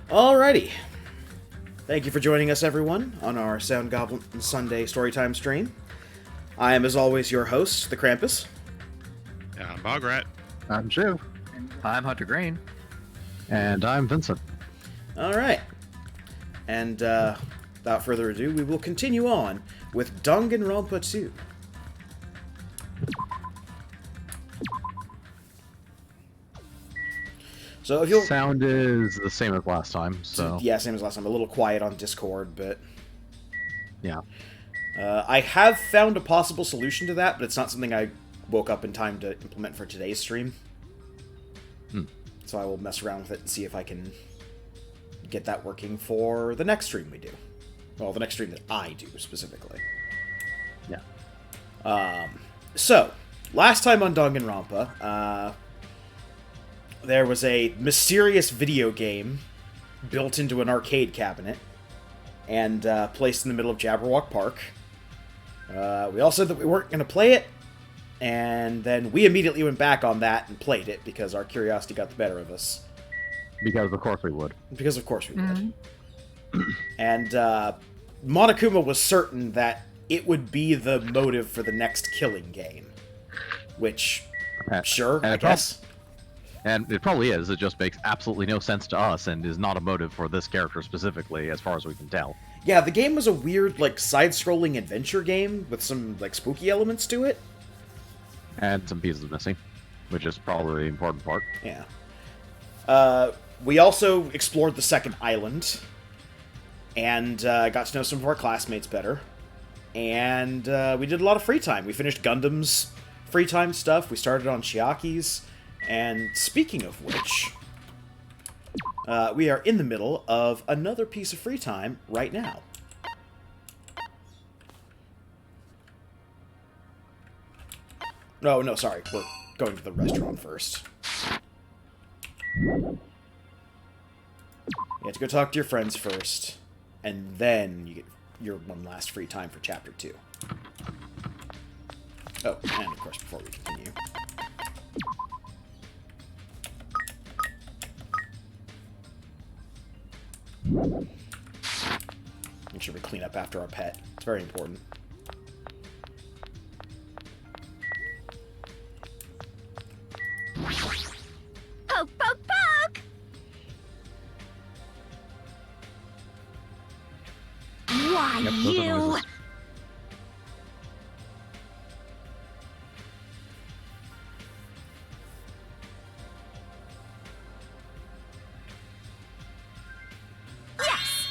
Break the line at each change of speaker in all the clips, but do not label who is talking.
Alrighty. Thank you for joining us, everyone, on our Sound Goblin Sunday Storytime stream. I am, as always, your host, the Krampus.
I'm Bograt.
I'm Shiv.
I'm Hunter Green.
And I'm Vincent.
Alright. And, without further ado, we will continue on with Dangnaronpa 2. So if you'll...
Sound is the same as last time, so...
Yeah, same as last time. A little quiet on Discord, but...
Yeah.
I have found a possible solution to that, but it's not something I woke up in time to implement for today's stream. So I will mess around with it and see if I can get that working for the next stream we do. Well, the next stream that I do, specifically.
Yeah.
So, last time on Danganronpa, there was a mysterious video game built into an arcade cabinet and placed in the middle of Jabberwock Park. We all said that we weren't going to play it, and then we immediately went back on that and played it because our curiosity got the better of us.
Because of course we would.
Because of course we would. And Monokuma was certain that it would be the motive for the next Killing game. Which, sure, I guess.
And it probably is. It just makes absolutely no sense to us and is not a motive for this character specifically, as far as we can tell.
Yeah, the game was a weird, like, side-scrolling adventure game with some, like, spooky elements to it.
And some pieces missing, which is probably the important part.
Yeah. We also explored the second island, and got to know some of our classmates better. And we did a lot of free time. We finished Gundam's free time stuff. We started on Chiaki's. And speaking of which, we are in the middle of another piece of free time right now. No, sorry. We're going to the restaurant first. You have to go talk to your friends first, and then you get your one last free time for Chapter 2. Oh, and of course, before we continue... Make sure we clean up after our pet. It's very important.
Poke, poke, poke! Why,
Yep, those are
you...
noises.
Yes!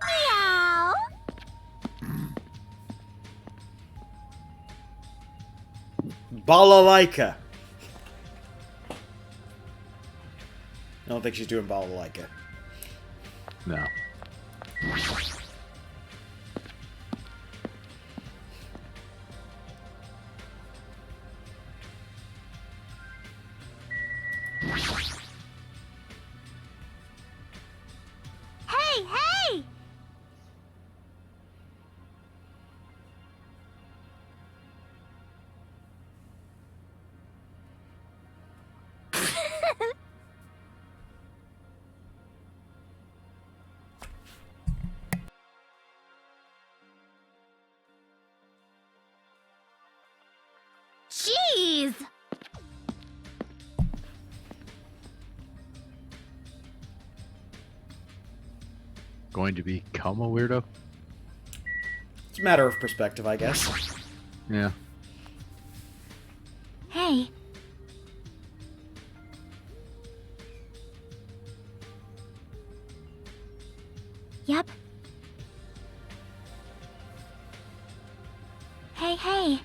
Meow!
Balalaika! I don't think she's doing balalaika.
No.
Hey, hey! Jeez!
Going to become a weirdo?
It's a matter of perspective, I guess.
Yeah.
Hey. Yep. Hey, hey.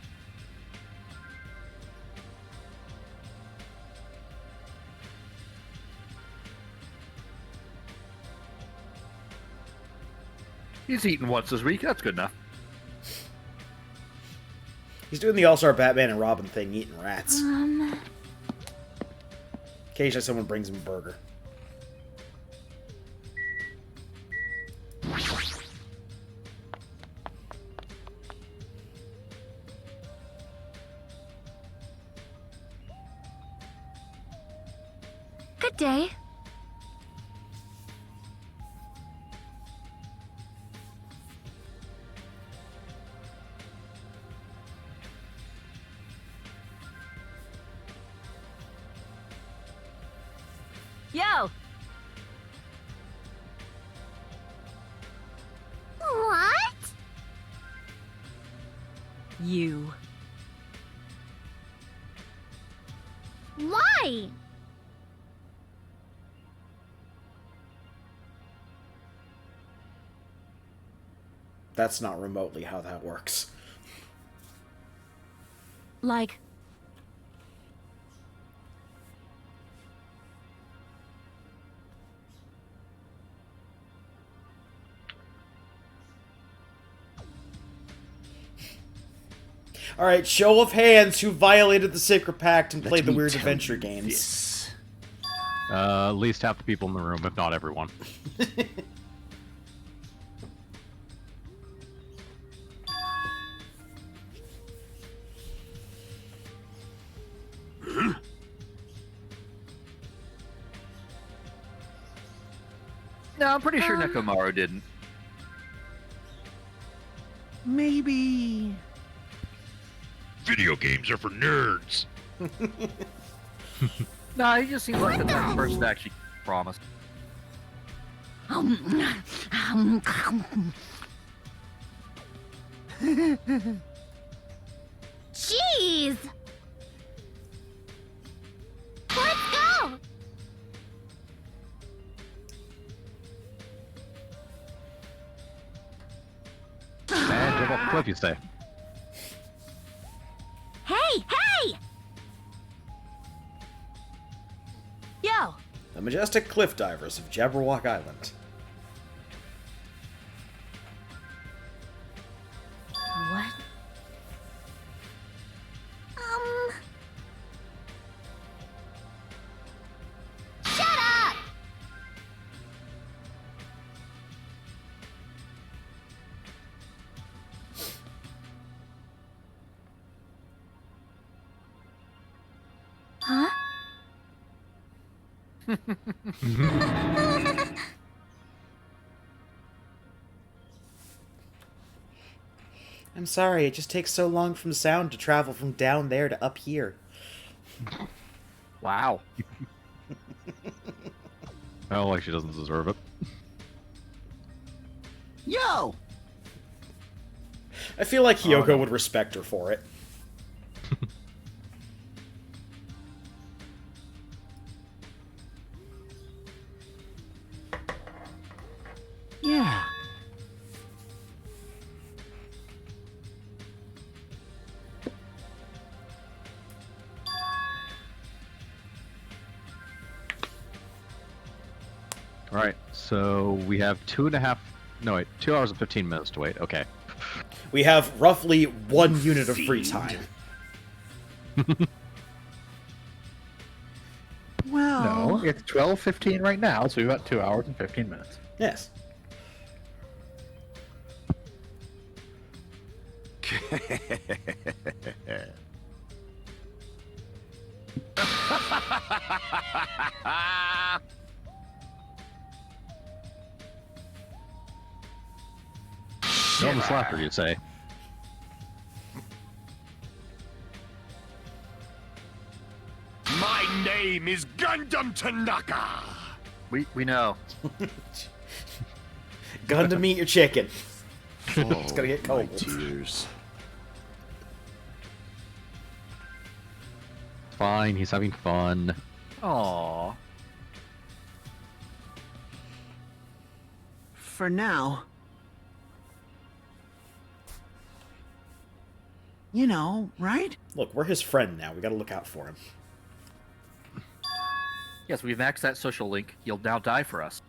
He's eaten once this week. That's good enough.
He's doing the All-Star Batman and Robin thing, eating rats. Occasionally someone brings him a burger.
Good day. Yo! What? You. Why?
That's not remotely how that works.
Like...
Alright, show of hands who violated the Sacred Pact and played the Weird Adventure games.
At least half the people in the room, if not everyone.
No, I'm pretty sure Nekomaru didn't. Maybe.
Video games are for nerds.
No, he just seems like the type of person to actually promise.
Jeez! Let's go!
And jump off the cliff, you say.
Hey, hey! Yo!
The majestic cliff divers of Jabberwock Island.
What? Shut up! Huh?
I'm sorry, it just takes so long from sound to travel from down there to up here.
Wow.
Oh, like she doesn't deserve it.
Yo!
I feel like Hyoko
no.
would respect her for it.
Yeah.
Alright, so we have 2.5... No, wait, 2 hours and 15 minutes to wait. Okay.
We have roughly 1 unit of free time.
Well...
No, it's 12:15 right now, so we've got 2 hours and 15 minutes.
Yes.
No, the slapper, you say.
My name is Gundam Tanaka.
We know.
Gun to meat your chicken.
It's
gonna get cold.
Tears.
Fine, he's having fun.
Aww.
For now. You know, right?
Look, we're his friend now. We gotta look out for him.
Yes, we've maxed that social link. He'll now die for us.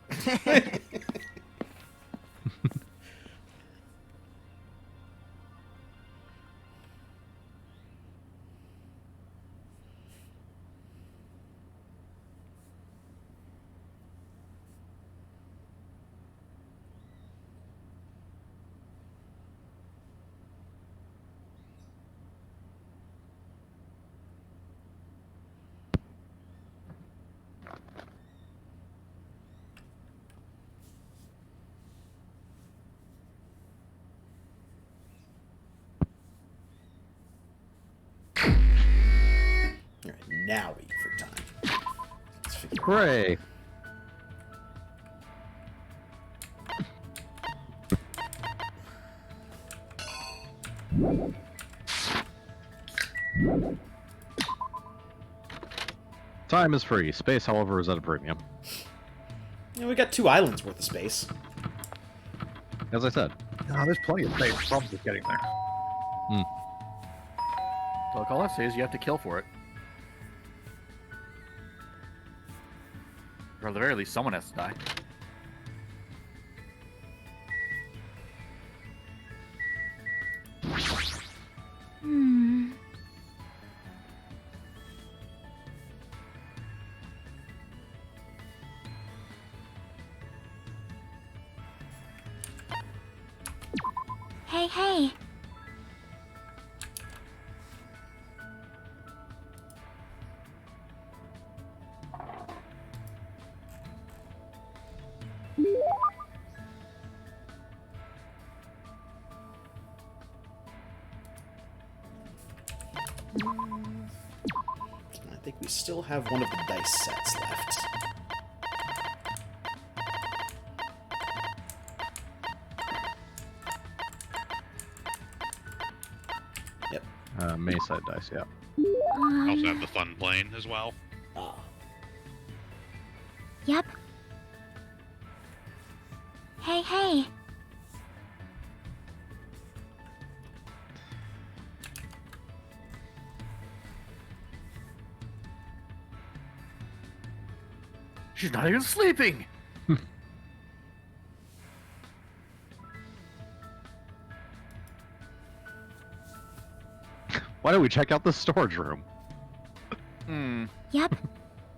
Now we eat free time. Let's figure it out.
Hooray! Time is free. Space, however, is at a premium.
Yeah, we got 2 islands worth of space.
As I said.
No, there's plenty of space. Problems with getting there.
So all I say is you have to kill for it. Or at the very least, someone has to die.
Hmm. Hey, hey.
I think we still have one of the dice sets left. Yep.
Mayside dice, yeah.
Also have the fun plane as well.
Ah.
Yep. Hey, hey.
She's not even sleeping!
Why don't we check out the storage room?
Hmm.
Yep.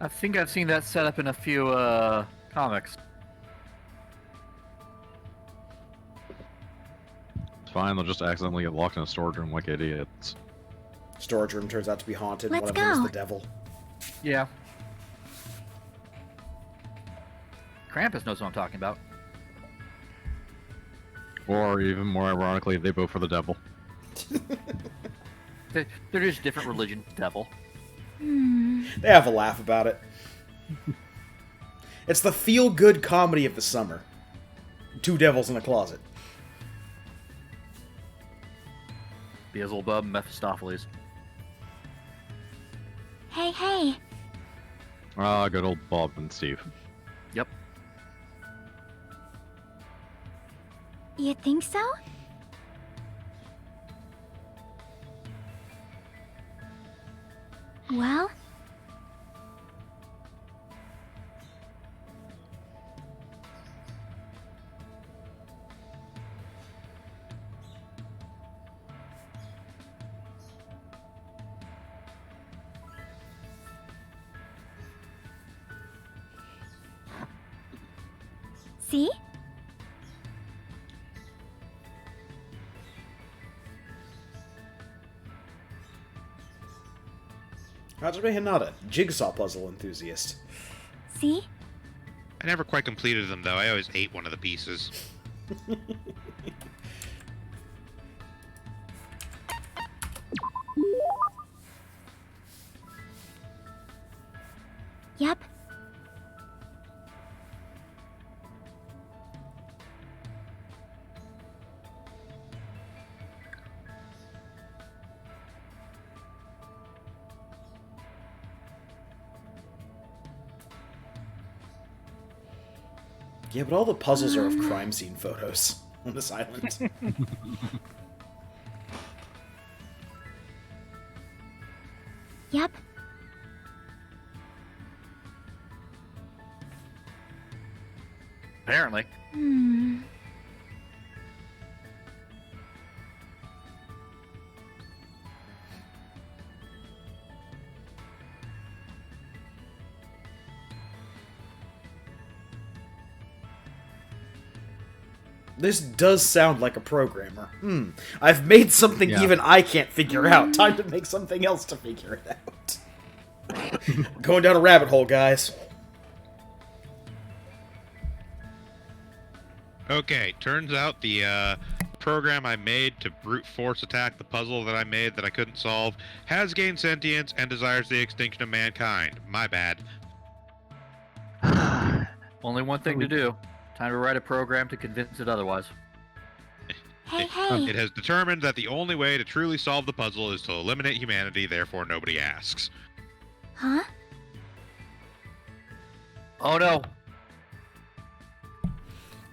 I think I've seen that set up in a few, comics.
It's fine, they'll just accidentally get locked in a storage room like idiots.
Storage room turns out to be haunted.
Let's
One of them is
go.
the devil.
Yeah. Krampus knows what I'm talking about.
Or even more ironically, they vote for the devil.
They're just different religion, devil.
Hmm.
They have a laugh about it. It's the feel-good comedy of the summer. 2 devils in a closet.
Beelzebub and Mephistopheles.
Hey, hey.
Ah, good old Bob and Steve.
Yep.
You think so? Well, see?
Hajime Hinata, jigsaw puzzle enthusiast.
See?
I never quite completed them, though. I always ate one of the pieces.
Yep.
Yeah, but all the puzzles are of crime scene photos on this island.
Yep.
Apparently.
Hmm.
This does sound like a programmer. I've made something
Yeah.
even I can't figure out. Time to make something else to figure it out. Going down a rabbit hole, guys.
Okay, turns out the program I made to brute force attack the puzzle that I made that I couldn't solve has gained sentience and desires the extinction of mankind. My bad.
Only one thing to do. Time to write a program to convince it otherwise.
Hey,
It
hey.
has determined that the only way to truly solve the puzzle is to eliminate humanity, therefore nobody asks.
Huh?
Oh no!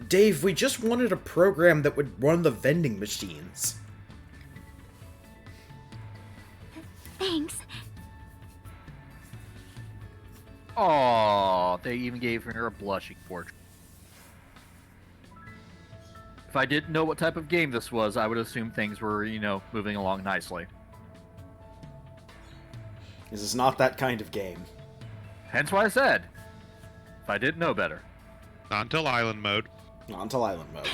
Dave, we just wanted a program that would run the vending machines.
Thanks.
Oh, they even gave her a blushing portrait. If I didn't know what type of game this was, I would assume things were, moving along nicely.
This is not that kind of game.
Hence why I said, if I didn't know better.
Not until island mode.
Not until island mode.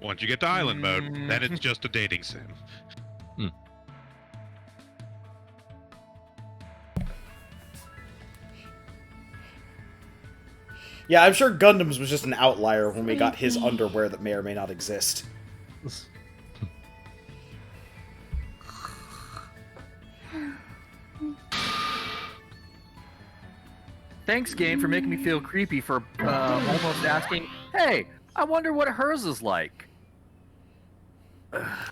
Once you get to island mode, then it's just a dating sim.
Yeah, I'm sure Gundams was just an outlier when we got his underwear that may or may not exist.
Thanks, game, for making me feel creepy for almost asking, hey, I wonder what hers is like.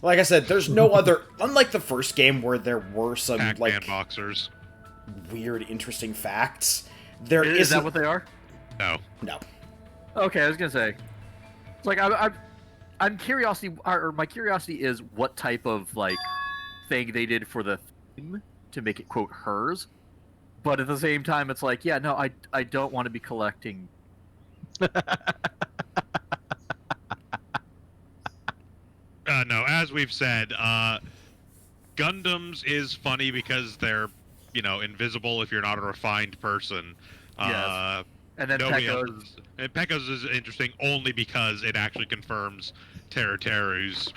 Like I said, there's no other... Unlike the first game where there were some,
Pac-Man
like,
boxers.
weird, interesting facts, there
Is that
isn't...
what they are?
No.
No.
Okay, I was gonna say, it's like I'm curiosity, or my curiosity is what type of like thing they did for the theme to make it quote hers, but at the same time, it's like, yeah, no, I don't want to be collecting.
No, as we've said, Gundams is funny because they're, invisible if you're not a refined person.
Yes. And then
Nobody
Pekko's,
else. And Pekko's is interesting only because it actually confirms Teru's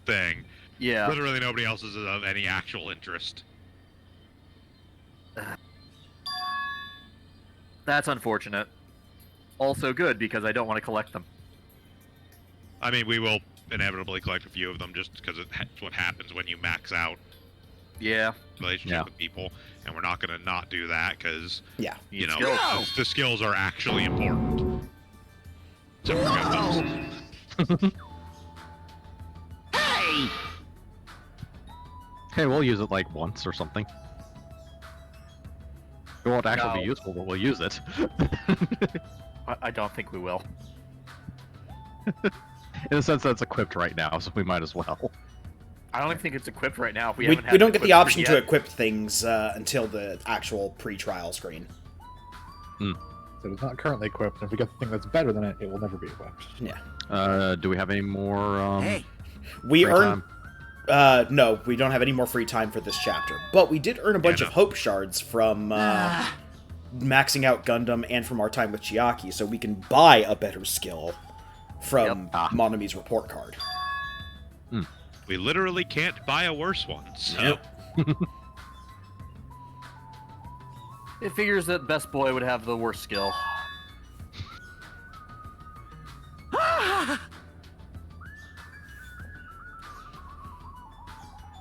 thing.
yeah,
Literally nobody else is of any actual interest.
that's unfortunate. Also good because I don't want to collect them.
I mean, we will inevitably collect a few of them just because it's what happens when you max out
Yeah,
relationship with people, and we're not going to not do that because
Yeah.
need skills.
the skills are actually important. So we're gonna
Hey!
Okay, we'll use it like once or something. It won't actually
No.
be useful, but we'll use it.
I don't think we will.
In a sense, that's equipped right now, so we might as well.
I don't even think it's equipped right now.
We
Haven't had
don't
it
get the
equipped
option to
yet.
equip things until the actual pre-trial screen.
So it's not currently equipped, and if we get the thing that's better than it, it will never be equipped.
Yeah.
Do we have any more
Hey!
We
free
earned...
time?
No, we don't have any more free time for this chapter. But we did earn a bunch
no.
of hope shards from maxing out Gundam and from our time with Chiaki, so we can buy a better skill from Monomi's report card.
We literally can't buy a worse one. So
It figures that Best Boy would have the worst skill.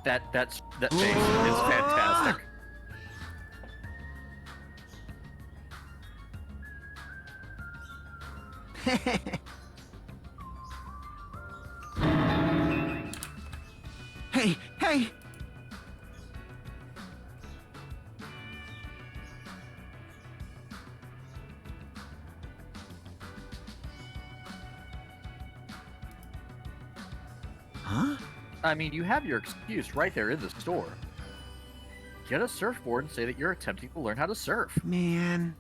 That face is fantastic.
Hey! Hey! Huh?
I mean, you have your excuse right there in the store. Get a surfboard and say that you're attempting to learn how to surf.
Man.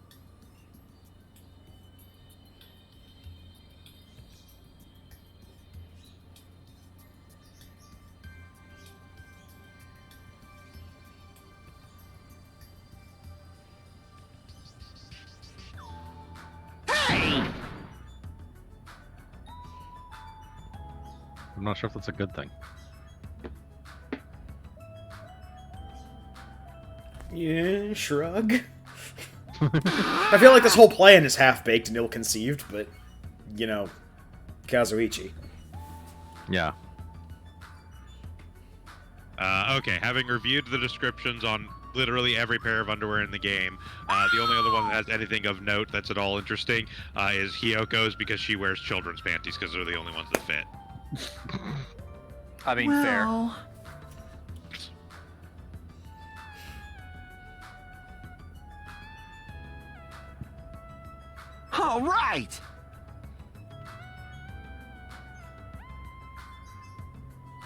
Hey!
I'm not sure if that's a good thing.
Yeah, shrug. I feel like this whole plan is half-baked and ill-conceived, but... Kazuichi.
Yeah.
Okay, having reviewed the descriptions on literally every pair of underwear in the game, the only other one that has anything of note that's at all interesting is Hyoko's, because she wears children's panties because they're the only ones that fit.
I mean, fair.
Well, all right.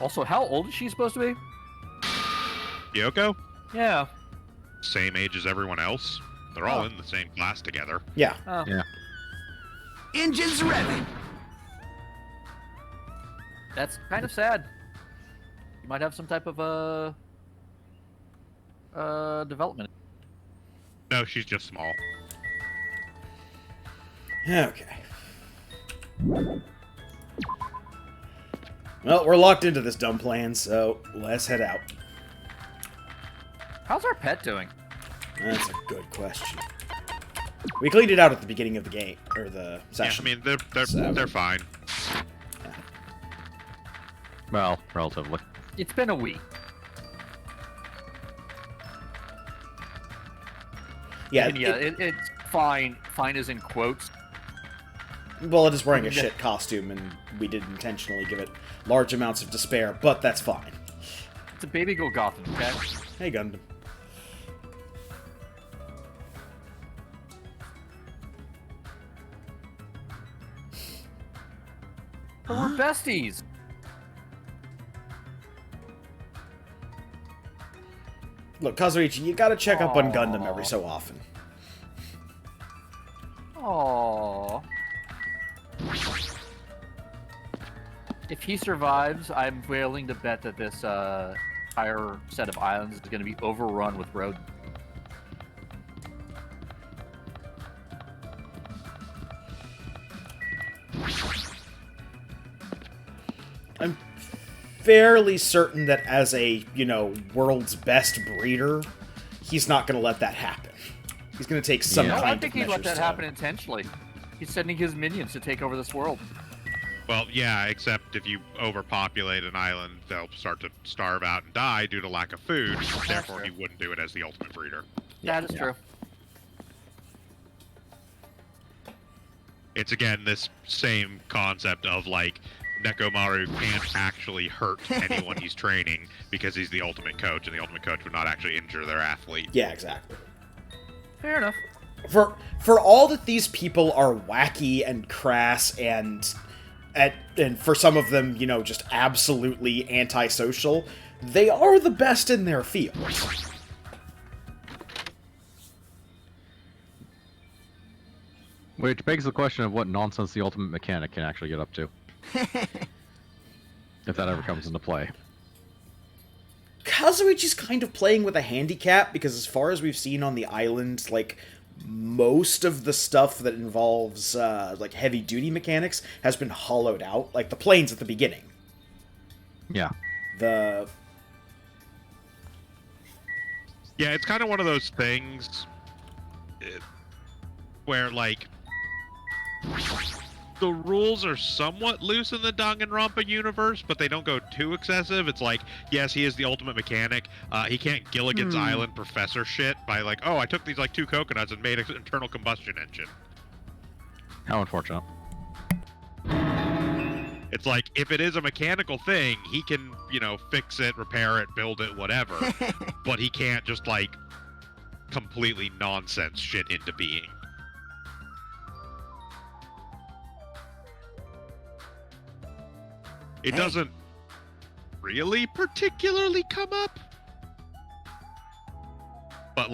Also, how old is she supposed to be?
Hyoko?
Yeah.
Same age as everyone else. They're all in the same class together.
Yeah.
Oh.
Yeah.
Engines revving.
That's kind of sad. You might have some type of development.
No, she's just small.
Okay. Well, we're locked into this dumb plan, so let's head out.
How's our pet doing?
That's a good question. We cleaned it out at the beginning of the game, or the session.
Yeah, I mean, they're fine.
Well, relatively.
It's been a week.
Yeah,
And yeah, it's fine. Fine is in quotes.
well, it is wearing a shit costume, and we did intentionally give it large amounts of despair, but that's fine.
It's a baby girl Gotham, okay?
Hey, Gundam.
But we're besties.
Look, Kazuichi, you gotta check up on Gundam
Aw.
every so often.
Aww. If he survives, I'm willing to bet that this entire set of islands is going to be overrun with rodents.
I'm fairly certain that as a, world's best breeder, he's not gonna let that happen. He's gonna take some
Yeah.
No,
kind
I think
of
he'd let
measures
that
to-
happen intentionally. He's sending his minions to take over this world.
Well, yeah, except if you overpopulate an island, they'll start to starve out and die due to lack of food. Therefore, he wouldn't do it as the ultimate breeder.
That is true.
It's again this same concept of like Nekomaru can't actually hurt anyone he's training because he's the ultimate coach, and the ultimate coach would not actually injure their athlete.
Yeah, exactly.
Fair enough.
For all that these people are wacky and crass and for some of them, just absolutely antisocial, they are the best in their field.
Which begs the question of what nonsense the ultimate mechanic can actually get up to. If that ever comes into play.
Kazuichi's kind of playing with a handicap because as far as we've seen on the island, most of the stuff that involves heavy duty mechanics has been hollowed out, like the planes at the beginning.
Yeah.
Yeah, it's kind of one of those things where, the rules are somewhat loose in the Danganronpa universe, but they don't go too excessive. It's like, yes, he is the ultimate mechanic. He can't Gilligan's Island professor shit by I took these 2 coconuts and made an internal combustion engine.
How unfortunate.
It's like, if it is a mechanical thing, he can, fix it, repair it, build it, whatever. But he can't just, completely nonsense shit into being. It doesn't really particularly come up. But,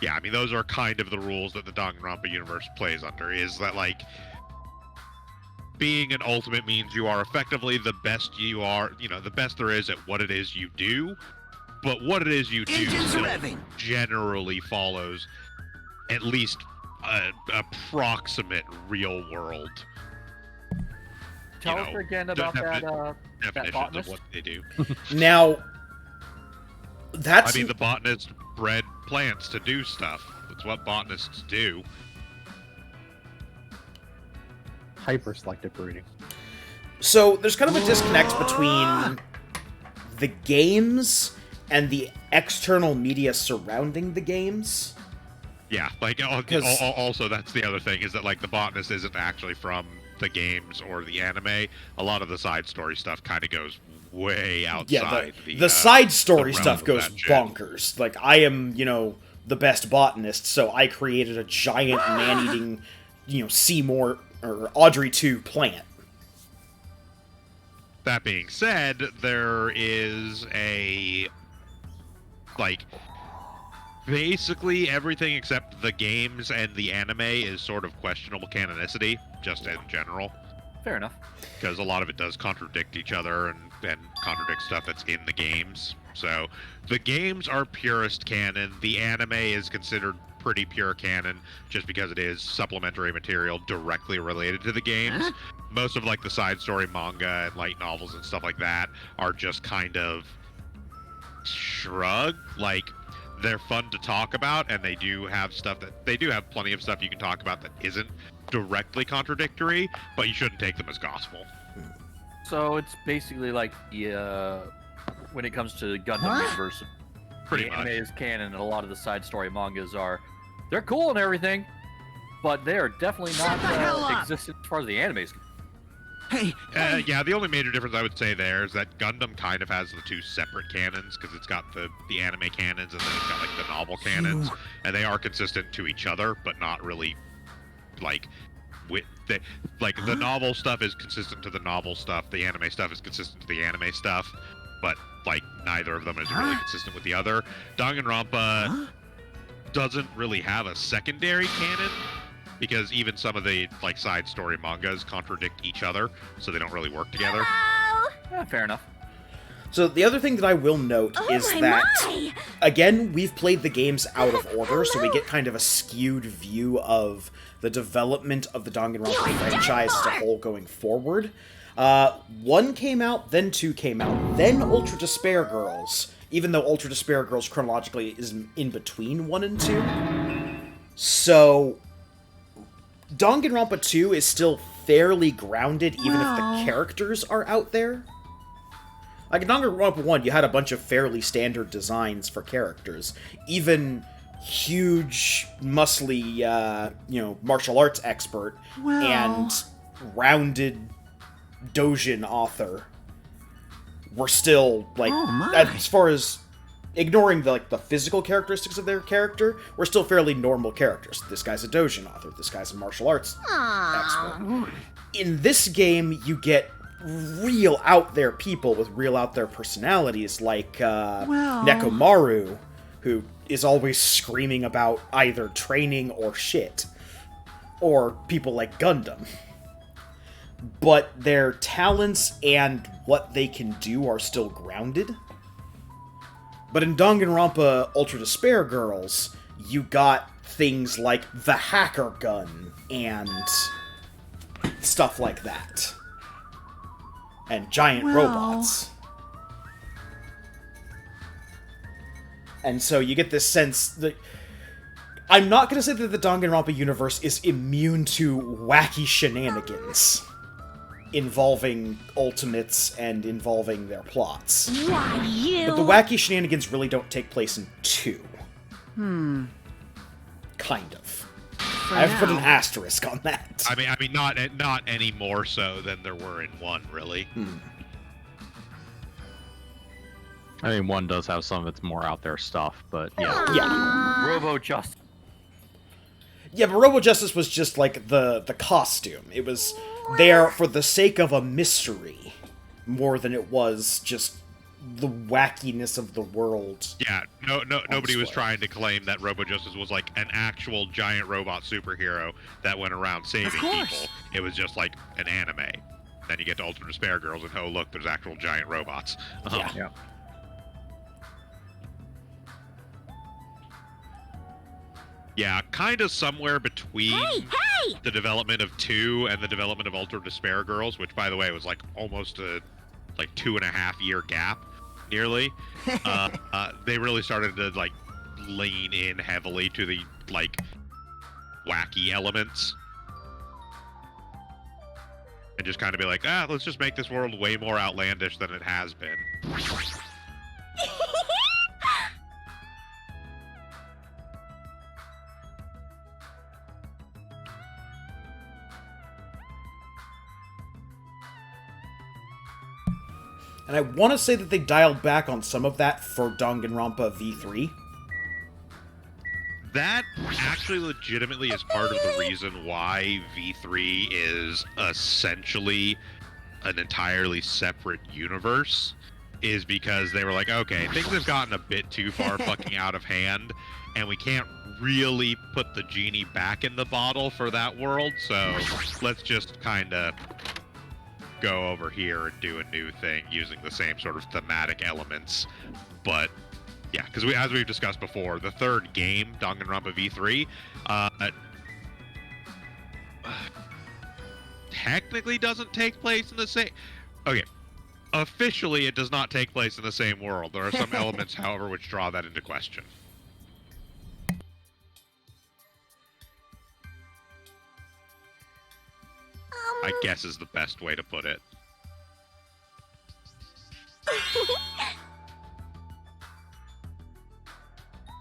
yeah, I mean, those are kind of the rules that the Danganronpa universe plays under, is that, being an ultimate means you are effectively the best you are, the best there is at what it is you do, but what it is you do
Engines
still
revving.
generally follows at least an approximate real world
Tell us again about that
definitions of
botanist.
what they do.
Now, that's...
I mean, the botanists bred plants to do stuff. That's what botanists do.
hyper selective breeding?
So there's kind of a disconnect between the games and the external media surrounding the games.
Yeah, like also that's the other thing is that like the botanist isn't actually from the games or the anime. A lot of the side story stuff kind of goes way outside.
Yeah, the side story
realm
stuff
of
goes
that shit.
bonkers. Like, I am, the best botanist, so I created a giant man-eating, Seymour or Audrey 2 plant.
That being said, there is basically everything except the games and the anime is sort of questionable canonicity, just in general.
Fair enough.
Because a lot of it does contradict each other and contradict stuff that's in the games. So the games are purest canon. The anime is considered pretty pure canon just because it is supplementary material directly related to the games. Most of like the side story manga and light novels and stuff like that are just kind of shrug. Like, they're fun to talk about, and they do have plenty of stuff you can talk about that isn't directly contradictory, but you shouldn't take them as gospel.
So it's basically like when it comes to Gundam universe,
Pretty
the
much.
anime is canon, and a lot of the side story mangas they're cool and everything, but they are definitely
Shut the hell
not
up!
existent as far as the anime is concerned.
Hey,
Yeah, the only major difference I would say there is that Gundam kind of has the two separate canons, because it's got the anime canons and then it's got like the novel canons, and they are consistent to each other, but not really like the novel stuff is consistent to the novel stuff, the anime stuff is consistent to the anime stuff, but like neither of them is really consistent with the other. Danganronpa doesn't really have a secondary canon, because even some of the like side story mangas contradict each other, so they don't really work together.
Yeah, fair enough.
So the other thing that I will note is that, again, we've played the games out of order, so we get kind of a skewed view of the development of the Danganronpa franchise as a whole going forward. 1 came out, then 2 came out, then Ultra Despair Girls, even though Ultra Despair Girls chronologically is in between 1 and 2. So Danganronpa 2 is still fairly grounded, even if the characters are out there. Like in Danganronpa 1, you had a bunch of fairly standard designs for characters. Even huge, muscly, martial arts expert and rounded doujin author were still, like, as far as ignoring the physical characteristics of their character, we're still fairly normal characters. This guy's a doujin author, this guy's a martial arts expert. In this game, you get real out there people with real out there personalities, like Nekomaru, who is always screaming about either training or shit, or people like Gundam. But their talents and what they can do are still grounded. But in Danganronpa Ultra Despair Girls, you got things like the hacker gun and stuff like that. And giant robots. And so you get this sense that... I'm not going to say that the Danganronpa universe is immune to wacky shenanigans involving ultimates and involving their plots.
Why, you?
But the wacky shenanigans really don't take place in 2. Kind of. I've put an asterisk on that.
I mean, not any more so than there were in 1, really.
I mean, 1 does have some of its more out there stuff, but yeah.
Yeah.
Robo Justice.
Yeah, but Robo Justice was just like the costume. It was there for the sake of a mystery, more than it was just the wackiness of the world.
Yeah, nobody was trying to claim that Robo Justice was like an actual giant robot superhero that went around saving people. It was just like an anime. Then you get to Ultra Despair Girls, and oh look, there's actual giant robots.
Yeah.
Yeah, kind of somewhere between the development of 2 and the development of Ultra Despair Girls, which, by the way, was like almost a 2.5-year gap, nearly. They really started to like lean in heavily to the like wacky elements. and just kind of be like, let's just make this world way more outlandish than it has been.
And I want to say that they dialed back on some of that for Danganronpa V3.
That actually legitimately is part of the reason why V3 is essentially an entirely separate universe, is because they were like, okay, things have gotten a bit too far fucking out of hand, and we can't really put the genie back in the bottle for that world, so let's just kind of go over here and do a new thing using the same sort of thematic elements. But yeah, because as we've discussed before, the third game, Danganronpa V3, technically doesn't take place in the same... Okay, officially it does not take place in the same world. There are some elements, however, which draw that into question. I guess is the best way to put it.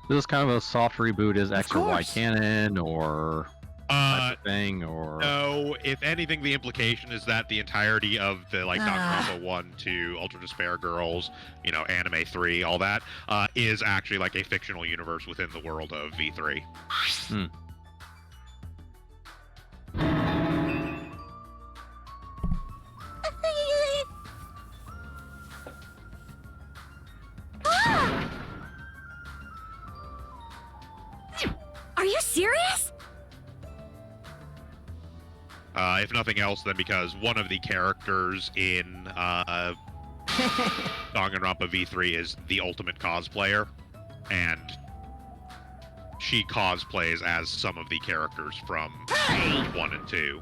Is this kind of a soft reboot? Is X or Y
course.
canon, or type of thing, or
No, if anything, the implication is that the entirety of the Danganronpa 1 to Ultra Despair Girls, Anime 3, all that, is actually like a fictional universe within the world of V3.
Are you serious?
If nothing else, then because one of the characters in Danganronpa V3 is the ultimate cosplayer, and she cosplays as some of the characters from 1 and 2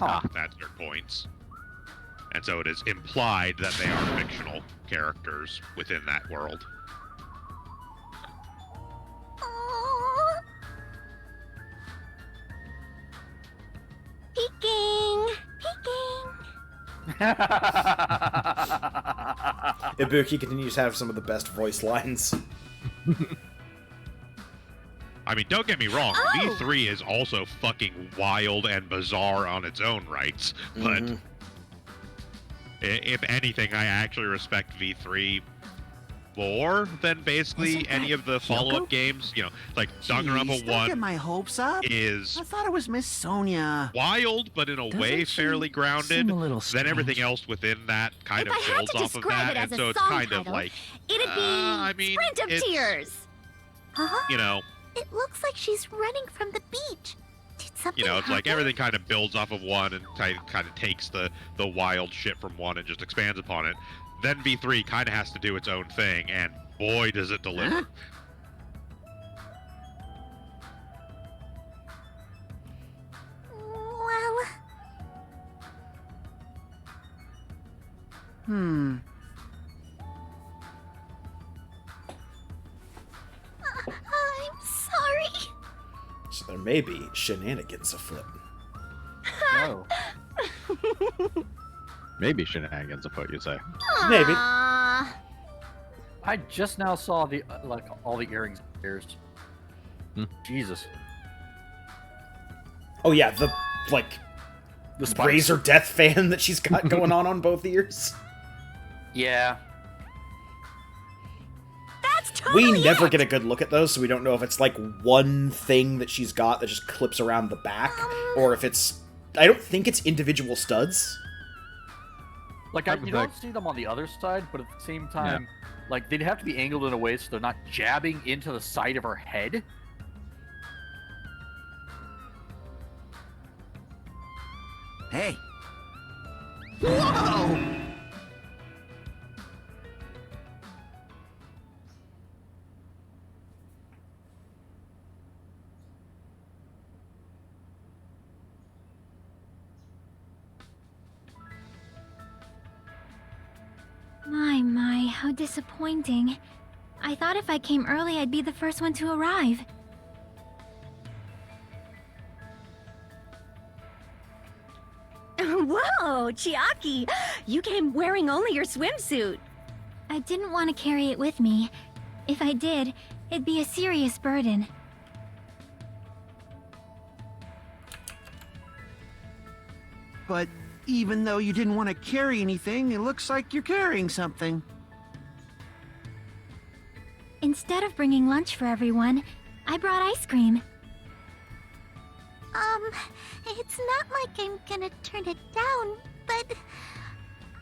at certain points. And so it is implied that they are fictional characters within that world.
Aww. Peeking.
Ibuki continues to have some of the best voice lines.
I mean, don't get me wrong,
Oh!
V3 is also fucking wild and bizarre on its own rights, but if anything, I actually respect V3 more than basically
Wasn't
any
that
of the follow-up
Kyoko?
games. Like
Jeez,
Danganronpa
don't
1
get my hopes up.
is
I thought it was Miss Sonia.
wild, but in a
Doesn't
way
she
fairly grounded.
seem a little
Then everything
strange?
else within that kind
If
of
I had
builds
to
off of
describe
that,
it as
and
a
so it's
song
kind of
title,
like,
It'd be
I mean,
Sprint of
it's-
Tears. Huh?
It
It looks like she's running from the beach. Did something
it's like
happen?
everything kind of builds off of 1 and kind of takes the wild shit from 1 and just expands upon it. Then V3 kind of has to do its own thing, and boy, does it deliver.
Well,
Hmm.
I'm sorry.
So there may be shenanigans afoot.
No.
maybe shenanigans afoot, you say?
Maybe.
Aw.
I just now saw the all the earrings. Ears. Jesus.
Oh yeah, the
The spikes.
razor death fan that she's got going on both ears.
Yeah.
That's totally
We never
it.
get a good look at those, so we don't know if it's like one thing that she's got that just clips around the back, or if it's... I don't think it's individual studs.
Like
Type of
you don't
thing.
see them on the other side, but at the same time, like they'd have to be angled in a way so they're not jabbing into the side of her head.
Hey. Whoa!
My, how disappointing. I thought if I came early, I'd be the first one to arrive. Whoa!
Oh, Chiaki, you came wearing only your swimsuit.
I didn't want to carry it with me. If I did, it'd be a serious burden.
But even though you didn't want to carry anything, it looks like you're carrying something.
Instead of bringing lunch for everyone, I brought ice cream.
It's not like I'm gonna turn it down, but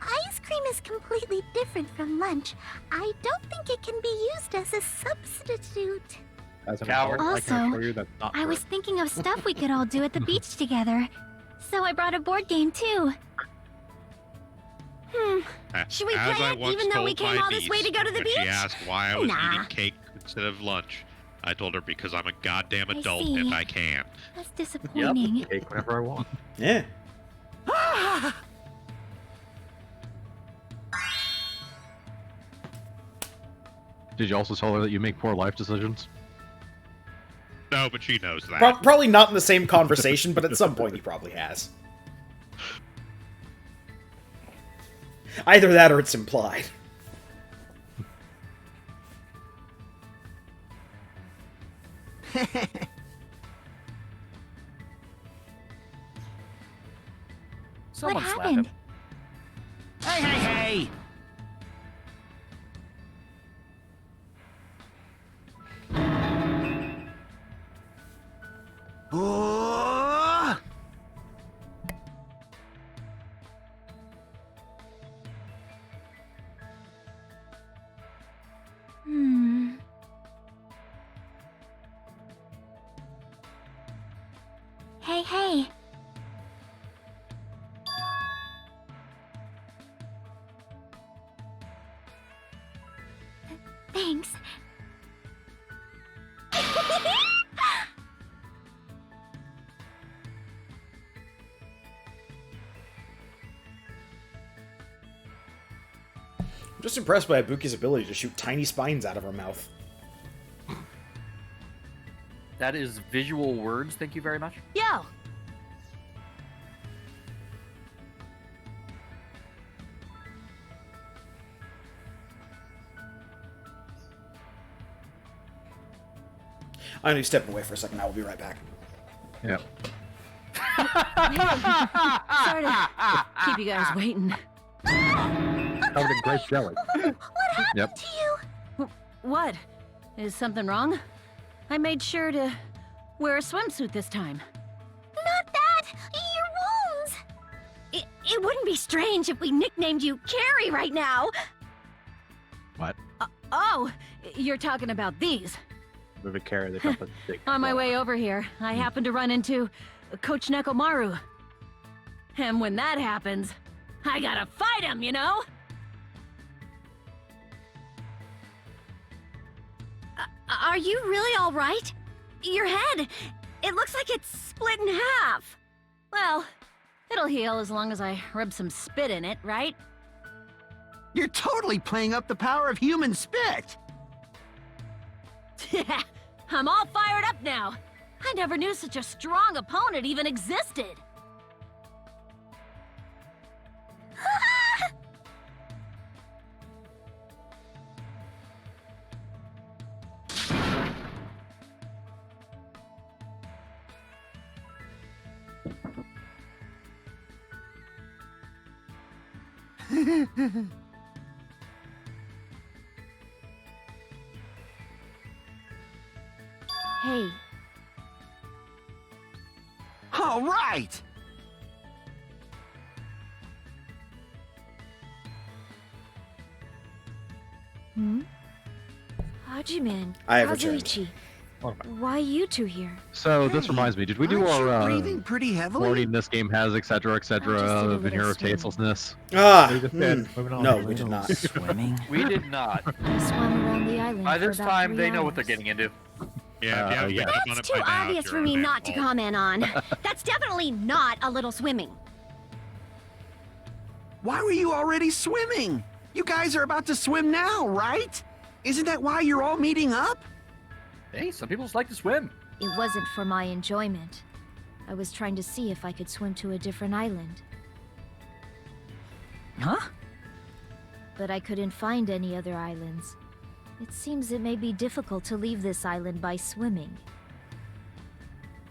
ice cream is completely different from lunch. I don't think it can be used as a substitute.
As an
Coward.
adult, I can
Also,
assure you that's not
I
true.
was thinking of stuff we could all do at the beach together. So I brought a board game too.
Should we
As
play
I
it
once
even though we
told
came
my
all this way
niece
to go to the
when
beach?
She asked why I was
Nah.
eating cake instead of lunch. I told her because I'm a goddamn
I
adult
see.
and I can.
That's
Yep,
disappointing.
cake whenever I want.
Yeah.
Did you also tell her that you make poor life decisions?
No, but she knows that.
Probably not in the same conversation, but at some point he probably has. Either that or it's implied.
Someone
What
slap
happened?
him.
Hey! Oh!
Hmm. Hey. Thanks.
I'm just impressed by Ibuki's ability to shoot tiny spines out of her mouth.
That is visual words. Thank you very much.
Yo,
I'm gonna be stepping away for a second. I will be right back.
Yeah.
sorry to keep you guys waiting.
Covered in grape jelly.
Yep.
To you.
What? Is something wrong? I made sure to wear a swimsuit this time.
Not that! Your wounds!
It wouldn't be strange if we nicknamed you Carrie right now.
What?
Oh, you're talking about these.
Move a carry, they got the big
On my
claw.
way over here, I happened to run into Coach Nekomaru. And when that happens, I gotta fight him, you know? Are you really all right? Your head, it looks like it's split in half. Well, it'll heal as long as I rub some spit in it, right?
You're totally playing up the power of human spit!
I'm all fired up now. I never knew such a strong opponent even existed. Hey,
All right!
Hajiman,
I have returned.
Kazuichi,
Oh,
why you two here?
So this
Hey,
reminds me, did we do
Aren't you
our
breathing pretty heavily?
flirting this game has, etc.,
I just did a
etc.,
little
veneer of
swimming.
tastelessness?
Ah,
We just did. Moving on.
no, we did not.
Swimming.
We did not.
I swam around the island
By
for
this
about
time,
3
they know what they're
hours.
getting into.
Yeah, if you haven't
yeah.
picked up on
That's
it
too
by now,
obvious
it's
for
your
me
own
not to
fault.
comment on. That's definitely not a little swimming.
Why were you already swimming? You guys are about to swim now, right? Isn't that why you're all meeting up?
Hey, some people just like to swim.
It wasn't for my enjoyment. I was trying to see if I could swim to a different island.
Huh?
But I couldn't find any other islands. It seems it may be difficult to leave this island by swimming.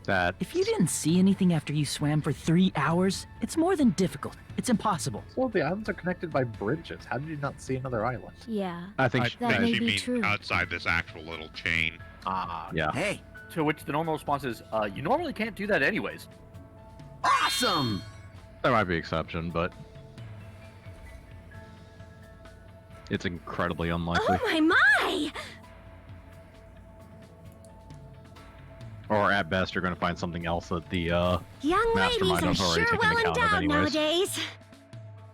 That
If you didn't see anything after you swam for 3 hours, it's more than difficult. It's impossible.
Well, the islands are connected by bridges. How did you not see another island?
Yeah.
I think
That may
she
be
mean
true.
outside this actual little chain.
yeah.
Hey. To which the normal response is, you normally can't do that anyways.
Awesome!
There might be exception, but it's incredibly unlikely.
Oh my!
Or at best, you're going to find something else that the
Young ladies
mastermind
are
has already
sure
taken
well
account of
endowed
anyways.
nowadays.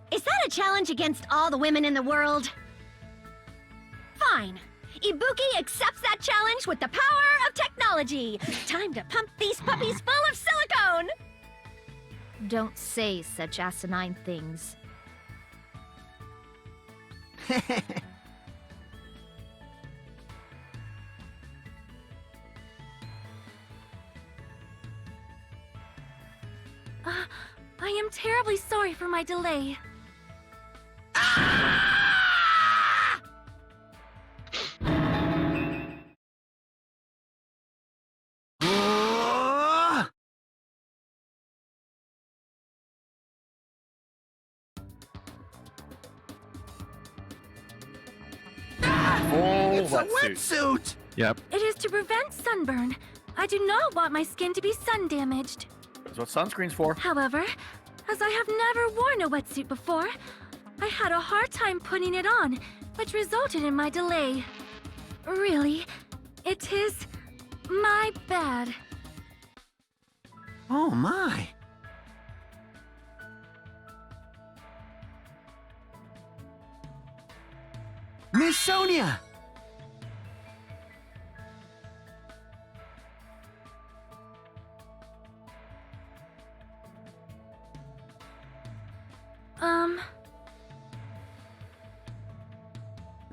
Is that a challenge against all the women in the world? Fine. Ibuki accepts that challenge with the power of technology. Time to pump these puppies full of silicone! Don't say such asinine things. I am terribly sorry for my delay.
It's a wetsuit!
Yep.
It is to prevent sunburn. I do not want my skin to be sun damaged.
That's what sunscreen's for.
However, as I have never worn a wetsuit before, I had a hard time putting it on, which resulted in my delay. Really, it is my bad.
Oh my. Miss Sonia!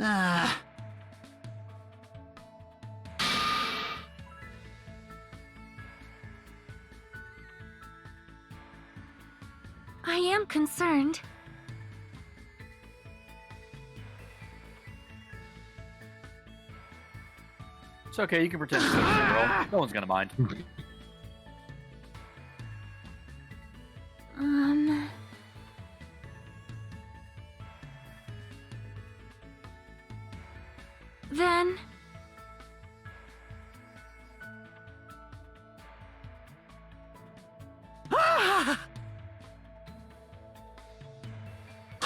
Ah.
I am concerned.
It's okay, you can pretend to be a girl. No one's gonna mind.
Then...
Ah!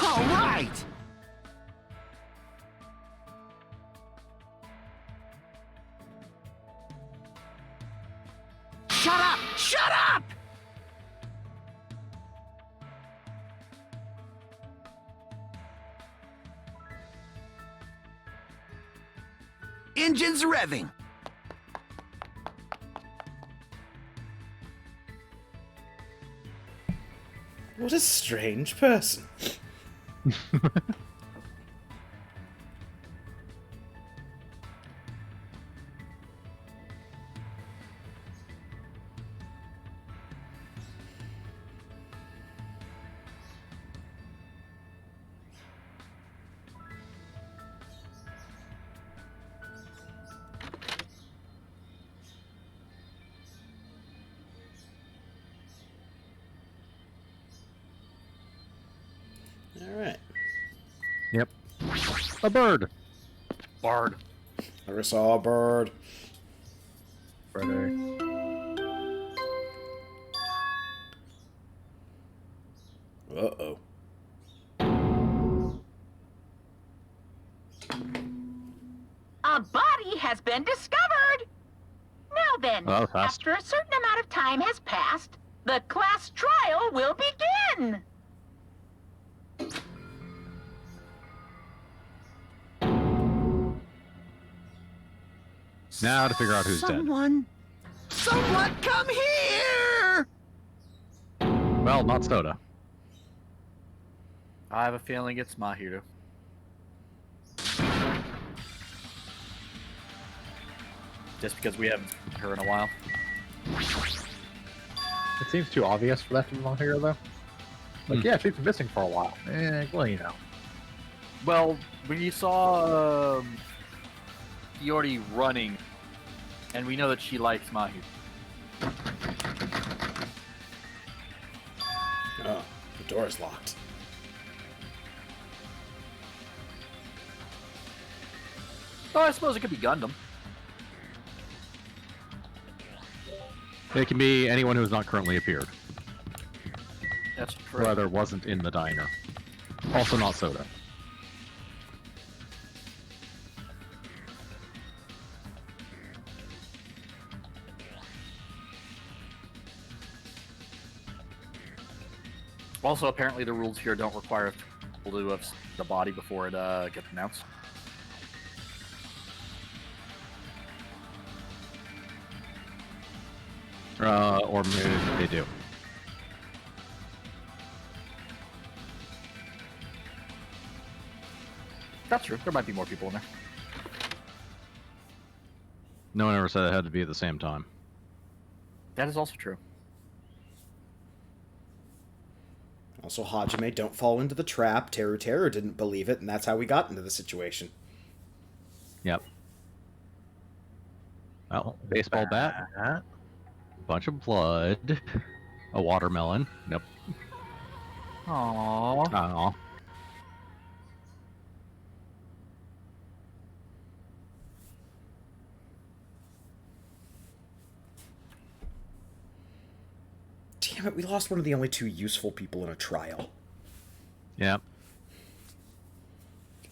All right! Shut up! Shut up! Engines revving.
What a strange person. Alright.
Yep. A bird.
Bard.
Never saw a bird.
Friday.
Uh-oh.
A body has been discovered! Now then,
Oh, fast.
after a certain amount of time has passed, the class trial will begin!
Now to figure out who's dead.
Someone come here!
Well, not Soda.
I have a feeling it's Mahiru. Just because we haven't seen her in a while.
It seems too obvious for that to be Mahiro, though. Like, yeah, she's been missing for a while. Well, you know.
Well, when you saw Fiori running, and we know that she likes Mahi.
Oh, the door is locked.
Oh, I suppose it could be Gundam.
It can be anyone who has not currently appeared.
That's true.
Whether wasn't in the diner. Also not Soda.
Also, apparently the rules here don't require people to have seen the body before it gets announced.
Or maybe they do.
That's true. There might be more people in there.
No one ever said it had to be at the same time.
That is also true.
Also, Hajime, don't fall into the trap. Teru didn't believe it, and that's how we got into the situation.
Yep. Well, baseball bat. Bunch of blood. A watermelon. Nope.
Aww.
Aww.
Damn it, we lost one of the only two useful people in a trial.
Yep.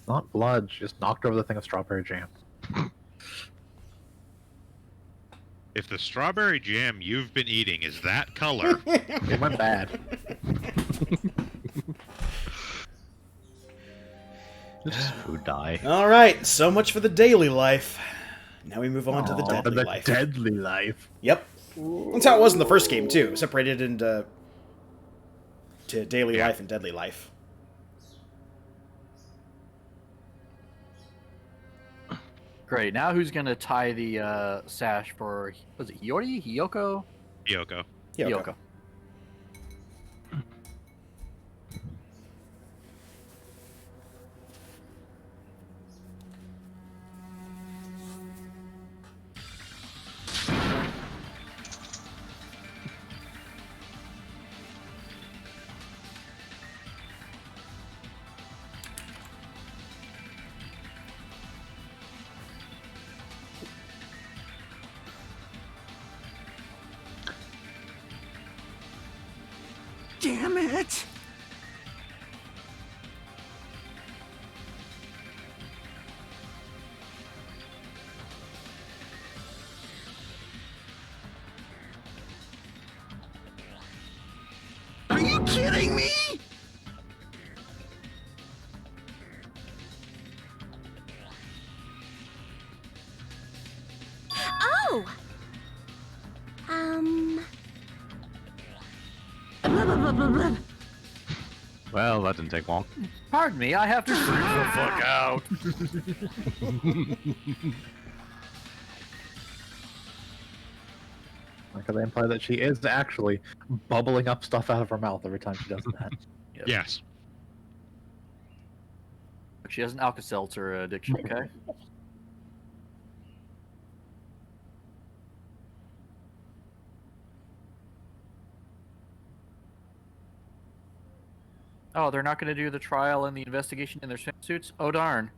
Not blood, just knocked over the thing of strawberry jam.
If the strawberry jam you've been eating is that color,
It went bad.
Just food dye.
Alright, so much for the daily life. Now we move on to the deadly life.
Deadly life.
Yep. That's how it was in the first game, too. Separated into daily life and deadly life.
Great. Now who's gonna tie the sash for? Was it Hiyori? Hiyoko?
Yoko.
Hiyoko.
Damn it! Are you kidding me?
Oh!
Well, that didn't take long.
Pardon me, I have to freak the fuck out.
Like, they imply that she is actually bubbling up stuff out of her mouth every time she does that.
Yes.
She has an Alka-Seltzer addiction, okay? Oh, they're not going to do the trial and the investigation in their swimsuits? Oh, darn.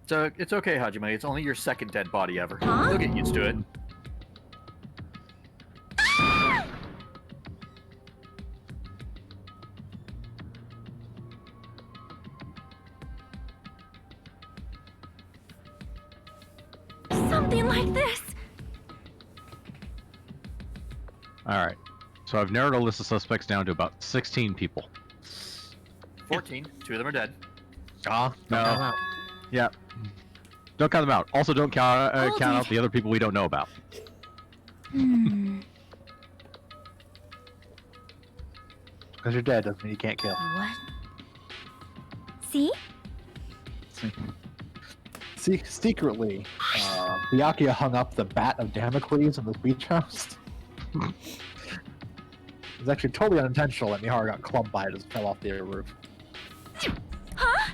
So, it's okay, Hajime. It's only your second dead body ever.
Huh?
You'll get used to it.
Something like this.
Alright. So I've narrowed a list of suspects down to about 16 people.
14. 2 of them are dead.
No. Yeah. Don't count them out. Also, don't count out the other people we don't know about.
Because you're dead doesn't mean you can't kill.
What? See?
Secretly, Byakuya hung up the Bat of Damocles in the beach house. It was actually totally unintentional that Mihara got clubbed by it as it fell off the roof.
Huh?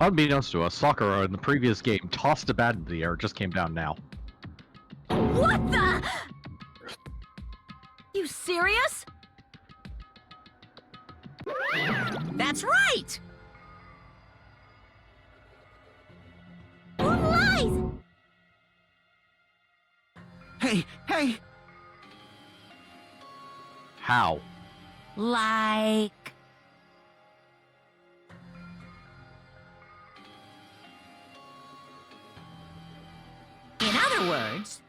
Unbeknownst to us, Sakura in the previous game tossed a bat into the air, just came down now.
What the? You serious? That's right!
Who lies?
Hey!
How?
Like... In other words...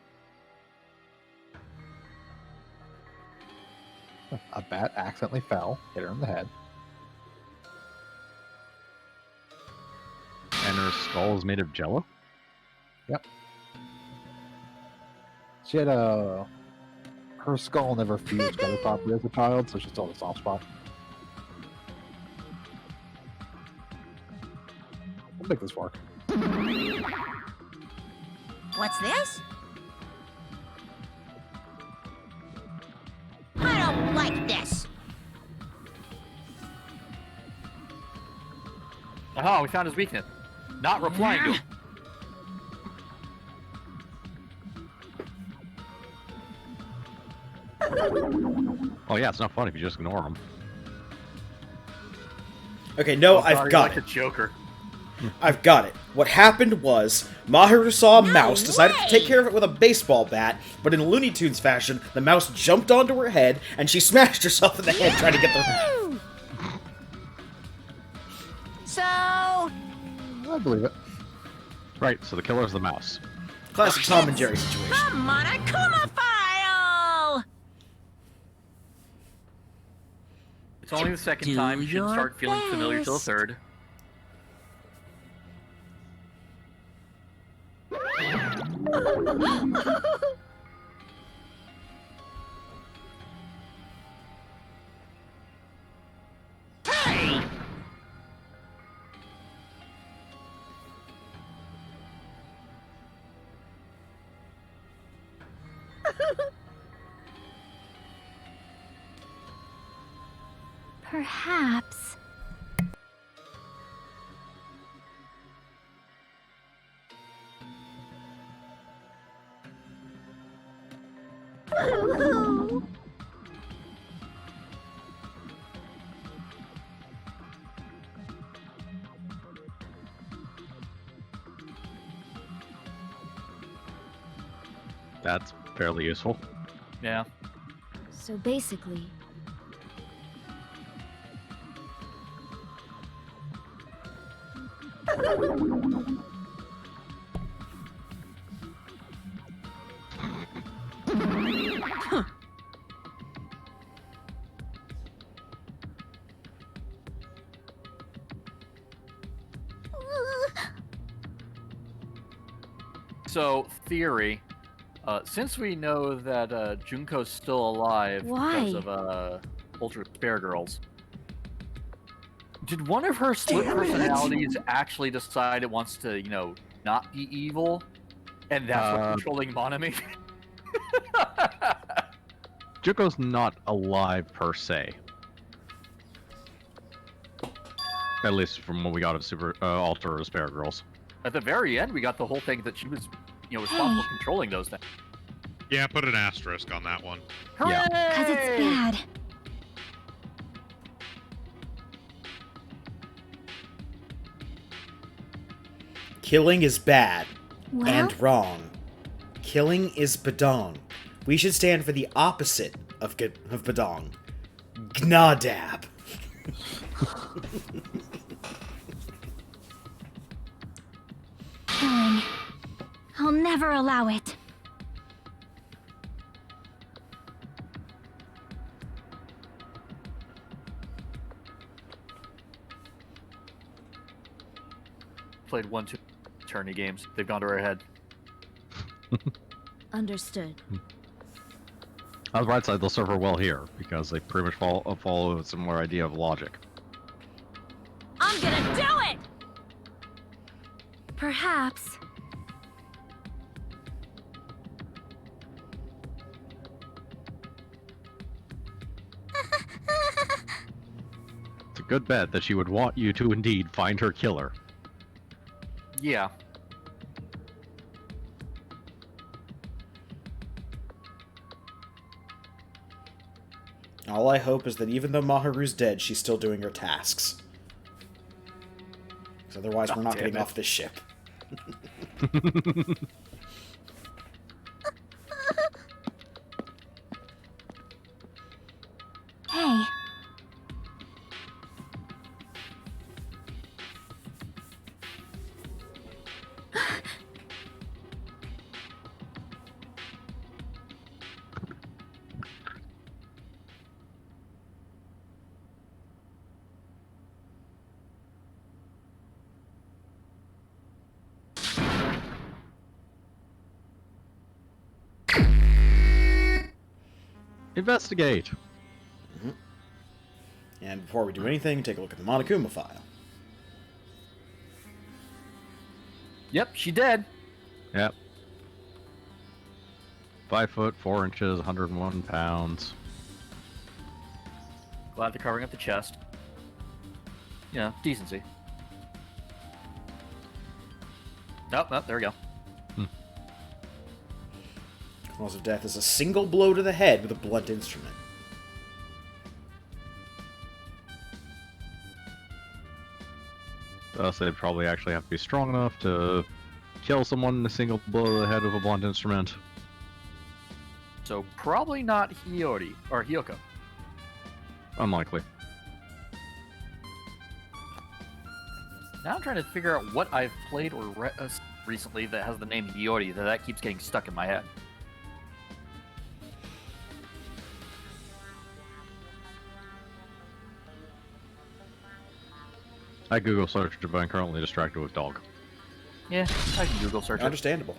A bat accidentally fell, hit her in the head.
And her skull is made of jello?
Yep. She had her skull never fused together properly as a child, so she still had a soft spot. We'll make this work.
What's this? I don't like this.
Oh, we found his weakness. Not replying to him.
Oh yeah, it's not fun if you just ignore them.
Okay, no,
Oh, sorry,
I've got
like
it.
a Joker.
I've got it. What happened was, Mahiru saw a mouse, decided to take care of it with a baseball bat, but in Looney Tunes fashion, the mouse jumped onto her head, and she smashed herself in the head trying to get the...
So...
I believe it.
Right, so the killer's the mouse.
Classic Tom and Jerry situation.
I'm on a Kuma file!
It's only the second
Do
time. You should
your
start feeling familiar till the
best.
third.
Perhaps.
That's fairly useful.
Yeah.
So basically,
So, theory. Since we know that Junko's still alive
Why?
because of Ultra Spare Girls, did one of her split personalities actually decide it wants to, not be evil? And that's what's controlling Monami?
Juko's not alive per se. At least from what we got of Ultra Spare Girls.
At the very end, we got the whole thing that she was, responsible for controlling those things.
Yeah, put an asterisk on that one.
Yeah.
because it's bad.
Killing is bad.
Well,
And wrong. Killing is badong. We should stand for the opposite of badong. Gnadab.
killing. I'll never allow it.
Played 1-2 tourney games. They've gone to our head.
Understood.
On the right side, they'll serve her well here because they pretty much follow a similar idea of logic.
I'm gonna do it!
Perhaps.
It's a good bet that she would want you to indeed find her killer.
Yeah.
All I hope is that even though Maharu's dead, she's still doing her tasks. 'Cause otherwise, we're not
damn
getting
it.
off this ship.
Hey.
Investigate.
And before we do anything, take a look at the Monokuma file.
Yep, she dead.
Yep. 5 foot 4 inches, 101 pounds.
Glad they're covering up the chest. You know, decency. Nope, there we go.
Cause of death is a single blow to the head with a blunt instrument.
Thus, they'd probably actually have to be strong enough to kill someone in a single blow to the head with a blunt instrument.
So probably not Hiyori or Hyoko.
Unlikely.
Now I'm trying to figure out what I've played or read recently that has the name Hiyori that keeps getting stuck in my head.
I Google searched it, but I'm currently distracted with dog.
Yeah, I can Google search it.
Understandable.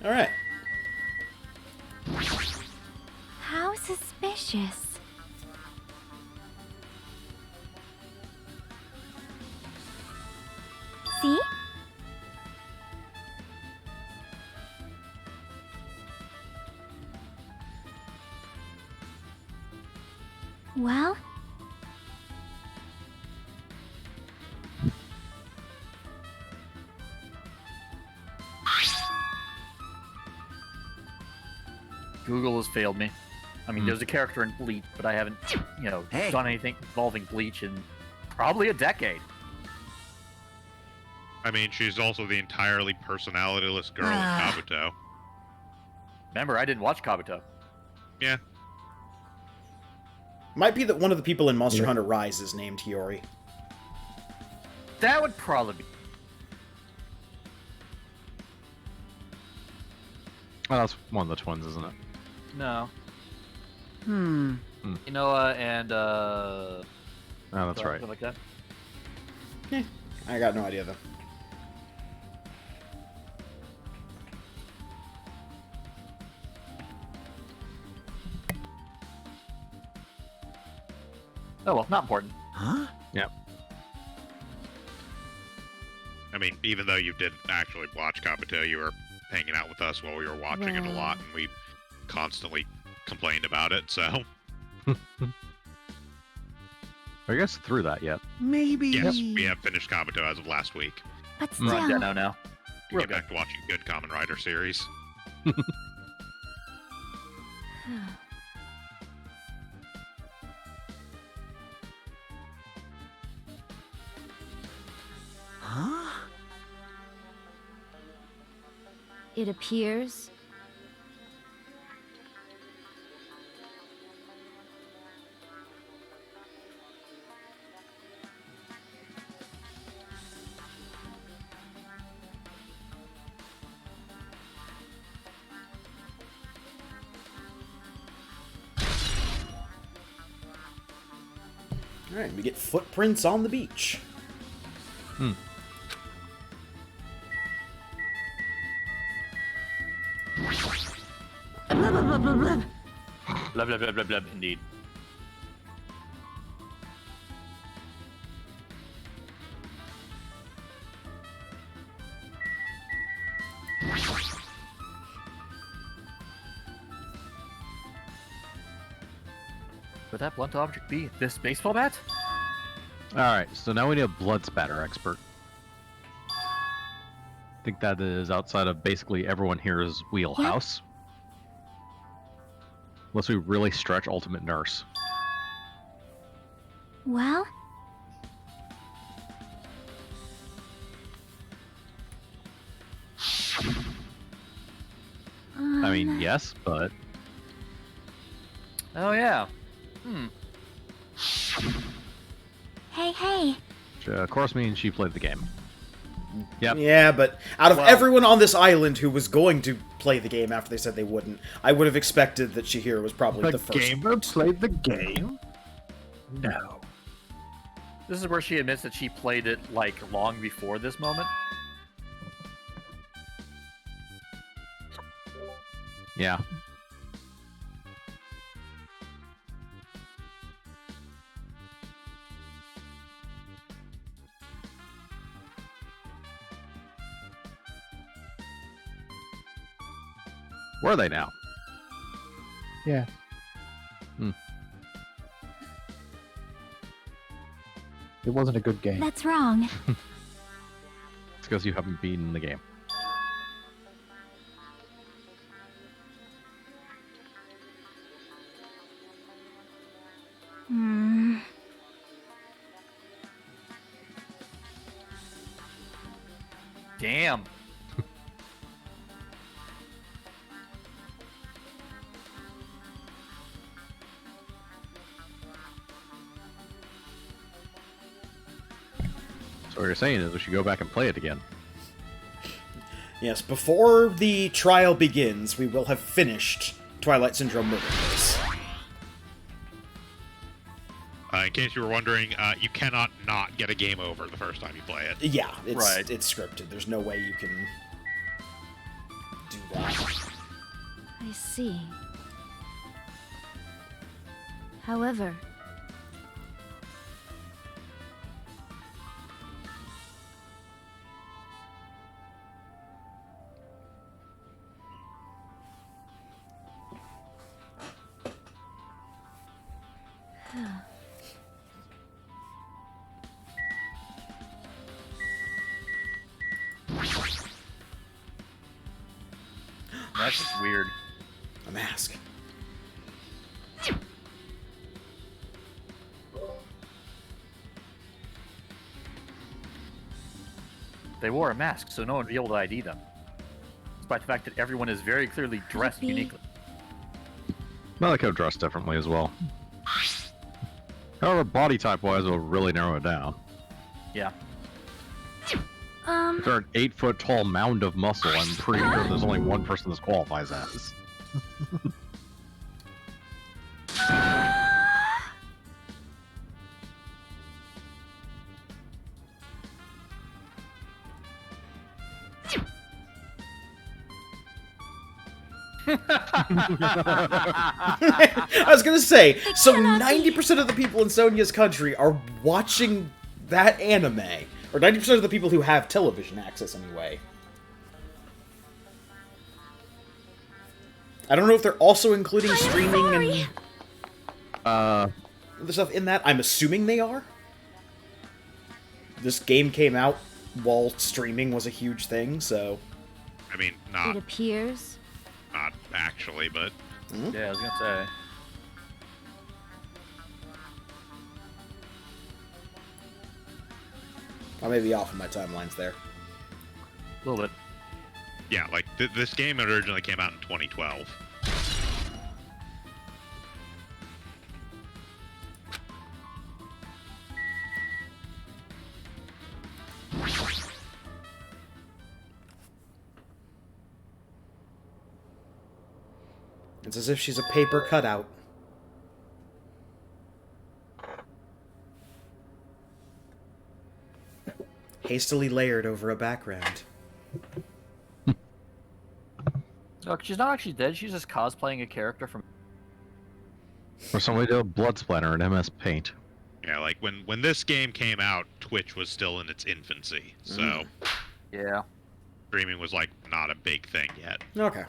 Alright.
How suspicious. See? Well,
Google has failed me. I mean, there's a character in Bleach, but I haven't, done anything involving Bleach in probably a decade.
I mean, she's also the entirely personalityless girl in Kabuto.
Remember, I didn't watch Kabuto.
Yeah.
Might be that one of the people in Monster Hunter Rise is named Hiyori.
That would probably be.
Oh, that's one of the twins, isn't it?
No.
Hmm.
Inoa and,
Oh, that's right.
something like that.
I got no idea, though.
Oh, well, not important.
Huh?
Yep.
I mean, even though you didn't actually watch Kabuto, you were hanging out with us while we were watching it a lot, and we constantly complained about it, so...
Are you guys through that yet?
Maybe.
Yes, we have finished Kabuto as of last week.
but
Hmm.
still.
Right, now.
We get back to watching good Kamen Rider series.
Huh?
It appears.
Alright, we get footprints on the beach.
Blah, blah, blah, blah, blah.
Blah blah blah blah blah. Indeed. Would that blunt object be this baseball bat?
Alright, so now we need a blood spatter expert. I think that is outside of basically everyone here's wheelhouse. Unless we really stretch Ultimate Nurse.
Well,
I mean, yes, but
Oh yeah.
hey.
which, of course means she played the game. Yep.
Yeah, but out of
Well-
everyone on this island who was going to play the game after they said they wouldn't, I would have expected that Chihiro was probably the first.
gamer played the game? No.
This is where she admits that she played it like long before this moment.
Yeah. Where are they now?
Yeah. It wasn't a good game.
That's wrong.
It's because you haven't beaten the game.
Hmm.
Damn.
So what you're saying is we should go back and play it again.
Yes, before the trial begins, we will have finished Twilight Syndrome Murder Case.
In case you were wondering, you cannot not get a game over the first time you play it.
Yeah,
Right.
it's scripted. There's no way you can do that.
I see. However,
That's just weird.
A mask.
They wore a mask, so no one would be able to ID them. Despite the fact that everyone is very clearly dressed
Happy.
uniquely.
Well, they could have dressed differently as well. However, body type wise, it'll really narrow it down.
Yeah.
If they're an 8-foot tall mound of muscle, I'm pretty sure there's only one person this qualifies as.
I was gonna say, so 90% of the people in Sonia's country are watching that anime. Or 90% of the people who have television access, anyway. I don't know if they're also including streaming and other stuff in that. I'm assuming they are. This game came out while streaming was a huge thing, so...
I mean,
it
not
appears.
actually, but
Yeah, I was gonna say.
I may be off in my timelines there.
A little bit.
yeah, like this game originally came out in 2012.
It's as if she's a paper cutout. Hastily layered over a background.
Look, she's not actually dead. She's just cosplaying a character from.
Or somebody did a blood splatter in MS Paint.
Yeah, like when this game came out, Twitch was still in its infancy, so
Yeah.
streaming was like not a big thing yet.
Okay.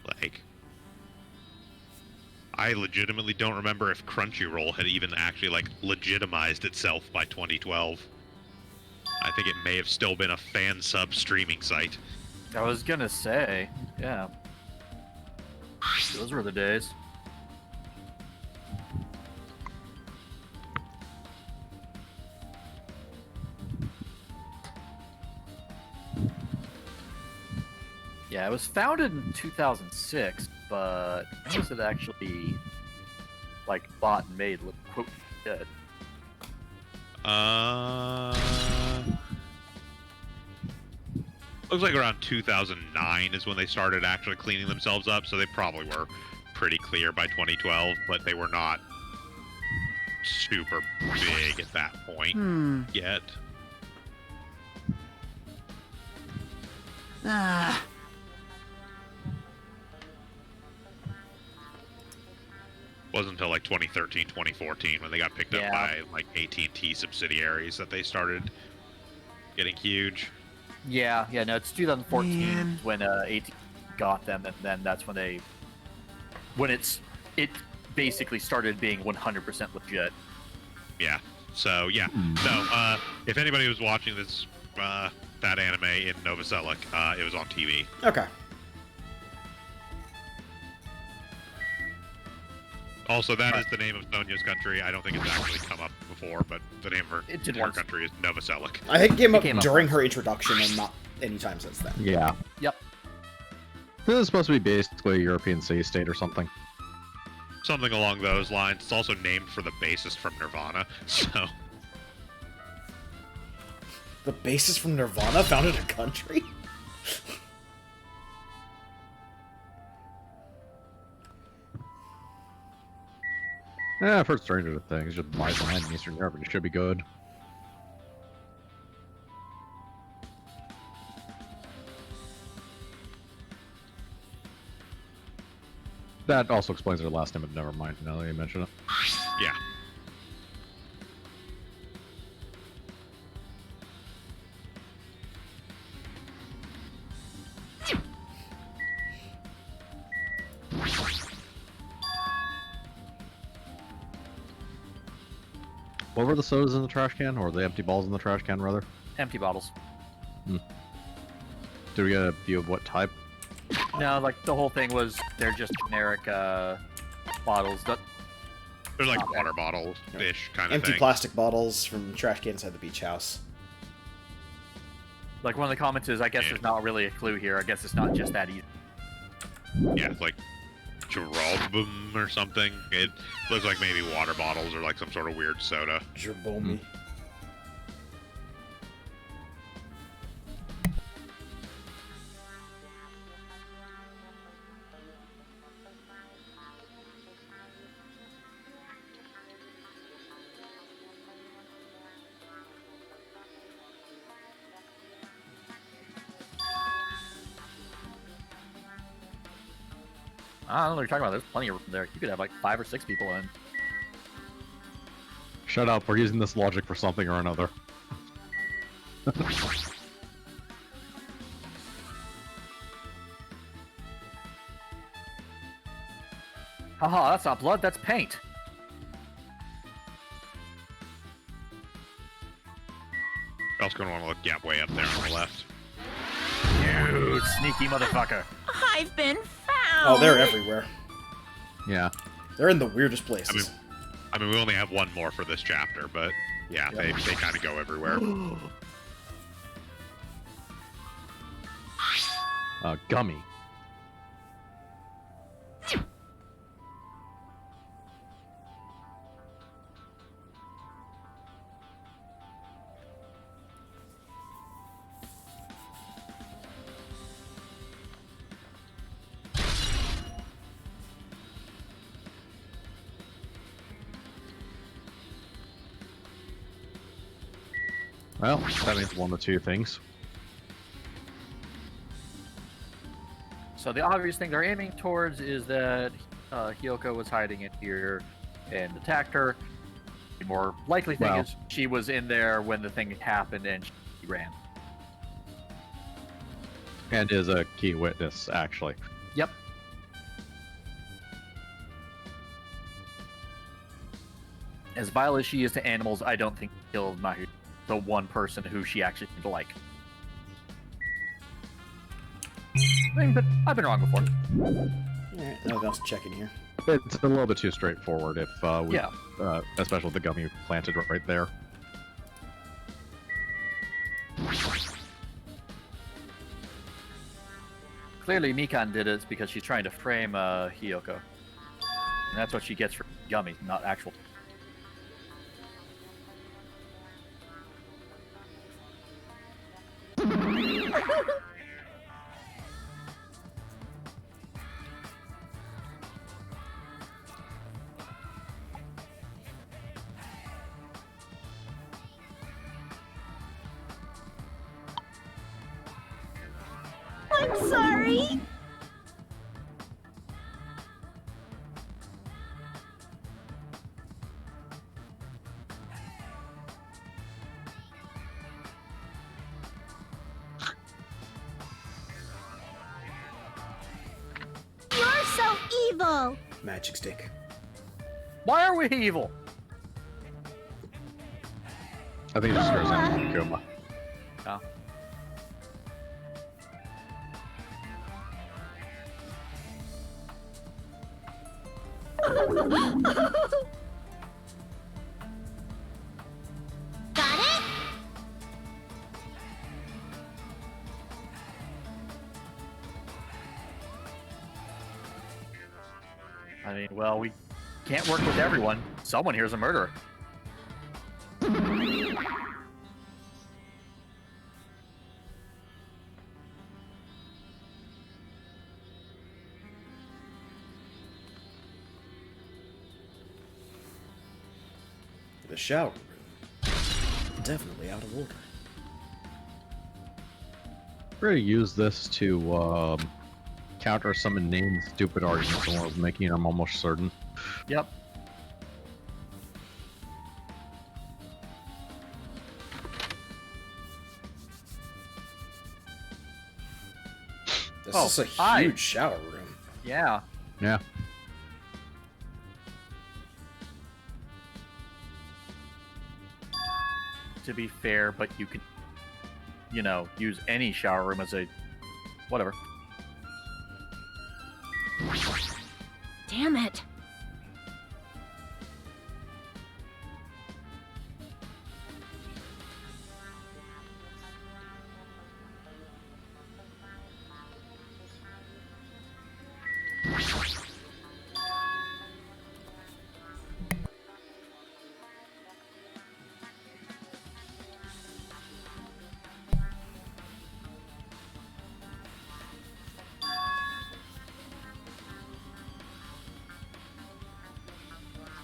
Like, I legitimately don't remember if Crunchyroll had even actually like legitimized itself by 2012. I think it may have still been a fan sub streaming site.
I was gonna say, yeah. Those were the days. Yeah, it was founded in 2006, but when was it actually like bought and made? Quote dead.
Looks like around 2009 is when they started actually cleaning themselves up, so they probably were pretty clear by 2012, but they were not super big at that point yet. Wasn't until like 2013, 2014 when they got picked up by like AT&T subsidiaries that they started getting huge.
Yeah, no, it's 2014 when AT got them, and then that's when it basically started being 100% legit.
Yeah. So yeah. No. If anybody was watching this that anime in Novoselic, it was on TV.
Okay.
Also, that is the name of Sonia's country. I don't think it's actually come up before, but the name of her country is Novoselic.
I think it came up during her introduction and not any time since then.
Yeah.
Yep.
This is supposed to be basically a European city-state or something.
Something along those lines. It's also named for the bassist from Nirvana, so...
The bassist from Nirvana founded a country?
Yeah, I've heard Stranger Things. Just buy some in Eastern Europe and it should be good. That also explains their last name, but never mind. Now that you mention it.
Yeah.
What were the sodas in the trash can, or the empty balls in the trash can, rather?
Empty bottles.
Did we get a view of what type?
No, like the whole thing was they're just generic bottles.
They're like water bottles-ish kind of thing.
Empty plastic bottles from the trash can inside the beach house.
Like one of the comments is, I guess there's not really a clue here. I guess it's not just that easy.
Yeah, it's like Geralbum or something. It looks like maybe water bottles or like some sort of weird soda.
Gerbomi.
I don't know what you're talking about. There's plenty of room there. You could have like 5 or 6 people in.
Shut up, we're using this logic for something or another.
Haha, that's not blood, that's paint.
You're also gonna want to look, yeah, way up there on the left.
You sneaky motherfucker.
I've been found.
Oh, they're everywhere.
Yeah.
They're in the weirdest places.
I mean, we only have one more for this chapter, but yeah, they kind of go everywhere.
Gummy. Well, that means one of two things.
So the obvious thing they're aiming towards is that Hyoko was hiding in here and attacked her. The more likely thing is she was in there when the thing happened and she ran.
And is a key witness, actually.
Yep. As vile as she is to animals, I don't think she killed Mahi, the one person who she actually seemed to like. But I've been wrong before.
Alright, nothing else checking here.
It's a little bit too straightforward if especially with the gummy planted right there.
Clearly, Mikan did it because she's trying to frame Hyoko. And that's what she gets for gummy, not actual.
I'm sorry. You're so evil.
Magic stick.
Why are we evil?
I think it just goes in Kuma.
Oh.
Got it?
I mean, well, we can't work with everyone. Someone here's a murderer.
The shower room. Definitely out of order.
We're gonna use this to counter some inane stupid arguments and we're making them almost certain.
Yep.
This is a huge shower room.
Yeah.
Yeah.
To be fair, but you could, you know, use any shower room as a whatever.
Damn it.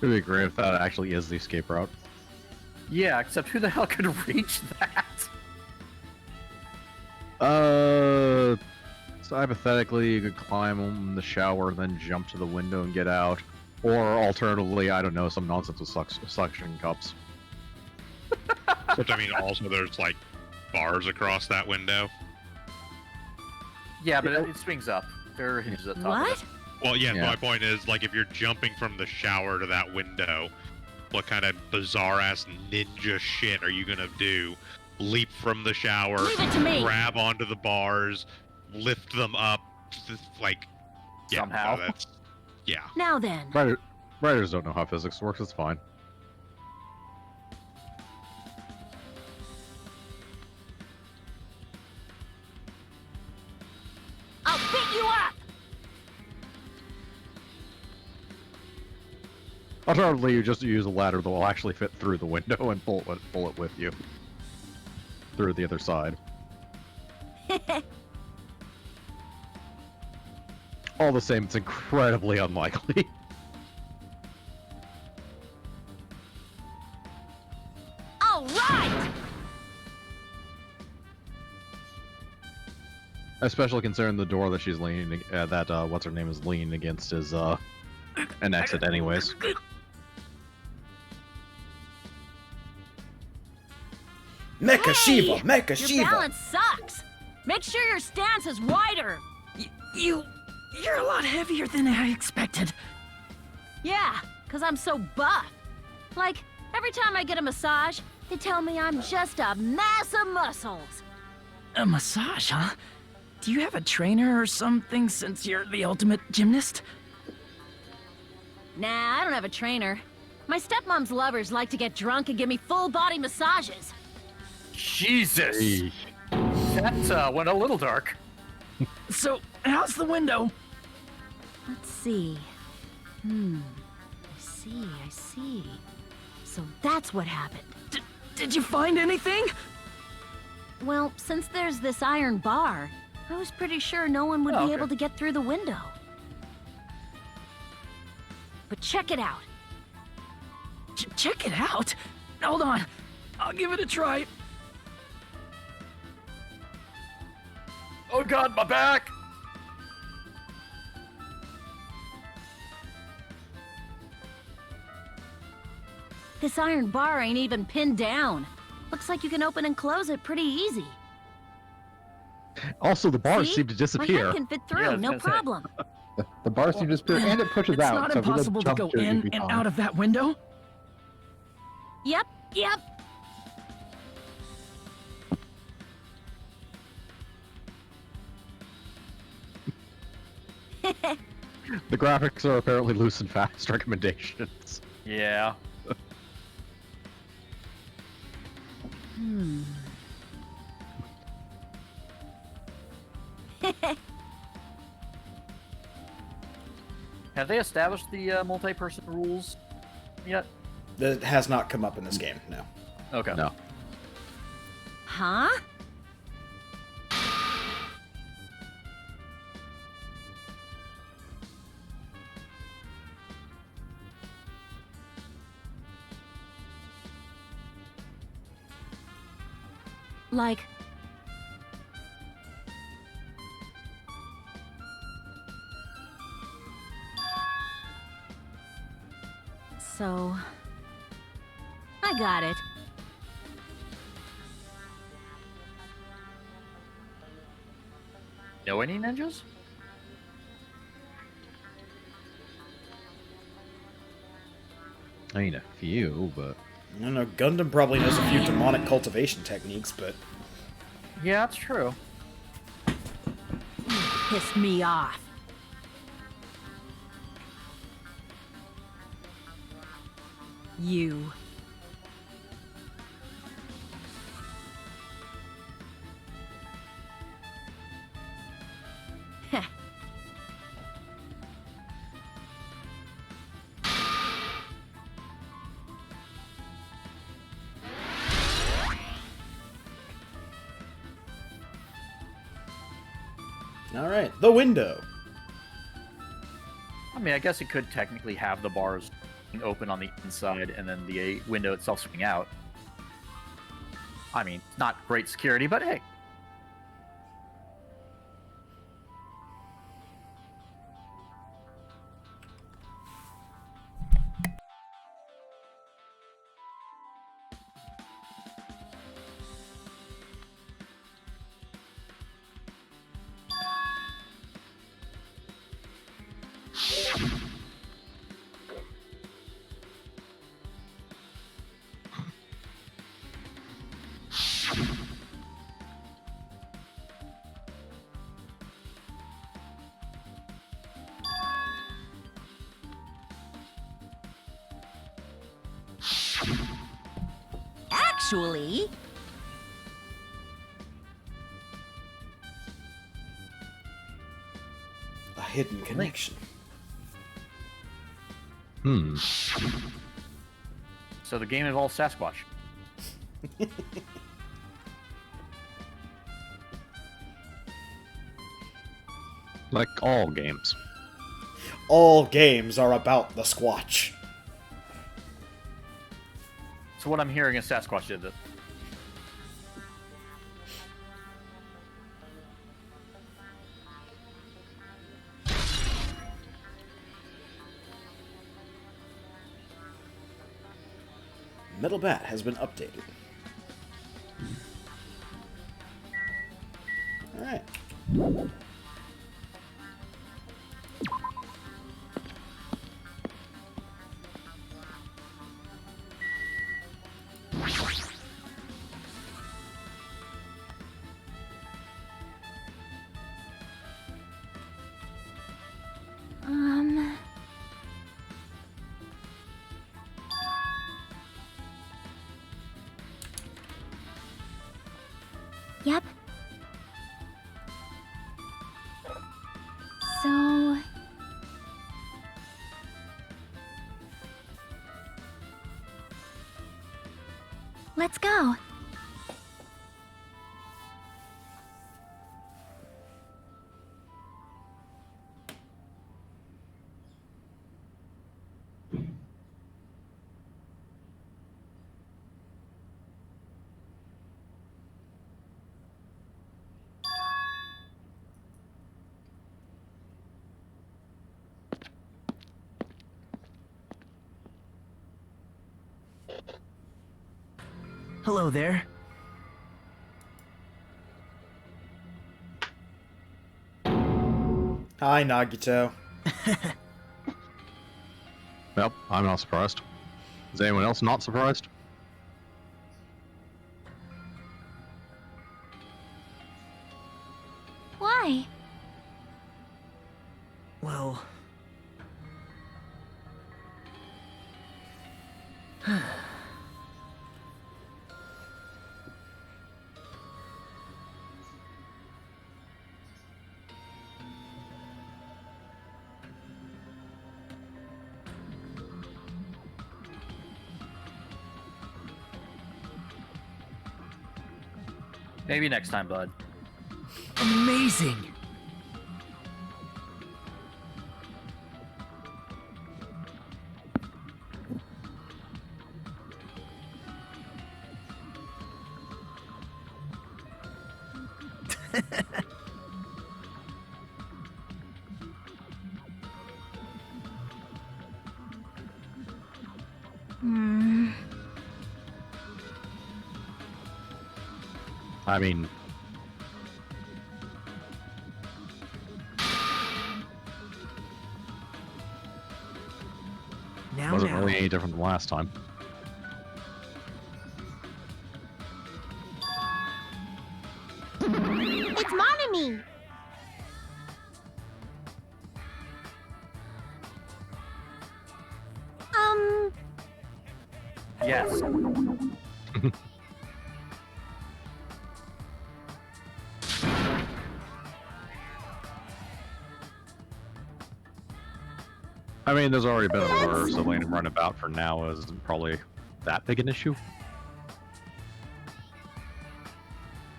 It'd be great if that actually is the escape route.
Yeah, except who the hell could reach that?
So hypothetically, you could climb in the shower, then jump to the window and get out. Or alternatively, I don't know, some nonsense with suction cups.
Which, I mean, also there's, like, bars across that window.
Yeah, but it swings up. There are hinges at the top.
What?
Well, yeah, my point is, like, if you're jumping from the shower to that window, what kind of bizarre-ass ninja shit are you gonna do? Leap from the shower,
Leave it to me.
grab onto the bars, lift them up, like, yeah,
Somehow.
so that's, yeah.
Now then.
Writers don't know how physics works, it's fine.
I'll pick you up.
Alternatively, you just use a ladder that will actually fit through the window and pull it with you. Through the other side. All the same, it's incredibly unlikely.
All right.
Especially considering the door that she's leaning, what's her name is leaning against is an exit, anyways.
Mecha Shiva,
Hey!
Mecha
Your
Shiva.
balance sucks. Make sure your stance is wider.
You're a lot heavier than I expected.
Yeah, because I'm so buff. Like, every time I get a massage, they tell me I'm just a mass of muscles.
A massage, huh? Do you have a trainer or something since you're the ultimate gymnast?
Nah, I don't have a trainer. My stepmom's lovers like to get drunk and give me full body massages.
Jesus!
Eesh.
That went a little dark.
So, how's the window?
Let's see. I see. So that's what happened.
Did you find anything?
Well, since there's this iron bar, I was pretty sure no one would
Oh,
be
okay.
able to get through the window. But check it out.
Check it out. Hold on. I'll give it a try.
Oh god, my back!
This iron bar ain't even pinned down. Looks like you can open and close it pretty easy.
Also, the bars
See?
seem to
My
disappear.
head can fit through,
Yeah, I was
no
gonna say.
problem.
The bar seems to disappear, and it pushes
It's
out.
not
so if you just
impossible to
jump
go
to it, you'd
in
be
and
fine.
out of that window.
Yep.
The graphics are apparently loose and fast recommendations.
Yeah. Have they established the multi-person rules yet?
That has not come up in this game, no.
Okay.
No.
Huh? Like... So... I got it.
Know any ninjas?
I mean, a few, but
I don't know, Gundam probably knows a few demonic cultivation techniques, but...
Yeah, that's true.
Pissed me off. You. Heh.
Alright, the window.
I mean, I guess it could technically have the bars open on the inside and then the window itself swing out. I mean, not great security, but hey.
Actually...
A hidden connection.
So the game involves Sasquatch.
like all games.
All games are about the Squatch.
So what I'm hearing is Sasquatch did this.
Metal Bat has been updated. Alright.
Yep. So... let's go.
Hello there.
Hi, Nagito.
Yep, I'm not surprised. Is anyone else not surprised?
Why?
Well...
Maybe next time, bud.
amazing!
Hmm.
I mean, wasn't really any different than last time.
It's Monami!
Yes.
I mean, there's already been a murder, so letting him run about for now isn't probably that big an issue.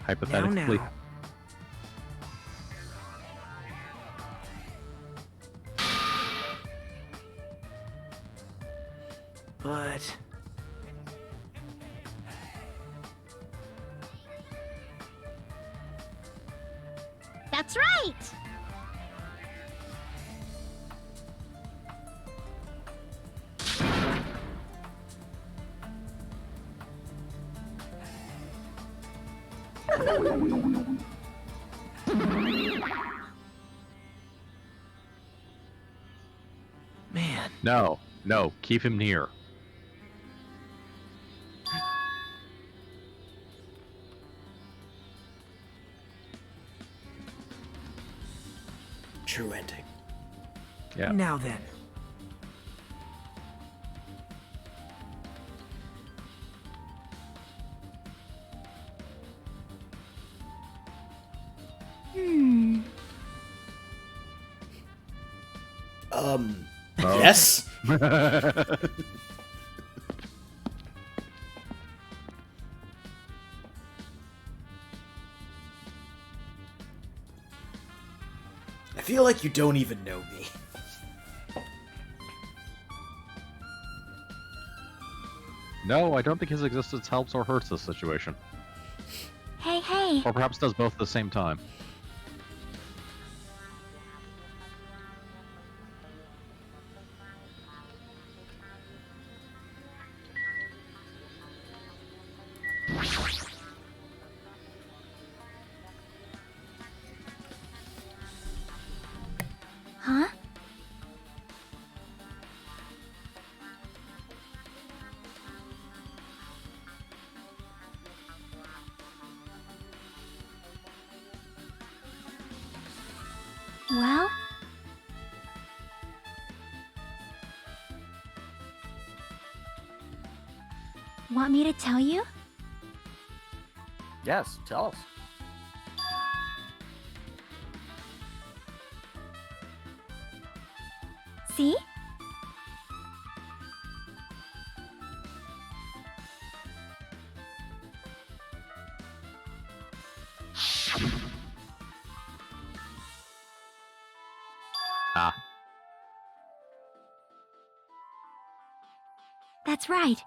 Hypothetically.
Now. But...
That's right!
man...
No, no, keep him near.
True ending.
Yeah.
Now then.
Hmm.
Yes? I feel like you don't even know me.
No, I don't think his existence helps or hurts this situation.
Hey, hey.
Or perhaps does both at the same time.
Well, want me to tell you?
Yes, tell us.
See?
Ah.
That's right.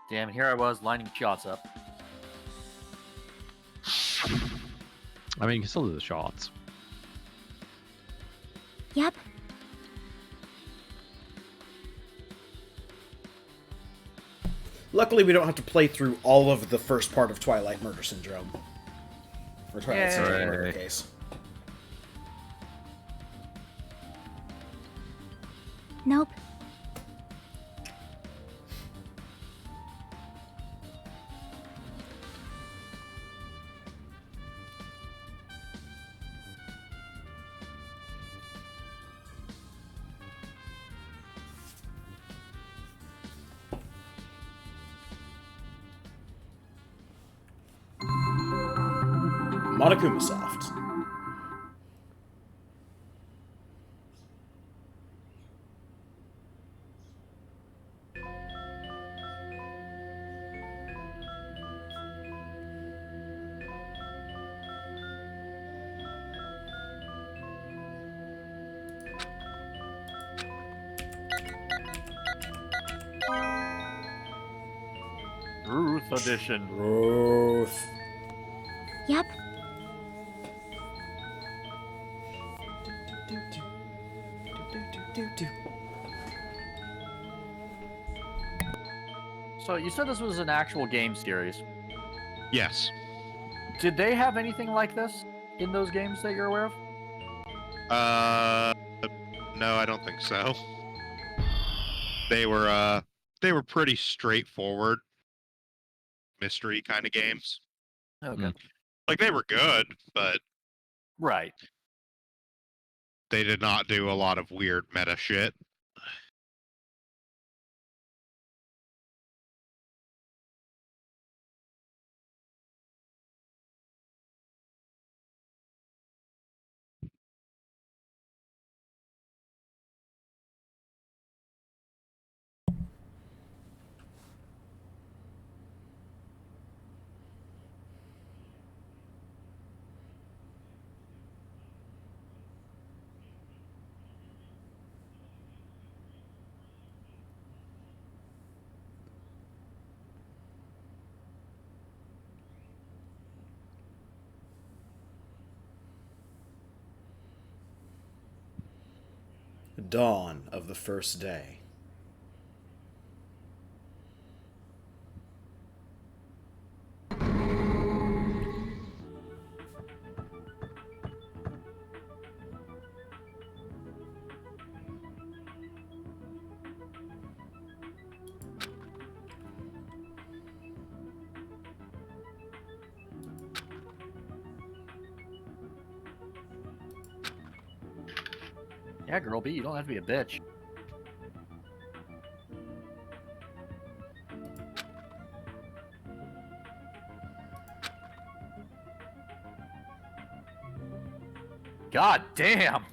Damn, here I was lining shots up.
I mean, you can still do the shots.
Yep.
Luckily, we don't have to play through all of the first part of Twilight Murder Syndrome. Or Twilight Syndrome, in whatever case.
Nope.
Monokuma Soft.
Ruth edition.
Ruth.
Yep.
So you said this was an actual game series.
Yes.
Did they have anything like this in those games that you're aware of?
No, I don't think so. They were pretty straightforward mystery kind of games.
Okay.
Like, they were good, but
Right.
they did not do a lot of weird meta shit.
Dawn of the first day.
Yeah, girl B, you don't have to be a bitch. God damn!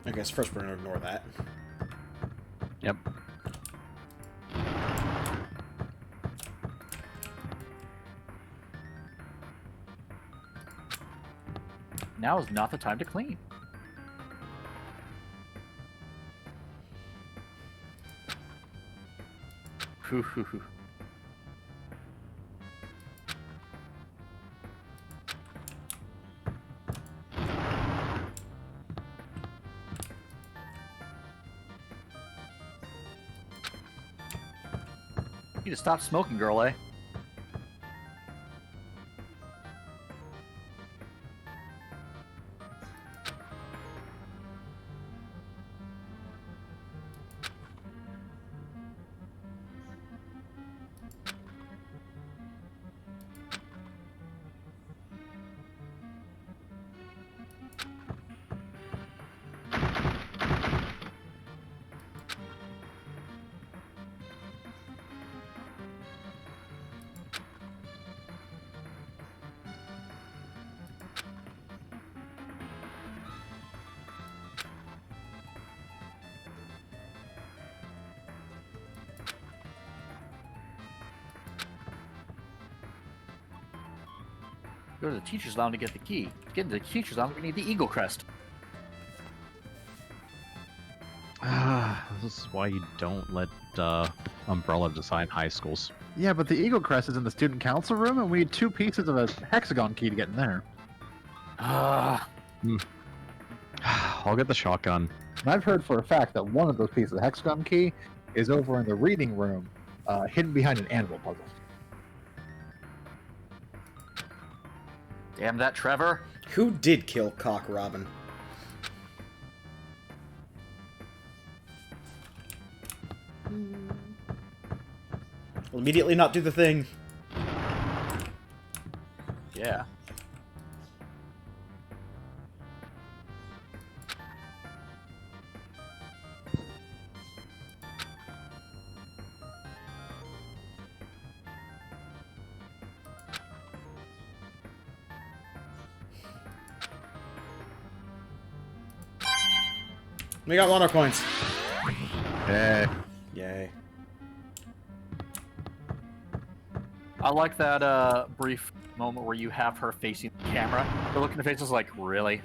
I guess first we're gonna ignore that.
Yep.
Now is not the time to clean. Hoo hoo hoo. You need to stop smoking, girl, eh? Go to the teacher's lounge to get the key. To get into the teacher's lounge, we need the Eagle Crest.
This is why you don't let Umbrella design high schools.
Yeah, but the Eagle Crest is in the student council room, and we need 2 pieces of a hexagon key to get in there.
I'll get the shotgun.
And I've heard for a fact that one of those pieces of the hexagon key is over in the reading room, hidden behind an animal puzzle.
Damn that, Trevor.
Who did kill Cock Robin? We'll immediately not do the thing.
Yeah.
We got mono coins.
Hey.
Yay.
I like that brief moment where you have her facing the camera. The look in the face is like, really?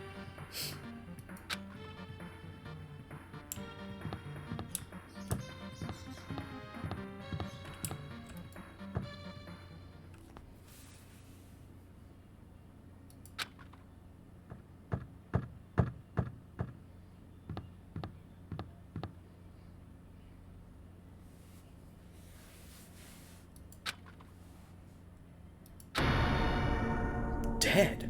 Dead.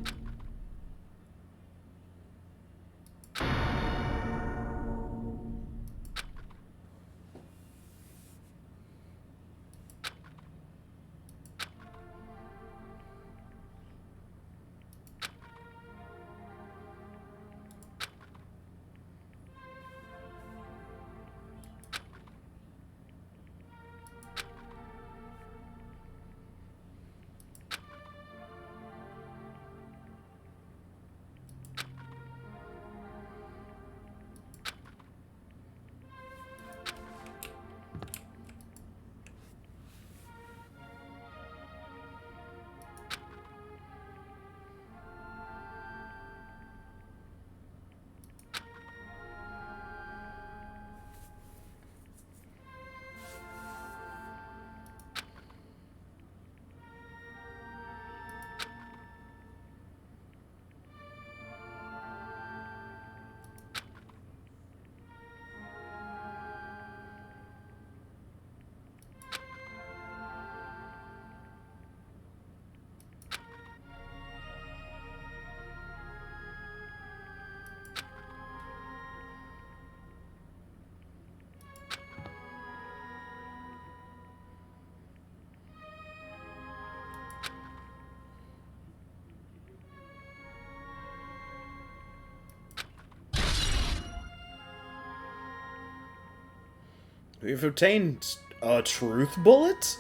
We've obtained a truth bullet?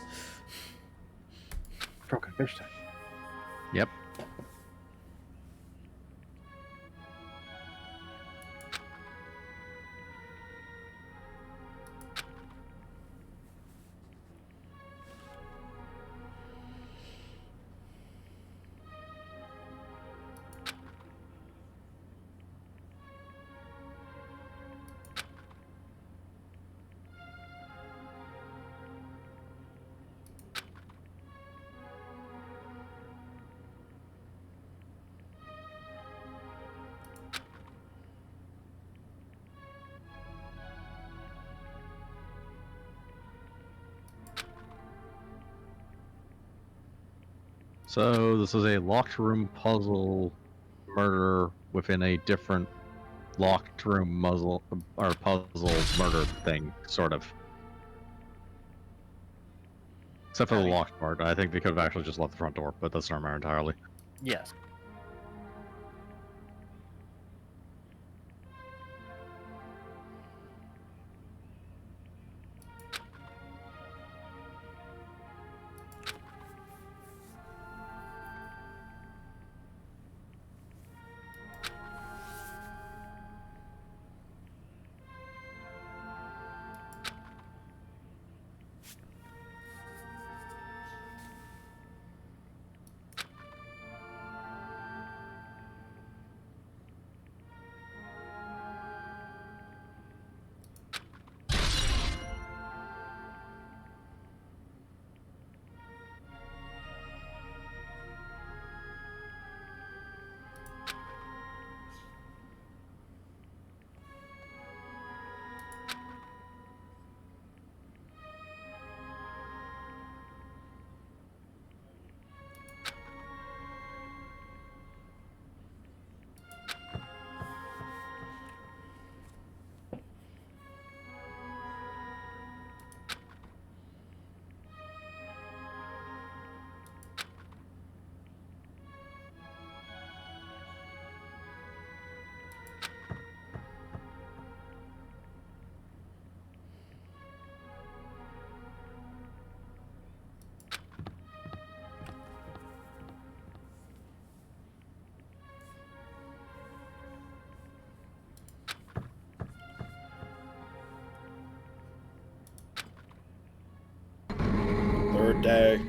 Broken fish tank.
Yep. So this is a locked room puzzle murder within a different locked room muzzle or puzzle murder thing, sort of. Except for the locked part. I think they could have actually just left the front door, but that's not matter entirely.
Yes.
Third day.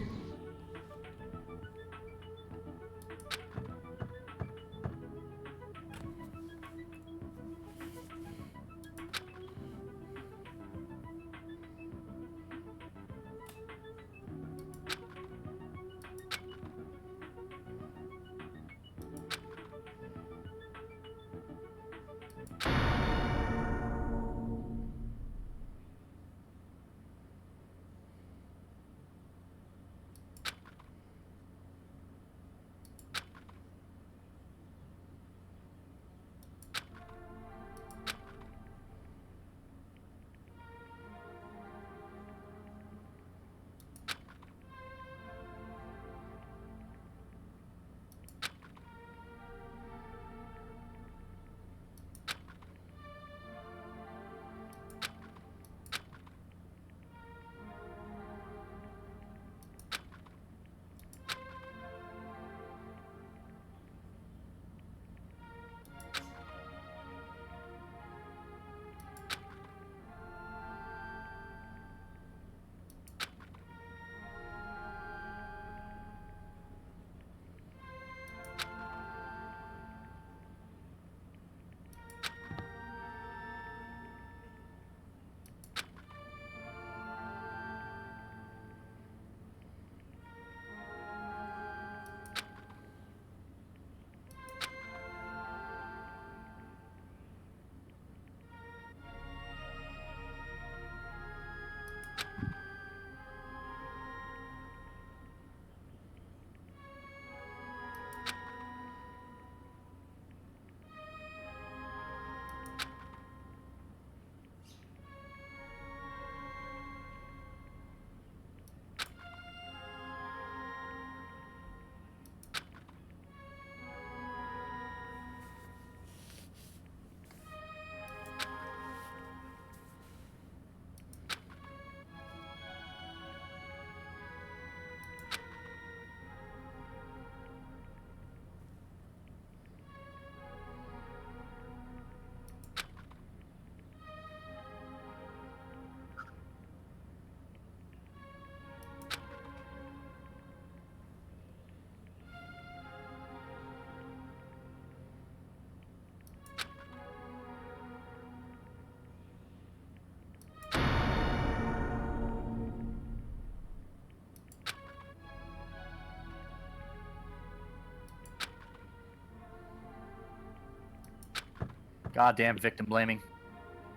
Goddamn victim blaming.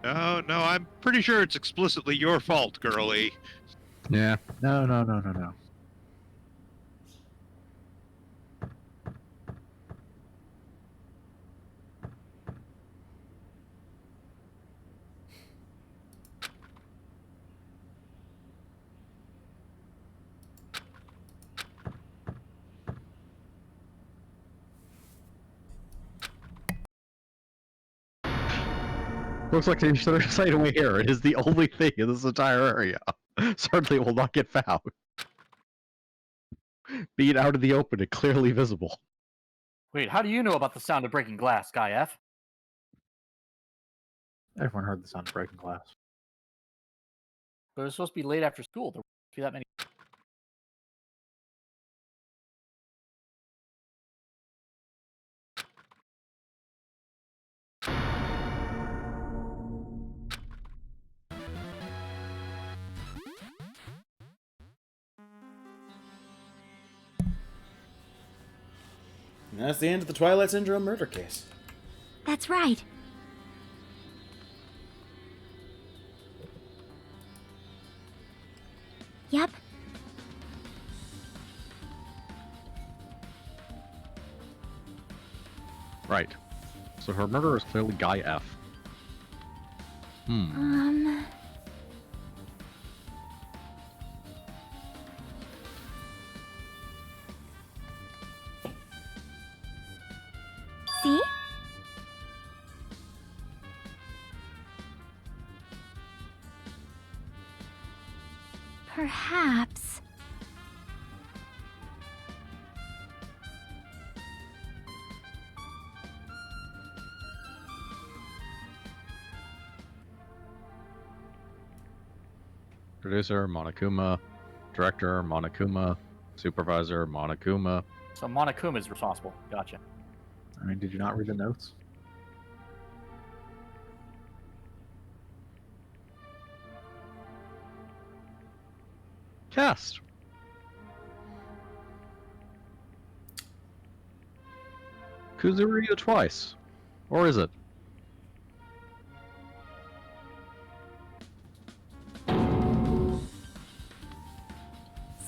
No, I'm pretty sure it's explicitly your fault, girlie.
Yeah.
No.
Looks like there's another site away here. It is the only thing in this entire area. Certainly will not get found. Being out in the open and clearly visible.
Wait, how do you know about the sound of breaking glass, Guy F?
Everyone heard the sound of breaking glass.
But it was supposed to be late after school. There won't be that many.
And that's the end of the Twilight Syndrome murder case.
That's right. Yep.
Right. So her murderer is clearly Guy F.
See? Perhaps.
Producer, Monokuma. Director, Monokuma. Supervisor, Monokuma.
So Monokuma is responsible. Gotcha.
I mean, did you not read the notes?
Cast. Kuzuryu twice. Or is it?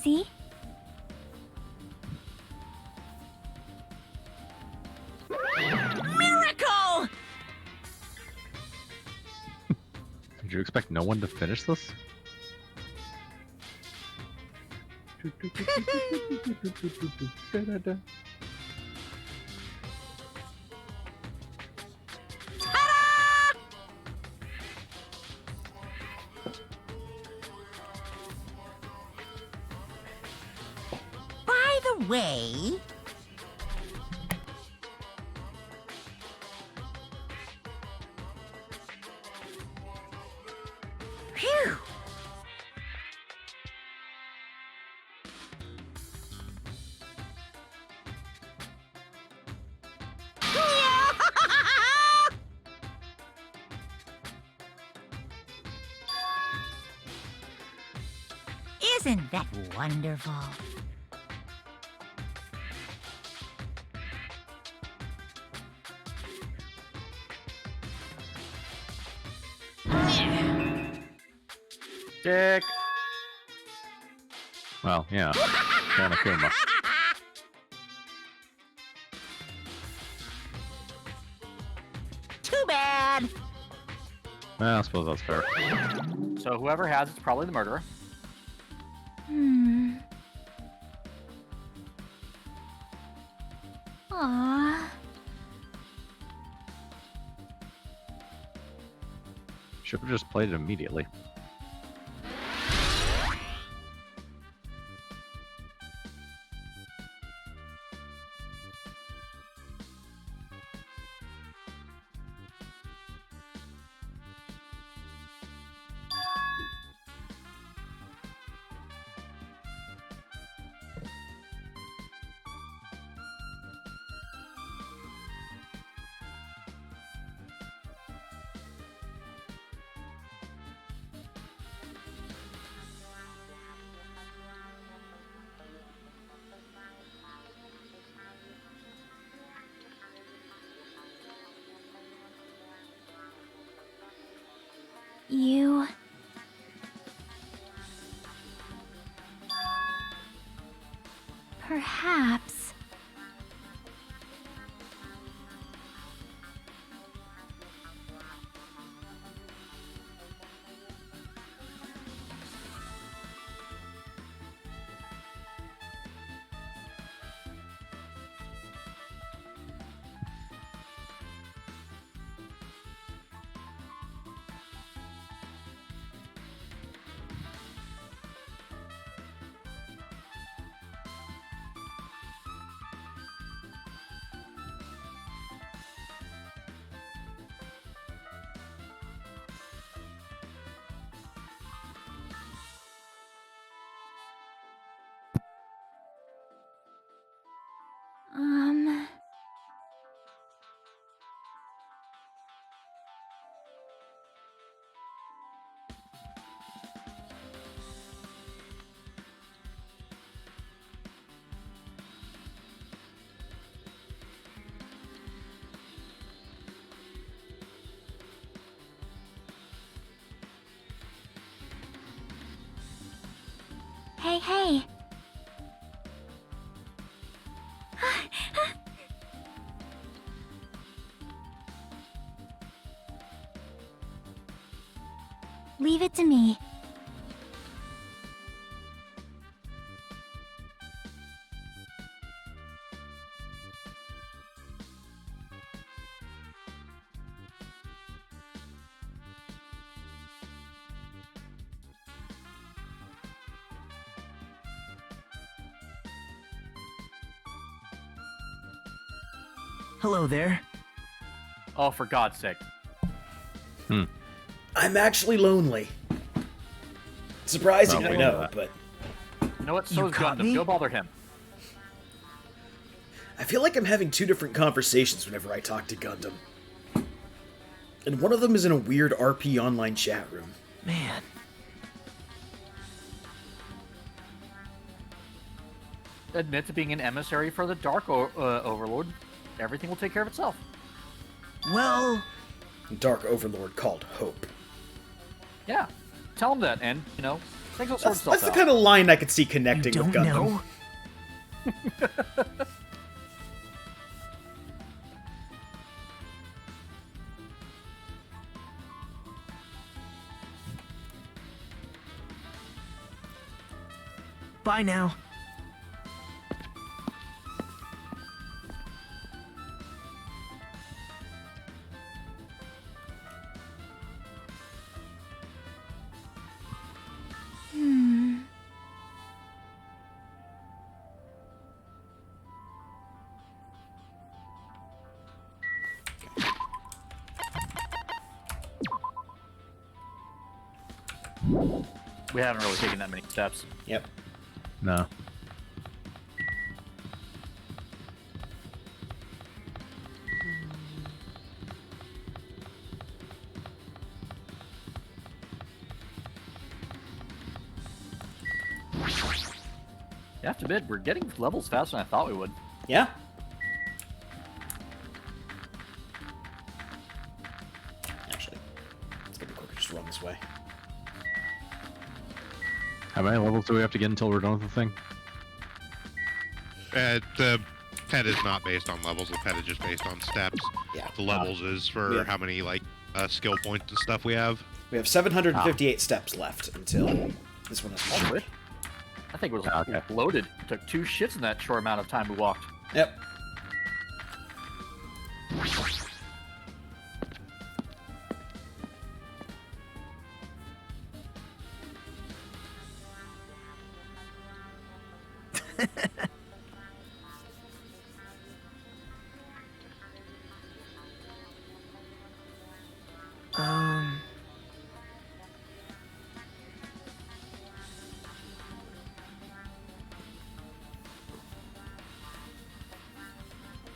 See?
Miracle!
Did you expect no one to finish this?
By the way... Phew! Isn't that wonderful?
Dick.
Well, yeah. Monokuma.
Too bad.
I suppose that's fair.
So whoever has it's probably the murderer.
Aww.
Should have just played it immediately.
You... Perhaps...
Hey. Leave it to me.
Hello there.
Oh, for God's sake.
I'm actually lonely. Surprising, I know, but
You know what?
You
So is
caught
Gundam.
me?
Go bother him.
I feel like I'm having two different conversations whenever I talk to Gundam. And one of them is in a weird RP online chat room.
Man.
Admit to being an emissary for the Dark Overlord. Everything will take care of itself.
Well,
Dark Overlord called Hope.
Yeah. Tell him that, and, things will sort
That's
itself
the
out.
kind of line I could see
you
connecting
don't
with Gundam.
know? Bye now.
We haven't really taken that many steps.
Yep.
No.
You have to admit, we're getting levels faster than I thought we would.
Yeah? Actually, it's gonna be quicker just to run this way.
How many levels do we have to get until we're done with the thing?
The pet is not based on levels. The pet is just based on steps.
Yeah.
The levels is for
Yeah.
how many skill points and stuff we have.
We have 758 steps left until this one is finished.
I think it was
Okay.
loaded. Took 2 shits in that short amount of time we walked.
Yep.
Um...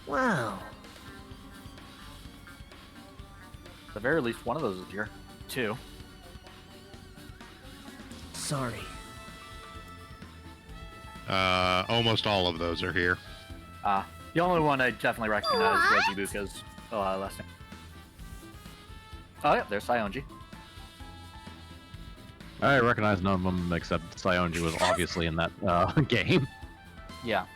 Well...
At the very least, one of those is here. 2.
Sorry.
Almost all of those are here.
The only one I definitely recognize is Regibuka's last name. Oh, yeah, there's Sionji.
I recognize none of them except Sionji was obviously in that game.
Yeah.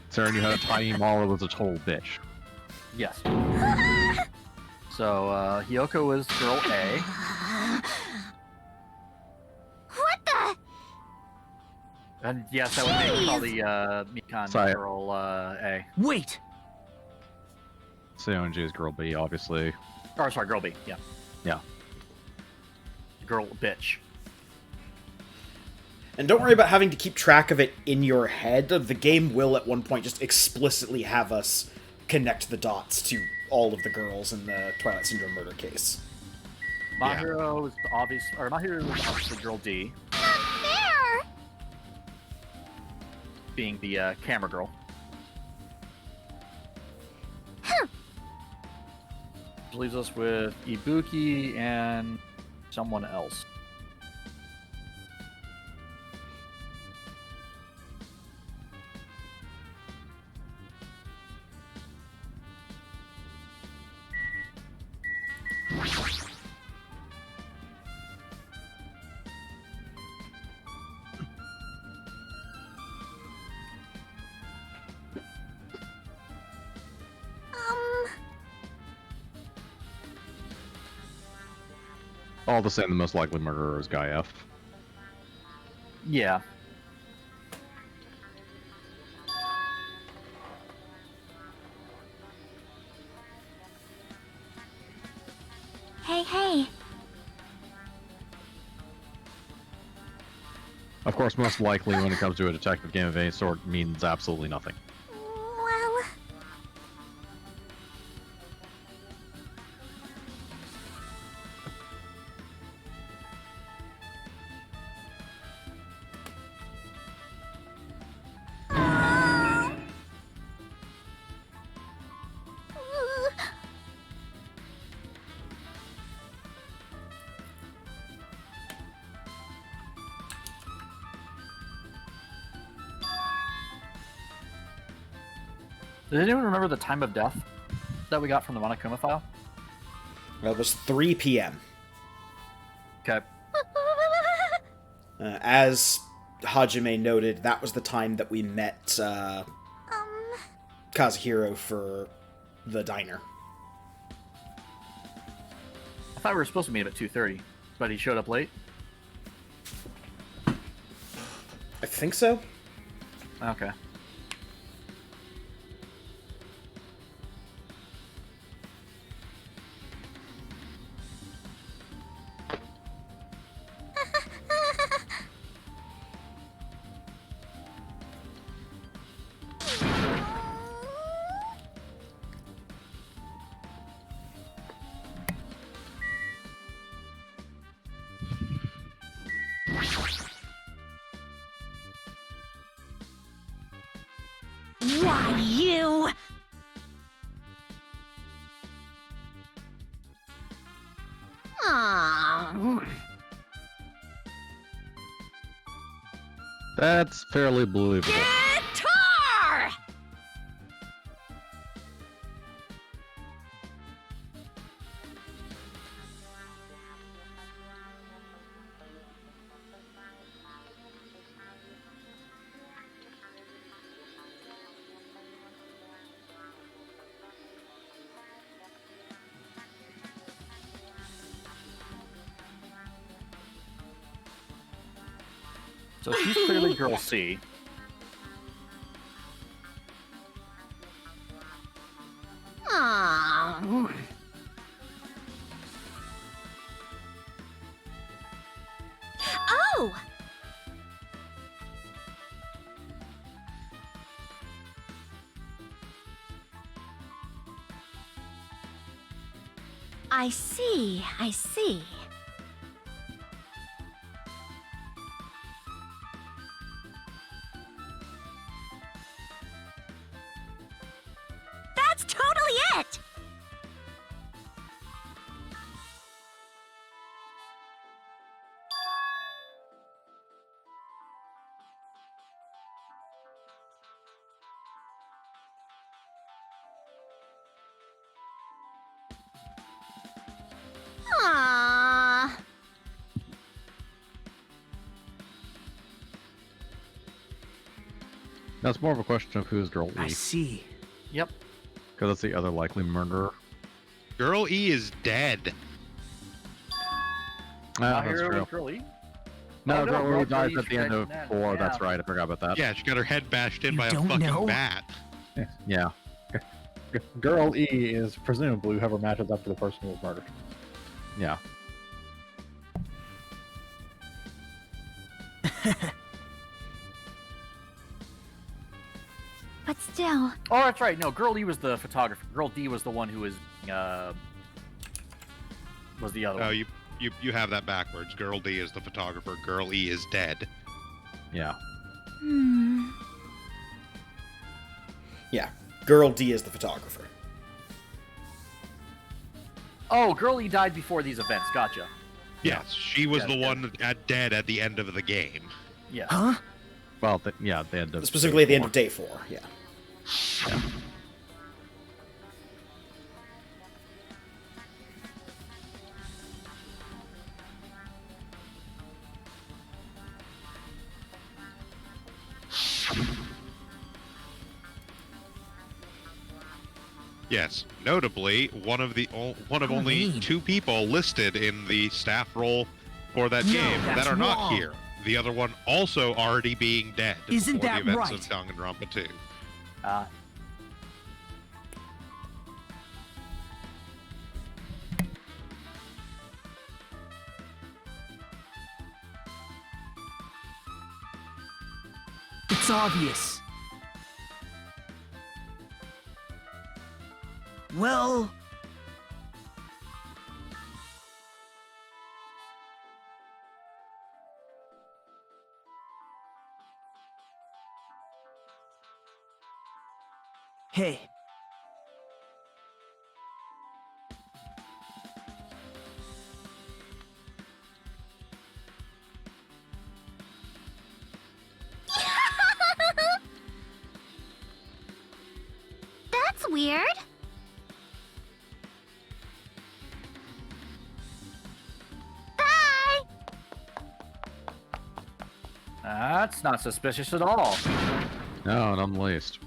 Sarah knew how to Tiny Mala was a total bitch.
Yes. So, Hyoko was girl A.
What the?
And yes, that would make probably Mikan
Sorry.
girl A.
Wait!
Sionji is girl B, obviously.
Or, sorry, girl B, yeah.
Yeah.
Girl bitch.
And don't worry about having to keep track of it in your head. The game will at one point just explicitly have us connect the dots to all of the girls in the Twilight Syndrome murder case.
Mahiro is obvious, or Mahiro is obviously girl D,
There!
being the camera girl. Which leaves us with Ibuki and someone else.
All the same, the most likely murderer is Guy F.
Yeah.
Hey, hey.
Of course, most likely when it comes to a detective game of any sort means absolutely nothing.
Well,
Does anyone remember the time of death that we got from the Monokuma file?
Well, it was 3 p.m.
Okay.
As Hajime noted, that was the time that we met Kazuhiro for the diner.
I thought we were supposed to meet him at 2:30, but he showed up late.
I think so.
Okay.
Why, you! Aw.
That's fairly believable.
Guitar!
So she's clearly Girl C.
Aw. Oh! I see, I see. That's totally it! Aww.
Now it's more of a question of who's Girl
I
E,
see.
Yep.
because that's the other likely murderer.
Girl E is dead.
Ah, that's
Hero
true.
was Girl E?
No,
Oh, no,
Girl
Girl
E dies
E's
at the end of
dead.
4, that's
Yeah.
right, I forgot about that.
Yeah, she got her head bashed in
You
by a
don't
fucking
know?
bat.
Yeah.
Girl E is presumably whoever matches up to the person who was murdered.
Yeah.
but still,
Oh, that's right. No, Girl E was the photographer. Girl D was the one who was the other
Oh,
one.
you have that backwards. Girl D is the photographer. Girl E is dead.
Yeah.
Yeah, Girl D is the photographer.
Oh, Girl E died before these events. Gotcha.
Yes, she was
Yeah,
the
yeah.
one dead at the end of the game.
Yeah.
Huh?
Well, yeah, they had to...
Specifically at the end of day 4, yeah.
Yes, notably, one of only
mean.
2 people listed in the staff role for that
No,
game
that's
that are not
wrong.
here. The other one also already being dead
Isn't
for the
that
events
right?
of Danganronpa 2.
It's obvious. Well... Hey.
That's weird. Bye!
That's not suspicious at all.
No, not in the least.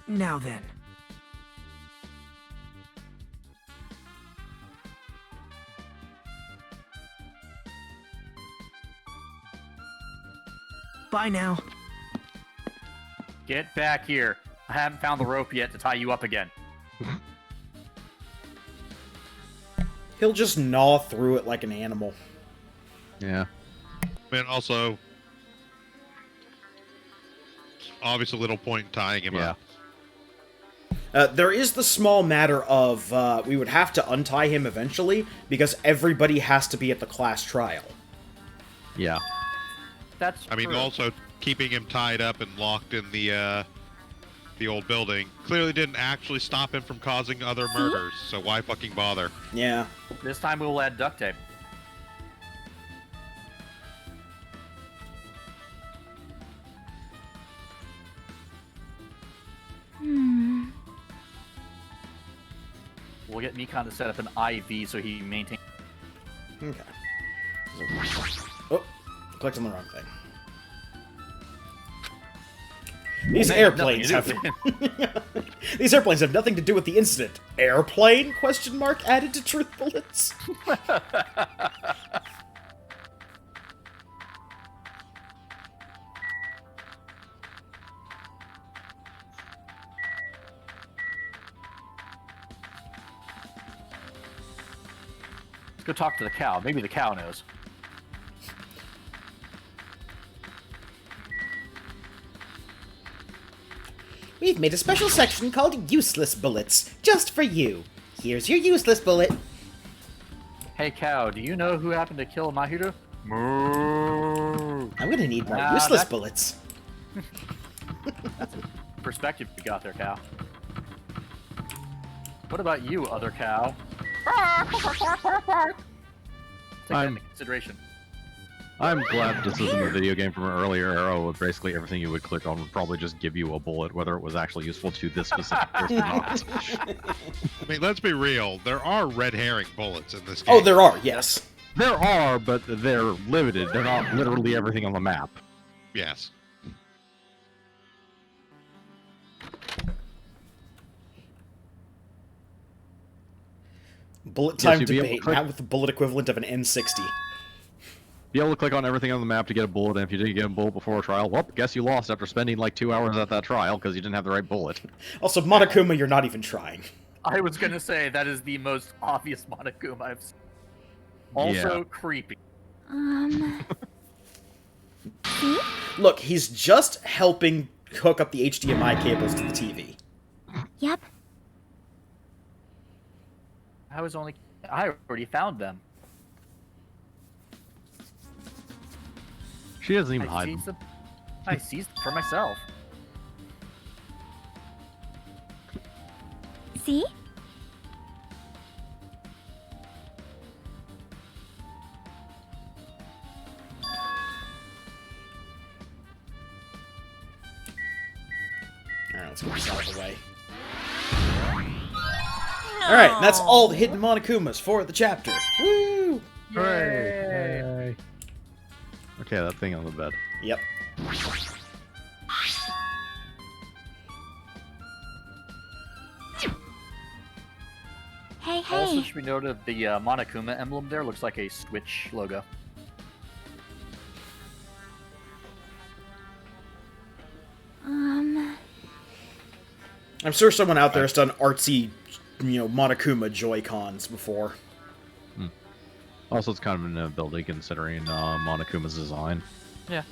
Now then. Bye now.
Get back here. I haven't found the rope yet to tie you up again.
He'll just gnaw through it like an animal.
Yeah.
And also, obviously, little point in tying him
Yeah.
up.
There is the small matter of we would have to untie him eventually because everybody has to be at the class trial.
Yeah.
That's
I mean,
true.
also keeping him tied up and locked in the old building clearly didn't actually stop him from causing other murders. So why fucking bother?
Yeah.
This time we will add duct tape. We'll get Nikon to set up an IV so he maintains.
Okay. Oh, clicked on the wrong thing. These
They have nothing
airplanes
to
have
do
these airplanes have nothing to do with the incident. Airplane? Question mark added to truth bullets.
Let's go talk to the cow. Maybe the cow knows.
We've made a special section called Useless Bullets, just for you. Here's your useless bullet.
Hey cow, do you know who happened to kill Mahiru? Moo.
I'm gonna need more
Nah,
useless
that's-
bullets.
Perspective you got there, cow. What about you, other cow? Take that into consideration.
I'm glad this isn't a video game from an earlier era where basically everything you would click on would probably just give you a bullet, whether it was actually useful to this specific person or not.
I mean, let's be real. There are red herring bullets in this game.
Oh, there are, yes.
There are, but they're limited. They're not literally everything on the map.
Yes.
Bullet
Yes,
time
you'd be able to
debate,
click-
now with the bullet equivalent of an N60.
Be able to click on everything on the map to get a bullet, and if you didn't get a bullet before a trial, well, guess you lost after spending like 2 hours at that trial because you didn't have the right bullet.
Also, Monokuma, you're not even trying.
I was gonna say that is the most obvious Monokuma I've seen. Also
Yeah.
creepy.
Look, he's just helping hook up the HDMI cables to the TV.
Yep.
I already found them.
She doesn't even
I
hide
seized
them.
them. I seized them for myself.
See?
Alright, let's get this out of the way. All right, and that's all the hidden Monokumas for the chapter. Woo!
Hooray! Okay, that thing on the bed.
Yep.
Hey,
Also,
hey.
should be noted the Monokuma emblem there looks like a Switch logo.
I'm sure someone out there has done artsy, Monokuma Joy-Cons before.
Also, it's kind of an inability considering Monokuma's design.
Yeah.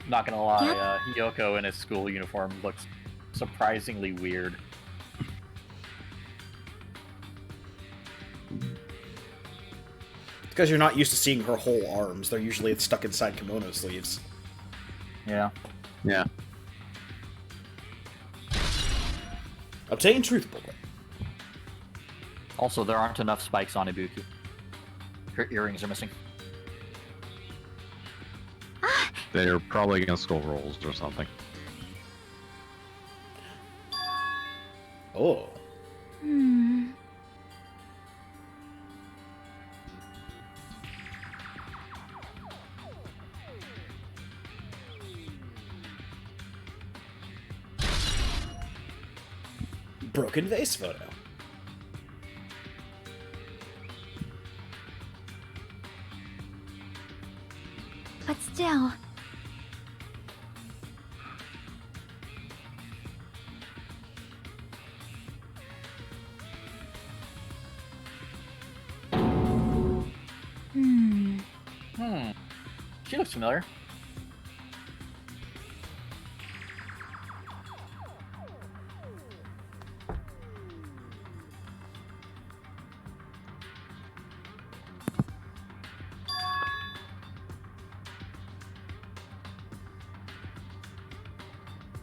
Not gonna lie, Hiyoko in his school uniform looks surprisingly weird.
Because you're not used to seeing her whole arms. They're usually stuck inside kimono sleeves.
Yeah.
Yeah.
Obtain truth bullet.
Also, there aren't enough spikes on Ibuki. Her earrings are missing.
They're probably against school rules or something.
Oh. Broken vase photo.
But still...
She looks familiar.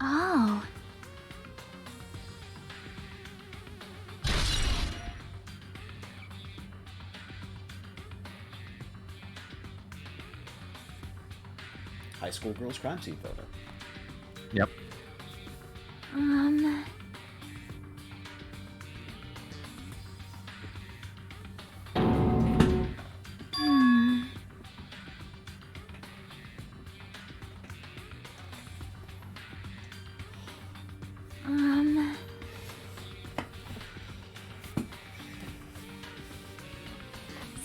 Oh...
High school girls crime scene photo.
Yep.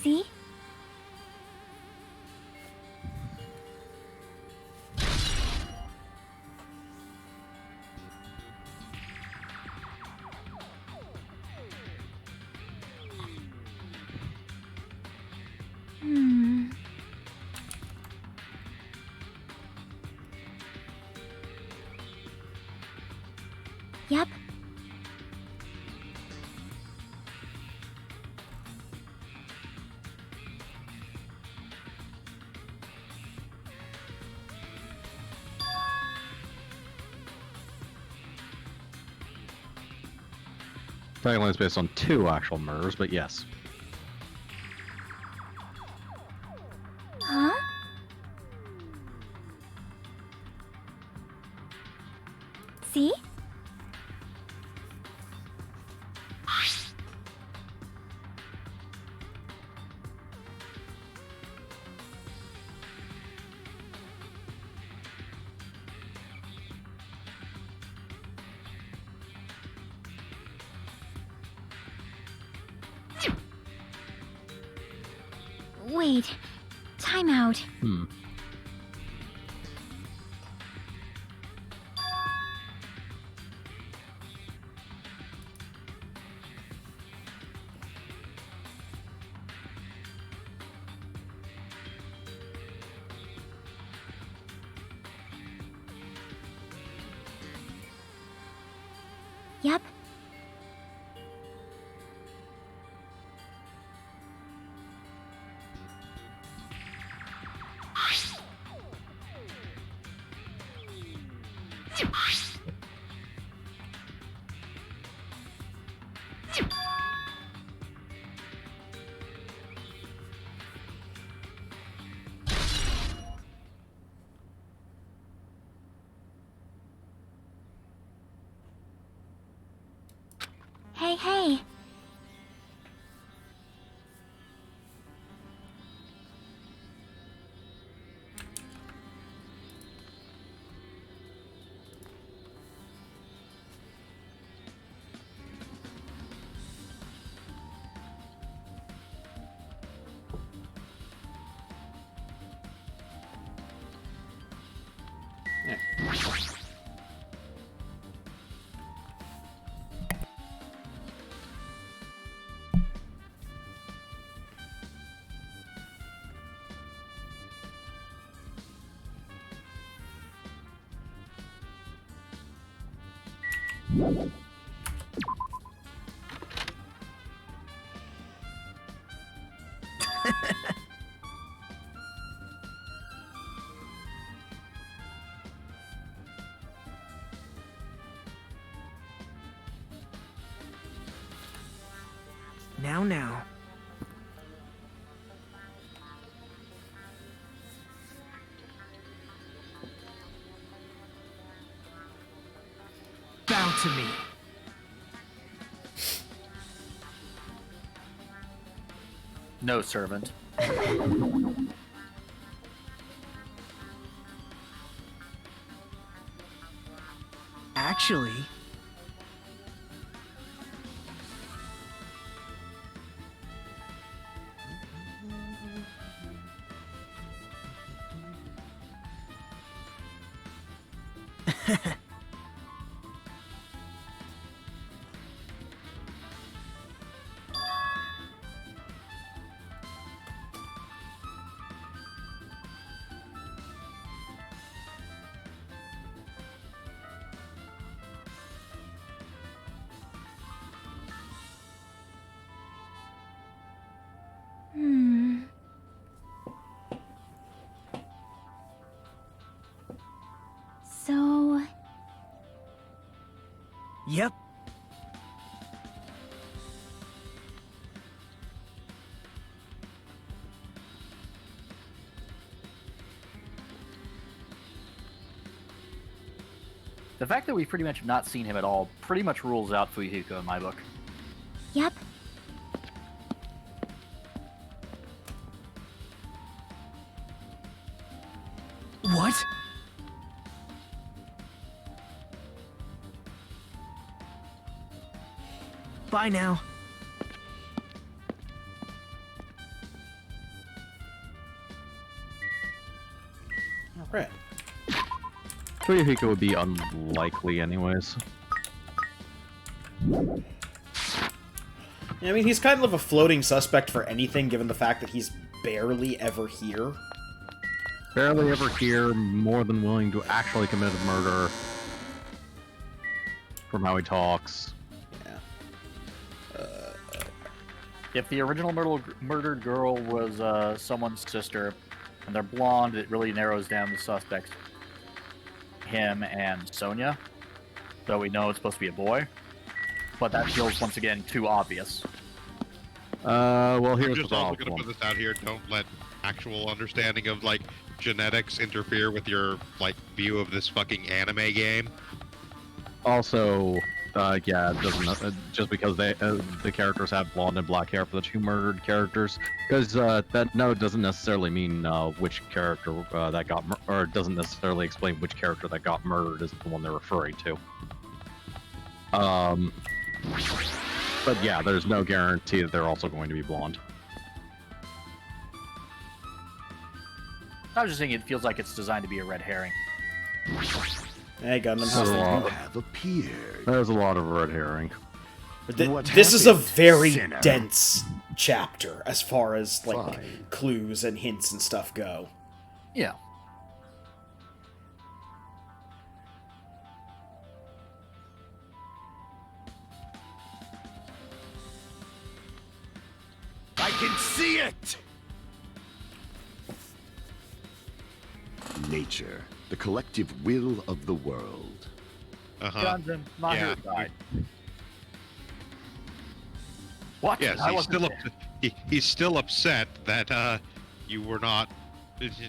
See? Yep.
Technically, it's based on 2 actual murders, but yes.
Huh? See? Wait. Time out. Yep.
Hey.
Now. Bow to me.
No, servant.
Actually,
So...
yep.
The fact that we've pretty much not seen him at all pretty much rules out Fuyuhiko in my book.
Yep.
What? Bye now.
Alright.
Fuyuhiko would be unlikely anyways.
Yeah, I mean, he's kind of a floating suspect for anything, given the fact that he's barely ever here.
Barely ever here, more than willing to actually commit a murder. From how he talks.
Yeah.
If the original murdered girl was someone's sister, and they're blonde, it really narrows down the suspects. Him and Sonia. So we know it's supposed to be a boy. But that feels, once again, too obvious.
Well,
I'm
here's the
just also
problem.
gonna put this out here. Don't let actual understanding of like genetics interfere with your like view of this fucking anime game.
Also, yeah, it doesn't just because the characters have blonde and black hair for the two murdered characters, because that doesn't necessarily mean which character that got or doesn't necessarily explain which character that got murdered is the one they're referring to. But yeah, there's no guarantee that they're also going to be blonde.
I was just saying it feels like it's designed to be a red herring.
Hey, Gundam.
You have appeared.
There's a lot of red herring.
This is a very
sinner?
dense chapter as far as like
Fine.
clues and hints and stuff go.
Yeah.
I can see it! Nature, the collective will of the world.
Gundam, Mahiru died. What?
Yes,
I
he's
wasn't
still
there.
he's still upset that you were not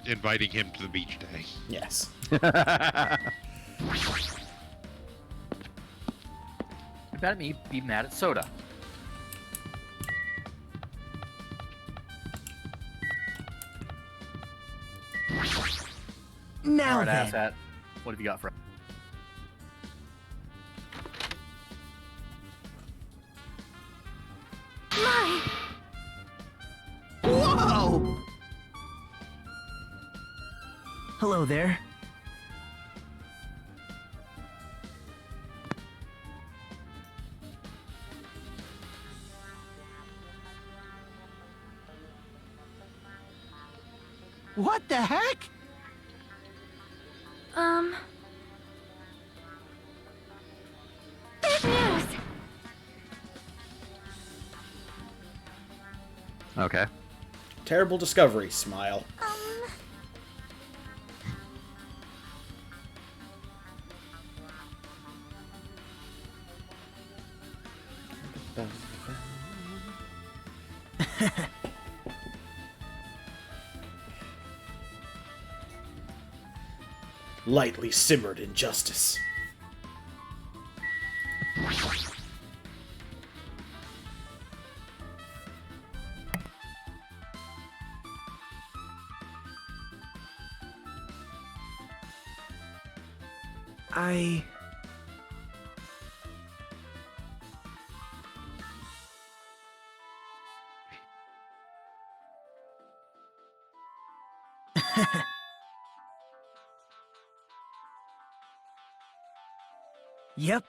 inviting him to the beach day.
Yes.
About me be mad at Soda.
Now
Alright,
then.
asshat. What have you got for?
My,
Whoa!
Hello there.
What the heck?
big news!
Okay.
Terrible discovery, smile. Lightly simmered injustice.
I... Yep.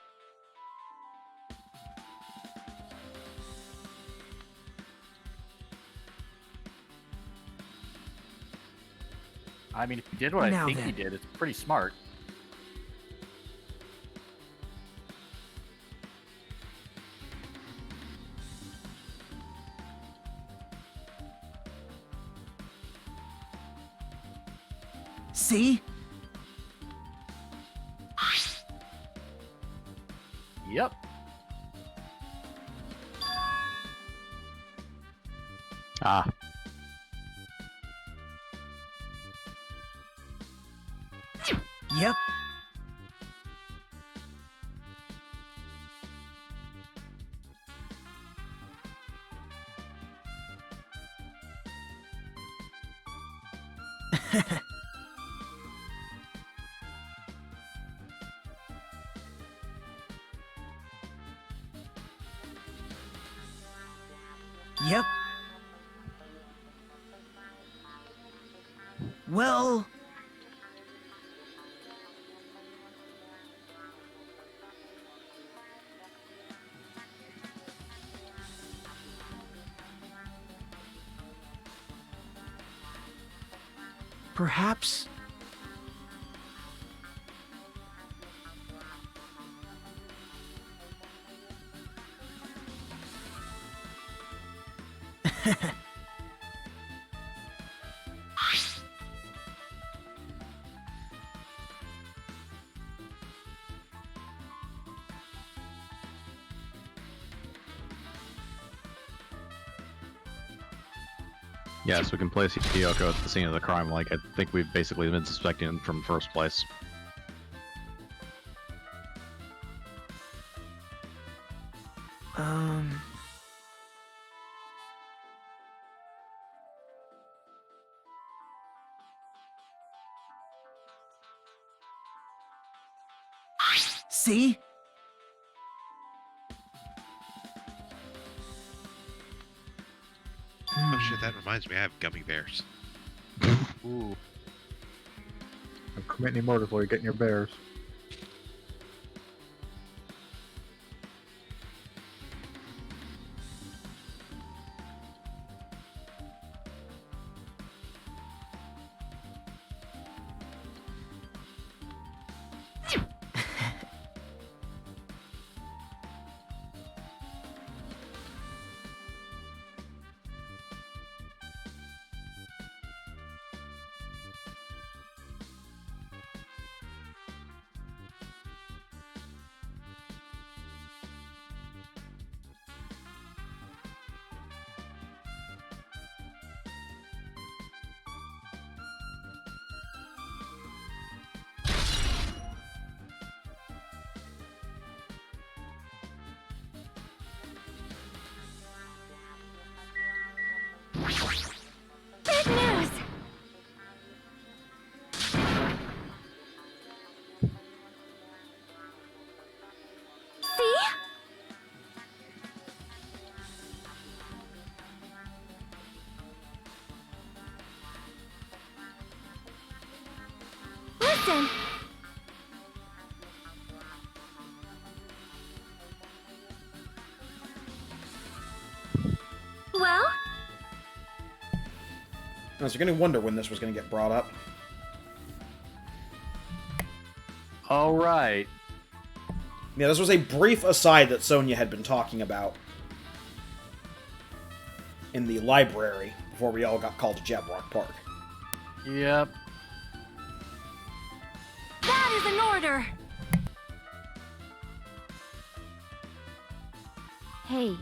I mean, if he did what I
Now
think
then.
he did, it's pretty smart.
See?
Yep.
Ah.
Yep. Yep. Well... Perhaps...
Yes, we can place Hiyoko at the scene of the crime like I think we've basically been suspecting him from first place.
See?
Oh shit, that reminds me, I have gummy bears.
Ooh.
Don't commit any murders while you're getting your bears.
Big news! Listen! Well?
I was going to wonder when this was going to get brought up.
All right.
Yeah, this was a brief aside that Sonia had been talking about in the library before we all got called to Jabrock Park.
Yep.
That is an order! Hey.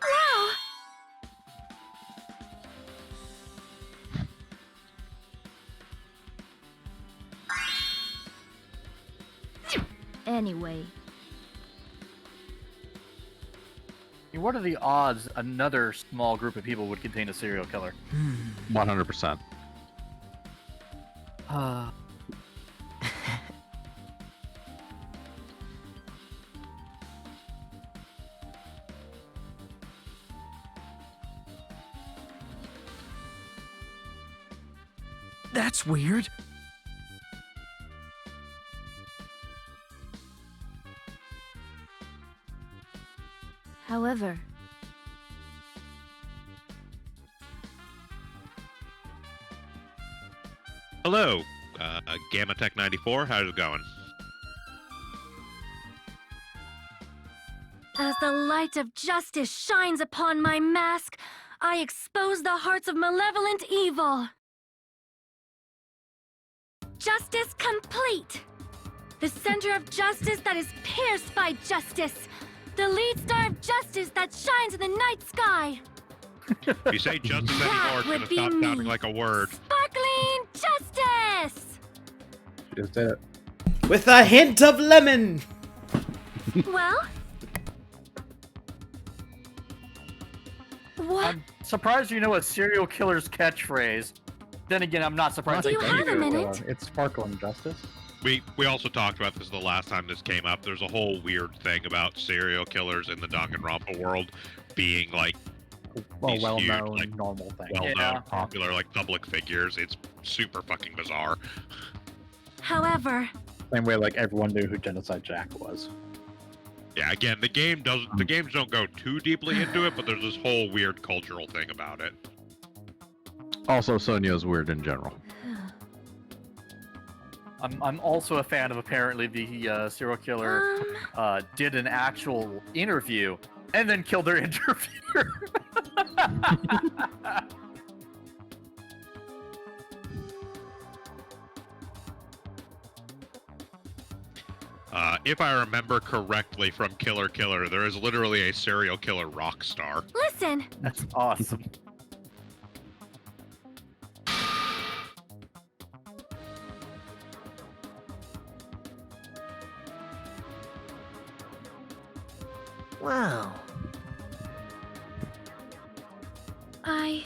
Wow! Anyway.
What are the odds another small group of people would contain a serial killer?
100%.
That's weird.
However,
Hello, Gamma Tech 94. How's it going?
as the light of justice shines upon my mask, I expose the hearts of malevolent evil. Justice complete! The center of justice that is pierced by justice! The lead star of justice that shines in the night sky!
If you say justice anymore, it's
would
gonna
be
stop
me.
sounding like a word.
Sparkling justice!
Just did it.
With a hint of lemon!
Well? What?
I'm surprised you know a serial killer's catchphrase. Then again, I'm not surprised.
Do you
that
have a minute?
It's sparkling justice.
We also talked about this the last time this came up. There's a whole weird thing about serial killers in the Danganronpa world being like
Well,
these
well
huge,
known,
like,
normal thing.
well-known,
Yeah.
popular, like public figures. It's super fucking bizarre.
However,
Same way like everyone knew who Genocide Jack was.
Yeah, again, the games don't go too deeply into it, but there's this whole weird cultural thing about it.
Also, Sonia's weird in general.
I'm also a fan of apparently the serial killer did an actual interview and then killed their interviewer.
If I remember correctly from Killer Killer, there is literally a serial killer rock star.
listen!
That's awesome.
Wow.
I...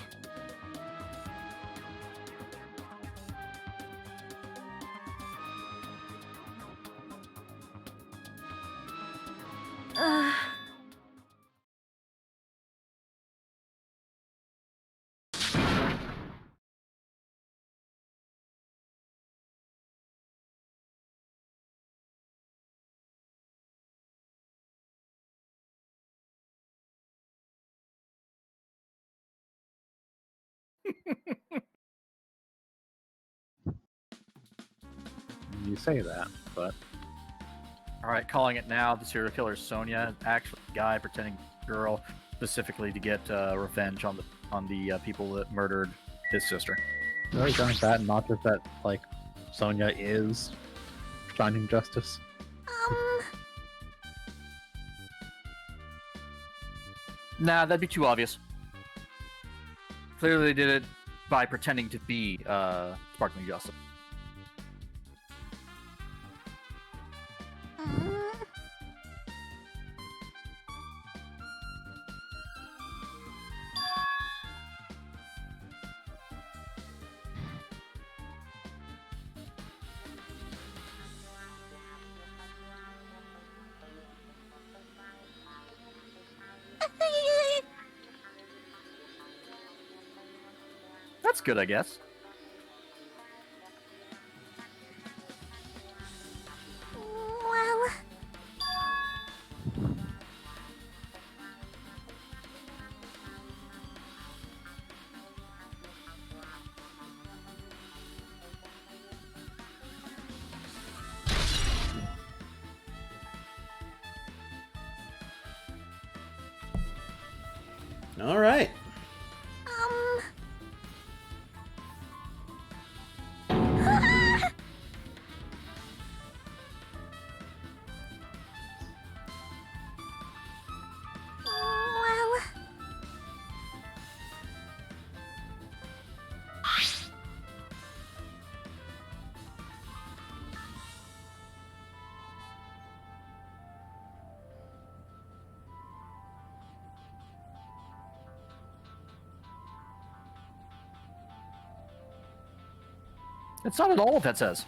You say that, but
All right, calling it now. The serial killer is Sonia, actually a guy pretending to be a girl, specifically to get revenge on the people that murdered his sister.
really done that, and not just that like Sonia is shining justice.
Nah, that'd be too obvious. Clearly, they did it by pretending to be Sparkling Justice. That's good, I guess.
Well,
All right.
well,
It's not at all what that says.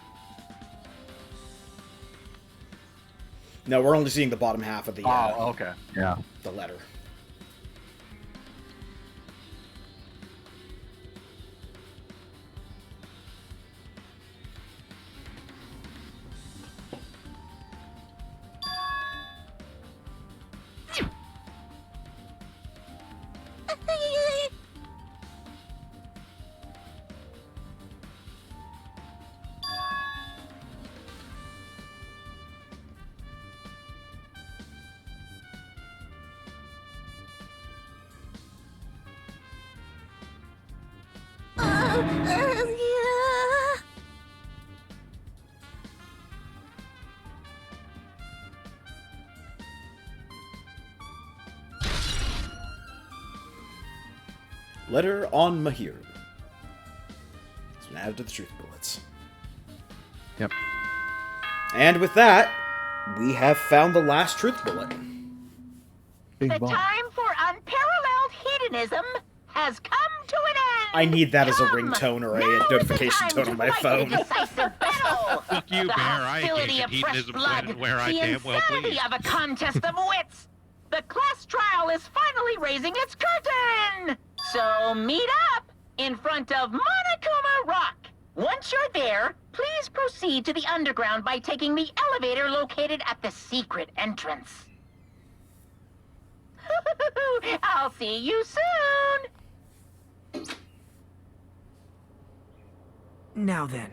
No, we're only seeing the bottom half of the
Oh, okay.
Yeah.
the letter.
yeah.
Letter on Mahir. It's been added to the truth bullets.
Yep.
And with that, we have found the last truth bullet.
Bing
The
bong.
time for unparalleled hedonism has come to an end.
I need that as a
Come,
ringtone or
now
a
is the
notification
time
tone
to
on my
fight
phone.
the decisive battle.
Fuck you,
The
Bear. I
hostility
engage in
of fresh
hedonism
blood,
when and where I
the
damn well
insanity
please.
of a contest of wits. The class trial is finally raising its curtain. So meet up in front of Monokuma Rock. Once you're there, please proceed to the underground by taking the elevator located at the secret entrance. I'll see you soon.
Now then.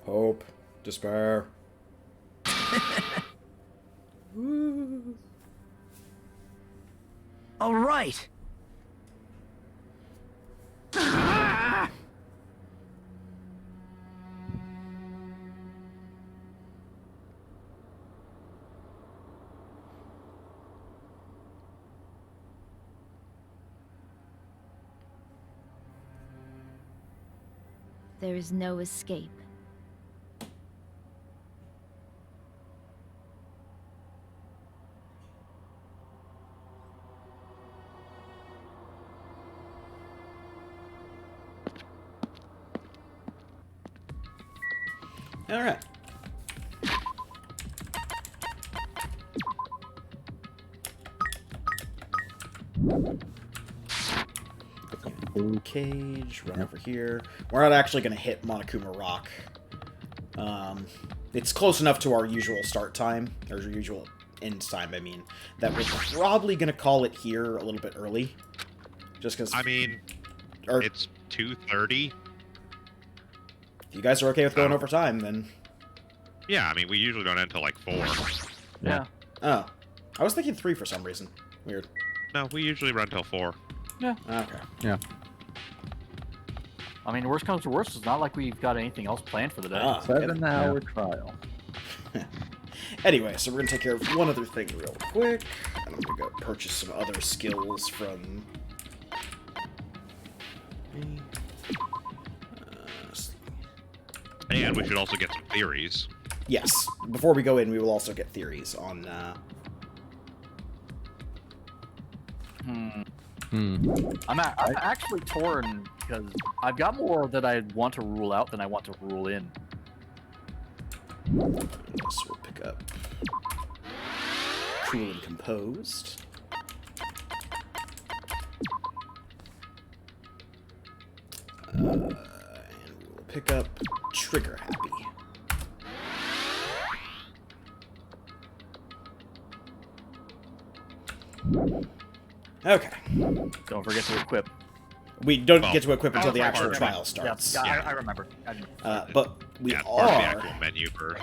Hope. Despair.
All right.
There is no escape.
All right. Cage, run over here. We're not actually going to hit Monokuma Rock. It's close enough to our usual start time, or usual end time, I mean, that we're probably going to call it here a little bit early. Just because...
I mean,
or,
it's 2:30.
if you guys are okay with going over time, then...
Yeah, I mean, we usually don't end until like 4.
Yeah.
Oh. I was thinking 3 for some reason. Weird.
No, we usually run till 4.
Yeah.
Okay.
Yeah.
I mean, worst comes to worst, it's not like we've got anything else planned for the day.
Ah,
7-hour trial.
Anyway, so we're going to take care of one other thing real quick. And I'm going to go purchase some other skills from...
And we should also get some theories.
Yes. Before we go in, we will also get theories on...
I'm actually torn because I've got more that I want to rule out than I want to rule in.
So we'll pick up Cool and Composed. And we'll pick up Trigger Happy. Okay.
Don't forget to equip.
We don't get to equip until the actual
right.
trial starts.
Yeah, I remember.
But we
Yeah, part of the
are
actual menu first.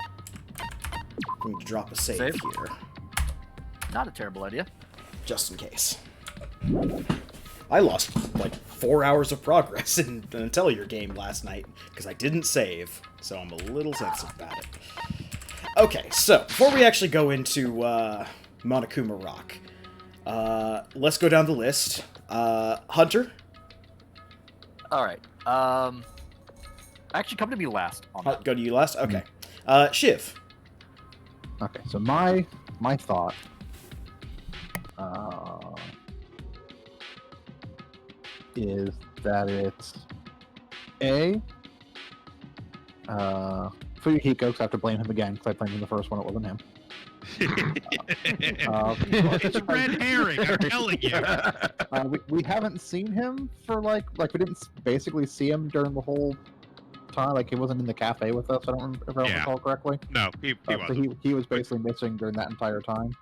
going to drop a save here,
Not a terrible idea.
just in case. I lost like 4 hours of progress in an Atelier game last night because I didn't save, so I'm a little sensitive about it. Okay, so before we actually go into Monokuma Rock, let's go down the list. Hunter?
Alright. Actually, come to me last on that.
Go to you last? Okay. Shiv?
Okay, so my thought is that it's Fuyuhiko, because I have to blame him again, because I blamed him the first one, it wasn't him.
It's red herring, I'm telling you.
We haven't seen him for like we didn't basically see him during the whole time. Like he wasn't in the cafe with us. I don't remember, if I recall correctly.
No, he
So
wasn't.
he was basically missing during that entire time.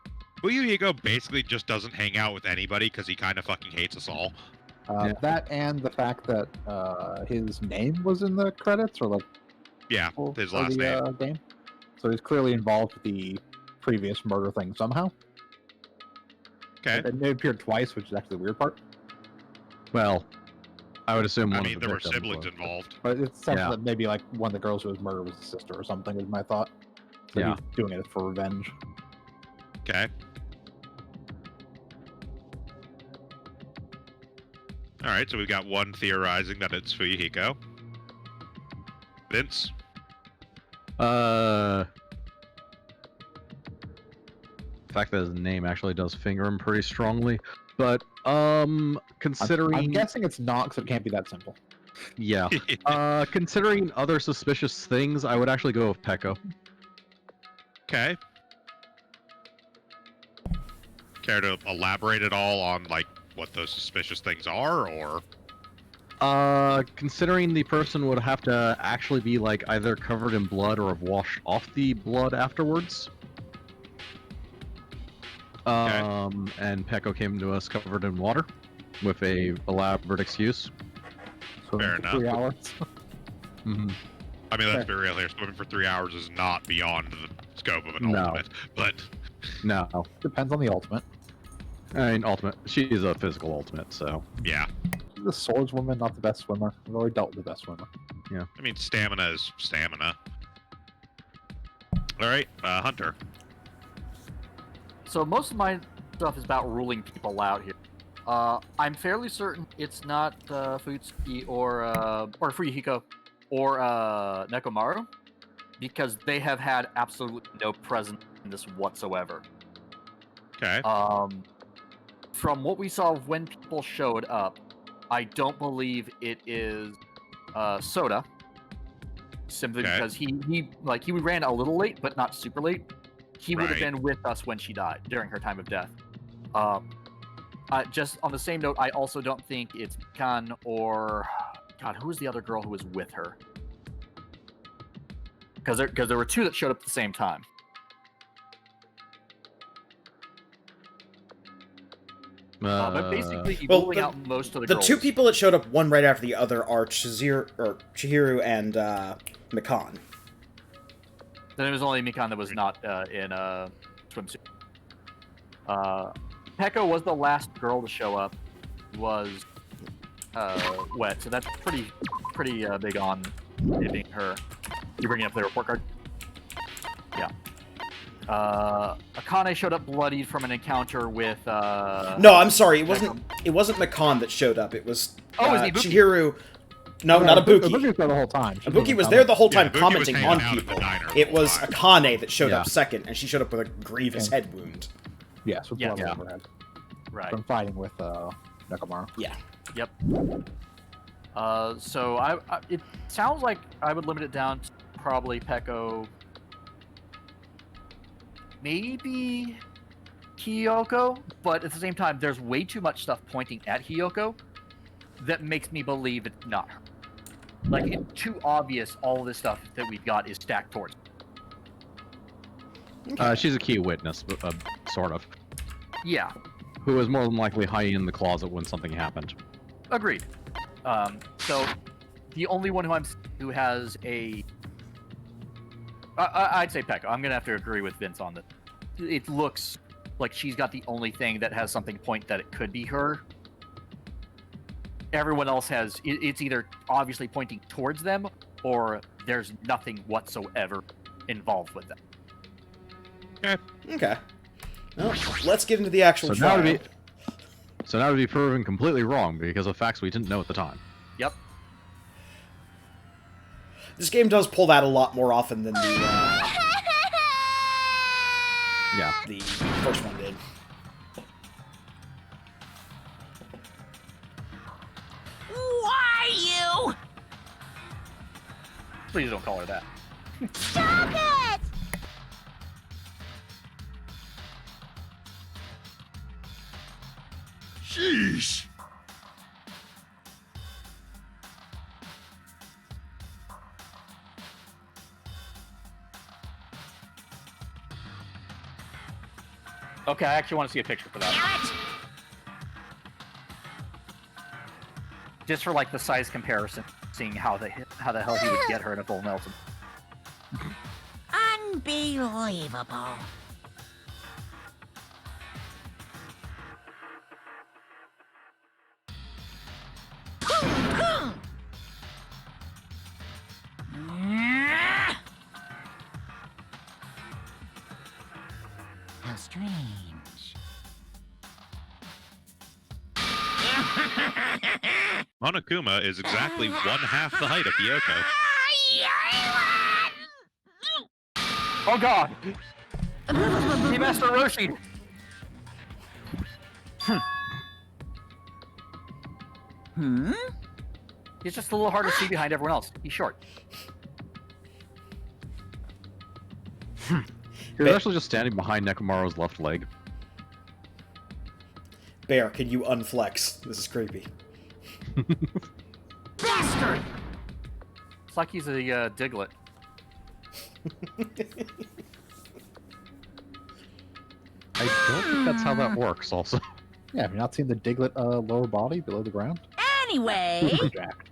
Fuyuhiko basically just doesn't hang out with anybody because he kind of fucking hates us all.
That and the fact that his name was in the credits, or like
Yeah, his last
the,
name.
game. So he's clearly involved with the previous murder thing somehow.
Okay.
And it appeared twice, which is actually the weird part.
Well, I would assume
I
one
mean,
of the
there were
victims
siblings
was.
involved.
But it's something
Yeah.
that maybe like one of the girls who was murdered was his sister or something, is my thought. So
Yeah.
he's doing it for revenge.
Okay. Alright, so we've got one theorizing that it's Fuyuhiko. Vince?
The fact that his name actually does finger him pretty strongly, but considering
I'm guessing it's not, because it can't be that simple.
yeah, considering other suspicious things, I would actually go with Pekko.
Okay. Care to elaborate at all on, like, what those suspicious things are, or?
Considering the person would have to actually be like either covered in blood or have washed off the blood afterwards. And Pekko came to us covered in water with a elaborate excuse.
So
Fair
for 3
enough.
hours.
Mm-hmm.
I mean, let's be real here. Swimming for 3 hours is not beyond the scope of an
No.
ultimate, but
No,
Depends on the ultimate.
I mean ultimate. She's a physical ultimate, so
yeah.
She's the swordswoman, not the best swimmer. I've already dealt with the best swimmer.
I mean, stamina is stamina. Alright, Hunter.
So most of my stuff is about ruling people out here. I'm fairly certain it's not Futsuki or Fuyuhiko or Nekomaru, because they have had absolutely no presence in this whatsoever.
Okay.
From what we saw when people showed up, I don't believe it is Soda. Simply
Okay.
because he ran a little late, but not super late. He would have
Right.
been with us when she died during her time of death. Just on the same note, I also don't think it's Mikan or God. Who was the other girl who was with her? Because there were two that showed up at the same time. But basically,
Well,
ruling out most of the
The
girls.
two people that showed up, one right after the other, are Chihiro and Mikan.
Then it was only Mikan that was not in a swimsuit. Pekko was the last girl to show up. Was wet, so that's pretty big on it being her. You bringing up the report card? Yeah. Akane showed up bloodied from an encounter with.
No, I'm sorry. It wasn't Mikan that showed up. It was
Oh, is it Ibuki?
Chihiro. No, not Ibuki.
Ibuki was there the whole time. She
Ibuki
didn't
was
come
there
up.
the whole time
Ibuki was
commenting
hanging
on
out at the
people.
diner the
It
whole
was
time.
Akane that showed
Yeah.
up second, and she showed up with a grievous head wound.
Yes, with
Yeah.
blood on her head.
Right.
From fighting with Nekomaru.
Yeah.
Yep. So it sounds like I would limit it down to probably Pekko, maybe Hiyoko, but at the same time, there's way too much stuff pointing at Hiyoko that makes me believe it's not her. Like, it's too obvious all this stuff that we've got is stacked towards her.
She's a key witness, sort of.
Yeah,
Who is more than likely hiding in the closet when something happened.
agreed. So the only one who has a... I'd say Pekka. I'm gonna have to agree with Vince on that. It looks like she's got the only thing that has something point that it could be her. Everyone else has... It's either obviously pointing towards them, or there's nothing whatsoever involved with them.
Okay. Well, let's get into the actual trial.
So now to be proven completely wrong because of facts we didn't know at the time.
Yep.
This game does pull that a lot more often than the first one did.
Why you?
Please don't call her that.
Stop it!
Sheesh!
Okay, I actually want to see a picture for that. Just for like the size comparison, seeing how the hell he would get her in a full Nelson.
Unbelievable. How strange.
Monokuma is exactly one half the height of Hiyoko.
Oh god! He messed with Roshi! He's just a little hard to see behind everyone else. He's short.
You're actually just standing behind Nekomaru's left leg.
Bear, can you unflex? This is creepy.
Bastard!
It's like he's a Diglett.
I don't think that's how that works, also.
Yeah, have you not seen the Diglett lower body below the ground?
Anyway,
Jacked.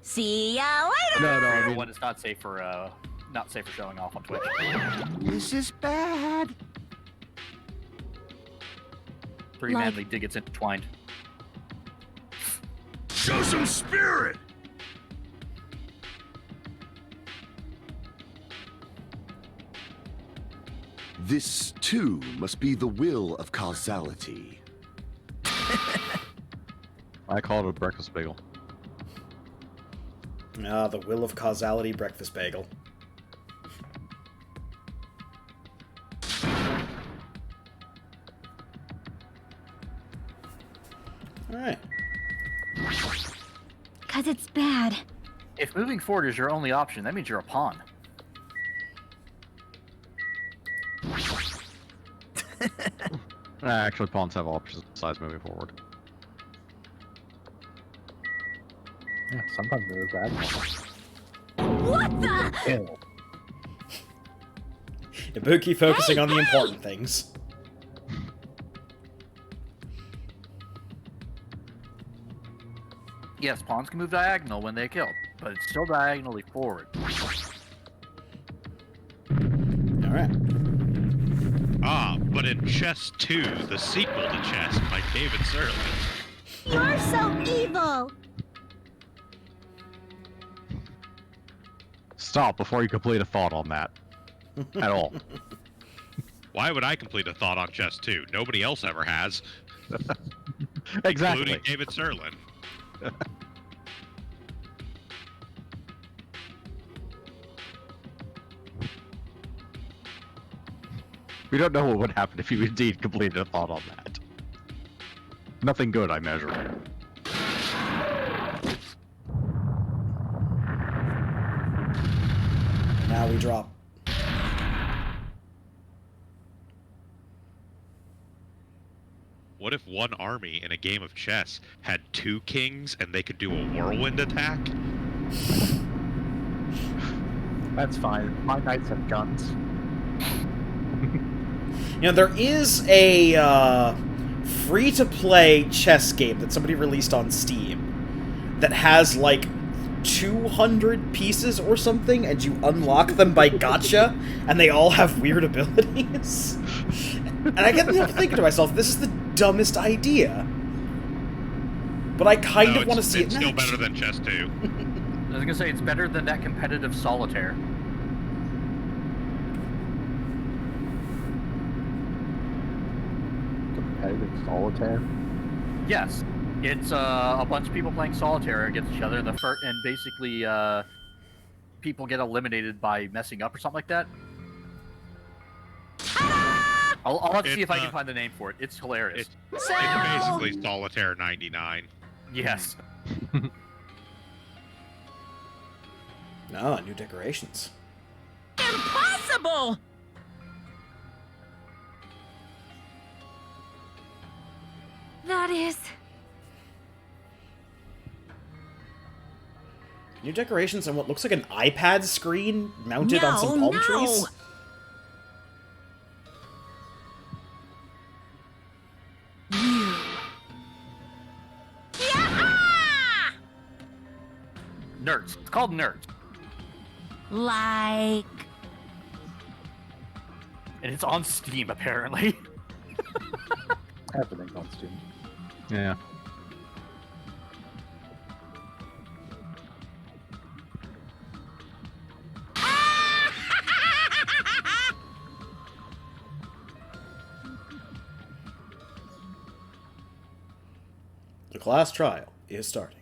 see ya later!
No, I mean,
One is not safe for showing off on Twitch.
This is bad.
Pretty manly Diggett's intertwined.
Show some spirit! This, too, must be the will of causality.
I call it a breakfast bagel.
Ah, the will of causality breakfast bagel. Alright.
'Cause it's bad.
If moving forward is your only option, that means you're a pawn.
Actually, pawns have options besides moving forward.
Yeah, sometimes they're bad.
What the?
Ew.
Ibuki focusing on the important things.
Yes, pawns can move diagonal when they kill, but it's still diagonally forward.
Alright.
Ah, but in Chess 2, the sequel to Chess by David Serling.
You're so evil!
Stop before you complete a thought on that. At all.
Why would I complete a thought on Chess 2? Nobody else ever has,
Exactly.
including David Serling.
We don't know what would happen if you indeed completed a thought on that. Nothing good, I measure.
Now we drop
what if one army in a game of chess had 2 kings and they could do a whirlwind attack?
That's fine. My knights have guns.
You know, there is a free-to-play chess game that somebody released on Steam that has, like, 200 pieces or something, and you unlock them by gacha, and they all have weird abilities. And I kept thinking to myself, this is the dumbest idea. But I kind of want to see it
It's
in
still
action.
better than chess 2.
I was gonna say it's better than that competitive solitaire.
Competitive solitaire?
Yes, it's a bunch of people playing solitaire against each other, and basically people get eliminated by messing up or something like that. I'll have to see if I can find the name for it. It's hilarious.
It's basically Solitaire 99.
Yes.
Ah, new decorations.
Impossible!
That is...
New decorations on what looks like an iPad screen mounted on some palm trees.
Nerds. It's called Nerds.
Like...
And it's on Steam, apparently.
Everything's on Steam.
Yeah.
The class trial is starting.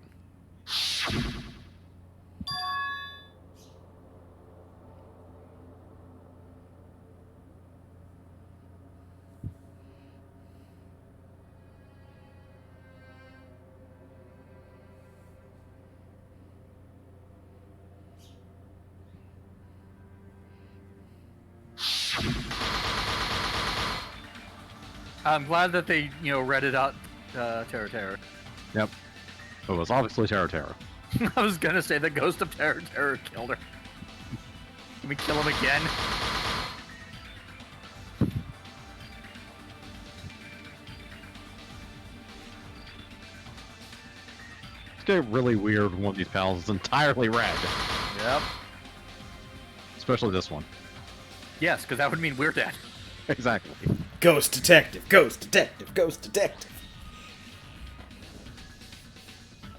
I'm glad that they, read it out, Terra.
Yep. It was obviously Terra.
I was gonna say the ghost of Terra killed her. Can we kill him again?
It's getting really weird when one of these panels is entirely red.
Yep.
Especially this one.
Yes, because that would mean we're dead.
Exactly.
Ghost detective, ghost detective, ghost detective.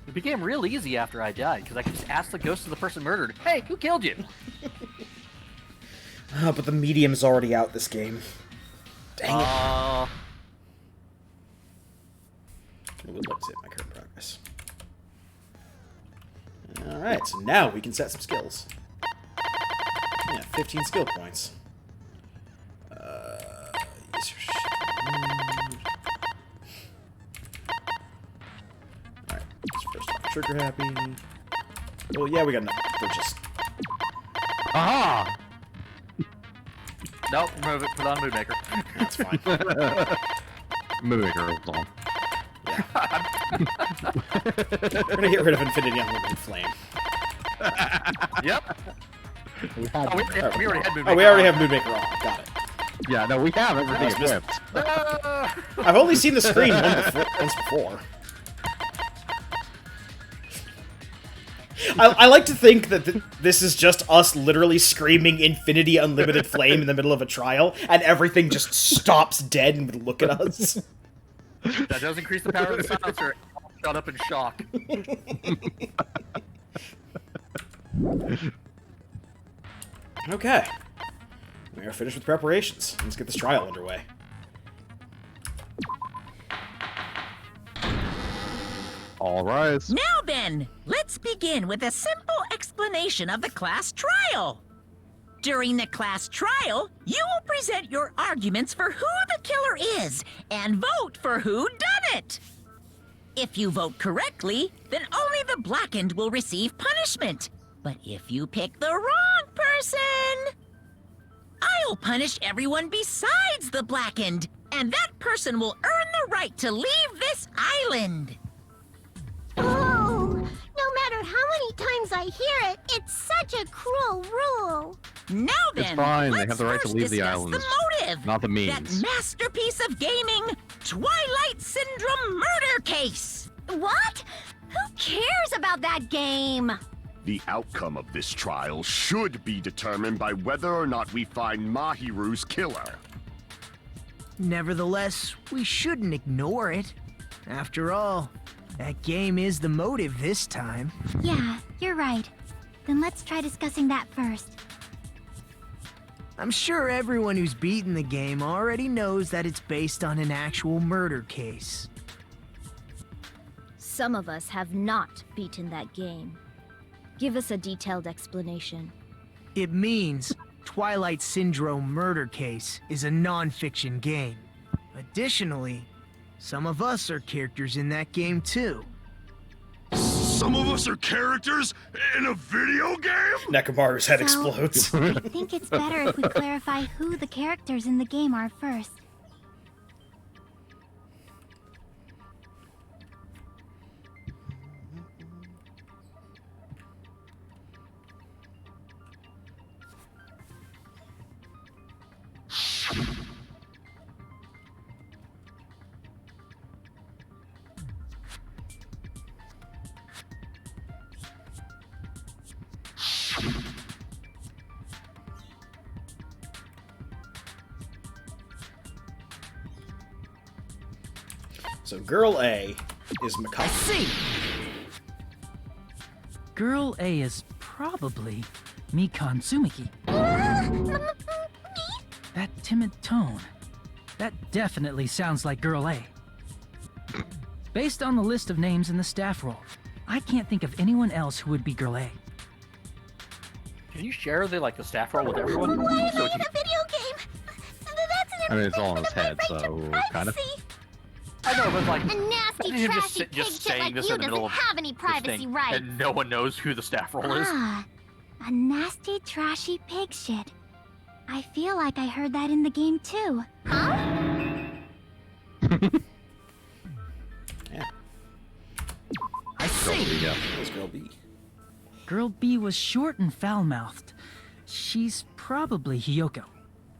It became real easy after I died, because I could just ask the ghost of the person murdered, hey, who killed you?
Oh, but the medium's already out this game. Dang it. Let's hit my current progress. Alright, so now we can set some skills. Yeah, 15 skill points. Alright, let's first off trigger happy. Well, yeah, we got enough for just...
Aha!
Nope, remove it, put on Mood Maker.
That's fine.
Mood Maker is on.
We're gonna get rid of Infinity Unlimited Flame.
Yep.
We
We already had Mood Maker.
Oh, we already have Mood Maker on. Got it.
Yeah, no, we have everything equipped.
I've only seen the screen once before. I like to think that this is just us literally screaming Infinity Unlimited Flame in the middle of a trial, and everything just stops dead and would look at us.
That does increase the power of the silencer. Shut up in shock.
Okay. We are finished with preparations. Let's get this trial underway.
All rise.
Now then, let's begin with a simple explanation of the class trial. During the class trial, you will present your arguments for who the killer is and vote for who done it. If you vote correctly, then only the blackened will receive punishment. But if you pick the wrong person, I'll punish everyone besides the blackened. and that person will earn the right to leave this island.
Oh, no matter how many times I hear it, it's such a cruel rule.
Now then,
It's fine. They
let's
have the right to
first
leave the
discuss
island.
the motive.
Not the
That
means.
masterpiece of gaming, Twilight Syndrome murder case.
What? Who cares about that game?
The outcome of this trial should be determined by whether or not we find Mahiru's killer.
Nevertheless, we shouldn't ignore it. After all, that game is the motive this time.
Yeah, you're right. Then let's try discussing that first.
I'm sure everyone who's beaten the game already knows that it's based on an actual murder case.
Some of us have not beaten that game. Give us a detailed explanation.
It means Twilight Syndrome murder case is a non-fiction game. Additionally, some of us are characters in that game too.
Some of us are characters in a video game?
Nekomaru's head
So-
explodes.
I think it's better if we clarify who the characters in the game are first.
So girl A is
I
Mikami.
see!
Girl A is probably Mikan Tsumiki. That timid tone. That definitely sounds like Girl A. Based on the list of names in the staff roll, I can't think of anyone else who would be Girl A.
Can you share the staff roll with everyone?
Why am
So
I
it
in
can-
a video game? That's an
I mean, it's all in his
invasion
head,
of my
so
right to
kind of.
privacy.
I know, but like,
A nasty,
imagine him
trashy
just
pig shit
saying
like
this
you
in the middle
doesn't
of
have any
this
privacy
thing,
rights.
and no one knows who the staff roll is.
Ah, a nasty, trashy pig shit. I feel like I heard that in the game too. Huh?
I see!
Yeah.
Who's girl B?
Girl B was short and foul-mouthed. She's probably Hiyoko.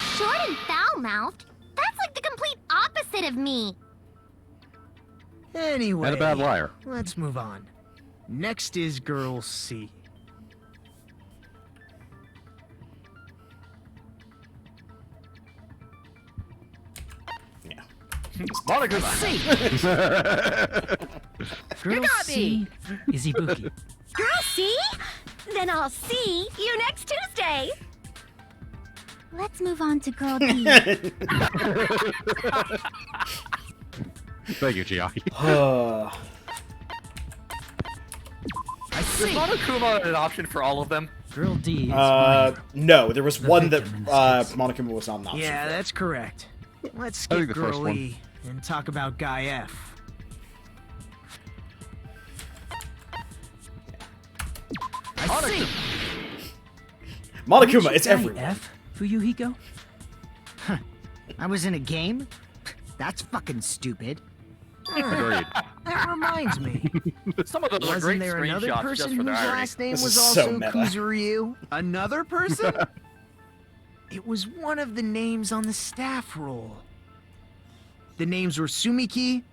Short and foul-mouthed? That's like the complete opposite of me.
Anyway,
And a bad liar.
let's move on. Next is Girl C.
Yeah.
Monokuma.
Girl
got
C is Ibuki.
Girl, see? Then I'll see you next Tuesday.
Let's move on to Girl D.
Thank you, Chiaki.
I
Is
see!
Monokuma an option for all of them?
Girl D is minor.
No, there was
The
one that
victim in this case.
Monokuma was not an option
Yeah,
for.
that's correct. Let's
I
skip
think the first
Girl
one.
E and talk about Guy F. I see!
Monokuma,
Aren't
it's
you Guy
everywhere.
F, Fuyuhiko?
I was in a game? That's fucking stupid.
Agreed.
That reminds me.
Some of those are
Wasn't
great
there another
screenshots
person
just for
whose
the irony.
last name
This
was
is so
also
meta.
Kuzuryu?
Another person?
It was one of the names on the staff roll. The names were Sumiki,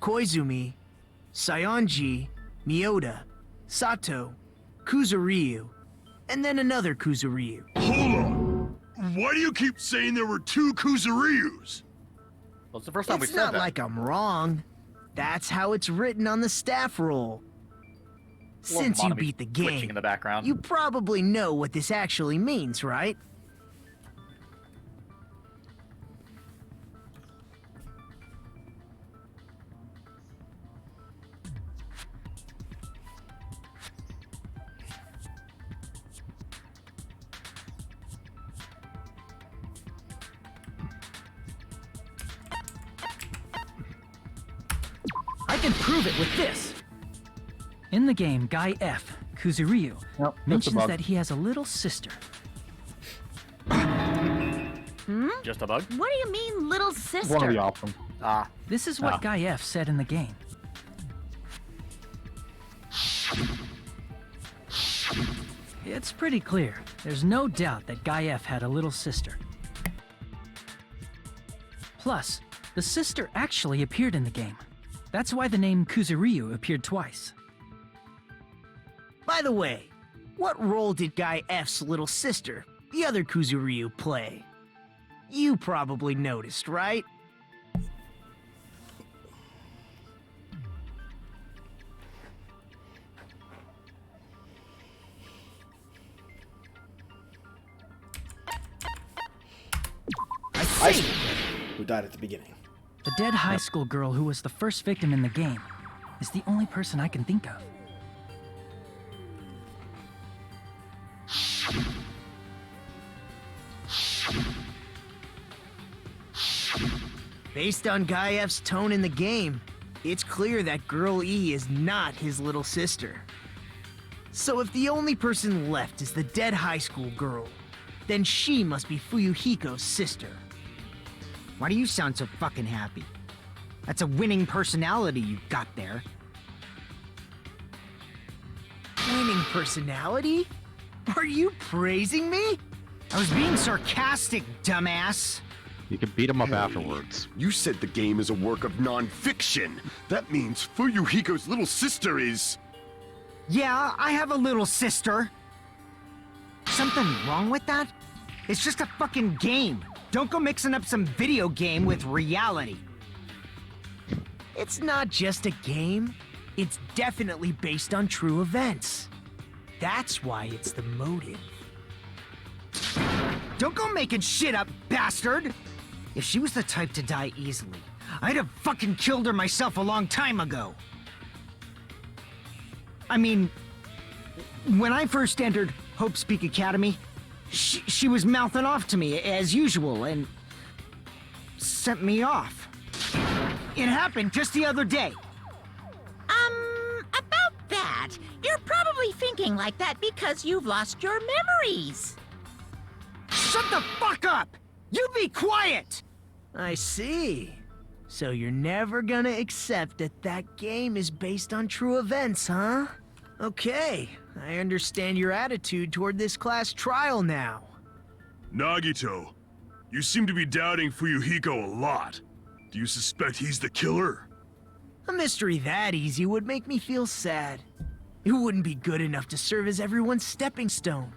Koizumi, Sayonji, Miyoda, Sato, Kuzuryu, and then another Kuzuryu.
Hold on. Why do you keep saying there were two Kuzuryus?
Well, it's the first time we
It's
said
not
that.
like I'm wrong. That's how it's written on the staff roll. Since you
Monomi
beat the
twitching
game,
in the background.
you probably know what this actually means, right?
I can prove it with this. In the game, Guy F, Kuzuryu,
Nope, just a
mentions
bug.
that he has a little sister.
Hmm?
Just a bug?
What do you mean, little sister?
One of the options.
Ah.
This is what Guy F said in the game. It's pretty clear. There's no doubt that Guy F had a little sister. Plus, the sister actually appeared in the game. That's why the name Kuzuryu appeared twice.
By the way, what role did Guy F's little sister, the other Kuzuryu, play? You probably noticed, right?
I see. Who died at the beginning.
The dead high school girl who was the first victim in the game is the only person I can think of.
Based on Guy F's tone in the game, it's clear that Girl E is not his little sister. So if the only person left is the dead high school girl, then she must be Fuyuhiko's sister.
Why do you sound so fucking happy? That's a winning personality you've got there.
Winning personality? Are you praising me?
I was being sarcastic, dumbass.
You can beat him up afterwards.
You said the game is a work of non-fiction. That means Fuyuhiko's little sister is...
Yeah, I have a little sister. Something wrong with that? It's just a fucking game. Don't go mixing up some video game with reality.
It's not just a game. It's definitely based on true events. That's why it's the motive.
Don't go making shit up, bastard! If she was the type to die easily, I'd have fucking killed her myself a long time ago. I mean, when I first entered Hope's Peak Academy, she was mouthing off to me as usual and sent me off. It happened just the other day.
About that, you're probably thinking like that because you've lost your memories.
Shut the fuck up! You be quiet!
I see. So you're never gonna accept that that game is based on true events, huh? Okay, I understand your attitude toward this class trial now.
Nagito, you seem to be doubting Fuyuhiko a lot. Do you suspect he's the killer?
A mystery that easy would make me feel sad. It wouldn't be good enough to serve as everyone's stepping stone.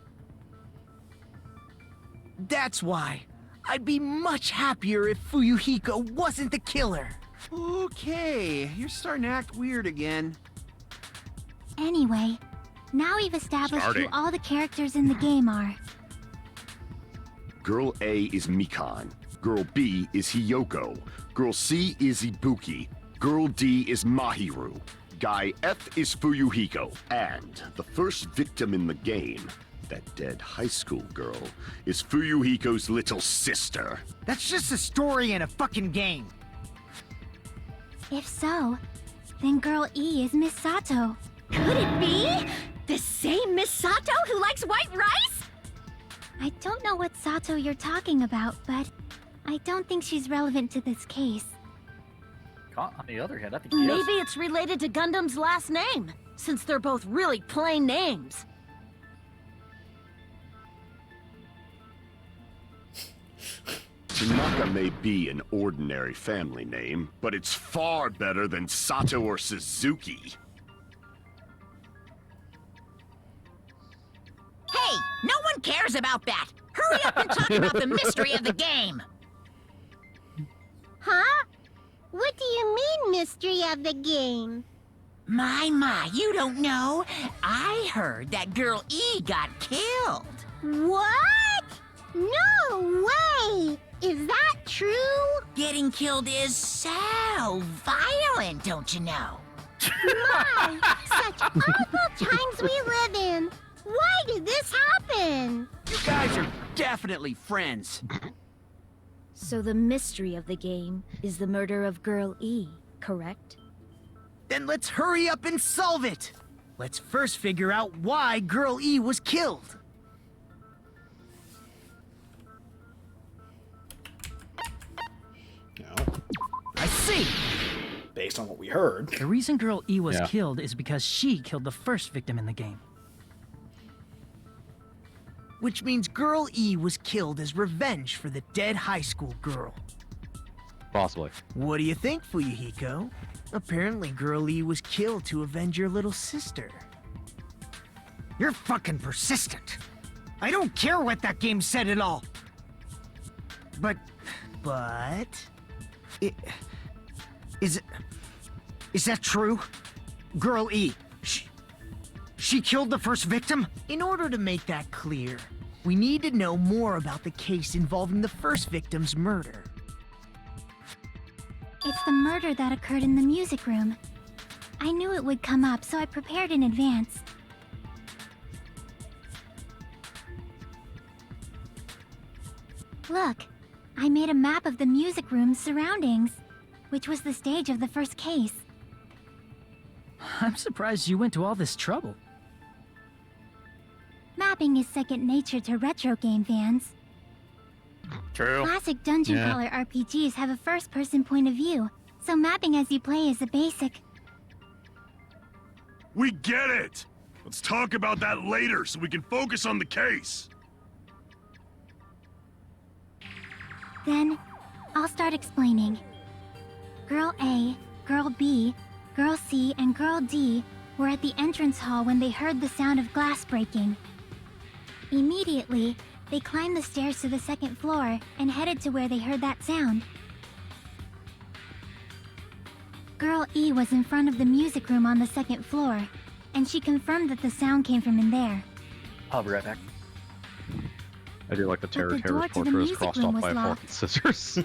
That's why I'd be much happier if Fuyuhiko wasn't the killer.
Okay, you're starting to act weird again.
Anyway, now we've established who
Starting.
all the characters in the game are.
Girl A is Mikan. Girl B is Hiyoko. Girl C is Ibuki. Girl D is Mahiru. Guy F is Fuyuhiko. And the first victim in the game, that dead high school girl, is Fuyuhiko's little sister.
That's just a story in a fucking game.
If so, then Girl E is Miss Sato.
Could it be? The same Miss Sato who likes white rice?
I don't know what Sato you're talking about, but I don't think she's relevant to this case.
On the other hand, I think
Maybe it's related to Gundam's last name, since they're both really plain names.
Tanaka may be an ordinary family name, but it's far better than Sato or Suzuki.
Hey, no one cares about that. Hurry up and talk about the mystery of the game.
Huh? What do you mean, mystery of the game?
My, you don't know. I heard that girl E got killed.
What? No way! Is that true?
Getting killed is so violent, don't you know?
My, such awful times we live in. Why did this happen?
You guys are definitely friends.
So the mystery of the game is the murder of Girl E, correct?
Then let's hurry up and solve it. Let's first figure out why Girl E was killed.
see.
Based on what we heard.
The reason Girl E was
Yeah.
killed is because she killed the first victim in the game.
Which means Girl E was killed as revenge for the dead high school girl.
Possibly.
What do you think, Fuyuhiko? Apparently Girl E was killed to avenge your little sister.
You're fucking persistent. I don't care what that game said at all. But is that true? Girl E, she killed the first victim?
In order to make that clear, we need to know more about the case involving the first victim's murder.
It's the murder that occurred in the music room. I knew it would come up, so I prepared in advance. Look, I made a map of the music room's surroundings, which was the stage of the first case.
I'm surprised you went to all this trouble.
Mapping is second nature to retro game fans.
True.
Classic dungeon
Yeah.
crawler RPGs have a first-person point of view, so mapping as you play is a basic.
We get it! Let's talk about that later so we can focus on the case.
Then, I'll start explaining. Girl A, Girl B, Girl C, and Girl D were at the entrance hall when they heard the sound of glass breaking. Immediately, they climbed the stairs to the second floor and headed to where they heard that sound. Girl E was in front of the music room on the second floor, and she confirmed that the sound came from in there.
I'll be right back.
I do like the Terror
the door
Terror's
to the
portrait is
music
crossed
room
off
was
by a fork
locked.
and scissors.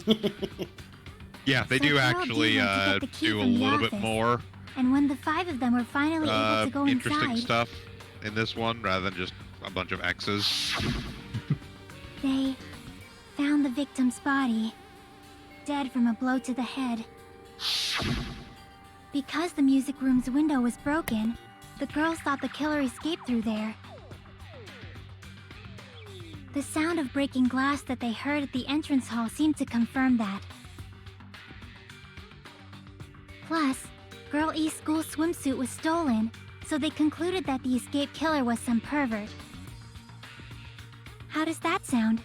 Yeah, they
So
do
Girl D
actually
went to get the key
do a
from the
little bit
office.
more
And when the 5 of them were finally able to go
interesting
inside,
stuff in this one rather than just a bunch of X's.
they found the victim's body, dead from a blow to the head. Because the music room's window was broken, the girls thought the killer escaped through there. The sound of breaking glass that they heard at the entrance hall seemed to confirm that. Plus, Girl E's school swimsuit was stolen, so they concluded that the escaped killer was some pervert. How does that sound?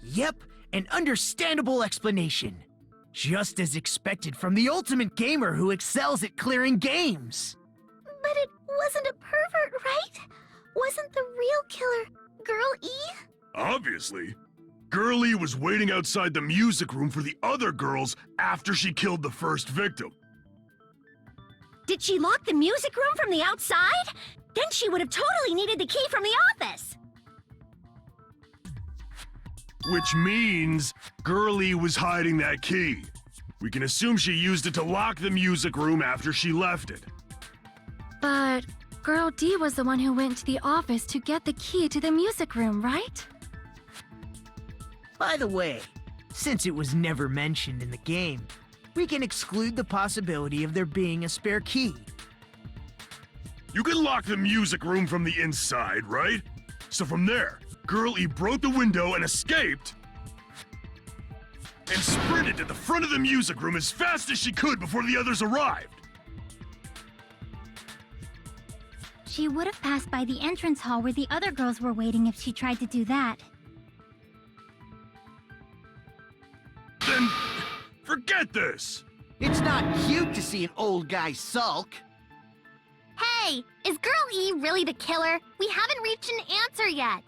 Yep, an understandable explanation. Just as expected from the ultimate gamer who excels at clearing games.
But it wasn't a pervert, right? Wasn't the real killer Girl E?
Obviously. Girlie was waiting outside the music room for the other girls after she killed the first victim.
Did she lock the music room from the outside? Then she would have totally needed the key from the office.
Which means Girlie was hiding that key. We can assume she used it to lock the music room after she left it.
But Girl D was the one who went to the office to get the key to the music room, right?
By the way, since it was never mentioned in the game, we can exclude the possibility of there being a spare key.
You can lock the music room from the inside, right? So from there, Girlie broke the window and escaped, and sprinted to the front of the music room as fast as she could before the others arrived.
She would have passed by the entrance hall where the other girls were waiting if she tried to do that.
Then, forget this!
It's not cute to see an old guy sulk.
Hey, is Girl E really the killer? We haven't reached an answer yet.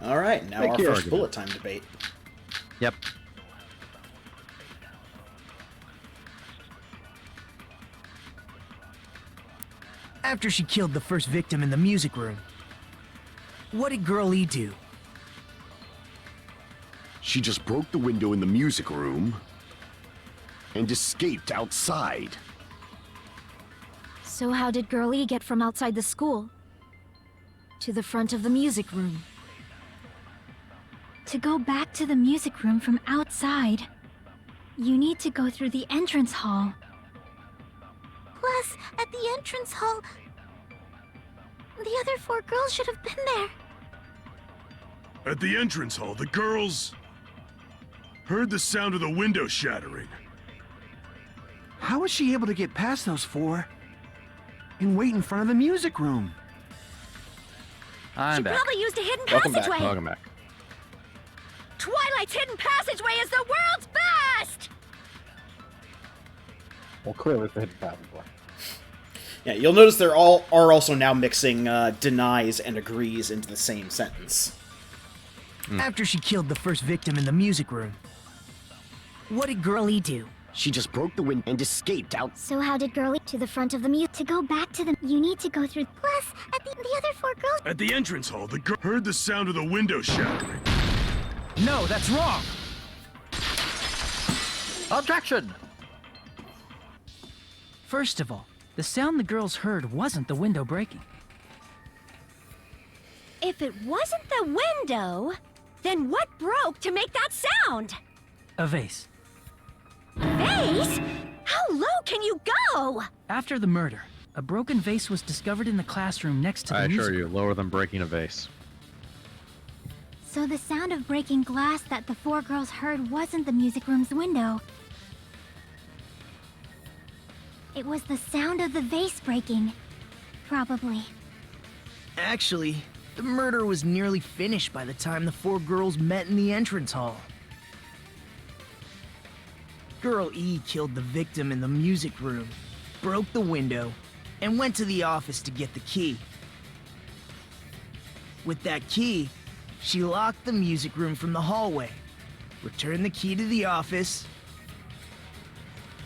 All right, now
Thank
our
you,
first
argument.
bullet time debate.
Yep.
After she killed the first victim in the music room, what did Girl E do?
She just broke the window in the music room and escaped outside.
So how did Girlie get from outside the school to the front of the music room?
To go back to the music room from outside, you need to go through the entrance hall.
Plus, at the entrance hall, the other 4 girls should have been there.
At the entrance hall, the girls heard the sound of the window shattering.
How was she able to get past those 4 and wait in front of the music room?
I'm
She
back.
probably used a hidden
Welcome back.
passageway.
Welcome back.
Twilight's hidden passageway is the world's best!
Well, clearly it's the hidden passageway.
Yeah, you'll notice they're all are also now mixing denies and agrees into the same sentence.
After she killed the first victim in the music room, what did Girlie do?
She just broke the window and escaped out.
So how did Girlie to the front of the To go back to the... You need to go through... Plus, at the other 4 girls...
At the entrance hall, the girl heard the sound of the window shattering.
No, that's wrong!
Objection!
First of all, the sound the girls heard wasn't the window breaking.
If it wasn't the window, then what broke to make that sound?
A vase.
Vase? How low can you go?
After the murder, a broken vase was discovered in the classroom next to the
I
music
assure you, lower than breaking a vase.
So the sound of breaking glass that the 4 girls heard wasn't the music room's window. It was the sound of the vase breaking. Probably.
Actually, the murder was nearly finished by the time the 4 girls met in the entrance hall. Girl E killed the victim in the music room, broke the window, and went to the office to get the key. With that key, she locked the music room from the hallway, returned the key to the office,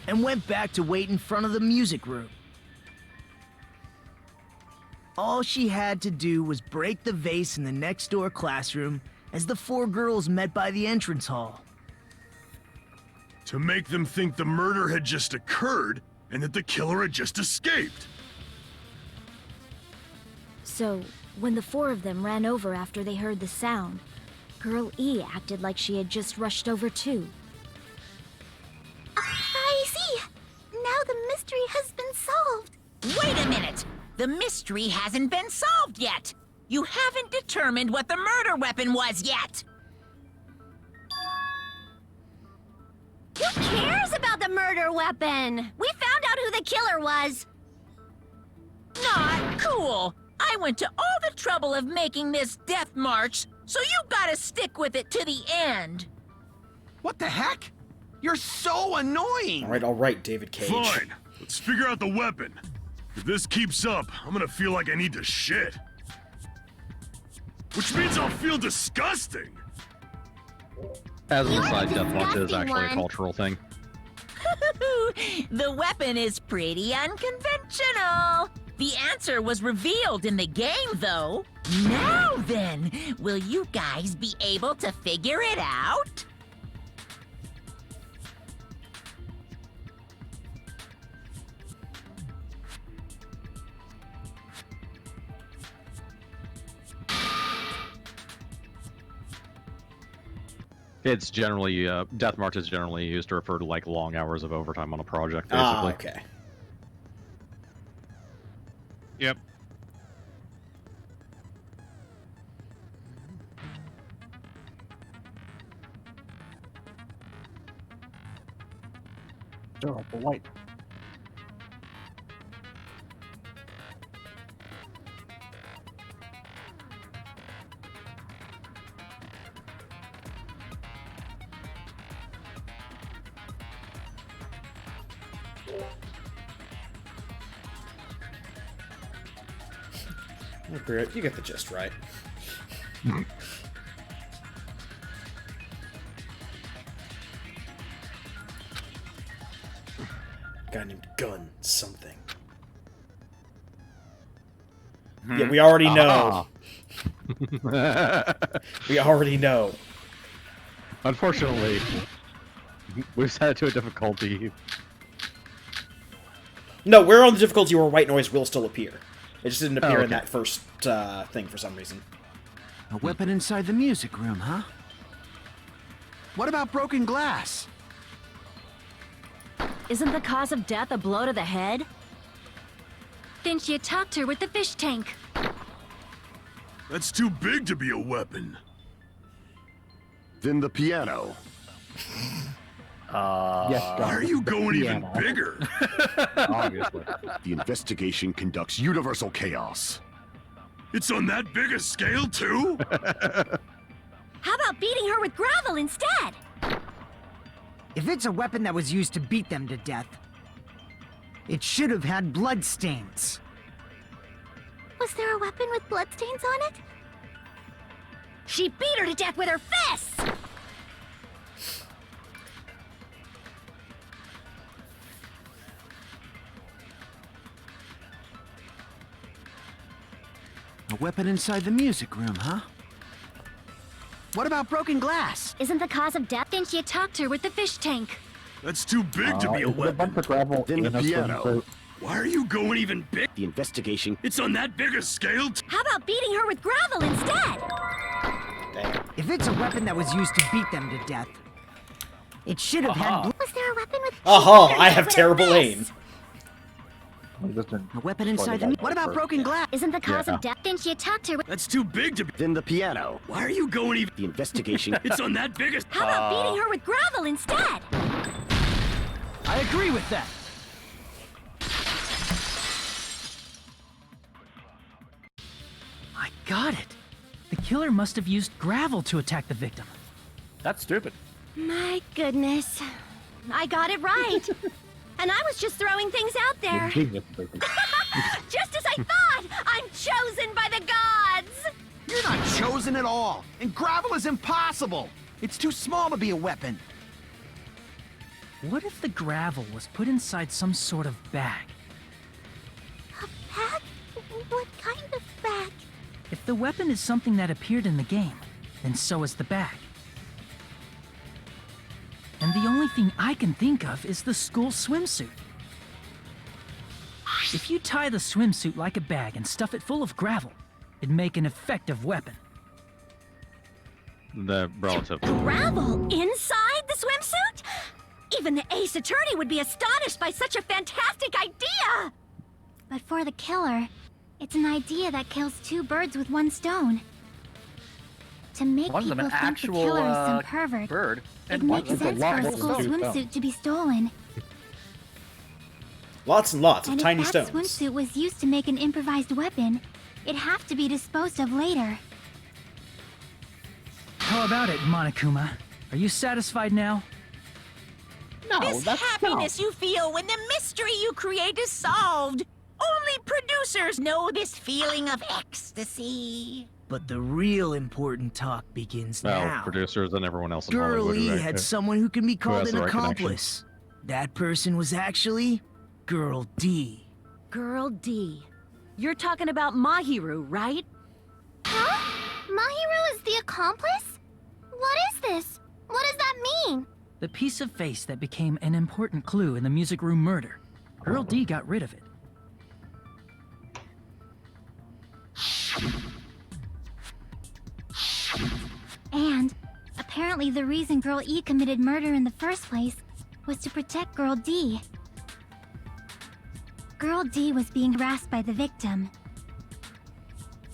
and went back to wait in front of the music room. All she had to do was break the vase in the next door classroom as the 4 girls met by the entrance hall.
To make them think the murder had just occurred and that the killer had just escaped.
So, when the 4 of them ran over after they heard the sound, Girl E acted like she had just rushed over too.
I see! Now the mystery has been solved!
Wait a minute! The mystery hasn't been solved yet! You haven't determined what the murder weapon was yet!
Who cares about the murder weapon? We found out who the killer was!
Not cool! I went to all the trouble of making this death march, so you gotta stick with it to the end!
What the heck? You're so annoying!
All right, David Cage.
Fine. Let's figure out the weapon. If this keeps up, I'm gonna feel like I need to shit. Which means I'll feel disgusting.
As an aside, Death March is
disgusting
actually a
one.
cultural thing.
The weapon is pretty unconventional. The answer was revealed in the game, though. Now then, will you guys be able to figure it out?
It's generally, Death March is generally used to refer to like long hours of overtime on a project, basically.
Ah, okay.
Yep.
Oh, the light.
You get the gist, right? Guy named Gun something. Yeah, we already know. We already know.
Unfortunately, we've set it to a difficulty
No, we're on the difficulty where white noise will still appear. It just didn't appear in
okay.
that first thing for some reason.
A weapon inside the music room, huh? What about broken glass?
Isn't the cause of death a blow to the head?
Then she attacked her with the fish tank.
That's too big to be a weapon.
Then the piano.
Yes,
Why are you going even bigger?
Obviously.
The investigation conducts universal chaos.
It's on that big a scale, too?
How about beating her with gravel instead?
If it's a weapon that was used to beat them to death, it should have had bloodstains.
Was there a weapon with bloodstains on it?
She beat her to death with her fists!
A weapon inside the music room, huh? What about broken glass?
Isn't the cause of death? Then she attacked her with the fish tank.
That's too big to be a
Is it a bunch
weapon.
of gravel
Then
in
the
a
piano.
swimsuit?
Why are you going even big?
The investigation.
It's on that big a scale,
How about beating her with gravel instead?
If it's a weapon that was used to beat them to death, it should have had
Was there a weapon with...
Aha! I have terrible aim.
A weapon inside the... What about broken glass?
Isn't the cause
Yeah.
of death? Then she attacked her with...
That's too big to be.
Then the piano.
Why are you going even?
The investigation.
It's on that big a.
How about beating her with gravel instead?
I agree with that. I got it. The killer must have used gravel to attack the victim.
That's stupid.
My goodness. I got it right. And I was just throwing things out there.
Genius, Bacon.
Just as I thought! I'm chosen by the gods!
You're not chosen at all. And gravel is impossible. It's too small to be a weapon.
What if the gravel was put inside some sort of bag?
A bag? What kind of bag?
If the weapon is something that appeared in the game, then so is the bag. And the only thing I can think of is the school swimsuit. If you tie the swimsuit like a bag and stuff it full of gravel, it'd make an effective weapon.
The relative.
Gravel inside the swimsuit? Even the ace attorney would be astonished by such a fantastic idea!
But for the killer, it's an idea that kills two birds with one stone. To make
One of
people
them an
think
actual
the killer is some pervert,
bird,
it
and
makes
one-
sense for a school swimsuit to be stolen.
Lots and lots of
And
tiny
if that
stones.
swimsuit was used to make an improvised weapon, it'd have to be disposed of later.
How about it, Monokuma? Are you satisfied now?
This happiness you feel when the mystery you create is solved. Only producers know this feeling of ecstasy.
But the real important talk begins
Well,
now.
producers and everyone else in
Girl
Hollywood.
E
who-
had someone who can be called
has
an
the right
accomplice. That person was actually Girl D.
Girl D. You're talking about Mahiru, right?
Huh? Mahiru is the accomplice? What is this? What does that mean?
The piece of face that became an important clue in the music room murder. Girl D got rid of it.
And apparently the reason Girl E committed murder in the first place was to protect Girl D. Girl D was being harassed by the victim.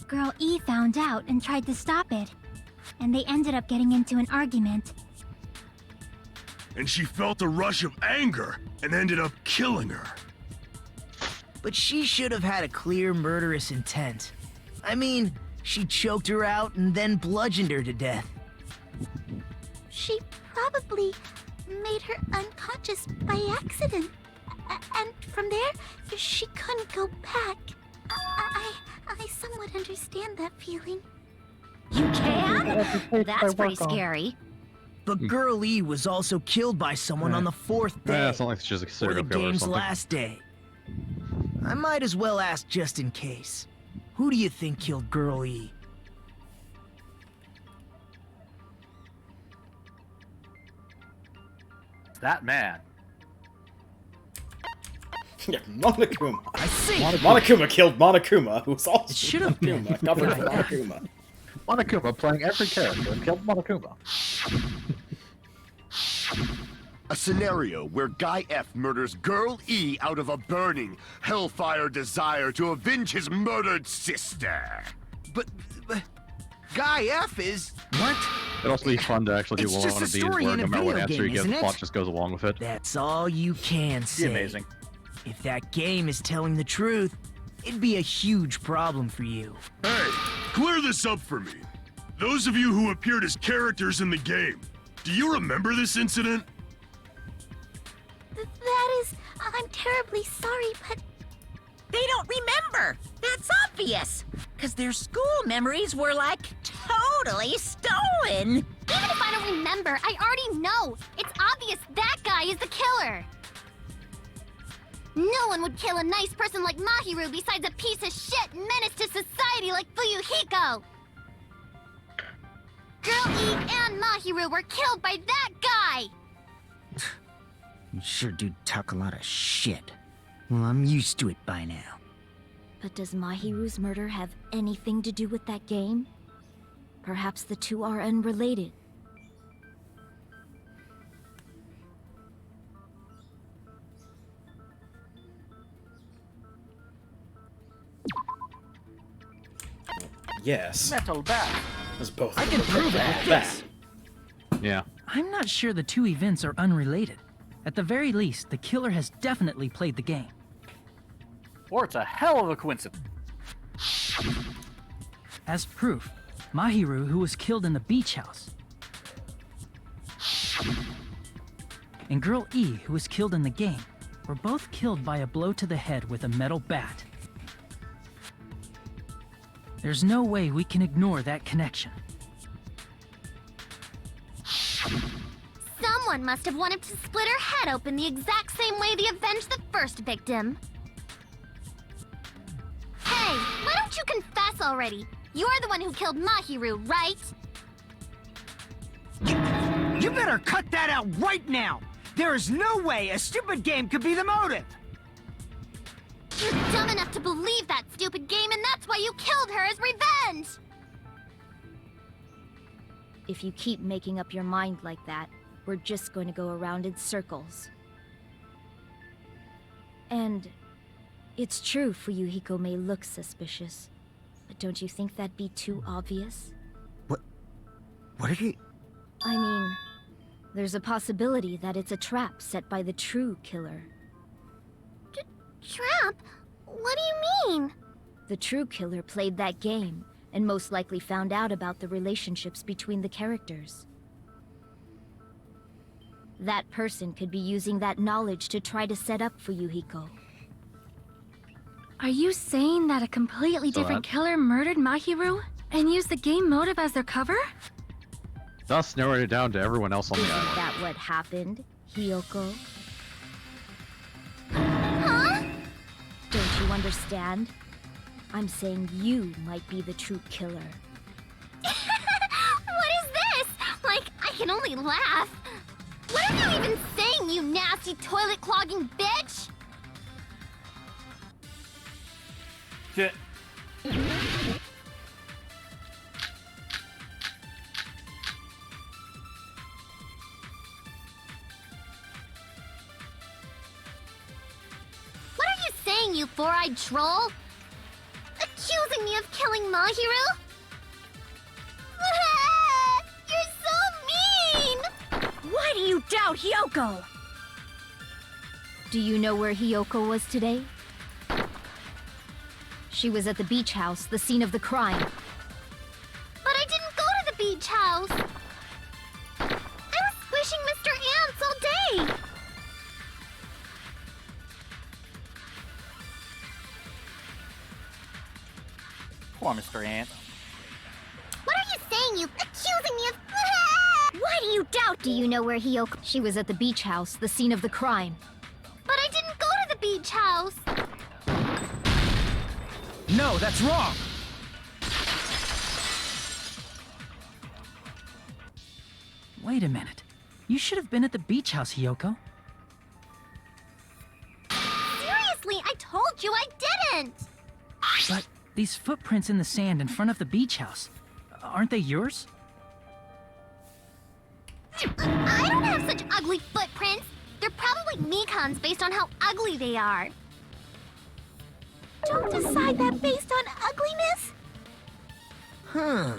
Girl E found out and tried to stop it, and they ended up getting into an argument.
And she felt a rush of anger and ended up killing her.
But she should have had a clear murderous intent. I mean, she choked her out and then bludgeoned her to death.
She probably made her unconscious by accident. And from there, she couldn't go back. I somewhat understand that feeling.
You can? That's pretty scary.
But Girl E was also killed by someone on the fourth day.
Yeah, it's not like she's a
or
serial
the
killer or
game's
something.
last day. I might as well ask just in case. Who do you think killed Girl E?
That man.
Yeah, Monokuma.
I see.
Monokuma killed Monokuma, who was also
should have been
Monokuma, covered for Monokuma.
Monokuma playing every character and killed Monokuma.
A scenario where Guy F murders Girl E out of a burning, hellfire desire to avenge his murdered sister.
But Guy F is
what? It'd also be fun to actually do
It's
one
just a
of these
story
where
in
no
a
matter what
video
answer you
game,
give,
isn't
the
it?
plot just goes along with it.
That's all you can say.
amazing.
If that game is telling the truth, it'd be a huge problem for you.
Hey, clear this up for me. Those of you who appeared as characters in the game, do you remember this incident?
That is... I'm terribly sorry, but...
They don't remember. That's obvious. Because their school memories were, like, totally stolen.
Even if I don't remember, I already know. It's obvious that guy is the killer. No one would kill a nice person like Mahiru besides a piece of shit menace to society like Fuyuhiko. Girl E and Mahiru were killed by that guy.
You sure do talk a lot of shit. Well, I'm used to it by now.
But does Mahiru's murder have anything to do with that game? Perhaps the two are unrelated.
Yes.
Metal bat.
As both.
I can prove it with this.
Yeah.
I'm not sure the two events are unrelated. At the very least, the killer has definitely played the game.
Or it's a hell of a coincidence.
As proof, Mahiru, who was killed in the beach house, and Girl E, who was killed in the game, were both killed by a blow to the head with a metal bat. There's no way we can ignore that connection.
Someone must have wanted to split her head open the exact same way they avenged the first victim. Hey, why don't you confess already? You're the one who killed Mahiru, right?
You better cut that out right now! There is no way a stupid game could be the motive!
You're dumb enough to believe that stupid game, and that's why you killed her as revenge!
If you keep making up your mind like that, we're just going to go around in circles. And it's true Fuyuhiko may look suspicious, but don't you think that'd be too obvious?
What are you...
I mean, there's a possibility that it's a trap set by the true killer.
Trap? What do you mean?
The true killer played that game, and most likely found out about the relationships between the characters. That person could be using that knowledge to try to set up Fuyuhiko.
Are you saying that a completely different killer murdered Mahiru and used the game motive as their cover?
Thus narrowed it down to everyone else on the
Isn't
island.
that what happened, Hiyoko?
Huh?
Don't you understand? I'm saying you might be the true killer.
What is this? Like, I can only laugh. What are you even saying, you nasty toilet-clogging bitch?
Shit.
What are you saying, you four-eyed troll? Accusing me of killing Mahiru? You're so mean!
Why do you doubt Hiyoko? Do you know where Hiyoko was today? She was at the beach house, the scene of the crime.
But I didn't go to the beach house! I was squishing Mr. Ants all day!
Poor Mr. Ant.
What are you saying, you accusing me of...
Why do you doubt? Do you know where Hiyoko... She was at the beach house, the scene of the crime.
But I didn't go to the beach house!
No, that's wrong!
Wait a minute. You should have been at the beach house, Hiyoko.
told you I didn't!
But these footprints in the sand in front of the beach house, aren't they yours?
I don't have such ugly footprints. They're probably Mikan's based on how ugly they are. Don't decide that based on ugliness.
Huh.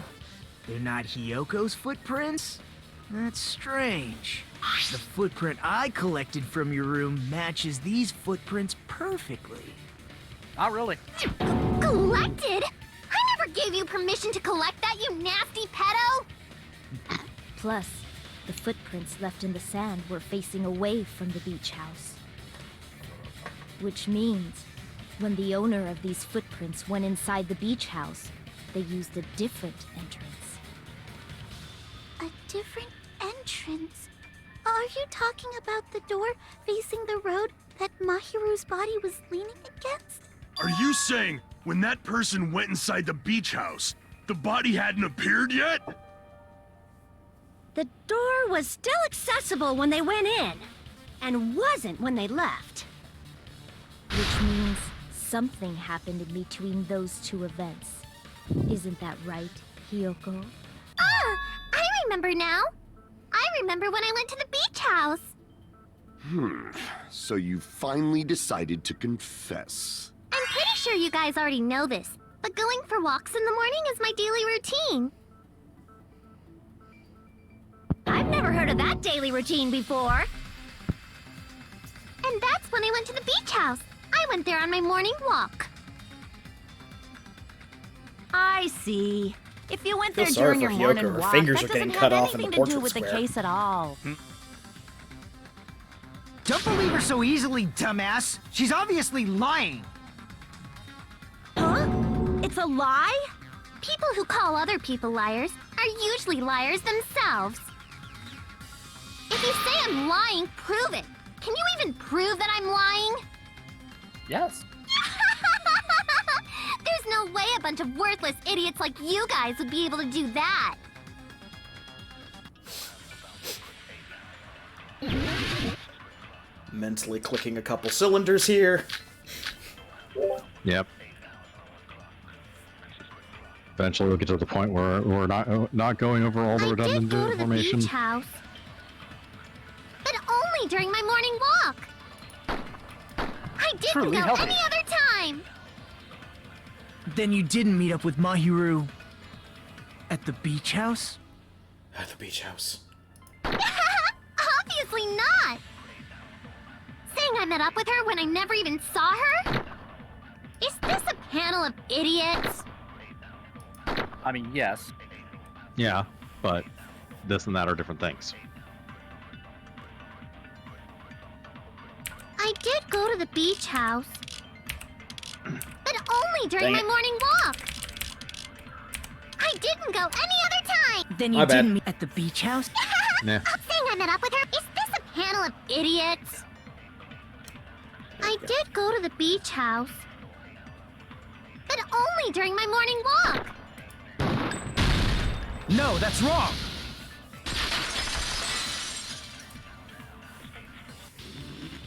They're not Hiyoko's footprints? That's strange. The footprint I collected from your room matches these footprints perfectly.
Not really.
Collected? I never gave you permission to collect that, you nasty pedo!
Plus, the footprints left in the sand were facing away from the beach house. Which means, when the owner of these footprints went inside the beach house, they used a different entrance.
A different entrance? Are you talking about the door facing the road that Mahiru's body was leaning against?
Are you saying when that person went inside the beach house, the body hadn't appeared yet?
The door was still accessible when they went in, and wasn't when they left. Which means something happened in between those two events. Isn't that right, Hiyoko?
Ah! I remember now! I remember when I went to the beach house!
So you finally decided to confess.
I'm pretty sure you guys already know this, but going for walks in the morning is my daily routine.
I've never heard of that daily routine before.
And that's when I went to the beach house. I went there on my morning walk.
I see. If you went
Feel
there
sorry
during your
for Hiyoko.
morning
Her
walk,
fingers
that
are getting
doesn't
cut
have
off in the
anything to do
portrait
with the
square.
case at all.
Don't believe her so easily, dumbass. She's obviously lying.
Huh? It's a lie?
People who call other people liars are usually liars themselves. If you say I'm lying, prove it. Can you even prove that I'm lying?
Yes.
There's no way a bunch of worthless idiots like you guys would be able to do that.
Mentally clicking a couple cylinders here.
Yep. Eventually we'll get to the point where we're not going over all the redundant
Go to the
information.
beach house. But only during my morning walk. I didn't
Truly
go
healthy.
any other time.
Then you didn't meet up with Mahiru at the beach house?
At the beach house.
Obviously not. Saying I met up with her when I never even saw her? Is this a panel of idiots?
I mean, yes.
Yeah, but this and that are different things.
I did go to the beach house. But only during
Dang
my
it.
morning walk. I didn't go any other time.
Then
My
you
bad.
didn't meet at the beach house?
Nah.
Saying I met up with her? Is this a panel of idiots? I did go to the beach house. But only during my morning walk.
No, that's wrong.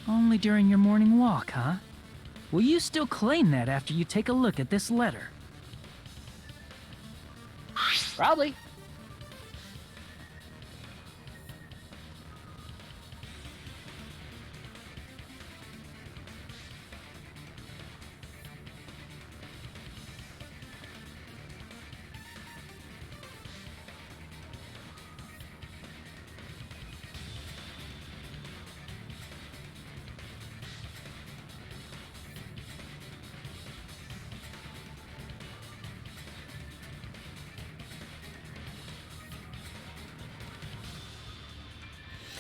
Only during your morning walk, huh? Will you still claim that after you take a look at this letter?
Probably.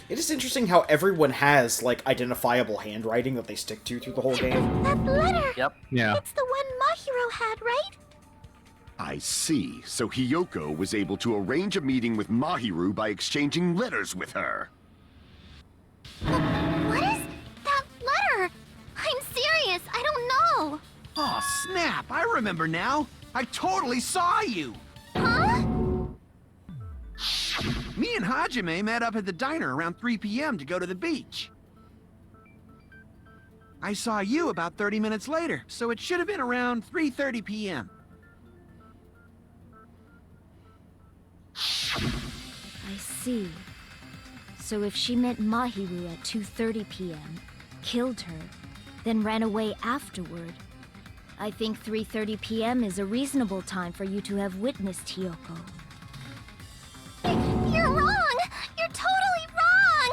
It is interesting how everyone has, like, identifiable handwriting that they stick to through the whole game.
That letter!
Yep.
Yeah.
It's the one Mahiro had, right?
I see. So Hiyoko was able to arrange a meeting with Mahiru by exchanging letters with her.
What is that letter? I'm serious, I don't know.
Oh, snap! I remember now. I totally saw you.
Huh?
Me and Hajime met up at the diner around 3 p.m. to go to the beach. I saw you about 30 minutes later, so it should have been around 3:30 p.m.
I see. So if she met Mahiru at 2:30 p.m., killed her, then ran away afterward, I think 3:30 p.m. is a reasonable time for you to have witnessed Hiyoko.
You're wrong! You're totally wrong!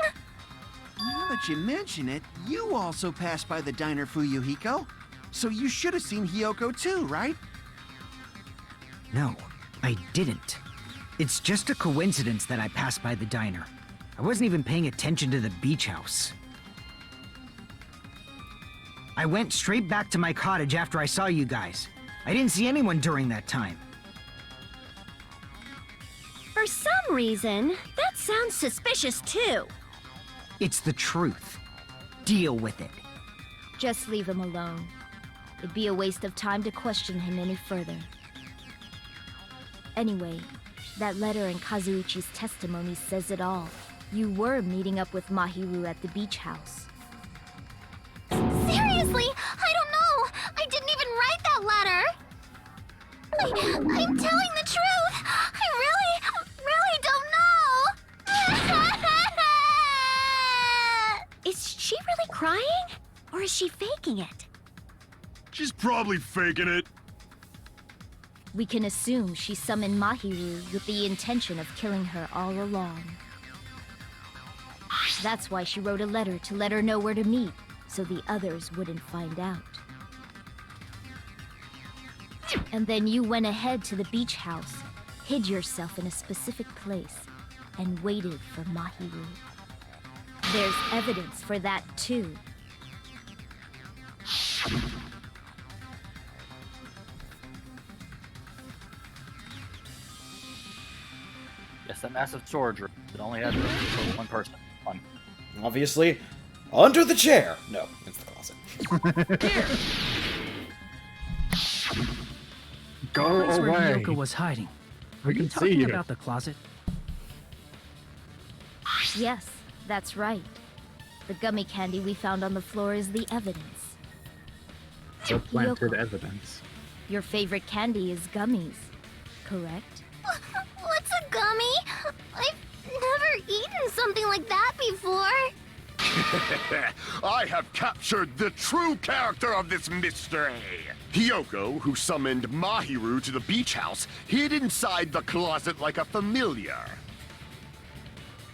Now that you mention it, you also passed by the diner Fuyuhiko. So you should have seen Hiyoko too, right?
No, I didn't. It's just a coincidence that I passed by the diner. I wasn't even paying attention to the beach house. I went straight back to my cottage after I saw you guys. I didn't see anyone during that time.
For some reason, that sounds suspicious too.
It's the truth. Deal with it.
Just leave him alone. It'd be a waste of time to question him any further. Anyway, that letter in Kazuichi's testimony says it all. You were meeting up with Mahiru at the beach house.
Seriously, I don't know. I didn't even write that letter. I'm telling the truth. I really don't know.
Is she really crying? Or is she faking it?
She's probably faking it.
We can assume she summoned Mahiru with the intention of killing her all along. That's why she wrote a letter to let her know where to meet, so the others wouldn't find out. And then you went ahead to the beach house, hid yourself in a specific place, and waited for Mahiru. There's evidence for that too.
Yes, that massive storage room that only had room for one person. Fun.
Obviously, under the chair. No, it's the closet.
Go
That's where
away.
Hiyoko was hiding.
We
Are you
can see
talking
you.
about the closet?
Yes, that's right. The gummy candy we found on the floor is the evidence.
The planted
Hiyoko,
evidence.
your favorite candy is gummies, correct?
What's a gummy? I've never eaten something like that before.
I have captured the true character of this mystery. Hiyoko, who summoned Mahiru to the beach house, hid inside the closet like a familiar.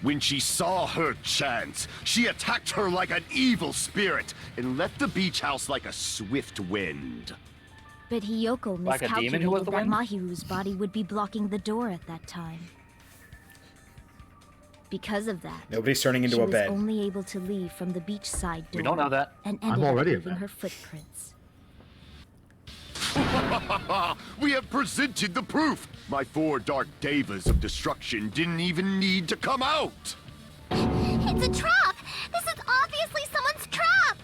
When she saw her chance, she attacked her like an evil spirit and left the beach house like a swift wind.
But Hiyoko
Like a demon who was
miscalculated
the
that
wind?
Mahiru's body would be blocking the door at that time. Because of that,
Nobody's turning into
she
a
was
bed.
only able to leave from the beachside door.
We don't know that.
And
I'm
ended up
already a
leaving
bed.
her footprints.
We have presented the proof. My 4 dark devas of destruction didn't even need to come out.
It's a trap. This is obviously someone's trap.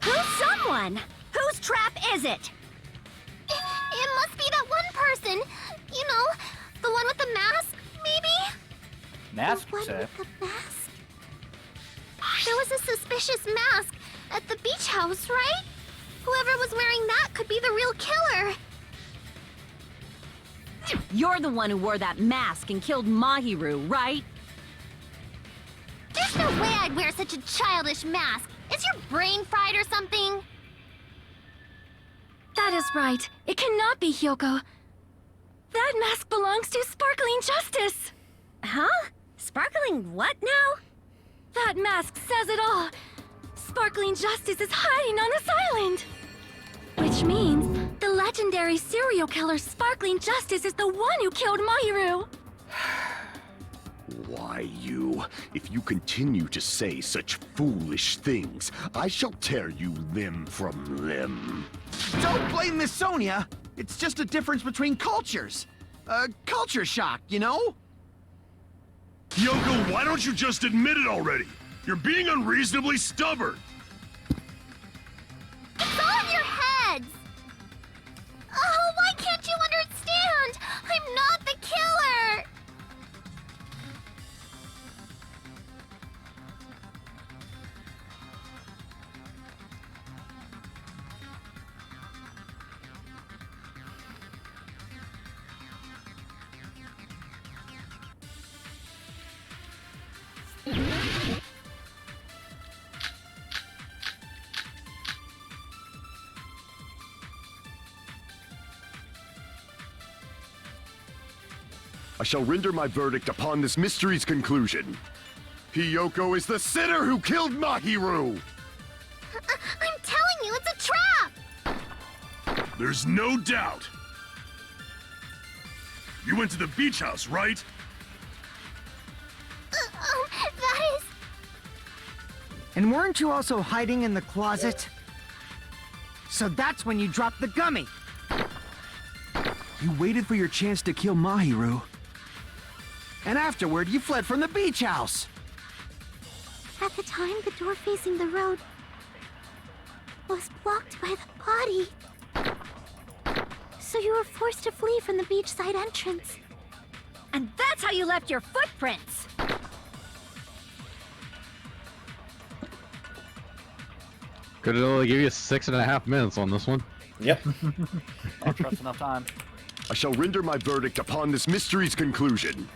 Who's someone? Whose trap is it?
It must be that one person. You know, the one with the mask, maybe?
Mask,
The one
say.
with the mask? There was a suspicious mask at the beach house, right? Whoever was wearing that could be the real killer.
You're the one who wore that mask and killed Mahiru, right?
There's no way I'd wear such a childish mask. Is your brain fried or something?
That is right. It cannot be Hiyoko. That mask belongs to Sparkling Justice.
Huh? Sparkling what now?
That mask says it all. Sparkling Justice is hiding on this island. Which means the legendary serial killer Sparkling Justice is the one who killed Mahiru.
Why, you? If you continue to say such foolish things, I shall tear you limb from limb.
Don't blame Miss Sonia. It's just a difference between cultures. Culture shock, you know?
Yoko, why don't you just admit it already? You're being unreasonably stubborn.
It's all in your heads. Oh, why can't you understand? I'm not the killer.
I shall render my verdict upon this mystery's conclusion. Hiyoko is the sinner who killed Mahiru!
I'm telling you, it's a trap!
There's no doubt. You went to the beach house, right?
That is...
And weren't you also hiding in the closet? So that's when you dropped the gummy.
You waited for your chance to kill Mahiru. And afterward, you fled from the beach house.
At the time, the door facing the road was blocked by the body. So you were forced to flee from the beachside entrance.
And that's how you left your footprints!
Could only give you 6.5 minutes on this one.
Yep.
I'll trust enough time.
I shall render my verdict upon this mystery's conclusion.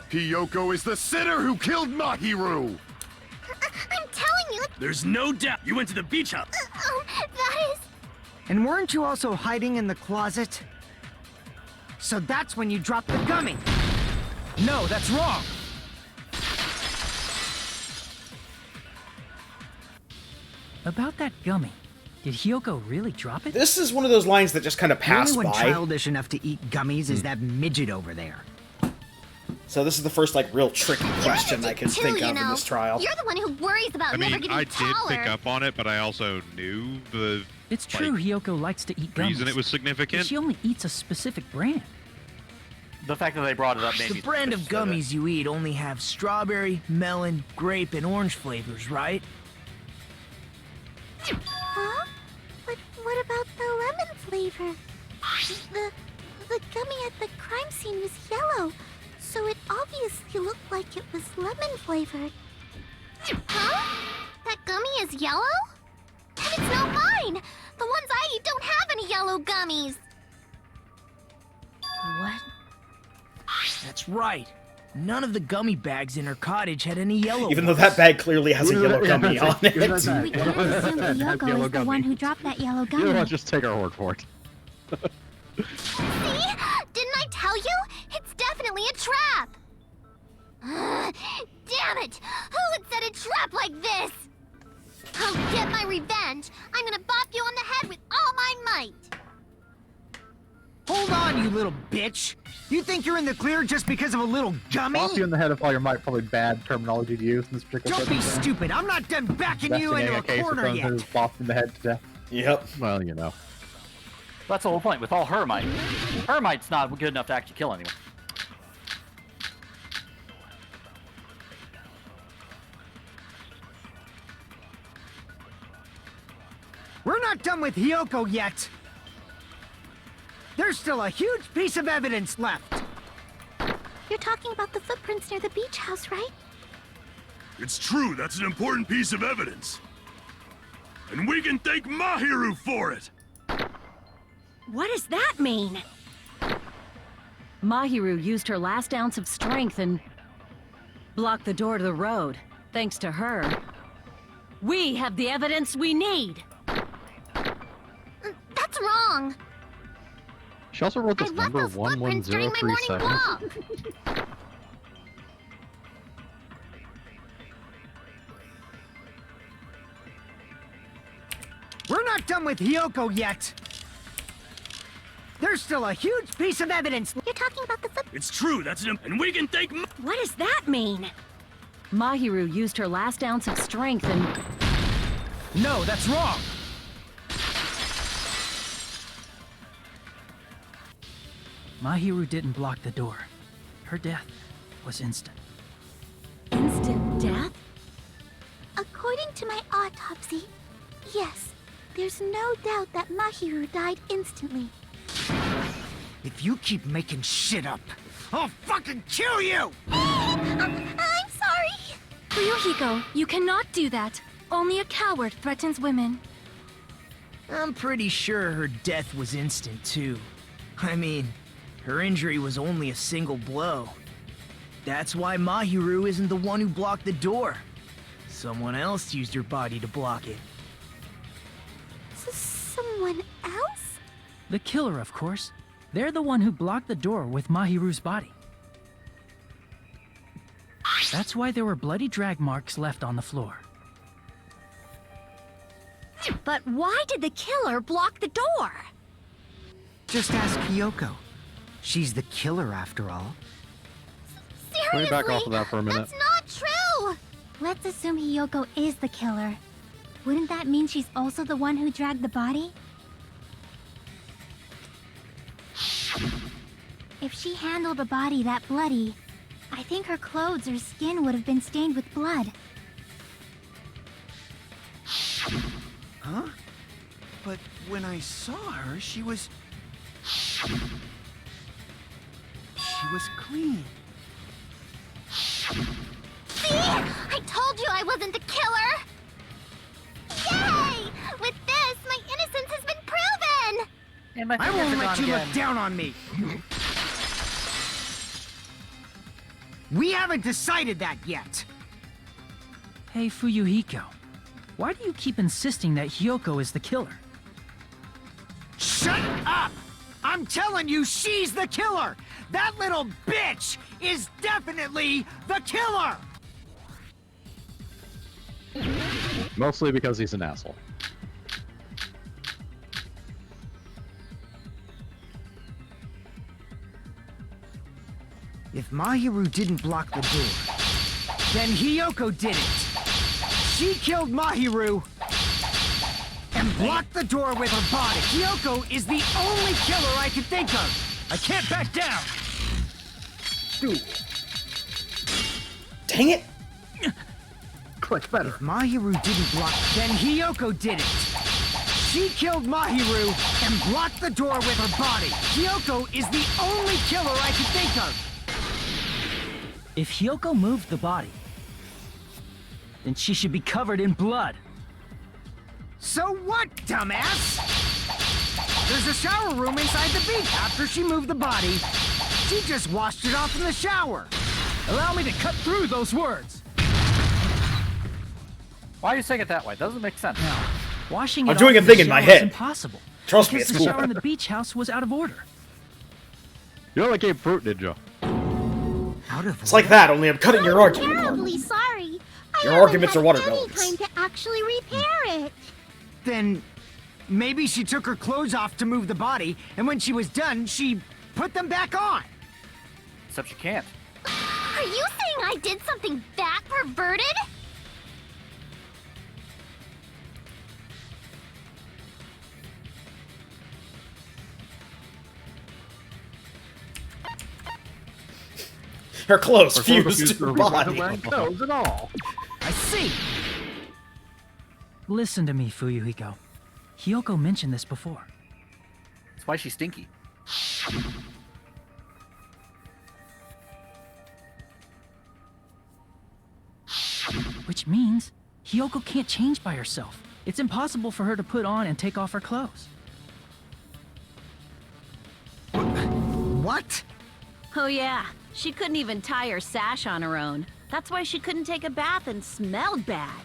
Hiyoko is the sinner who killed Mahiru!
I'm telling you...
There's no doubt. You went to the beach house.
That is...
And weren't you also hiding in the closet? So that's when you dropped the gummy.
No, that's wrong! About that gummy, did Hiyoko really drop it?
This is one of those lines that just kind of
The
pass
only one
by.
childish enough to eat gummies is that midget over there.
So this is the first like real tricky question I can
too,
think
you
of in
know.
this trial.
You're the one who worries about
I
never
mean,
getting
I did
taller.
pick up on it, but I also knew the
It's true Hiyoko likes to eat gummies.
reason it was
But
significant.
she only eats a specific brand.
The fact that they brought it up made me
The brand of
suspicious
gummies you eat only have strawberry, melon, grape, and orange flavors, right?
Huh? But what about the lemon flavor? The gummy at the crime scene was yellow, so it obviously looked like it was lemon flavored. Huh? That gummy is yellow? And it's not mine! The ones I eat don't have any yellow gummies!
What?
That's right. None of the gummy bags in her cottage had any yellow
Even though
ones.
that bag clearly has a yellow gummy on it.
We can't assume that Yoko is the one who dropped that yellow
You
gummy.
know what? Just take our word for it.
See? Didn't I tell you? It's definitely a trap! Damn it! Who would set a trap like this? I'll get my revenge! I'm gonna bop you on the head with all my might!
Hold on, you little bitch! You think you're in the clear just because of a little gummy?
Bop you in the head with all your might, probably bad terminology to use in this particular
Don't be
circumstance.
stupid! I'm not done backing you into
Investigating
a
a case
corner
with someone
yet!
who's bopped in the head to death.
Yep.
Well, you know.
That's the whole point. With all her might, her might's not good enough to actually kill anyone.
We're not done with Hiyoko yet! There's still a huge piece of evidence left!
You're talking about the footprints near the beach house, right?
It's true, that's an important piece of evidence. And we can thank Mahiru for it!
What does that mean? Mahiru used her last ounce of strength and blocked the door to the road. Thanks to her, we have the evidence we need.
That's wrong!
She also wrote this
I left
number
those footprints during my morning
1103
walk!
We're not done with Hiyoko yet! There's still a huge piece of evidence!
You're talking about the
It's true, that's an and we can thank
What does that mean? Mahiru used her last ounce of strength and...
No, that's wrong! Mahiru didn't block the door. Her death was instant.
instant death? According to my autopsy, yes, there's no doubt that Mahiru died instantly.
If you keep making shit up, I'll fucking kill you!
I'm sorry!
Ryuhiko, you cannot do that. Only a coward threatens women.
I'm pretty sure her death was instant, too. I mean, her injury was only a single blow. That's why Mahiru isn't the one who blocked the door. Someone else used her body to block it.
Someone else?
The killer, of course. They're the one who blocked the door with Mahiru's body. That's why there were bloody drag marks left on the floor.
But why did the killer block the door?
Just ask Hiyoko. She's the killer after all.
Can we back off of that for a minute?
That's not true! Let's assume Hiyoko is the killer. Wouldn't that mean she's also the one who dragged the body? If she handled a body that bloody, I think her clothes or skin would have been stained with blood.
Huh? But when I saw her, she was clean.
See? I told you I wasn't the killer! Yay! With this, my innocence has been proven!
And my
I
fingers
won't
are
let
gone
you
again.
look down on me! We haven't decided that yet!
Hey, Fuyuhiko. Why do you keep insisting that Hiyoko is the killer?
Shut up! I'm telling you, she's the killer! That little bitch is definitely the killer!
Mostly because he's an asshole.
If Mahiru didn't block the door, then Hiyoko did it. She killed Mahiru and blocked the door with her body. Hiyoko is the only killer I can think of. I can't back down.
Dude.
Dang it!
Clutch better.
If Mahiru didn't block, then Hiyoko did it. She killed Mahiru and blocked the door with her body. Hiyoko is the only killer I can think of.
If Hiyoko moved the body, then she should be covered in blood.
So what, dumbass? There's a shower room inside the beach. After she moved the body, she just washed it off in the shower.
Allow me to cut through those words.
Why are you saying it that way? Doesn't make sense.
No, washing it
I'm doing
off
a thing in
the
my
shower is
head.
impossible.
Trust me,
Because
it's
the
cool.
shower in the beach house was out of order.
You're like a fruit ninja.
Out of
It's like that, only I'm cutting your argument.
Terribly sorry. I
Your
haven't
arguments
had
are watermelons.
any time to actually repair it.
Then maybe she took her clothes off to move the body, and when she was done, she put them back on.
Except you can't.
Are you saying I did something that perverted?
Her clothes
Her
fused to her body.
wearing clothes and all.
I see.
Listen to me, Fuyuhiko. Hiyoko mentioned this before.
That's why she's stinky.
Which means Hiyoko can't change by herself. It's impossible for her to put on and take off her clothes.
What?
Oh yeah, she couldn't even tie her sash on her own. That's why she couldn't take a bath and smelled bad.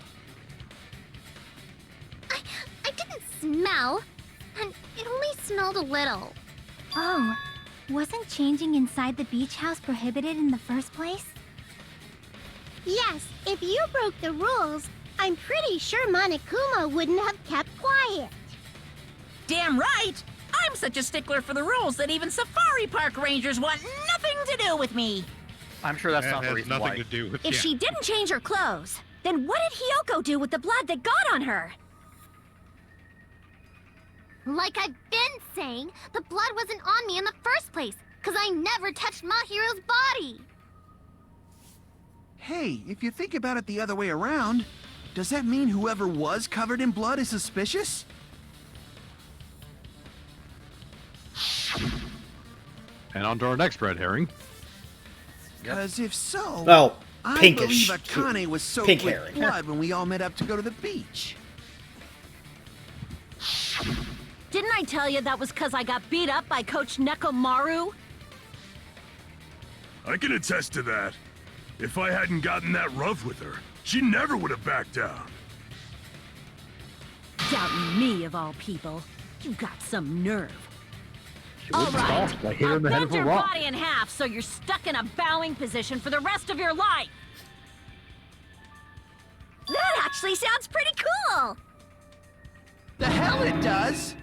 I didn't smell, and it only smelled a little. Oh, wasn't changing inside the beach house prohibited in the first place? Yes, if you broke the rules, I'm pretty sure Monokuma wouldn't have kept quiet.
Damn right! I'm such a stickler for the rules that even safari park rangers want nothing to do with me.
I'm sure that's
That
not the
has
reason
nothing
why.
to do with
If she didn't change her clothes, then what did Hiyoko do with the blood that got on her?
Like I've been saying, the blood wasn't on me in the first place, because I never touched Mahiru's body.
Hey, if you think about it the other way around, does that mean whoever was covered in blood is suspicious?
And on to our next red herring.
Because if so,
Well,
I
pinkish.
believe Akane was soaked
Pink
with
herring.
blood when we all met up to go to the beach.
Didn't I tell you that was because I got beat up by Coach Nekomaru?
I can attest to that. If I hadn't gotten that rough with her, she never would have backed down.
Doubting me, of all people. You got some nerve.
She
All
wouldn't
right,
stop. I hit her
I'll
in the head
bend
with a
your
rock.
body in half so you're stuck in a bowing position for the rest of your life.
actually sounds pretty cool!
The hell it does!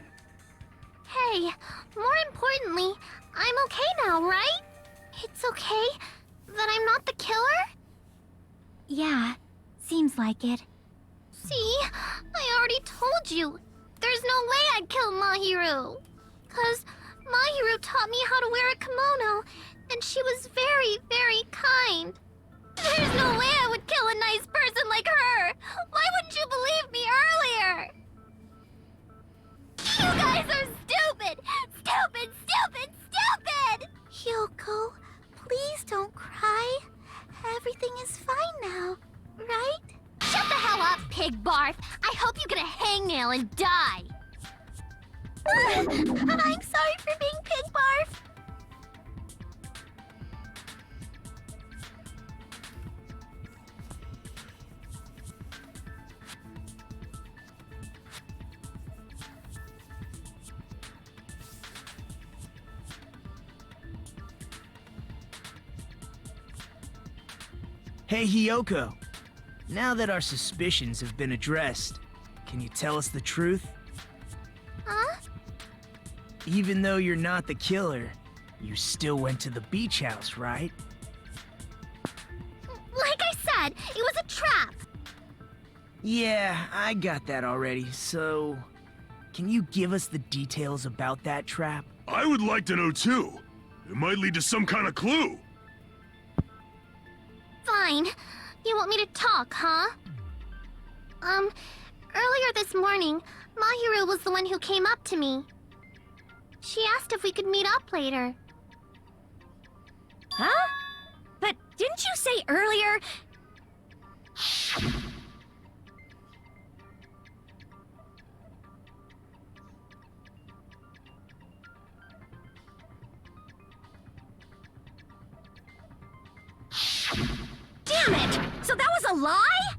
Hey, more importantly, I'm okay now, right? It's okay that I'm not the killer?
Yeah, seems like it.
See? I already told you. There's no way I'd kill Mahiru. 'Cause Mahiru taught me how to wear a kimono, and she was very, very kind. There's no way I would kill a nice person like her! Why wouldn't you believe me earlier? You guys are stupid! Stupid, stupid, stupid! Hyoko, please don't cry. Everything is fine now, right? Shut the hell up, pig barf! I hope you get a hangnail and die! I'm sorry for being pig barf!
Hey, Hyoko. Now that our suspicions have been addressed, can you tell us the truth?
Huh?
Even though you're not the killer, you still went to the beach house, right?
Like I said, it was a trap!
Yeah, I got that already, so... Can you give us the details about that trap?
I would like to know too. It might lead to some kind of clue.
Fine. You want me to talk, huh? Earlier this morning, Mahiru was the one who came up to me. She asked if we could meet up later.
Huh? But didn't you say earlier... Damn it! So that was a lie?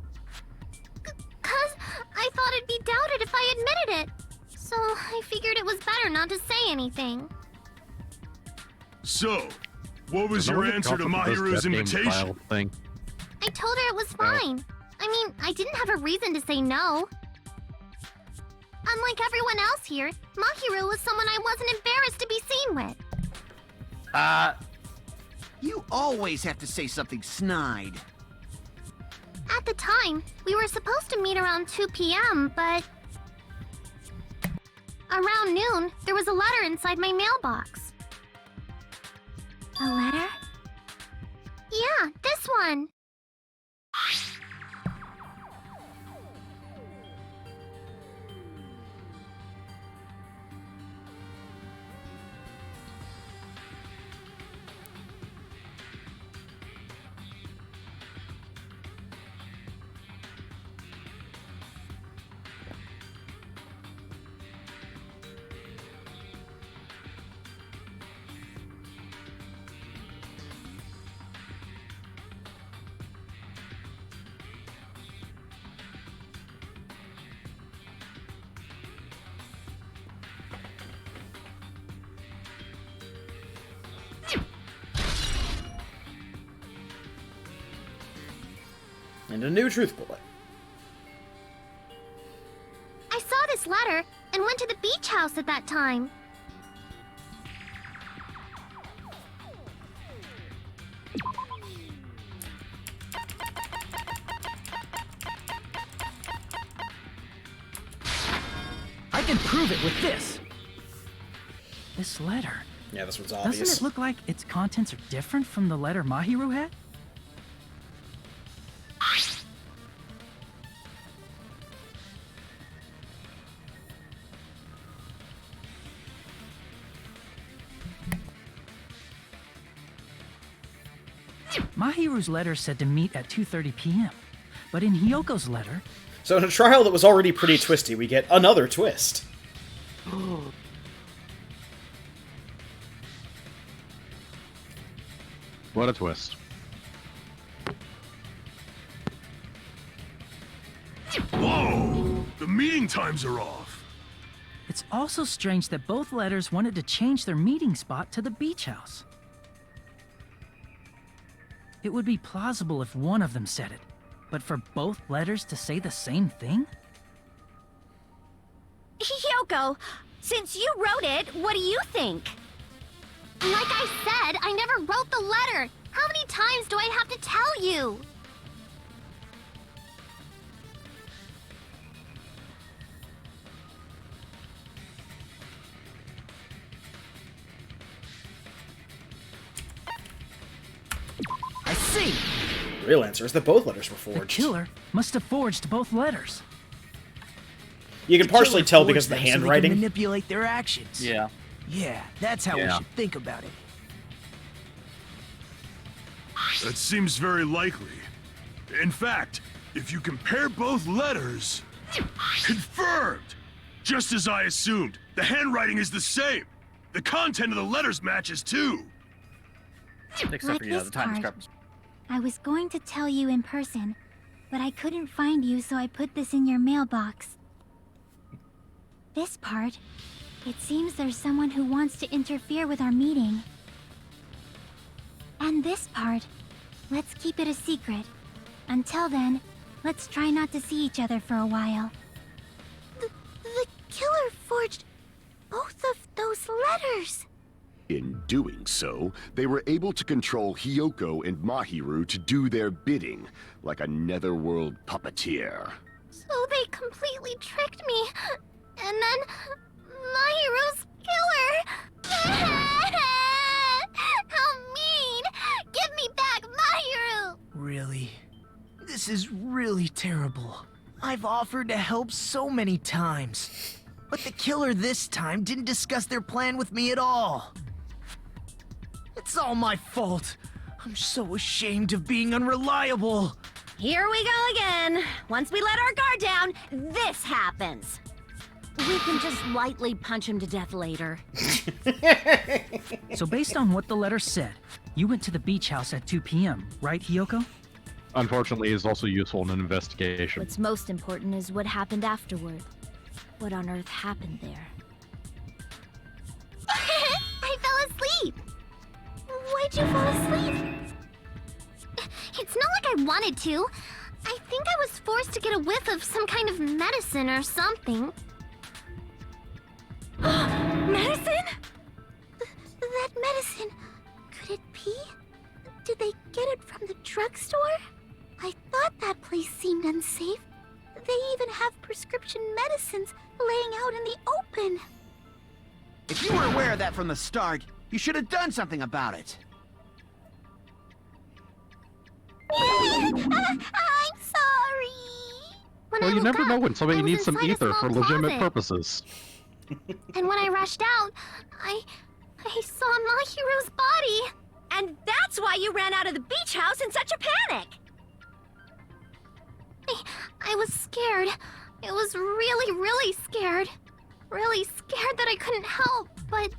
'Cause I thought it'd be doubted if I admitted it. So I figured it was better not to say anything.
So, what was
Does no
your
one get
answer to
caught up with this
Mahiru's
dead name
invitation?
file thing?
I told her it was fine. I mean, I didn't have a reason to say no. Unlike everyone else here, Mahiru was someone I wasn't embarrassed to be seen with.
You always have to say something snide.
At the time, we were supposed to meet around 2 p.m., but... Around noon, there was a letter inside my mailbox.
A letter?
Yeah, this one.
And a new truth bullet.
I saw this letter and went to the beach house at that time.
I can prove it with this. This letter.
Yeah, this one's obvious.
Doesn't it look like its contents are different from the letter Mahiru had? Mahiru's letter said to meet at 2:30 p.m., but in Hyoko's letter...
So in a trial that was already pretty twisty, we get another twist.
What a twist.
Whoa! The meeting times are off.
It's also strange that both letters wanted to change their meeting spot to the beach house. It would be plausible if one of them said it, But for both letters to say the same thing?
Hyoko, since you wrote it, what do you think? Like I said, I never wrote the letter. How many times do I have to tell you?
I see.
The real answer is that both letters were
The
forged.
killer must have forged both letters.
You can
The
partially
killer
tell because of
forged
the
them so they can
handwriting.
manipulate their actions.
Yeah.
Yeah, that's how we
Yeah.
should think about it.
That seems very likely. In fact, if you compare both letters... Confirmed! Just as I assumed, the handwriting is the same. The content of the letters matches too.
Except
Like
for,
this
the time
part.
discrepancy.
I was going to tell you in person, but I couldn't find you, so I put this in your mailbox. This part, it seems there's someone who wants to interfere with our meeting. And this part, let's keep it a secret. Until then, let's try not to see each other for a while. The killer forged both of those letters.
In doing so, they were able to control Hyoko and Mahiru to do their bidding, like a netherworld puppeteer.
So they completely tricked me. And then Mahiru's killer. How mean! Give me back Mahiru!
Really? This is really terrible. I've offered to help so many times. But the killer this time didn't discuss their plan with me at all. It's all my fault. I'm so ashamed of being unreliable.
Here we go again. Once we let our guard down, this happens. We can just lightly punch him to death later.
So based on what the letter said, you went to the beach house at 2 p.m., right, Hyoko?
Unfortunately, it's also useful in an investigation.
What's most important is what happened afterward. What on earth happened there?
I fell asleep. Why'd you fall asleep? It's not like I wanted to. I think I was forced to get a whiff of some kind of medicine or something. Medicine? That medicine. Could it be? Did they get it from the drugstore? I thought that place seemed unsafe. They even have prescription medicines laying out in the open.
If you were aware of that from the start, you should have done something about it.
I'm sorry. When
Well,
I
you
woke
never know
up,
when somebody
I was
needs some
inside a
ether for
small
legitimate
closet.
purposes.
And when I rushed out, I saw Mahiru's body.
And that's why you ran out of the beach house in such a panic!
I was scared. It was really, really scared. Really scared that I couldn't help, but...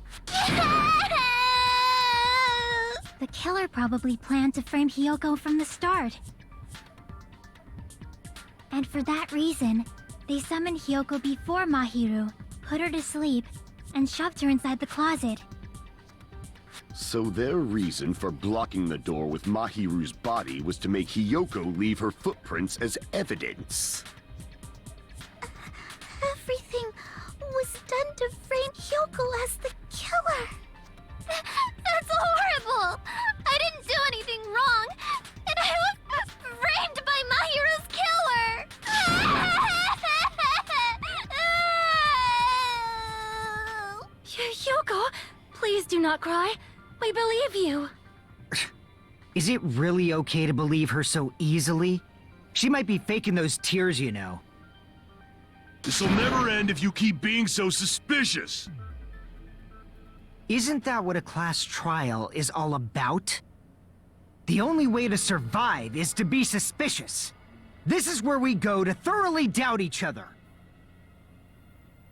The killer probably planned to frame Hyoko from the start. And for that reason, they summoned Hyoko before Mahiru, put her to sleep, and shoved her inside the closet.
So their reason for blocking the door with Mahiru's body was to make Hyoko leave her footprints as evidence.
Everything was done to frame Hyoko as the killer. That's horrible! I didn't do anything wrong, and I was framed by Mahiru's killer! Hyoko, please do not cry. We believe you.
Is it really okay to believe her so easily? She might be faking those tears, you know.
This'll never end if you keep being so suspicious.
Isn't that what a class trial is all about? The only way to survive is to be suspicious. This is where we go to thoroughly doubt each other.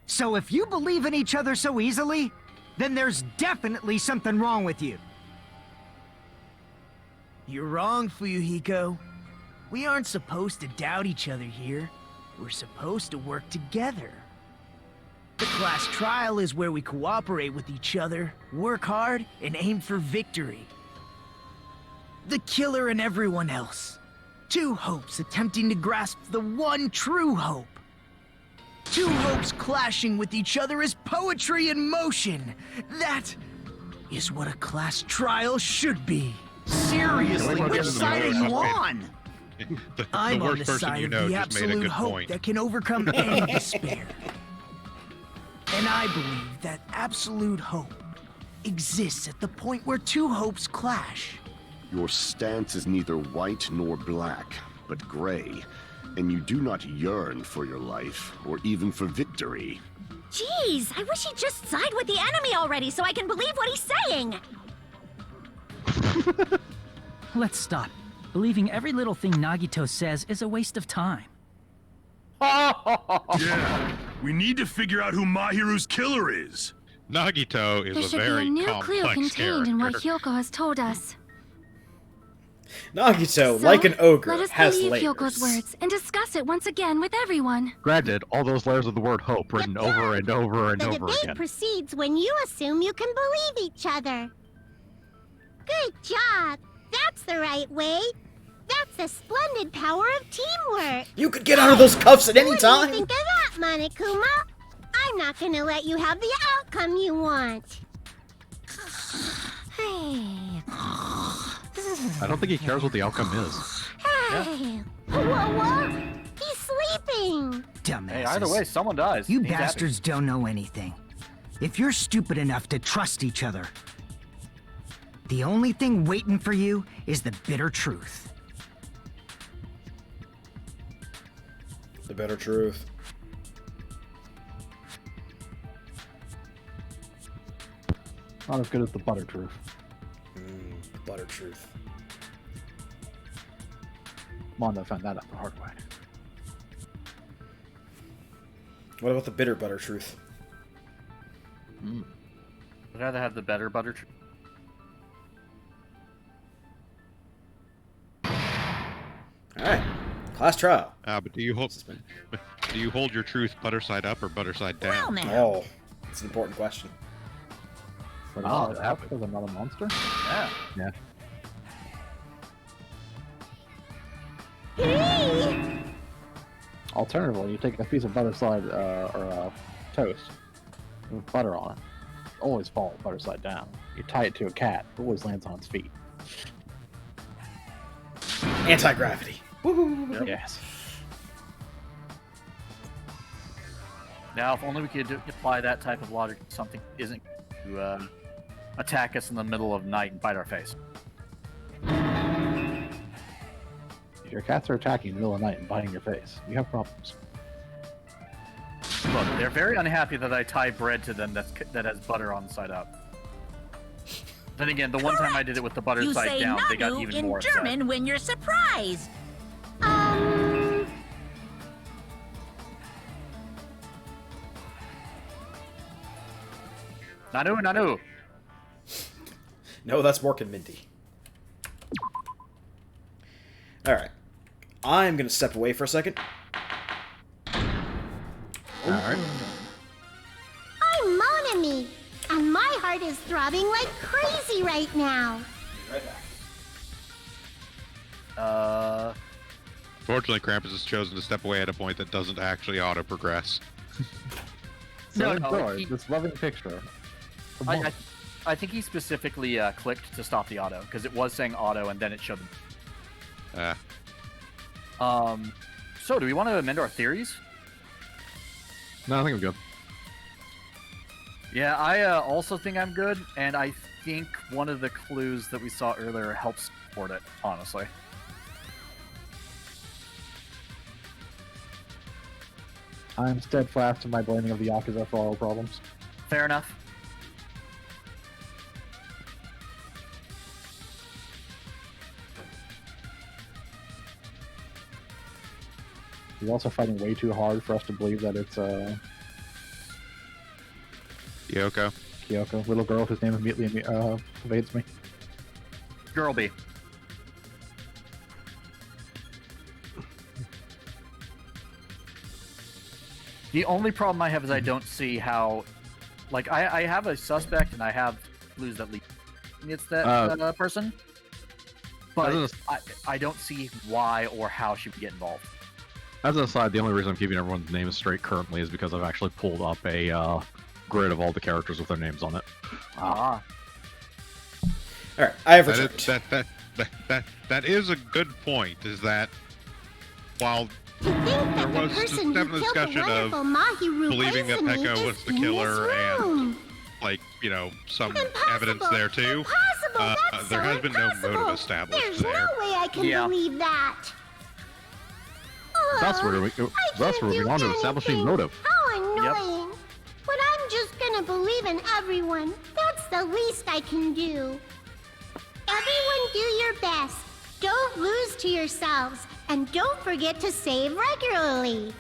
So if you believe in each other so easily, then there's definitely something wrong with you.
You're wrong, Fuyuhiko. We aren't supposed to doubt each other here. We're supposed to work together. The class trial is where we cooperate with each other, work hard, and aim for victory. The killer and everyone else. Two hopes attempting to grasp the one true hope. Two hopes clashing with each other is poetry in motion. That is what a class trial should be.
Seriously, which side are you on?
I'm on
worst
the
person
side
you
of
know
the
just made a
absolute
good
hope
point.
that can overcome any despair. And I believe that absolute hope exists at the point where two hopes clash.
Your stance is neither white nor black, but gray, and you do not yearn for your life, or even for victory.
Jeez, I wish he'd just side with the enemy already so I can believe what he's saying.
Let's stop. Believing every little thing Nagito says is a waste of time.
Yeah, we need to figure out who Mahiru's killer is.
Nagito is
There
a
should be
very
a new clue
complex
contained in what
character.
Hyoko has told us.
Nagito,
So,
like an ogre,
let us
has
believe
layers.
Hyoko's words and discuss it once again with everyone.
Granted, all those layers of the word hope written over and over and
The
over
debate
again.
proceeds when you assume you can believe each other. Good job. That's the right way. That's the splendid power of teamwork.
You could get out of those cuffs at any
What do
time.
you think of that, Monokuma? I'm not gonna let you have the outcome you want.
I don't think he cares what the outcome is.
Hey. Whoa. He's sleeping.
Dumbasses.
Hey, either way, someone dies.
You
He's happy.
bastards don't know anything. If you're stupid enough to trust each other, the only thing waiting for you is the bitter truth.
The bitter truth.
Not as good as the butter truth.
The butter truth.
Mondo found that out the hard way.
What about the bitter butter truth?
I'd rather have the better butter.
Alright. Class trial.
But do you hold your truth butter side up or butter side down?
Well, now.
Oh, that's an important question.
But
Oh,
that happened with another monster?
Yeah.
Yeah. Alternatively, you take a piece of butter side or toast with butter on it. Always fall butter side down. You tie it to a cat. It always lands on its feet.
Anti-gravity.
Yep.
Yes.
Now, if only we could apply that type of logic to something that isn't to attack us in the middle of night and bite our face.
If your cats are attacking you in the middle of the night and biting your face, you have problems.
Look, they're very unhappy that I tie bread to them that has butter on the side up. Then again, the one time I did it with the butter
You
side
say
down, they got
Nanu
even
in
more
German when you're surprised.
upset. Nanu.
No, that's Mork and Mindy. Alright. I'm gonna step away for a second.
Alright.
I'm Monami, and my heart is throbbing like crazy right now.
Right back.
Fortunately, Krampus has chosen to step away at a point that doesn't actually auto-progress.
No,
this loving picture.
I think he specifically clicked to stop the auto, because it was saying auto, and then it showed them. So do we want to amend our theories?
No, I think I'm good.
Yeah, I also think I'm good, and I think one of the clues that we saw earlier helps support it, honestly.
I'm steadfast in my blaming of the Yakuza for all problems.
Fair enough.
He's also fighting way too hard for us to believe that it's
Kyoko.
Kyoko, little girl whose name immediately evades me.
Girl B. The only problem I have is I don't see how, like, I have a suspect and I have clues that lead it's that person. but I don't see why or how she would get involved.
As an aside, the only reason I'm keeping everyone's names straight currently is because I've actually pulled up a grid of all the characters with their names on it.
Ah.
All right, I have
that is a good point. Is that while there was
person who
definitely
killed the
discussion of
wonderful Mahiru
believing that
Koizumi
Pekka
is
was the
in
killer
this
and
room.
like some
Impossible!
evidence there too,
That's
there
so
has been no motive
impossible.
established
There's
there.
no way I can
Yeah.
believe that.
Thus, we're moving on to establishing motive.
How annoying. But I'm just gonna believe in everyone. That's the least I can do. Everyone do your best. Don't lose to yourselves. And don't forget to save regularly.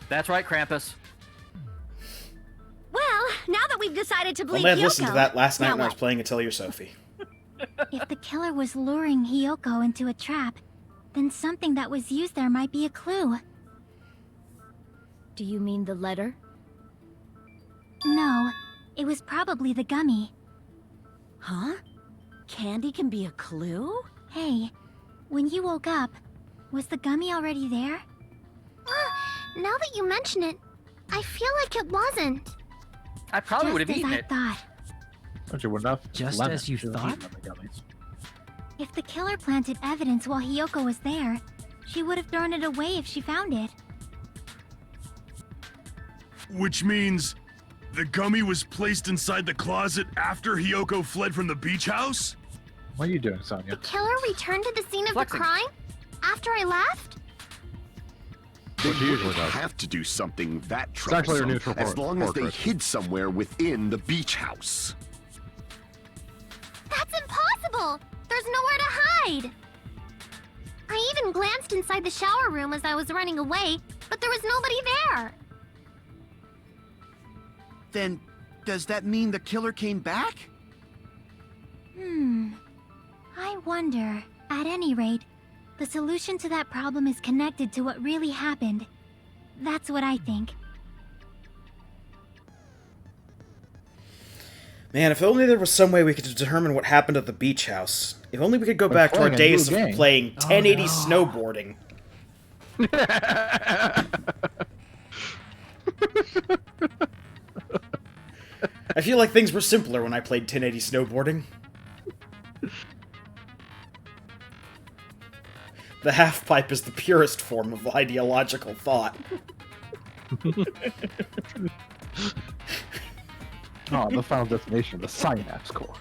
That's right, Krampus.
Well, now that we've decided to believe
Only I'd
Hiyoko,
listened to that last night
now
when I was
what?
playing Atelier Sophie.
If the killer was luring Hiyoko into a trap, then something that was used there might be a clue.
Do you mean the letter?
No, it was probably the gummy.
Huh? Candy can be a clue?
Hey, when you woke up, was the gummy already there?
Now that you mention it, I feel like it wasn't.
I probably would have
Just
eaten
as I
it.
thought.
Don't you would have?
Just
lemon.
as you
Should've
thought?
eaten the gummies.
If the killer planted evidence while Hiyoko was there, she would have thrown it away if she found it.
Which means the gummy was placed inside the closet after Hiyoko fled from the beach house?
What are you doing, Sonya?
Killer returned to the scene of
Flexing.
the crime? After I left?
They
What she usually
wouldn't
does.
have to do something that
It's actually her
troublesome
neutral
as long as they
portrait.
hid somewhere within the beach house.
That's impossible! There's nowhere to hide! I even glanced inside the shower room as I was running away, but there was nobody there!
Then, does that mean the killer came back?
I wonder. At any rate, the solution to that problem is connected to what really happened. That's what I think.
Man, if only there was some way we could determine what happened at the beach house. If only we could go
By
back to our
playing a
days
new
of
game.
playing
Oh,
1080
no.
snowboarding. I feel like things were simpler when I played 1080 snowboarding. The half pipe is the purest form of ideological thought.
Oh, the final destination of the Synapse Core.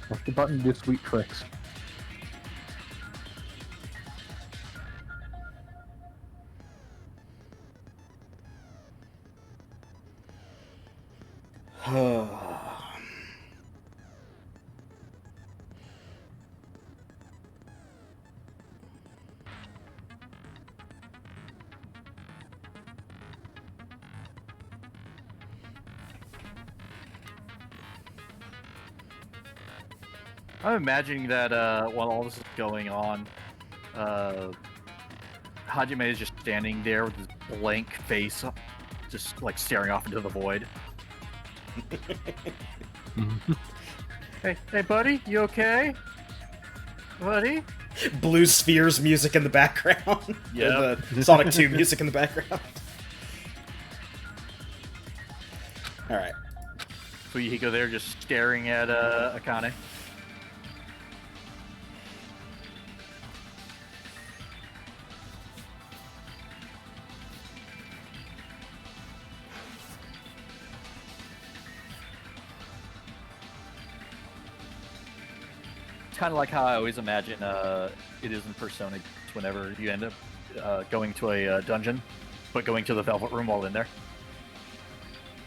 Push the button to do sweet tricks.
I'm imagining that while all this is going on, Hajime is just standing there with his blank face, just like staring off into the void. Hey, buddy, you okay? Buddy?
Blue Spheres music in the background.
Yep.
Or the Sonic 2 music in the background. Alright.
Fuyuhiko there just staring at Akane. It's kind of like how I always imagine it is in Persona whenever you end up going to a dungeon, but going to the Velvet Room while in there.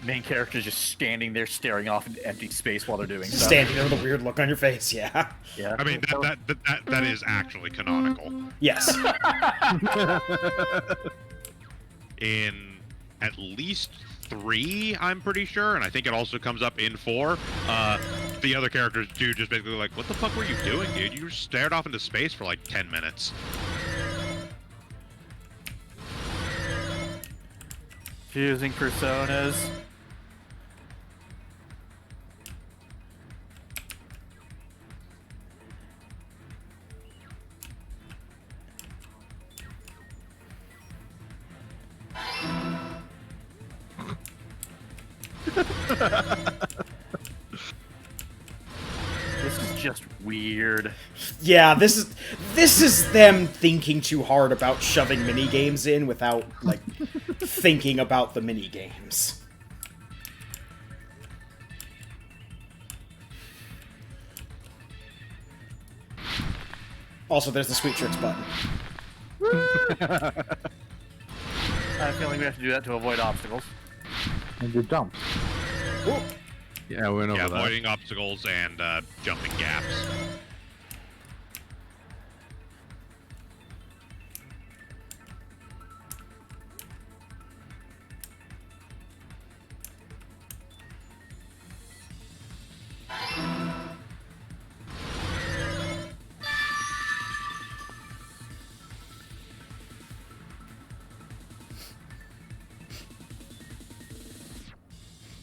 Main character is just standing there staring off into empty space while they're doing stuff.
Standing there with a weird look on your face, yeah.
Yeah.
I mean, that is actually canonical.
Yes.
In at least 3, I'm pretty sure, and I think it also comes up in 4. The other characters do just basically like, what the fuck were you doing, dude? You stared off into space for like 10 minutes.
Fusing personas. This is just weird.
Yeah, this is them thinking too hard about shoving mini games in without like thinking about the mini games. Also, there's the Sweet Tricks button.
I have a feeling we have to do that to avoid obstacles.
And you're dumped.
Yeah, we went over that.
Avoiding obstacles and jumping gaps.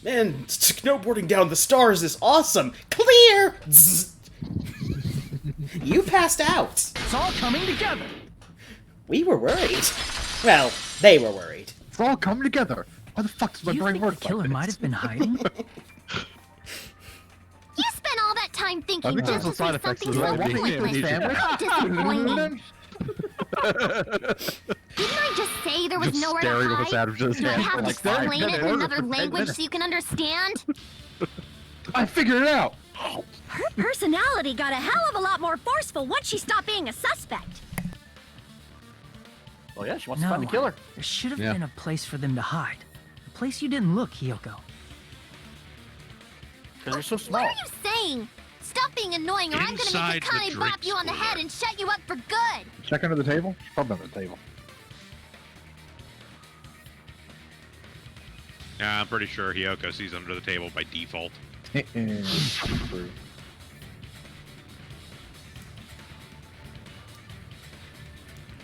Man, snowboarding down the stars is awesome! Clear! Zzz. You passed out!
It's all coming together!
We were worried. Well, they were worried.
It's all coming together. Why the fuck does my
You
brain
think
work
the killer might have been hiding?
You spent all that time thinking
think
just
those
to
are
say
side effects
something
of
so
being
pointless.
amnesia.
How disappointing. Didn't I just say there was
Just
nowhere to
staring with a
hide?
sandwich in his
Do I
hand
have
for
to
like 5
explain it in
minutes.
another language so you can understand?
I figured it out!
Her personality got a hell of a lot more forceful once she stopped being a suspect.
Oh yeah, she wants
No,
to find the killer.
there should have
Yeah.
been a place for them to hide. A place you didn't look, Hiyoko.
Because they're so small.
What are you saying? Stop being annoying or I'm gonna
Inside
make
the
Akane
drink
bop you on the head and shut you up for good!
Check under the table? Probably under the table.
Yeah, I'm pretty sure Hiyoko sees under the table by default.
True.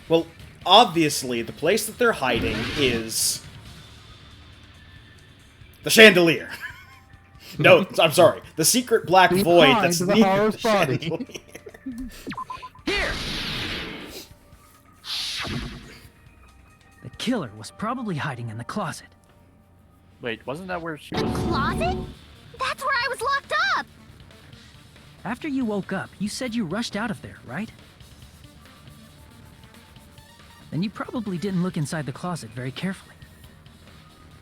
Well, obviously, the place that they're hiding is the chandelier. No, I'm sorry. The secret black void
Behind
that's
the
near
horror's
the
body.
chandelier.
Here!
The killer was probably hiding in the closet.
Wait, wasn't that where she
The
was?
closet? That's where I was locked up!
After you woke up, you said you rushed out of there, right? Then you probably didn't look inside the closet very carefully.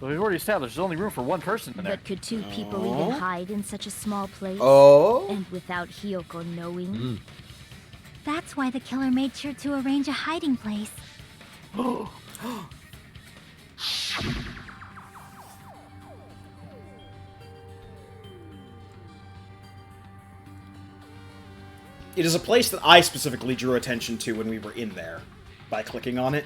Well, we've already established there's only room for one person in there.
But could two people even hide in such a small place?
Oh?
And without Hiyoko knowing?
That's why the killer made sure to arrange a hiding place.
It is a place that I specifically drew attention to when we were in there by clicking on it.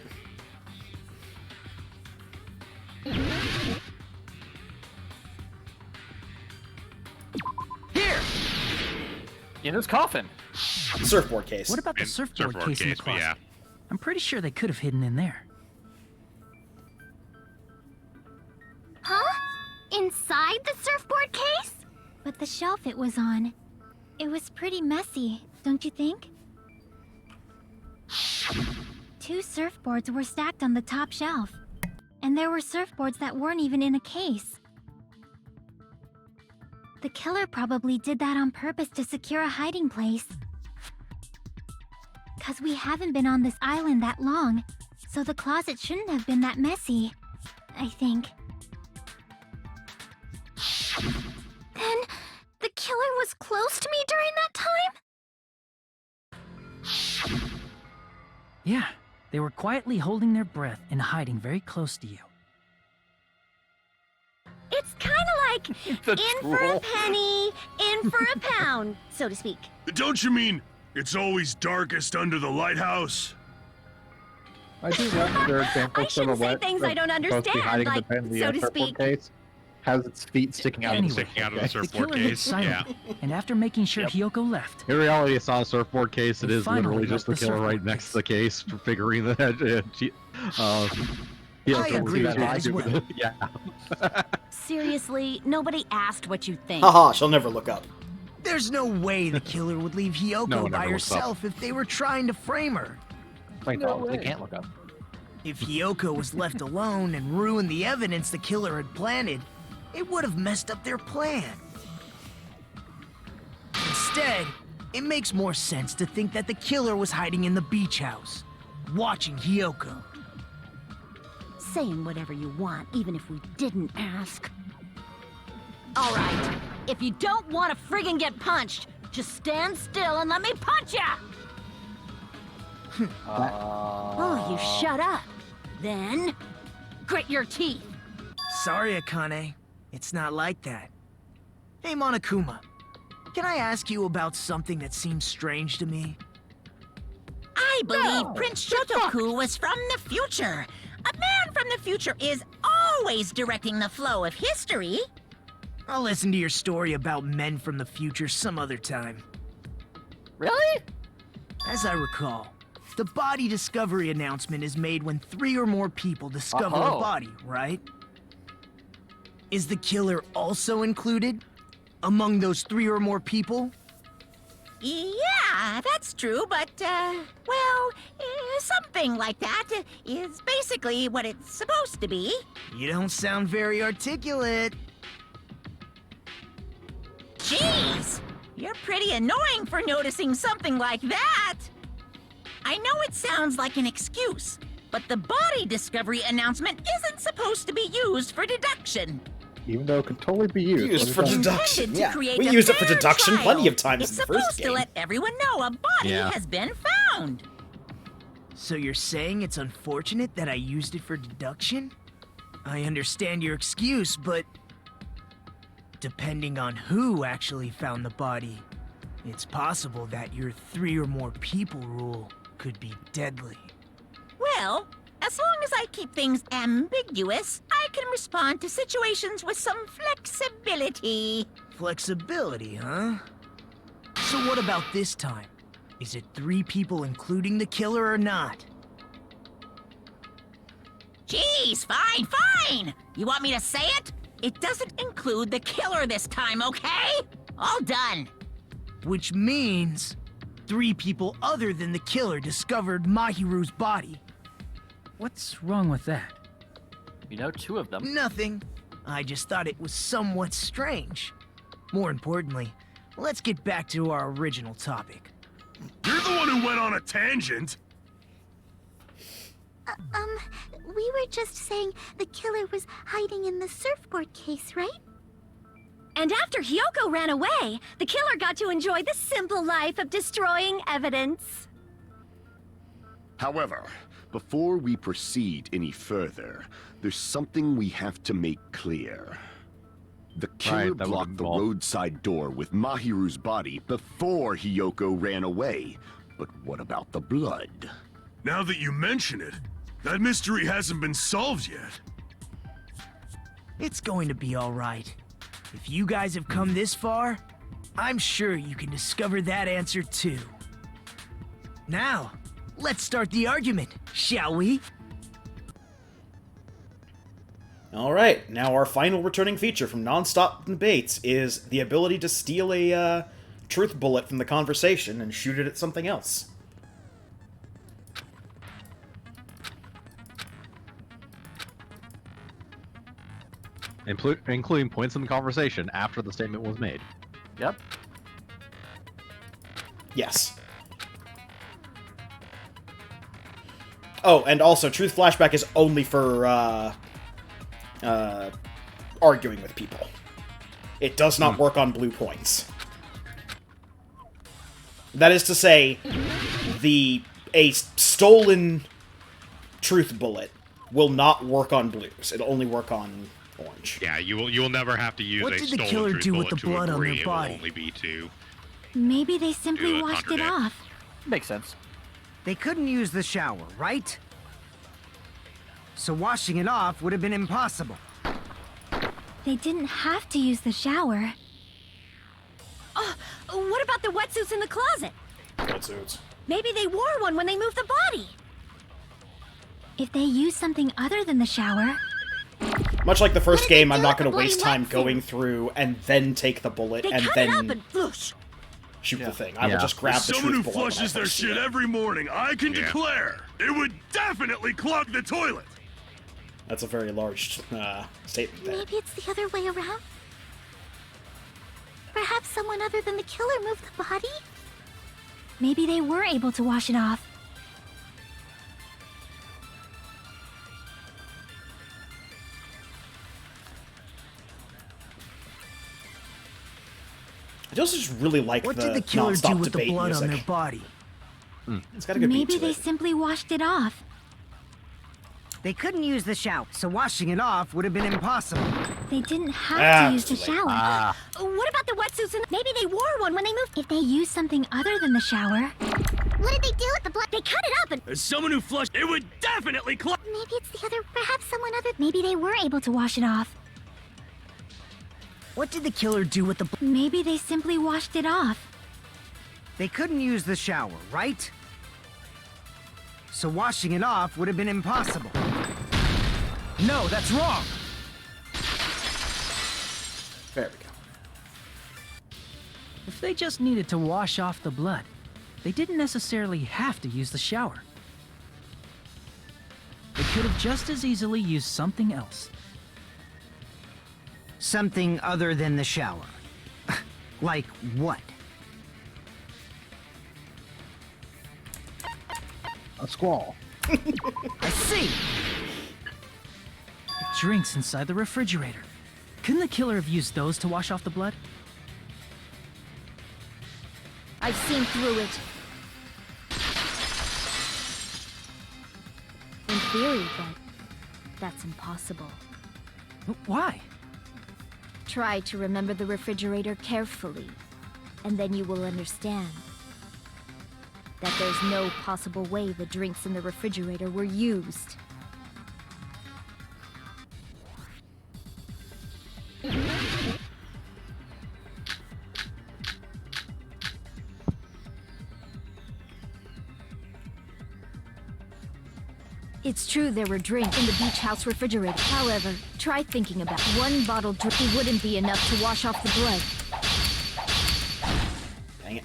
Here! In his coffin.
Surfboard case.
What about the
And
surfboard case in the
but
closet?
yeah.
I'm pretty sure they could have hidden in there.
Huh? Inside the surfboard case? But the shelf it was on. It was pretty messy, don't you think? Two surfboards were stacked on the top shelf. And there were surfboards that weren't even in a case. The killer probably did that on purpose to secure a hiding place. 'Cause we haven't been on this island that long, so the closet shouldn't have been that messy, I think. Then, the killer was close to me during that time?
Yeah, they were quietly holding their breath and hiding very close to you.
It's kind of like in for a penny, in for a pound, so to speak.
Don't you mean it's always darkest under the lighthouse?
I do like their example
I shouldn't say
silhouette
things I
of
don't
supposed to be hiding
understand,
in the
like, so to
surfboard
speak.
case. Has its feet sticking out
Anyway,
of the
Sticking out of the
case.
The
surfboard
killer hit
case.
silently,
Yeah.
and after making sure
Yep.
Hiyoko left,
In reality, it's not a surfboard case. It
They
is
finally
literally
left
just the
the
killer right
surfboard
next to the case, figuring that Yeah,
I
so we'll
agree
see
with that as well.
Yeah.
Seriously, nobody asked what you think.
Haha, she'll never look up.
There's no way the killer would leave
No
Hiyoko
one
by
ever looks up.
herself if they were trying to frame her.
Wait, no, they can't look up.
If Hiyoko was left alone and ruined the evidence the killer had planted, it would have messed up their plan. Instead, it makes more sense to think that the killer was hiding in the beach house, watching Hiyoko.
Saying whatever you want, even if we didn't ask. All right, if you don't want to friggin' get punched, just stand still and let me punch ya! Oh, you shut up. Then, grit your teeth.
Sorry, Akane. It's not like that. Hey, Monokuma. Can I ask you about something that seems strange to me?
I believe Prince Shotoku was from the future. A man from the future is always directing the flow of history.
I'll listen to your story about men from the future some other time.
Really?
As I recall, the body discovery announcement is made when 3 or more people discover a body, right? Is the killer also included among those 3 or more people?
Yeah, that's true, but, something like that is basically what it's supposed to be.
You don't sound very articulate.
Jeez! You're pretty annoying for noticing something like that! I know it sounds like an excuse, but the body discovery announcement isn't supposed to be used for deduction.
Even though it could totally be used.
Used for
Intended
deduction,
to
yeah.
create
We
a
used it for
fair
deduction
trial.
plenty of times
It's
in the first
supposed to
game.
let everyone know a body
Yeah.
has been found.
So you're saying it's unfortunate that I used it for deduction? I understand your excuse, but depending on who actually found the body, it's possible that your 3 or more people rule could be deadly.
Well, as long as I keep things ambiguous, I can respond to situations with some flexibility.
Flexibility, huh? So what about this time? Is it 3 people including the killer or not?
Jeez, fine! You want me to say it? It doesn't include the killer this time, okay? All done.
Which means 3 people other than the killer discovered Mahiru's body.
What's wrong with that?
You know, 2 of them.
Nothing. I just thought it was somewhat strange. More importantly, let's get back to our original topic.
You're the one who went on a tangent.
We were just saying the killer was hiding in the surfboard case, right?
And after Hiyoko ran away, the killer got to enjoy the simple life of destroying evidence.
However, before we proceed any further, there's something we have to make clear. The killer
that would
blocked the
involve-
roadside door with Mahiru's body before Hiyoko ran away. But what about the blood?
Now that you mention it, that mystery hasn't been solved yet.
It's going to be all right. If you guys have come this far, I'm sure you can discover that answer too. Now, let's start the argument, shall we?
Alright, now our final returning feature from Non-Stop Debates is the ability to steal a truth bullet from the conversation and shoot it at something else.
Including points in the conversation after the statement was made.
Yep.
Yes. Oh, and also, Truth Flashback is only for, arguing with people. It does not work on blue points. That is to say, a stolen truth bullet will not work on blues. It'll only work on orange.
Yeah, you will never have to use
What
a
did the
stolen
killer
truth
do with
bullet
the
to
blood on
agree.
their
It
body?
will only be to
Maybe they simply
Do it,
washed it
contradict.
off.
Makes sense.
They couldn't use the shower, right? So washing it off would have been impossible.
They didn't have to use the shower. Oh, what about the wetsuits in the closet?
Wetsuits.
Maybe they wore one when they moved the body. If they use something other than the shower...
Much like the first game, I'm not going to waste time going through and then take the bullet and then shoot the thing. I will just grab the
Someone who
truth bullet.
flushes their shit every morning, I can declare it would definitely clog the toilet.
That's a very large statement there.
Maybe it's the other way around? Perhaps someone other than the killer moved the body?
Maybe they were able to wash it off.
I also just really like
what
the
did the killer do with the
debate
blood
music.
on their body?
It's got a good beat
Maybe
to
they
it.
simply washed it off.
They couldn't use the shower, so washing it off would have been impossible.
They didn't have to use the
too late.
shower. What about the wetsuits? Maybe they wore one when they moved. If they used something other than the shower...
What did they do with the blood?
They cut it up and...
As someone who flushed, it would definitely clog.
Maybe it's the other. Perhaps someone other.
Maybe they were able to wash it off.
What did the killer do with the blood?
Maybe they simply washed it off.
They couldn't use the shower, right? So washing it off would have been impossible. No, that's wrong!
There we go.
If they just needed to wash off the blood, they didn't necessarily have to use the shower. They could have just as easily used something else.
Something other than the shower. Like what?
A squall.
I see!
Drinks inside the refrigerator. Couldn't the killer have used those to wash off the blood?
I've seen through it. In theory, but that's impossible.
Why?
Try to remember the refrigerator carefully, and then you will understand that there's no possible way the drinks in the refrigerator were used. It's true there were drinks in the beach house refrigerator. However, try thinking about it. One bottle drink wouldn't be enough to wash off the blood.
Dang it.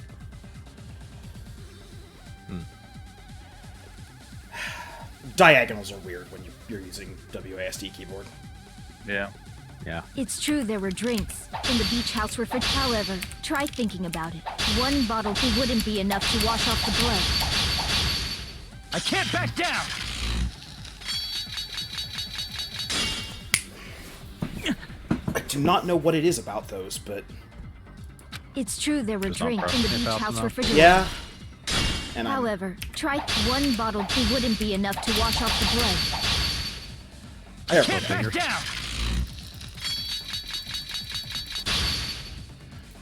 Diagonals are weird when you're using WASD keyboard.
Yeah.
Yeah.
It's true there were drinks in the beach house refrigerator. However, try thinking about it. One bottle wouldn't be enough to wash off the blood.
I can't back down!
I do not know what it is about those, but...
It's true there were
Just not
drinks in the
pressing
beach
it
house
enough.
refrigerator.
Yeah. And I'm...
However, try one bottle wouldn't be enough to wash off the blood.
I have
Can't back
fingers.
down!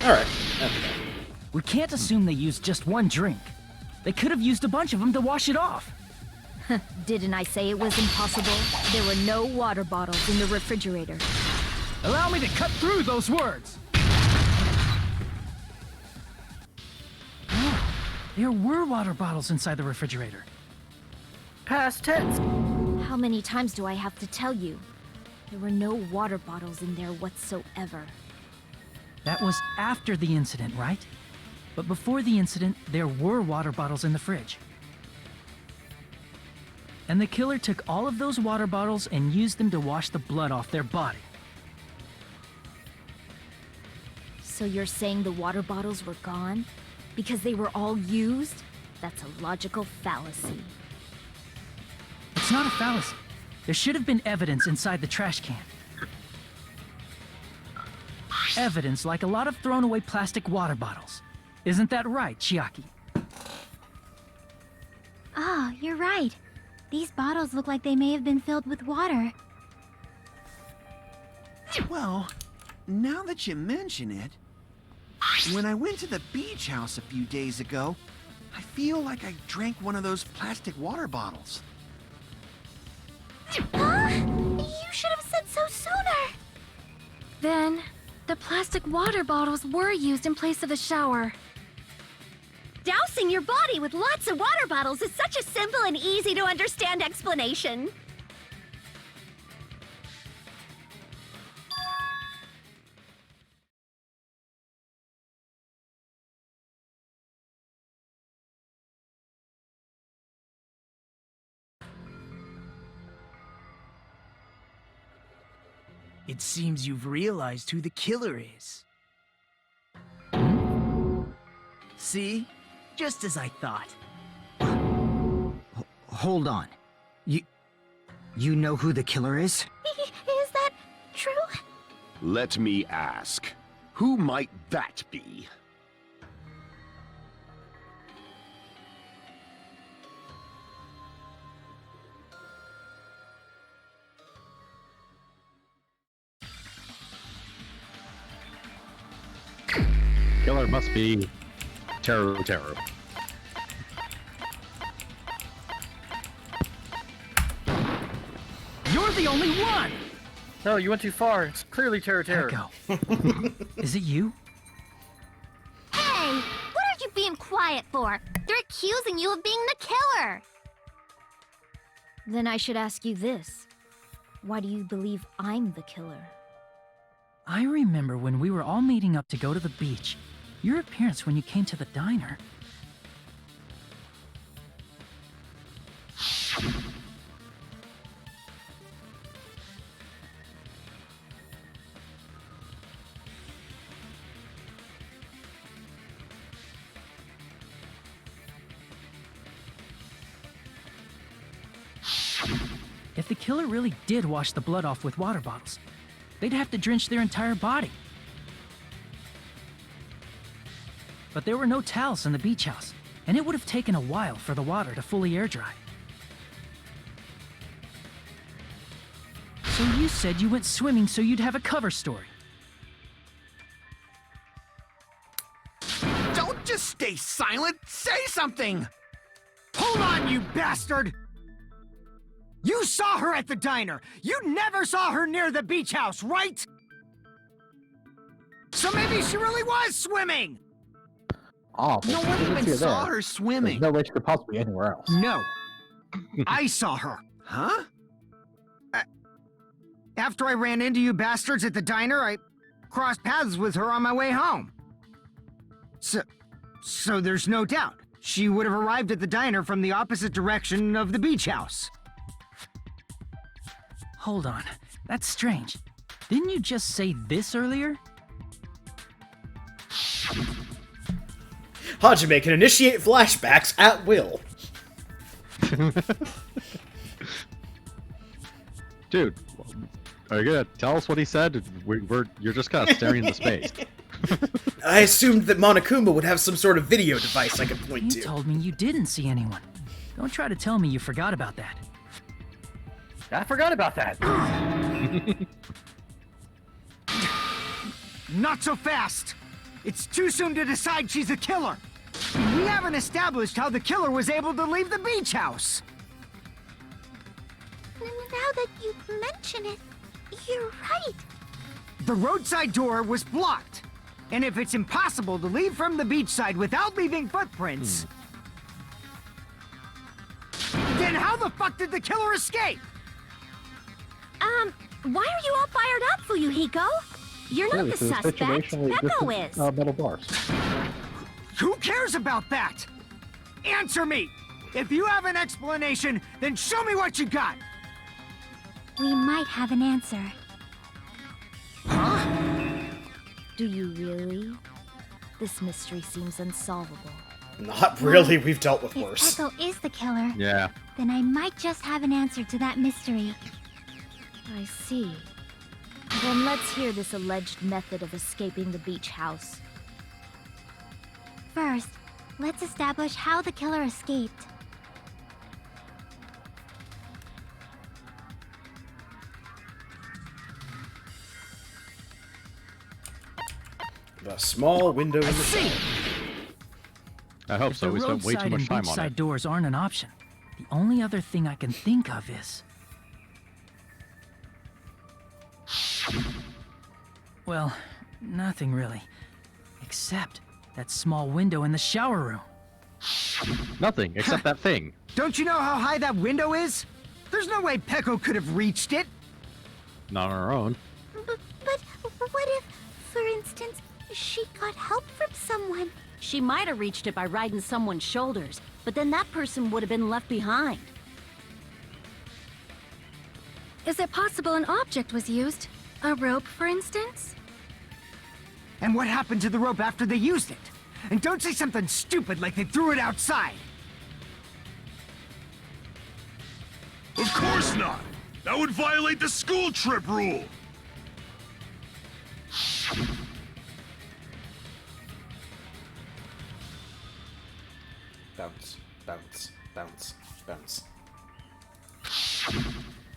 Alright.
We can't assume they used just one drink. They could have used a bunch of them to wash it off.
Didn't I say it was impossible? There were no water bottles in the refrigerator.
Allow me to cut through those words! No, there were water bottles inside the refrigerator.
Past tense.
How many times do I have to tell you? There were no water bottles in there whatsoever.
That was after the incident, right? But before the incident, there were water bottles in the fridge. And the killer took all of those water bottles and used them to wash the blood off their body.
So you're saying the water bottles were gone? Because they were all used? That's a logical fallacy.
It's not a fallacy. There should have been evidence inside the trash can. Evidence like a lot of thrown away plastic water bottles. Isn't that right, Chiaki?
Oh, you're right. These bottles look like they may have been filled with water.
Well, now that you mention it, when I went to the beach house a few days ago, I feel like I drank one of those plastic water bottles.
You should have said so sooner. Then, the plastic water bottles were used in place of the shower.
Dousing your body with lots of water bottles is such a simple and easy to understand explanation.
It seems you've realized who the killer is. See? Just as I thought.
Hold on. You know who the killer is?
Is that true?
Let me ask. Who might that be?
Killer must be Teru.
You're the only one!
No, you went too far. It's clearly Terror.
Echo. Is it you?
Hey, what are you being quiet for? They're accusing you of being the killer.
Then I should ask you this. Why do you believe I'm the killer?
I remember when we were all meeting up to go to the beach. Your appearance when you came to the diner. If the killer really did wash the blood off with water bottles, they'd have to drench their entire body. But there were no towels in the beach house, and it would have taken a while for the water to fully air dry. So you said you went swimming so you'd have a cover story.
Don't just stay silent! Say something! Hold on, you bastard! You saw her at the diner! You never saw her near the beach house, right? So maybe she really was swimming!
Oh,
No one even saw her swimming.
There's no way she could possibly be anywhere else.
No. I saw her. Huh? After I ran into you bastards at the diner, I crossed paths with her on my way home. So there's no doubt. She would have arrived at the diner from the opposite direction of the beach house.
Hold on, that's strange. Didn't you just say this earlier?
Hajime can initiate flashbacks at will.
Dude, are you gonna tell us what he said? You're just kind of staring into space.
I assumed that Monokuma would have some sort of video device I could point
You
to.
told me you didn't see anyone. Don't try to tell me you forgot about that.
I forgot about that.
Not so fast! It's too soon to decide she's a killer! We haven't established how the killer was able to leave the beach house!
Now that you mention it, you're right.
The roadside door was blocked. And if it's impossible to leave from the beachside without leaving footprints, then how the fuck did the killer escape?
Why are you all fired up, Fuyuhiko? You're not the suspect. Echo is.
Metal bars.
Who cares about that? Answer me! If you have an explanation, then show me what you got!
We might have an answer.
Do you really? This mystery seems unsolvable.
Not really, we've dealt with
If
worse.
Echo is the killer,
Yeah.
then I might just have an answer to that mystery.
I see. Then let's hear this alleged method of escaping the beach house.
First, let's establish how the killer escaped.
The small window in the shower.
I hope
If
so.
the
We spent way too
roadside
much
and
time on
beachside
it.
doors aren't an option. The only other thing I can think of is... Well, nothing really. Except that small window in the shower room.
Nothing, except that thing.
Don't you know how high that window is? There's no way Peko could have reached it.
Not on her own.
But what if, for instance, she got help from someone?
She might have reached it by riding someone's shoulders, but then that person would have been left behind.
Is it possible an object was used? A rope, for instance?
And what happened to the rope after they used it? And don't say something stupid like they threw it outside.
Of course not! That would violate the school trip rule!
Bounce, bounce, bounce, bounce.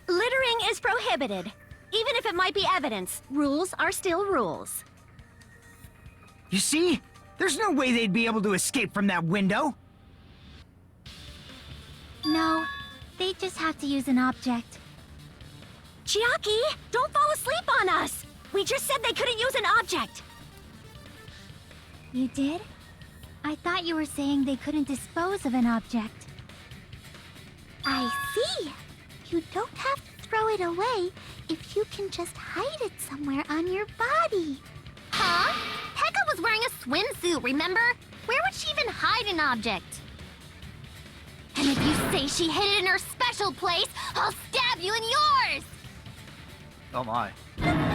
Littering is prohibited. Even if it might be evidence, rules are still rules.
You see? There's no way they'd be able to escape from that window.
No, they just have to use an object.
Chiaki, don't fall asleep on us! We just said they couldn't use an object!
You did? I thought you were saying they couldn't dispose of an object. I see. You don't have to throw it away if you can just hide it somewhere on your body.
Huh? Pekka was wearing a swimsuit, remember? Where would she even hide an object? And if you say she hid it in her special place, I'll stab you in yours!
Oh my.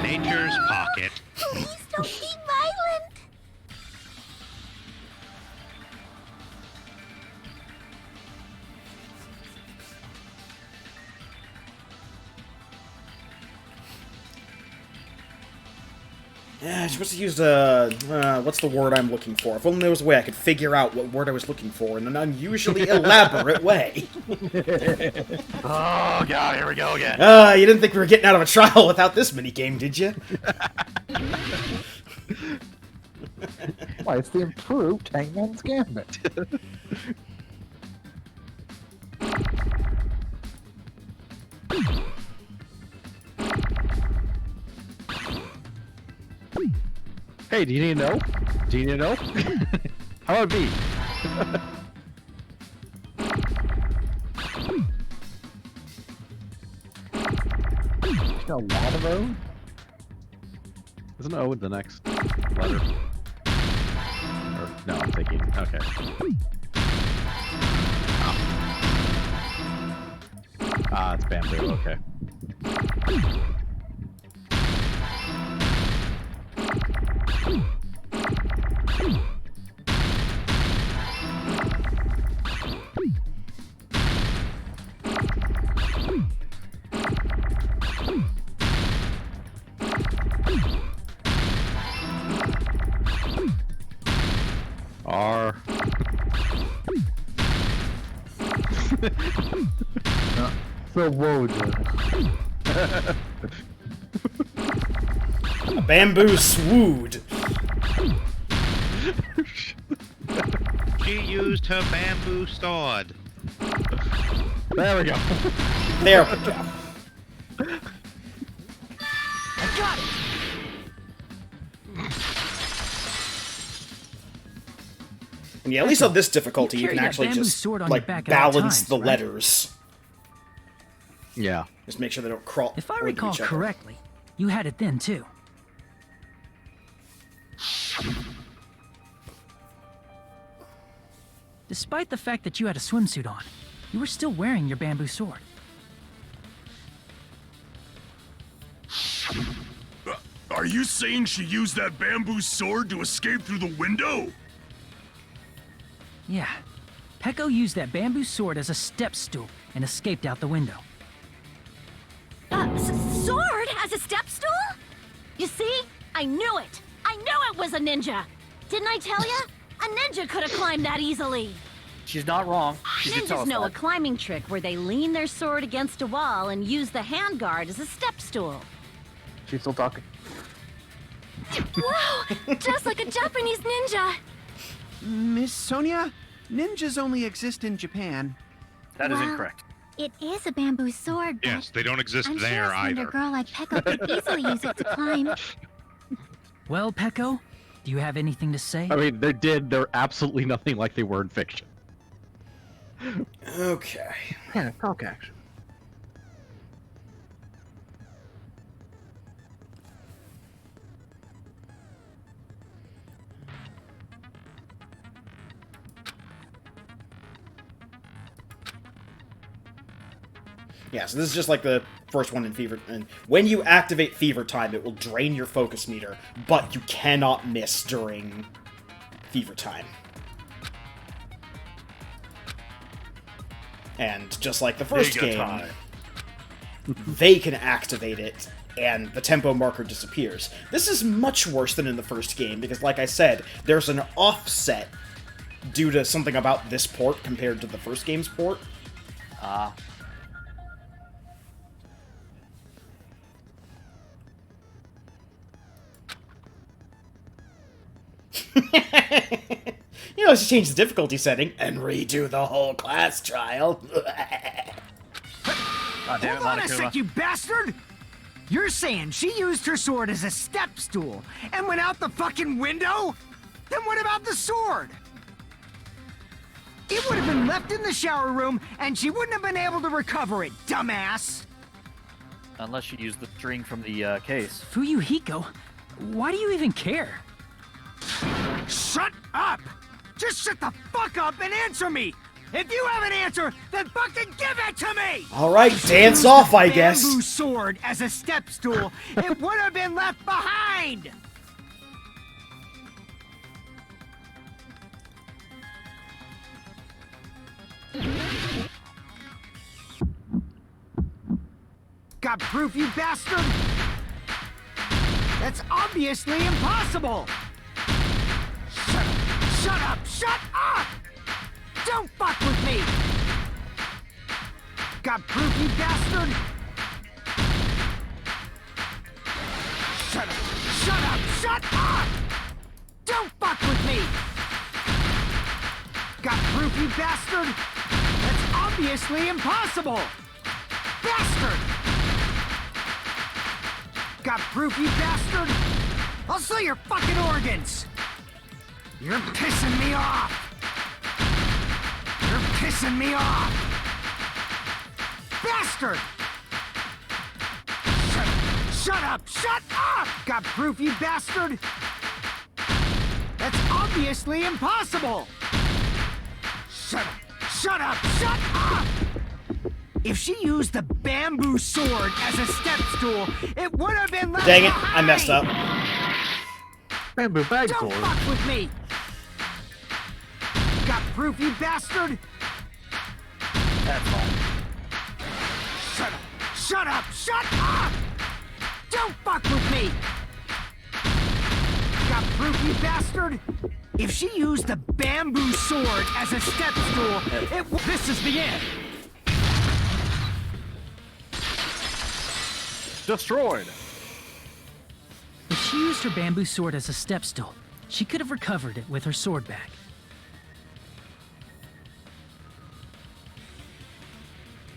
Nature's pocket.
Please don't be violent.
Yeah, I was supposed to use what's the word I'm looking for? If only there was a way I could figure out what word I was looking for in an unusually elaborate way.
Oh god, here we go again.
You didn't think we were getting out of a trial without this minigame, did you?
Why, it's the improved Hangman's Gambit.
Hey, do you need to know? Do you need to know? How would it be?
A lot of O?
Isn't O the next letter? Or, no, I'm thinking. Okay. Ah, it's bamboo. Okay. R.
So wood.
A bamboo swood.
She used her bamboo sword.
There we go.
There we go.
I got it!
And yeah, at least on this difficulty, you
carry
can
that
actually
bamboo
just
sword on your
like
back at all
balance
times,
the
right?
letters.
Yeah.
Just make sure they don't crawl.
If I
over
recall
each other.
correctly, you had it then too. Despite the fact that you had a swimsuit on, you were still wearing your bamboo sword.
Are you saying she used that bamboo sword to escape through the window?
Yeah. Peko used that bamboo sword as a step stool and escaped out the window.
Sword as a step stool? You see? I knew it! I knew it was a ninja! Didn't I tell ya? A ninja could have climbed that easily!
She's not wrong. She did tell
Ninjas
us
know a
that.
climbing trick where they lean their sword against a wall and use the handguard as a step stool.
She's still talking.
Wow! Just like a Japanese ninja!
Miss Sonia, ninjas only exist in Japan.
That is
Well,
incorrect.
It is a bamboo sword, but
Yes, they don't exist
I'm sure
there
a slender
either.
girl like Peko could easily use it to climb.
Well, Peko, do you have anything to say?
I mean, they're absolutely nothing like they were in fiction.
Okay.
Panic talk action.
Yeah, so this is just like the first one in Fever. And when you activate Fever Time, it will drain your focus meter, but you cannot miss during Fever Time. And just like the first game, they can activate it, and the tempo marker disappears. This is much worse than in the first game, because like I said, there's an offset due to something about this port compared to the first game's port. You know, just change the difficulty setting and redo the whole class trial.
Hold on a sec, you bastard! You're saying she used her sword as a step stool and went out the fucking window? Then what about the sword? It would have been left in the shower room and she wouldn't have been able to recover it, dumbass!
Unless you use the string from the case.
Fuyuhiko, why do you even care?
Shut up! Just shut the fuck up and answer me! If you have an answer, then fucking give it to me!
Alright, dance off, I guess.
Bamboo sword as a step stool, it would have been left behind! Got proof, you bastard? That's obviously impossible! Shut up! Shut up! Shut up! Don't fuck with me! Got proof, you bastard? Shut up! Shut up! Shut up! Don't fuck with me! Got proof, you bastard? That's obviously impossible! Bastard! Got proof, you bastard? I'll sell your fucking organs! You're pissing me off! You're pissing me off! Bastard! Shut up! Shut up! Got proof, you bastard? That's obviously impossible! Shut up! Shut up! Shut up! If she used the bamboo sword as a step stool, it would have been left
Dang it,
behind.
I messed up.
Bamboo bag
Don't
sword.
fuck with me! Got proof, you bastard?
That's fine.
Shut up! Shut up! Shut up! Don't fuck with me! Got proof, you bastard? If she used the bamboo sword as a step stool, this is the end!
Destroyed!
If she used her bamboo sword as a step stool, she could have recovered it with her sword bag.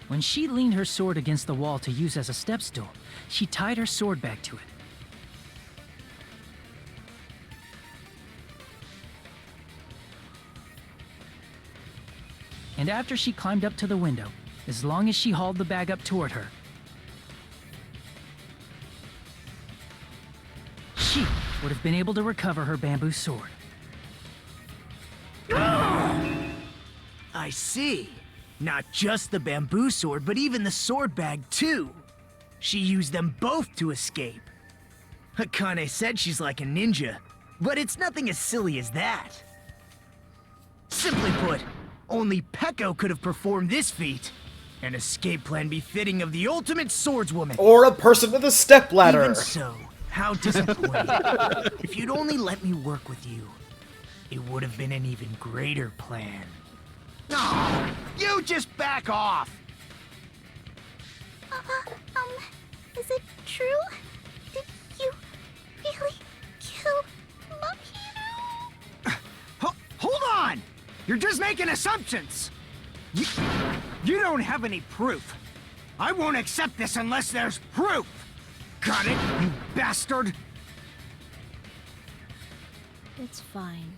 When she leaned her sword against the wall to use as a step stool, she tied her sword bag to it. And after she climbed up to the window, as long as she hauled the bag up toward her, she would have been able to recover her bamboo sword.
I see. Not just the bamboo sword, but even the sword bag, too. She used them both to escape. Akane said she's like a ninja, but it's nothing as silly as that. Simply put, only Peko could have performed this feat. An escape plan befitting of the ultimate swordswoman.
Or a person with a stepladder.
Even so, how disappointing. If you'd only let me work with you, it would have been an even greater plan. No, you just back off!
Is it true? Did you really kill Mahiru?
Hold on! You're just making assumptions! You don't have any proof. I won't accept this unless there's proof! Got it, you bastard?
It's fine.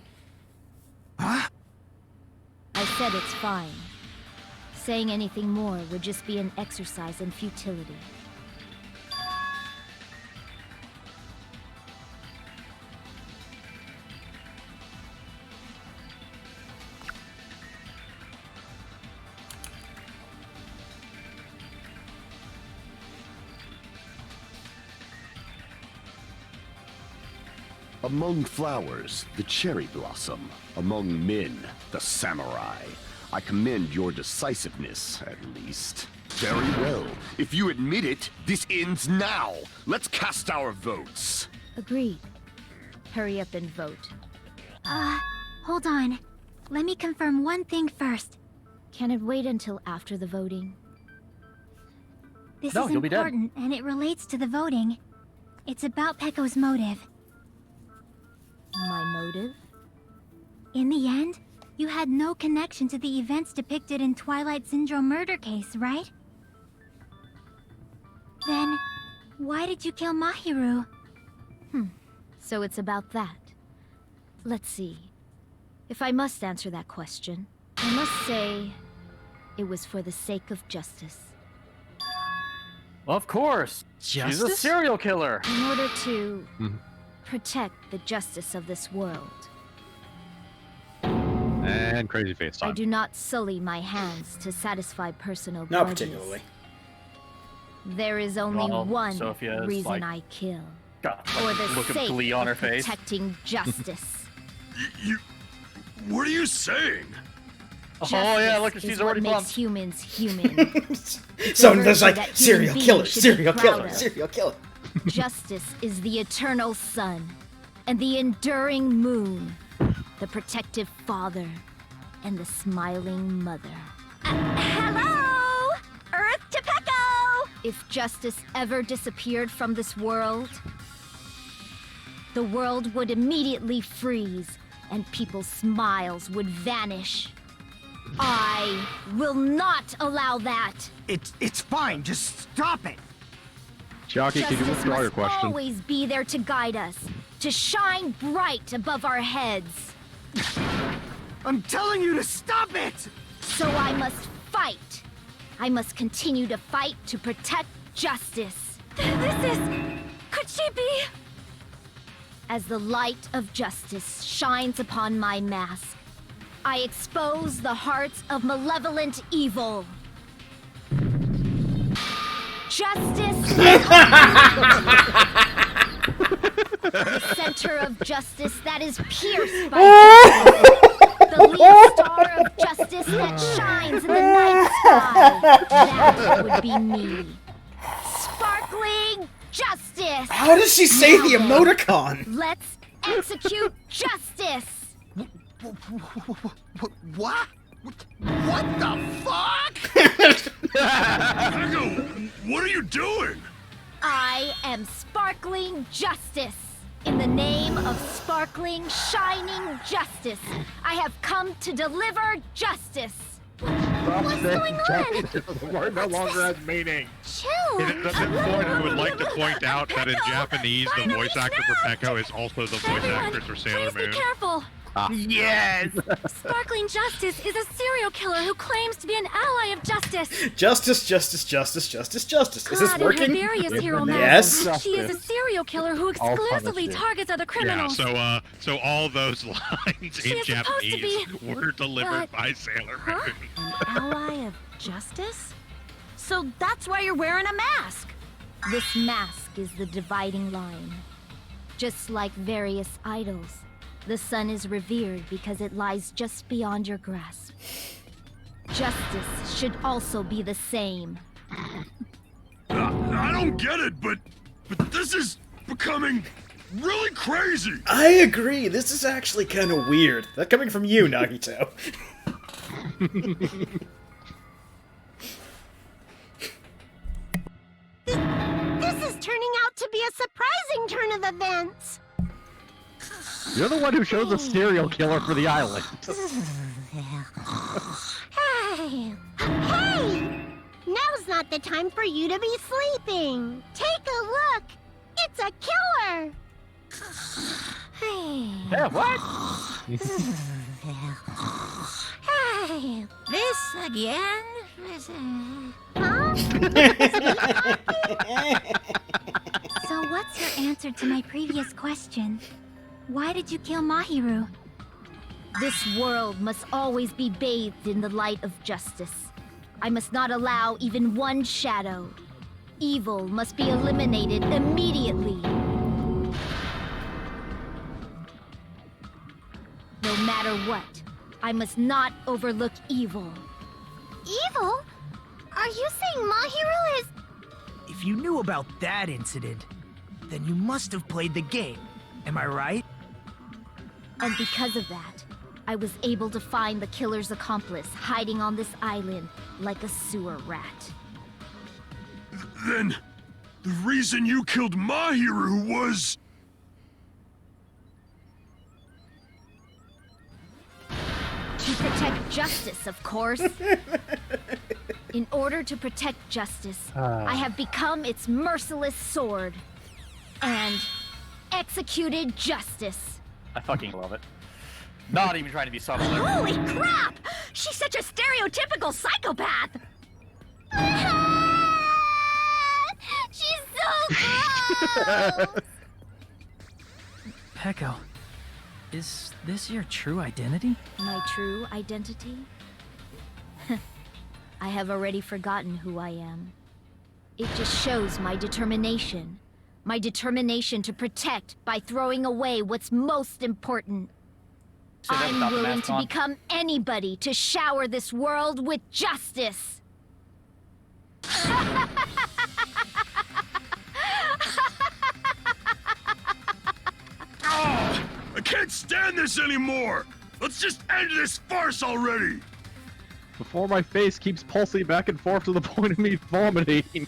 Huh?
I said it's fine. Saying anything more would just be an exercise in futility.
Among flowers, the cherry blossom. Among men, the samurai. I commend your decisiveness, at least. Very well. If you admit it, this ends now. Let's cast our votes.
Agreed. Hurry up and vote.
Hold on. Let me confirm one thing first.
Can it wait until after the voting?
This
No,
is
you'll be dead.
important, and it relates to the voting. It's about Pecco's motive.
My motive?
In the end, you had no connection to the events depicted in Twilight Syndrome murder case, right? Then, why did you kill Mahiru?
So it's about that. Let's see. If I must answer that question, I must say it was for the sake of justice.
Of course. She's a
Justice?
serial killer.
In order to protect the justice of this world.
And crazy face
I
time.
do not sully my hands to satisfy personal
Not
grudges.
particularly.
There is only
Well,
one
Sophia's
reason
like-
I kill.
Got
For the
look of
sake
glee on her
of
face.
protecting justice.
What are you saying?
Oh yeah, look,
Justice
she's
is
already
what makes
bumped.
humans human. It's
So
a
there's
virtue
like
that human
serial
beings
killer,
should
serial
be
killer,
proud of.
serial killer.
Justice is the eternal sun, and the enduring moon, the protective father, and the smiling mother.
Hello! Earth to Pecco!
If justice ever disappeared from this world, the world would immediately freeze, and people's smiles would vanish. I will not allow that.
It's fine. Just stop it.
Chiaki, can you
Justice
withdraw your
must
question?
always be there to guide us, to shine bright above our heads.
I'm telling you to stop it!
So I must fight. I must continue to fight to protect justice.
This is... Could she be...
As the light of justice shines upon my mask, I expose the hearts of malevolent evil. Justice! The center of justice that is pierced by justice. The lead star of justice that shines in the night sky. That would be me. Sparkling justice!
How does she say the
Now then,
emoticon?
Let's execute justice!
What? What the fuck?
Pecco, what are you doing?
I am sparkling justice. In the name of sparkling, shining justice, I have come to deliver justice.
What's going on?
The word no longer has meaning.
Chill!
At this point, I would like to point out that in Japanese, the voice actor for Pecco is also the voice actress for Sailor
Please be
Moon.
careful!
Yes!
Sparkling Justice is a serial killer who claims to be an ally of justice.
Justice, justice, justice, justice, justice. Is this
God, in
working?
her various hero
Yes.
masks, she is a serial killer who
I'll
exclusively
punish you.
targets other
Yeah,
criminals.
so all those lines
She
in
is supposed to
Japanese
be-
were delivered
but-
by Sailor Moon.
An ally of justice? So that's why you're wearing a mask.
This mask is the dividing line. Just like various idols, the sun is revered because it lies just beyond your grasp. Justice should also be the same.
I don't get it, but this is becoming really crazy.
I agree. This is actually kind of weird. That coming from you, Nagito.
This is turning out to be a surprising turn of events.
You're the one who chose a serial killer for the island.
Hey! Hey! Now's not the time for you to be sleeping. Take a look. It's a killer. Hey.
Yeah, what?
Hey.
This again?
Huh? So what's your answer to my previous question? Why did you kill Mahiru?
This world must always be bathed in the light of justice. I must not allow even one shadow. Evil must be eliminated immediately. No matter what, I must not overlook evil.
Evil? Are you saying Mahiru is...
If you knew about that incident, then you must have played the game. Am I right?
And because of that, I was able to find the killer's accomplice hiding on this island like a sewer rat.
Then, the reason you killed Mahiru was...
To protect justice, of course. In order to protect justice, I have become its merciless sword. And executed justice.
I fucking love it. Not even trying to be subtle. There.
Holy crap! She's such a stereotypical psychopath!
She's so gross!
Peko, is this your true identity?
My true identity? I have already forgotten who I am. It just shows my determination. My determination to protect by throwing away what's most important. I'm willing to become anybody to shower this world with justice.
I can't stand this anymore! Let's just end this farce already!
Before my face keeps pulsing back and forth to the point of me vomiting.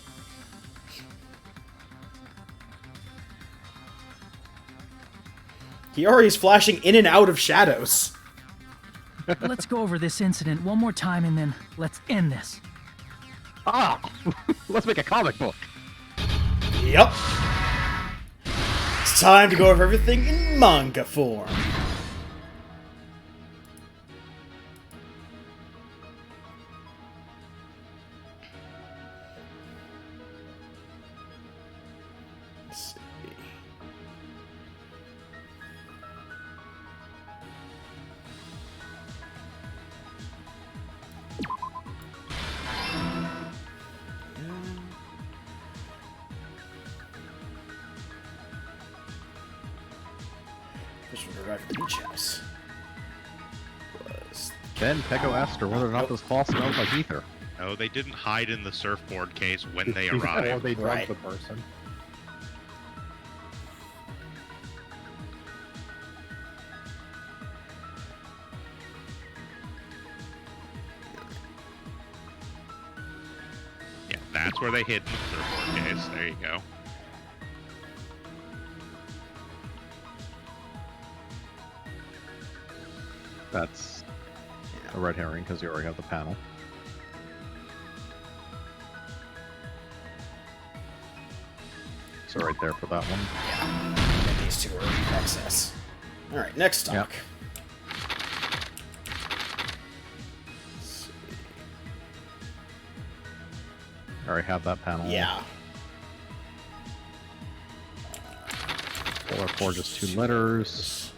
Hiyori's flashing in and out of shadows.
Let's go over this incident one more time and then let's end this.
Ah! Let's make a comic book.
Yep. It's time to go over everything in manga form. Let's see. This was arrived at the beach house.
Then Peko asked her whether or not this fall smells like ether.
No, they didn't hide in the surfboard case when they
Or
arrived.
they drug
Right.
the person.
Yeah, that's where they hid in the surfboard case. There you go.
That's a red herring because you already have the panel. So right there for that one.
Yeah, these two are excess. Alright, next stock.
Yep. I already have that panel.
Yeah.
4 just 2 letters.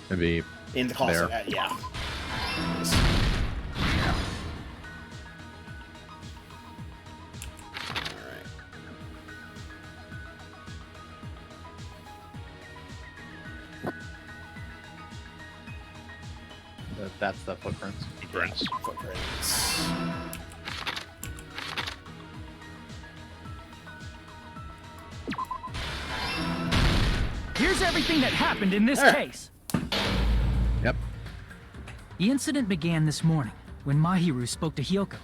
It'd be
in the closet.
there.
Yeah.
That's the footprints.
Footprints.
Here's everything that happened in this case.
Yep.
The incident began this morning when Mahiru spoke to Hyoko.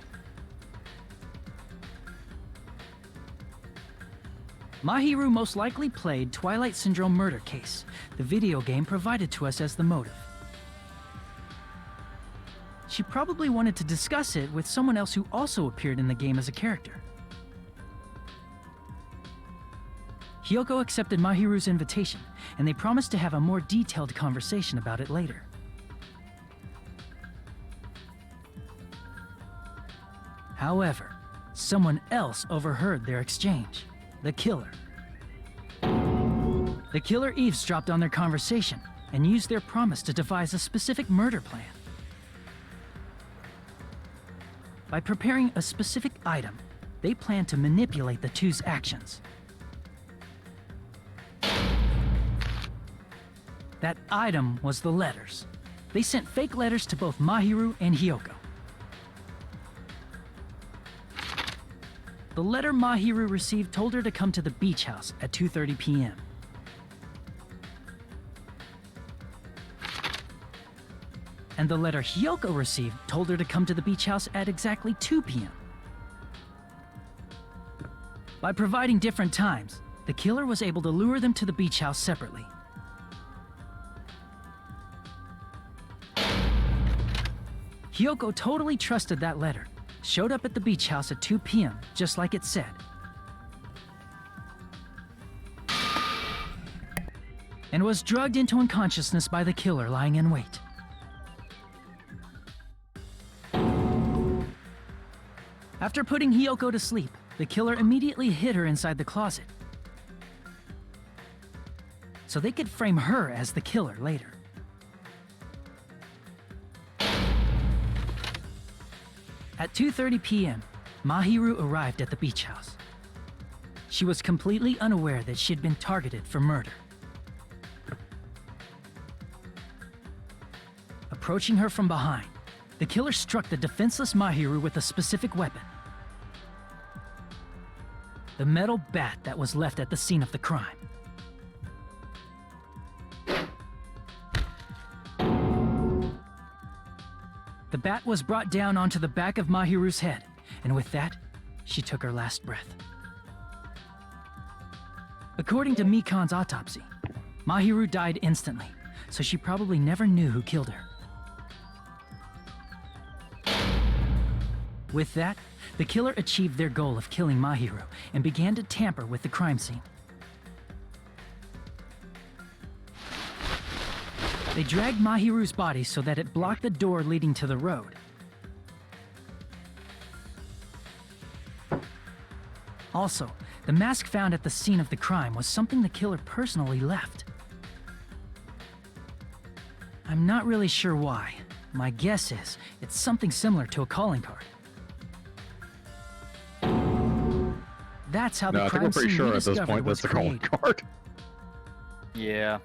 Mahiru most likely played Twilight Syndrome murder case, the video game provided to us as the motive. She probably wanted to discuss it with someone else who also appeared in the game as a character. Hyoko accepted Mahiru's invitation, and they promised to have a more detailed conversation about it later. However, someone else overheard their exchange. The killer. The killer eavesdropped on their conversation and used their promise to devise a specific murder plan. By preparing a specific item, they planned to manipulate the two's actions. That item was the letters. They sent fake letters to both Mahiru and Hyoko. The letter Mahiru received told her to come to the beach house at 2:30 p.m. And the letter Hyoko received told her to come to the beach house at exactly 2 p.m. By providing different times, the killer was able to lure them to the beach house separately. Hyoko totally trusted that letter, showed up at the beach house at 2 p.m., just like it said. And was drugged into unconsciousness by the killer lying in wait. After putting Hyoko to sleep, the killer immediately hid her inside the closet, so they could frame her as the killer later. At 2:30 p.m., Mahiru arrived at the beach house. She was completely unaware that she'd been targeted for murder. Approaching her from behind, the killer struck the defenseless Mahiru with a specific weapon. The metal bat that was left at the scene of the crime. The bat was brought down onto the back of Mahiru's head, and with that, she took her last breath. According to Mikan's autopsy, Mahiru died instantly, so she probably never knew who killed her. With that, the killer achieved their goal of killing Mahiru and began to tamper with the crime scene. They dragged Mahiru's body so that it blocked the door leading to the road. Also, the mask found at the scene of the crime was something the killer personally left. I'm not really sure why. My guess is it's something similar to a calling card. That's how the crime
I think we're pretty
scene
sure at this
rediscovered
point
was
that's a calling
created.
card.
Yeah.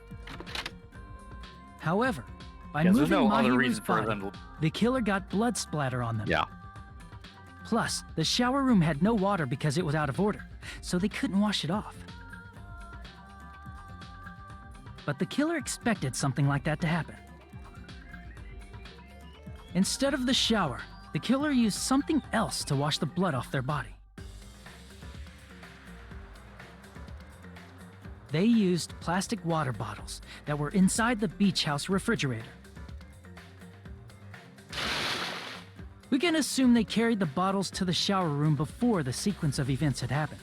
However, by
Yeah, there's
moving
no other
Mahiru's
reason for
body,
them to-
the killer got blood splatter on them.
Yeah.
Plus, the shower room had no water because it was out of order, so they couldn't wash it off. But the killer expected something like that to happen. Instead of the shower, the killer used something else to wash the blood off their body. They used plastic water bottles that were inside the beach house refrigerator. We can assume they carried the bottles to the shower room before the sequence of events had happened.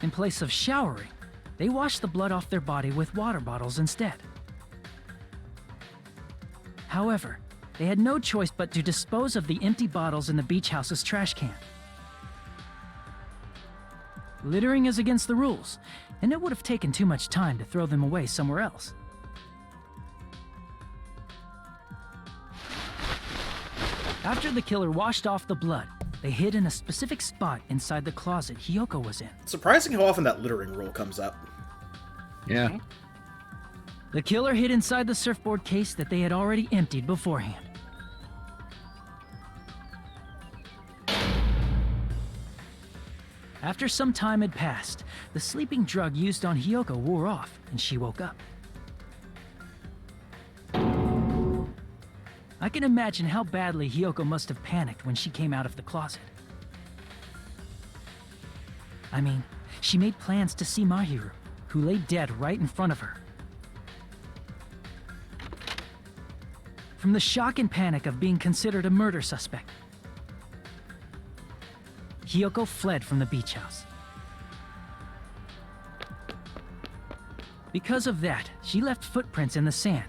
In place of showering, they washed the blood off their body with water bottles instead. However, they had no choice but to dispose of the empty bottles in the beach house's trash can. Littering is against the rules, and it would have taken too much time to throw them away somewhere else. After the killer washed off the blood, they hid in a specific spot inside the closet Hiyoko was in.
Surprising how often that littering rule comes up.
Yeah.
The killer hid inside the surfboard case that they had already emptied beforehand. After some time had passed, the sleeping drug used on Hiyoko wore off, and she woke up. I can imagine how badly Hiyoko must have panicked when she came out of the closet. I mean, she made plans to see Mahiru, who lay dead right in front of her. From the shock and panic of being considered a murder suspect, Hiyoko fled from the beach house. Because of that, she left footprints in the sand.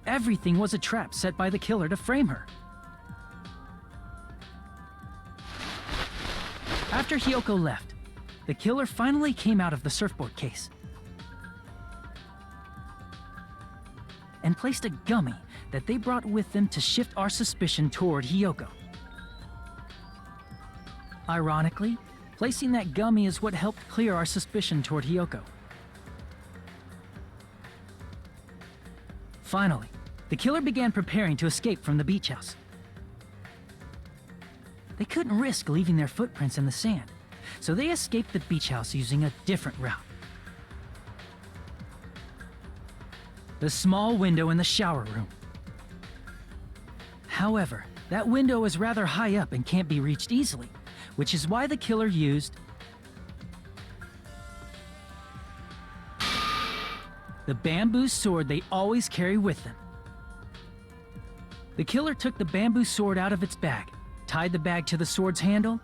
Everything was a trap set by the killer to frame her. After Hiyoko left, the killer finally came out of the surfboard case and placed a gummy that they brought with them to shift our suspicion toward Hiyoko. Ironically, placing that gummy is what helped clear our suspicion toward Hiyoko. Finally, the killer began preparing to escape from the beach house. They couldn't risk leaving their footprints in the sand, so they escaped the beach house using a different route. The small window in the shower room. However, that window is rather high up and can't be reached easily, which is why the killer used the bamboo sword they always carry with them. The killer took the bamboo sword out of its bag, tied the bag to the sword's handle,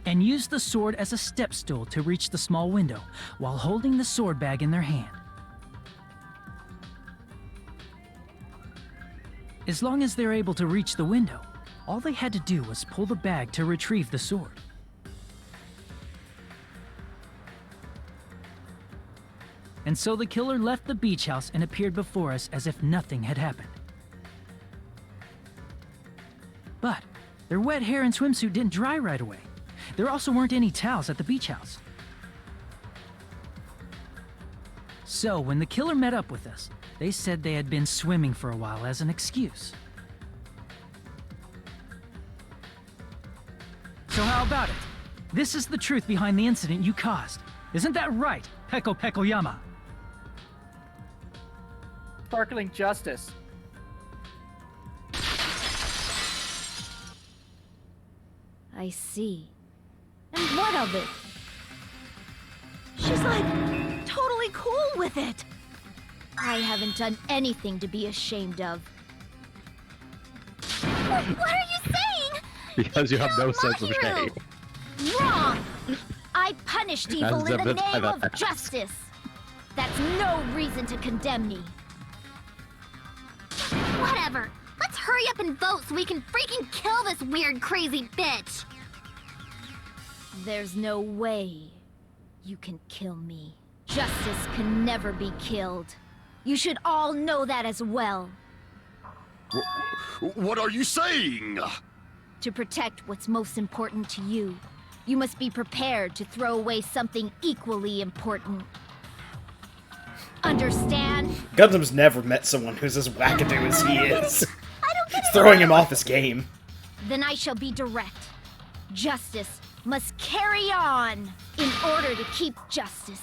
and used the sword as a step stool to reach the small window while holding the sword bag in their hand. As long as they're able to reach the window, all they had to do was pull the bag to retrieve the sword. And so the killer left the beach house and appeared before us as if nothing had happened. But their wet hair and swimsuit didn't dry right away. There also weren't any towels at the beach house. So when the killer met up with us, they said they had been swimming for a while as an excuse. So how about it? This is the truth behind the incident you caused. Isn't that right, Peko Pekoyama?
Sparkling justice.
I see. And what of it? She's like totally cool with it. I haven't done anything to be ashamed of.
What are you saying?
Because you have no sense of shame.
Wrong! I punished evil in the
evidenced by
name
that
of justice. That's no reason to condemn me.
Whatever. Let's hurry up and vote so we can freaking kill this weird, crazy bitch.
There's no way you can kill me. Justice can never be killed. You should all know that as well.
What are you saying?
To protect what's most important to you, you must be prepared to throw away something equally important. Understand?
Gundam's never met someone who's as wackadoo as he is. It's throwing him off his game.
Then I shall be direct. Justice must carry on. In order to keep justice,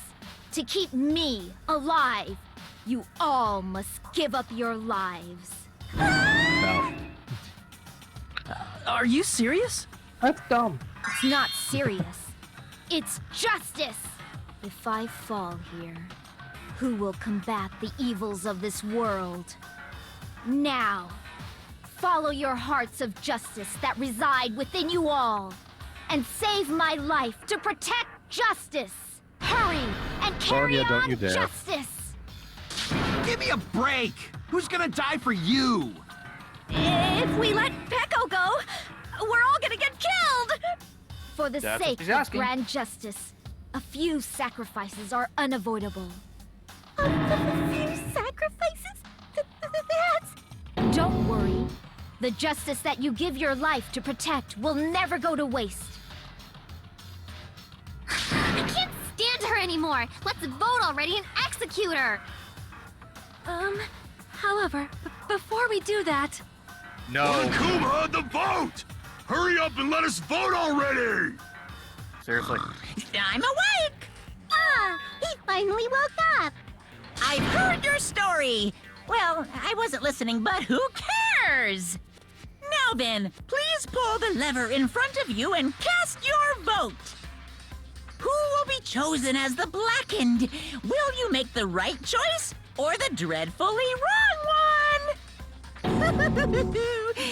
to keep me alive, you all must give up your lives.
No.
Are you serious?
That's dumb.
It's not serious. It's justice. If I fall here, who will combat the evils of this world? Now, follow your hearts of justice that reside within you all, and save my life to protect justice. Hurry and carry
Sonya, don't
on
you dare.
justice.
Give me a break! Who's gonna die for you?
If we let Peko go, we're all gonna get killed!
For the
That's what
sake
she's
of
asking.
grand justice, a few sacrifices are unavoidable.
A few sacrifices? That's...
Don't worry. The justice that you give your life to protect will never go to waste.
I can't stand her anymore. Let's vote already and execute her.
However, before we do that...
No.
Monokuma, the vote! Hurry up and let us vote already!
Seriously.
I'm awake!
Ah, he finally woke up.
I've heard your story! Well, I wasn't listening, but who cares? Now then, please pull the lever in front of you and cast your vote! Who will be chosen as the Blackened? Will you make the right choice or the dreadfully wrong one?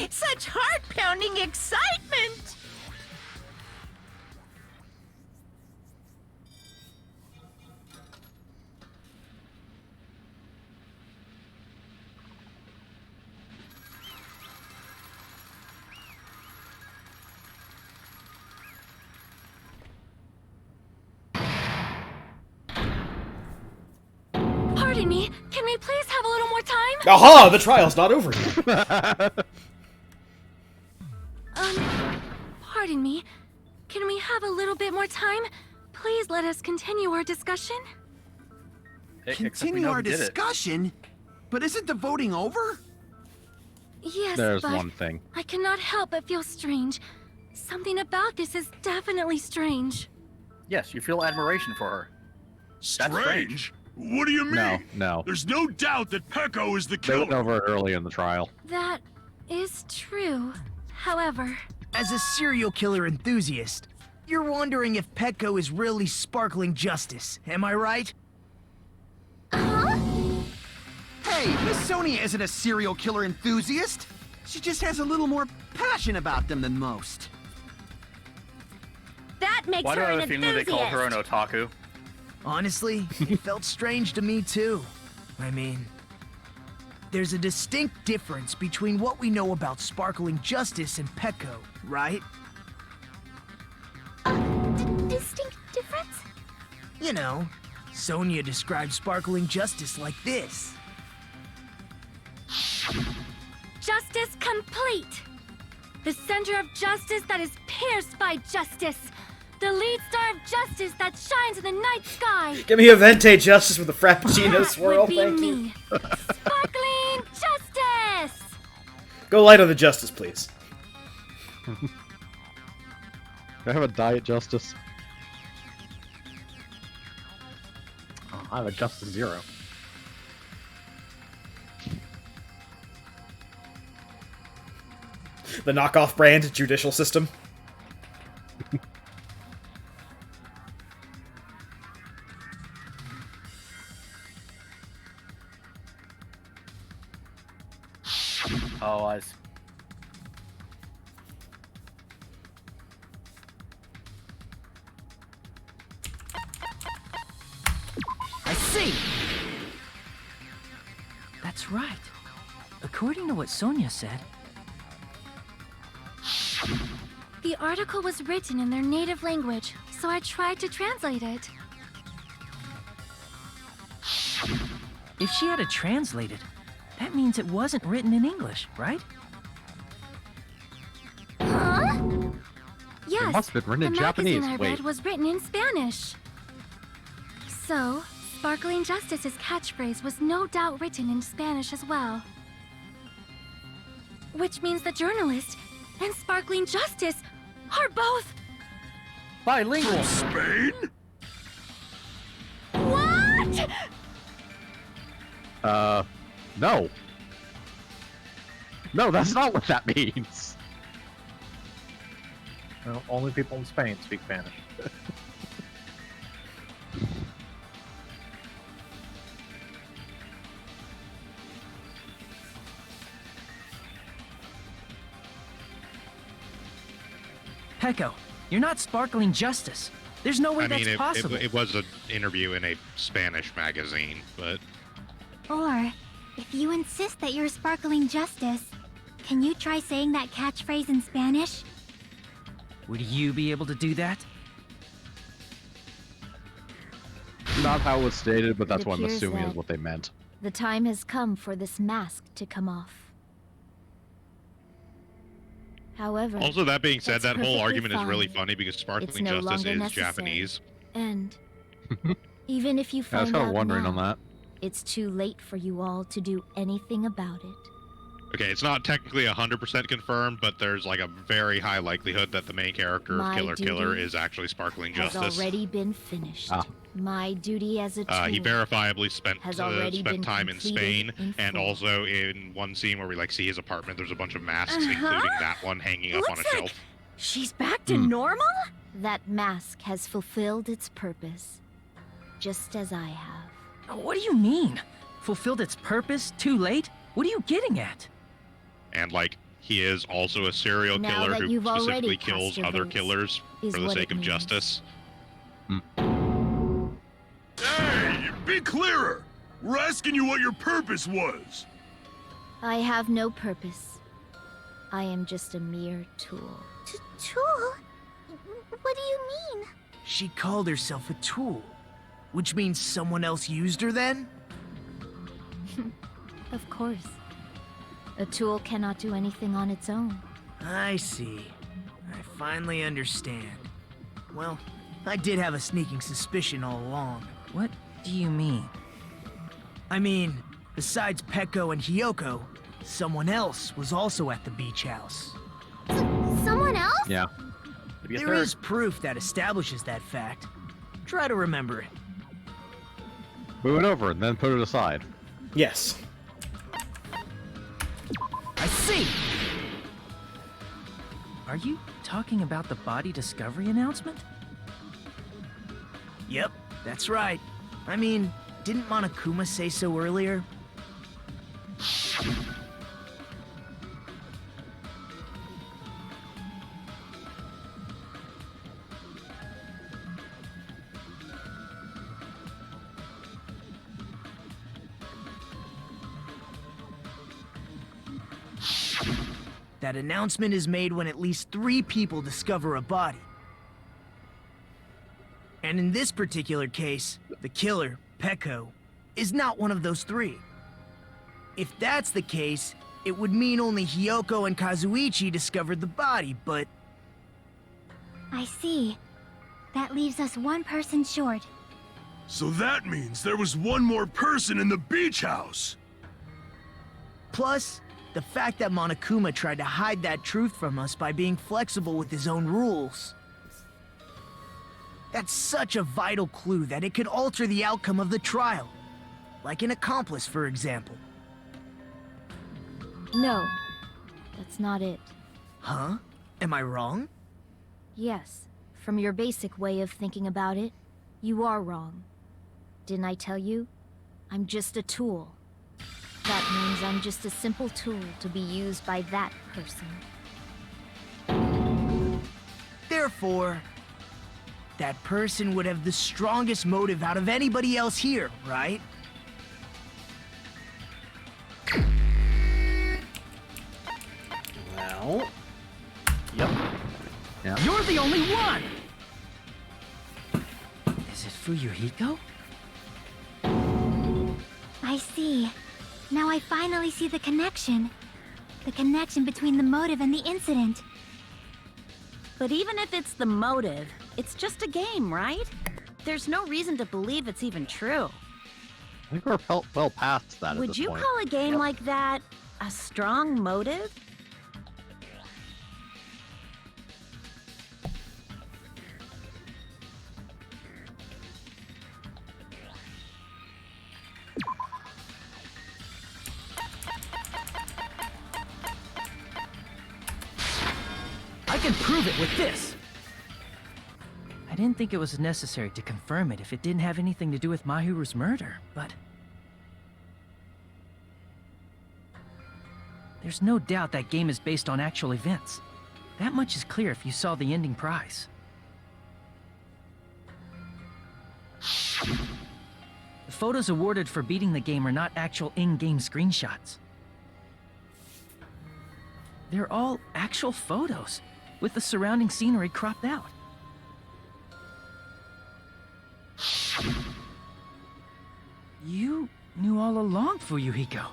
Such heart-pounding excitement!
Pardon me, can we please have a little more time?
Aha! The trial's not over yet.
Pardon me, can we have a little bit more time? Please let us continue our discussion.
Continue our discussion? But isn't the voting over?
Yes,
There's
but
one thing.
I cannot help but feel strange. Something about this is definitely strange.
Yes, you feel admiration for her.
Strange? What do you mean?
No.
There's no doubt that Pecco is the
They went
killer.
over it early in the trial.
That is true. However,
As a serial killer enthusiast, you're wondering if Petco is really sparkling justice, am I right?
Hey, Miss Sonia isn't a serial killer enthusiast. She just has a little more passion about them than most.
That makes
Why do
her
I
an
have a feeling they call her an otaku?
Honestly, it felt strange to me too. I mean, there's a distinct difference between what we know about sparkling justice and Petco, right?
Distinct difference?
You know, Sonia described sparkling justice like this.
justice complete. The center of justice that is pierced by justice. The lead star of justice that shines in the night sky.
Give me a venti justice with a frappuccino swirl,
Would be
thank you.
me. Sparkling justice.
Go light on the justice, please.
Can I have a diet justice?
Oh, I have a justice 0.
The knockoff brand judicial system.
Oh, I see.
I see! That's right. According to what Sonia said,
The article was written in their native language, so I tried to translate it.
if she had it translated, that means it wasn't written in English, right?
Huh? Yes,
must have been written in
the
Japanese.
magazine I
Wait.
read was written in Spanish. So, Sparkling Justice's catchphrase was no doubt written in Spanish as well. Which means the journalist and Sparkling Justice are both...
bilingual.
Spain?
What?
No. No, that's not what that means.
Well, only people in Spain speak Spanish.
Pecco, you're not Sparkling Justice. There's no way
I mean,
that's possible.
it was an interview in a Spanish magazine, but
Or, if you insist that you're Sparkling Justice, can you try saying that catchphrase in Spanish?
Would you be able to do that?
Not how it was stated, but that's what I'm
appears
assuming is
that-
what they meant.
The time has come for this mask to come off. However,
Also, that being said,
that's
that whole
perfectly
argument is really
fine.
funny because
It's
Sparkling
no
Justice
longer
is
necessary.
Japanese.
And even if you
I was
find
kind
out
of wondering
now,
on that.
it's too late for you all to do anything about it.
Okay, it's not technically 100% confirmed, but there's like a very high likelihood that the main character of
My
Killer Killer
duty
is actually Sparkling
has
Justice.
already been finished.
Ah.
My duty as a tool
He verifiably spent
has already been
time in
completed
Spain,
in
and
full.
also in one scene where we like see his apartment, there's a bunch of masks,
Uh-huh.
including that one hanging up on a
Looks like
shelf.
she's back to normal? That mask has fulfilled its purpose, just as I have.
What do you mean? Fulfilled its purpose too late? What are you getting at?
And like, he is also a serial
Now
killer
that
who
you've already
specifically
cast
kills
your
other
votes,
killers
is
for the
what
sake
it
of
means.
justice.
Hey, be clearer! We're asking you what your purpose was.
I have no purpose. I am just a mere tool.
Tool? What do you mean?
She called herself a tool, which means someone else used her then?
Of course. A tool cannot do anything on its own.
I see. I finally understand. Well, I did have a sneaking suspicion all along.
What do you mean?
I mean, besides Peko and Hiyoko, someone else was also at the beach house.
Someone else?
Yeah.
There is proof that establishes that fact. Try to remember it.
Move it over and then put it aside.
Yes.
I see!
Are you talking about the body discovery announcement?
Yep, that's right. I mean, didn't Monokuma say so earlier? That announcement is made when at least 3 people discover a body. And in this particular case, the killer, Peko, is not one of those 3. If that's the case, it would mean only Hiyoko and Kazuichi discovered the body, but...
I see. That leaves us one person short.
So that means there was one more person in the beach house.
Plus, the fact that Monokuma tried to hide that truth from us by being flexible with his own rules. That's such a vital clue that it could alter the outcome of the trial. Like an accomplice, for example.
No, that's not it.
Huh? Am I wrong?
Yes, from your basic way of thinking about it, you are wrong. Didn't I tell you? I'm just a tool. That means I'm just a simple tool to be used by that person.
Therefore, that person would have the strongest motive out of anybody else here, right?
Well. Yep.
Yeah.
You're the only one! Is it Fuyuhiko?
I see. Now I finally see the connection. The connection between the motive and the incident.
But even if it's the motive, it's just a game, right? There's no reason to believe it's even true.
I think we're well past that at
Would
this
you
point.
call a game like that a strong motive?
I can prove it with this! I didn't think it was necessary to confirm it if it didn't have anything to do with Mahiru's murder, but... There's no doubt that game is based on actual events. That much is clear if you saw the ending prize. The photos awarded for beating the game are not actual in-game screenshots. They're all actual photos. with the surrounding scenery cropped out. You knew all along, Fuyuhiko,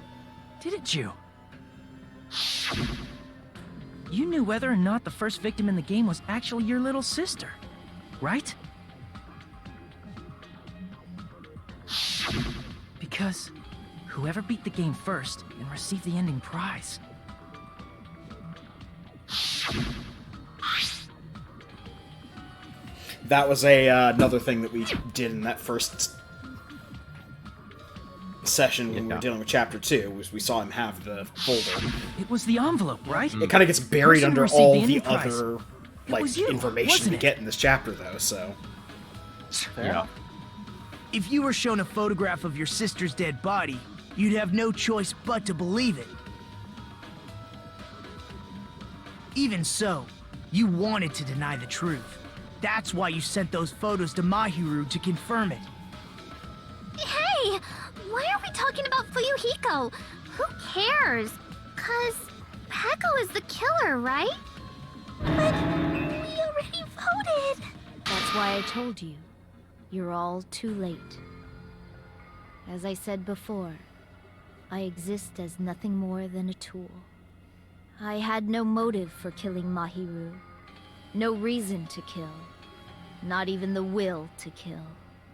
didn't you? You knew whether or not the first victim in the game was actually your little sister, right? Because whoever beat the game first and received the ending prize.
That was another thing that we did in that first session when we were dealing with Chapter 2, was we saw him have the folder.
It was the envelope, right?
It kind of gets buried
Person
under
received
all
the
the
ending prize.
other
It
like
was you,
information
wasn't
we
it?
get in this chapter, though, so...
Yeah.
If you were shown a photograph of your sister's dead body, you'd have no choice but to believe it. Even so, you wanted to deny the truth. That's why you sent those photos to Mahiru to confirm it.
Hey! Why are we talking about Fuyuhiko? Who cares? 'Cause Peko is the killer, right? But we already voted.
That's why I told you. You're all too late. As I said before, I exist as nothing more than a tool. I had no motive for killing Mahiru. No reason to kill. Not even the will to kill.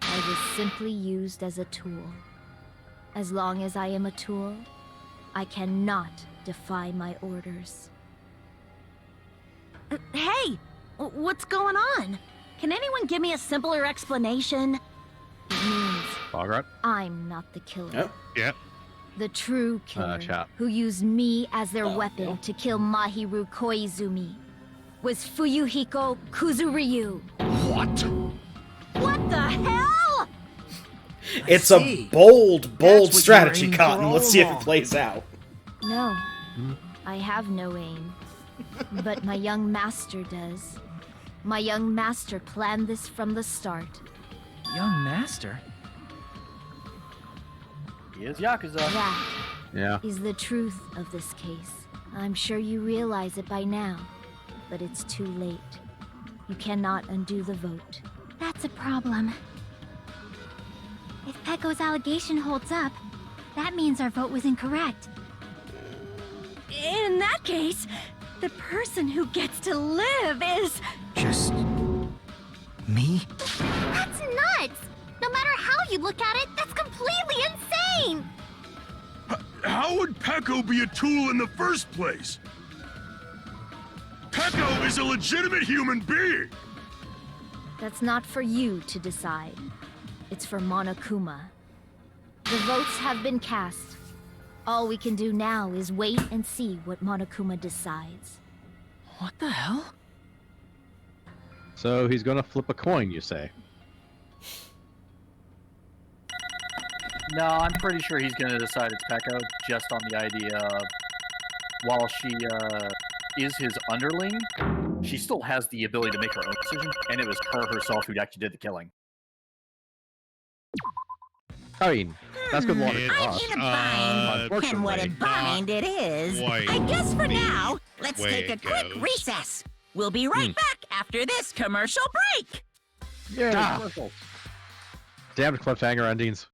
I was simply used as a tool. As long as I am a tool, I cannot defy my orders.
Hey! What's going on? Can anyone give me a simpler explanation?
It means
Bogart?
I'm not the killer.
Yep.
Yep.
The true killer,
chat.
who used me as their weapon to kill Mahiru Koizumi, was Fuyuhiko Kuzuryu.
What?
What the hell?
It's a bold strategy, Cotton. Let's see if it plays out.
No, I have no aim. But my young master does. My young master planned this from the start.
Young master?
He is Yakuza.
That
Yeah.
is the truth of this case. I'm sure you realize it by now, but it's too late. You cannot undo the vote.
That's a problem. If Peko's allegation holds up, that means our vote was incorrect. In that case, the person who gets to live is...
Just... me?
That's nuts! No matter how you look at it, that's completely insane!
How would Peko be a tool in the first place? Peko is a legitimate human being!
That's not for you to decide. It's for Monokuma. The votes have been cast. All we can do now is wait and see what Monokuma decides.
What the hell?
So he's gonna flip a coin, you say?
No, I'm pretty sure he's gonna decide it's Peko, just on the idea of while she is his underling, she still has the ability to make her own decisions, and it was her herself who actually did the killing.
I mean, that's good logic for
I'm
us.
in a bind, and what a
Unfortunately,
bind it is.
quite
I guess for now, let's
way
take a
it
quick
goes.
recess. We'll be right back after this commercial break.
Yeah. Damn cliffhanger endings.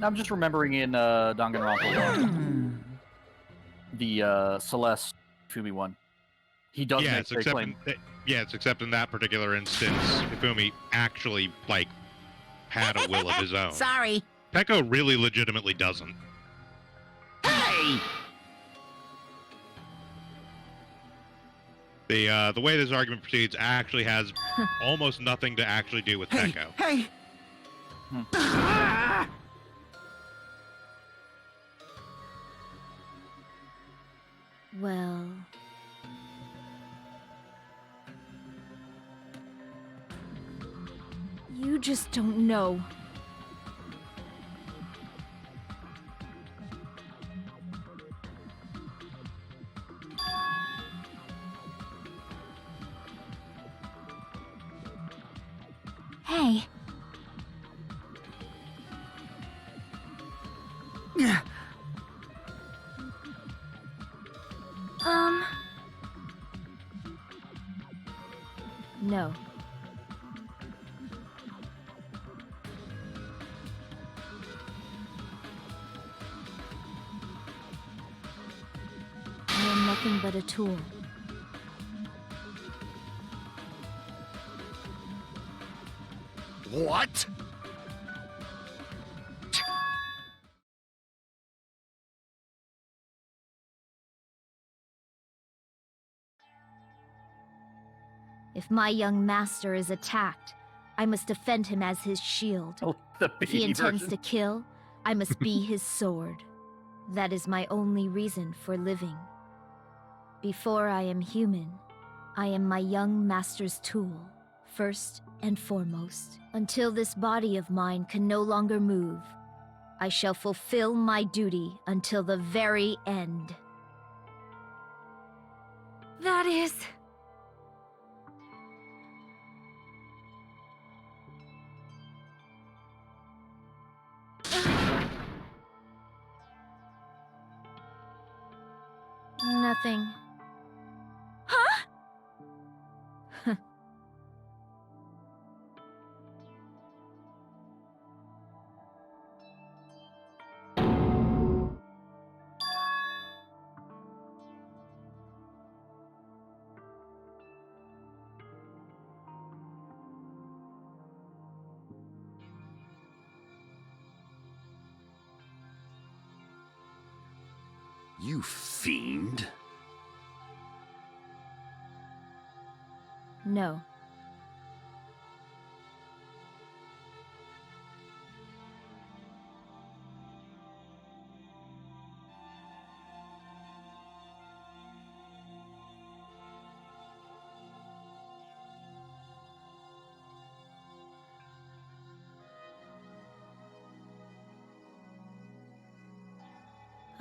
I'm just remembering in Danganronpa, the Celeste Fumi one. He does
Yeah,
make
it's
a
except
claim.
it's except in that particular instance, Ifumi actually had a will of his own.
Sorry.
Peko really legitimately doesn't.
Hey!
The way this argument proceeds actually has almost nothing to actually do with Peko.
Hey!
Well... You just don't know.
Hey,
No. I am nothing but a tool.
What?
If my young master is attacked, I must defend him as his shield.
Oh, the
If he
baby
intends
version.
to kill, I must be his sword. That is my only reason for living. Before I am human, I am my young master's tool, first and foremost. Until this body of mine can no longer move, I shall fulfill my duty until the very end.
That is...
Nothing.
Huh?
You fiend.
No.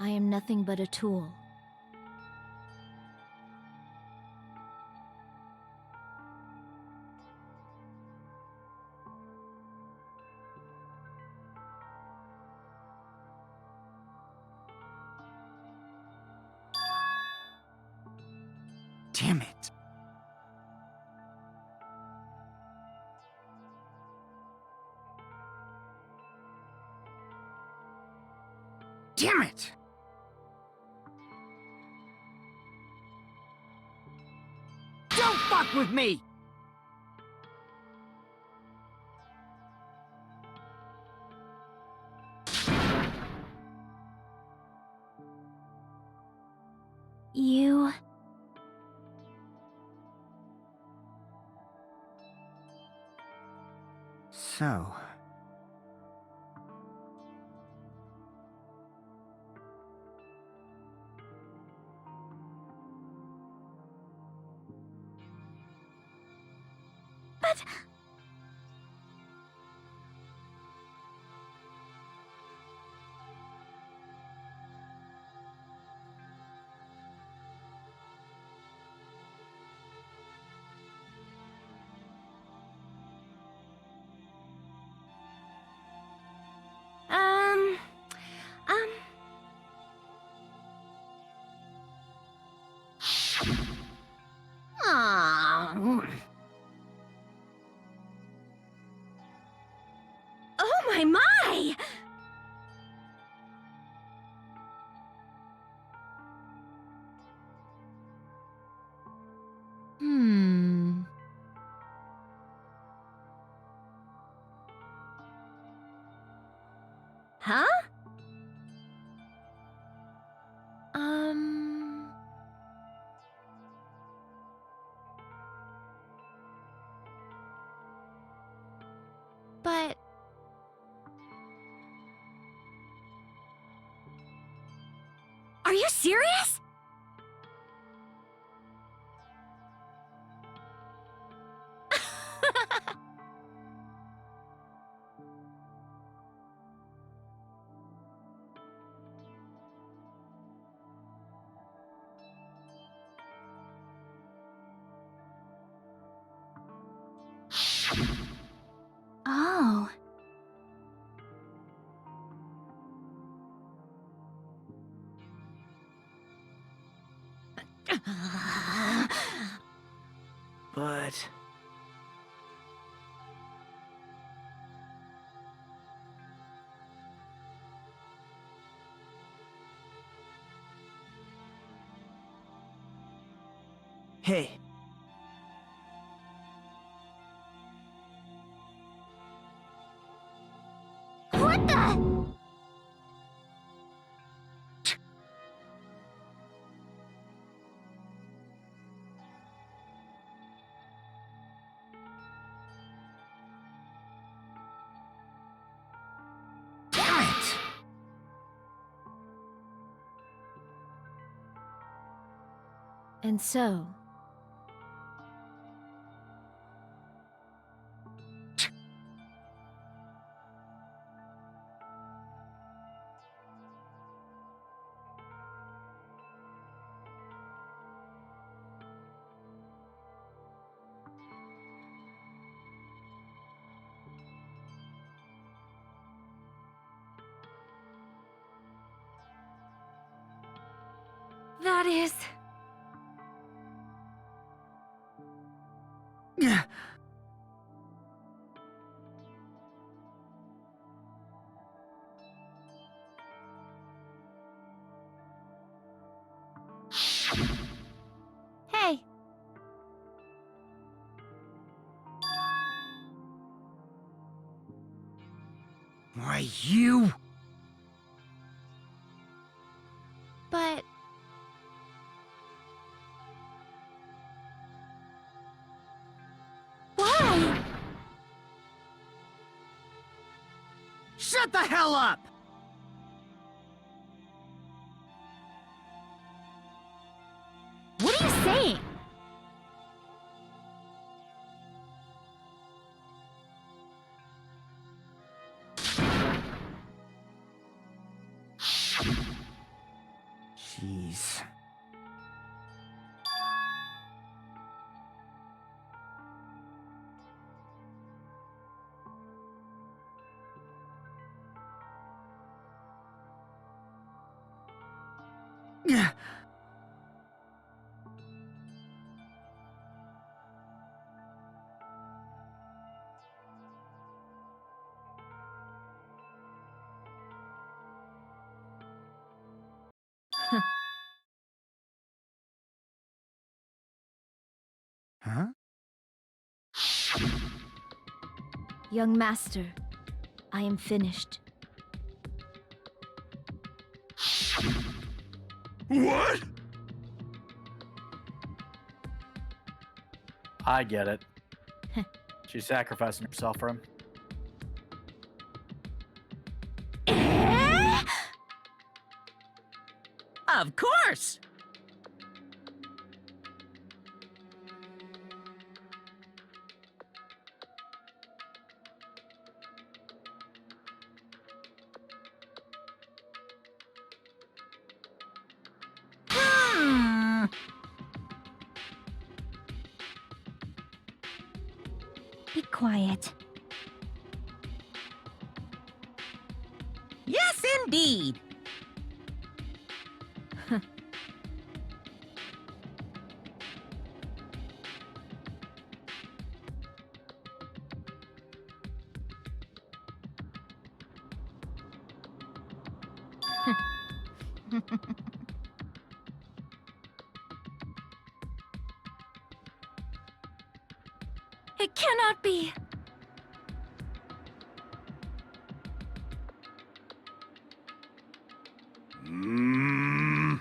I am nothing but a tool.
Damn it. Damn it! Don't fuck with me!
You...
So...
But... Um...
Aw.
Oh my!
Hmm.
Huh?
But...
Are you serious? Oh.
But... Hey.
What the?
Damn it!
And so,
That is...
hey,
Why, you?
but
Why?
Shut the hell up!
what are you saying?
Jeez. Yeah. Huh?
Young master, I am finished.
What?
I get it. She's sacrificing herself for him.
Of course!
Be quiet.
Yes, indeed!
It cannot be.
Mm.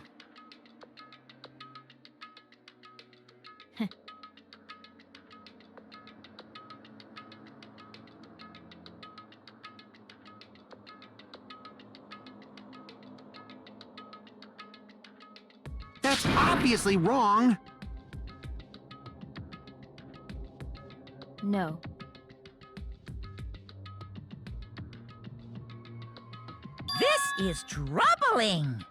That's obviously wrong.
No.
This is troubling!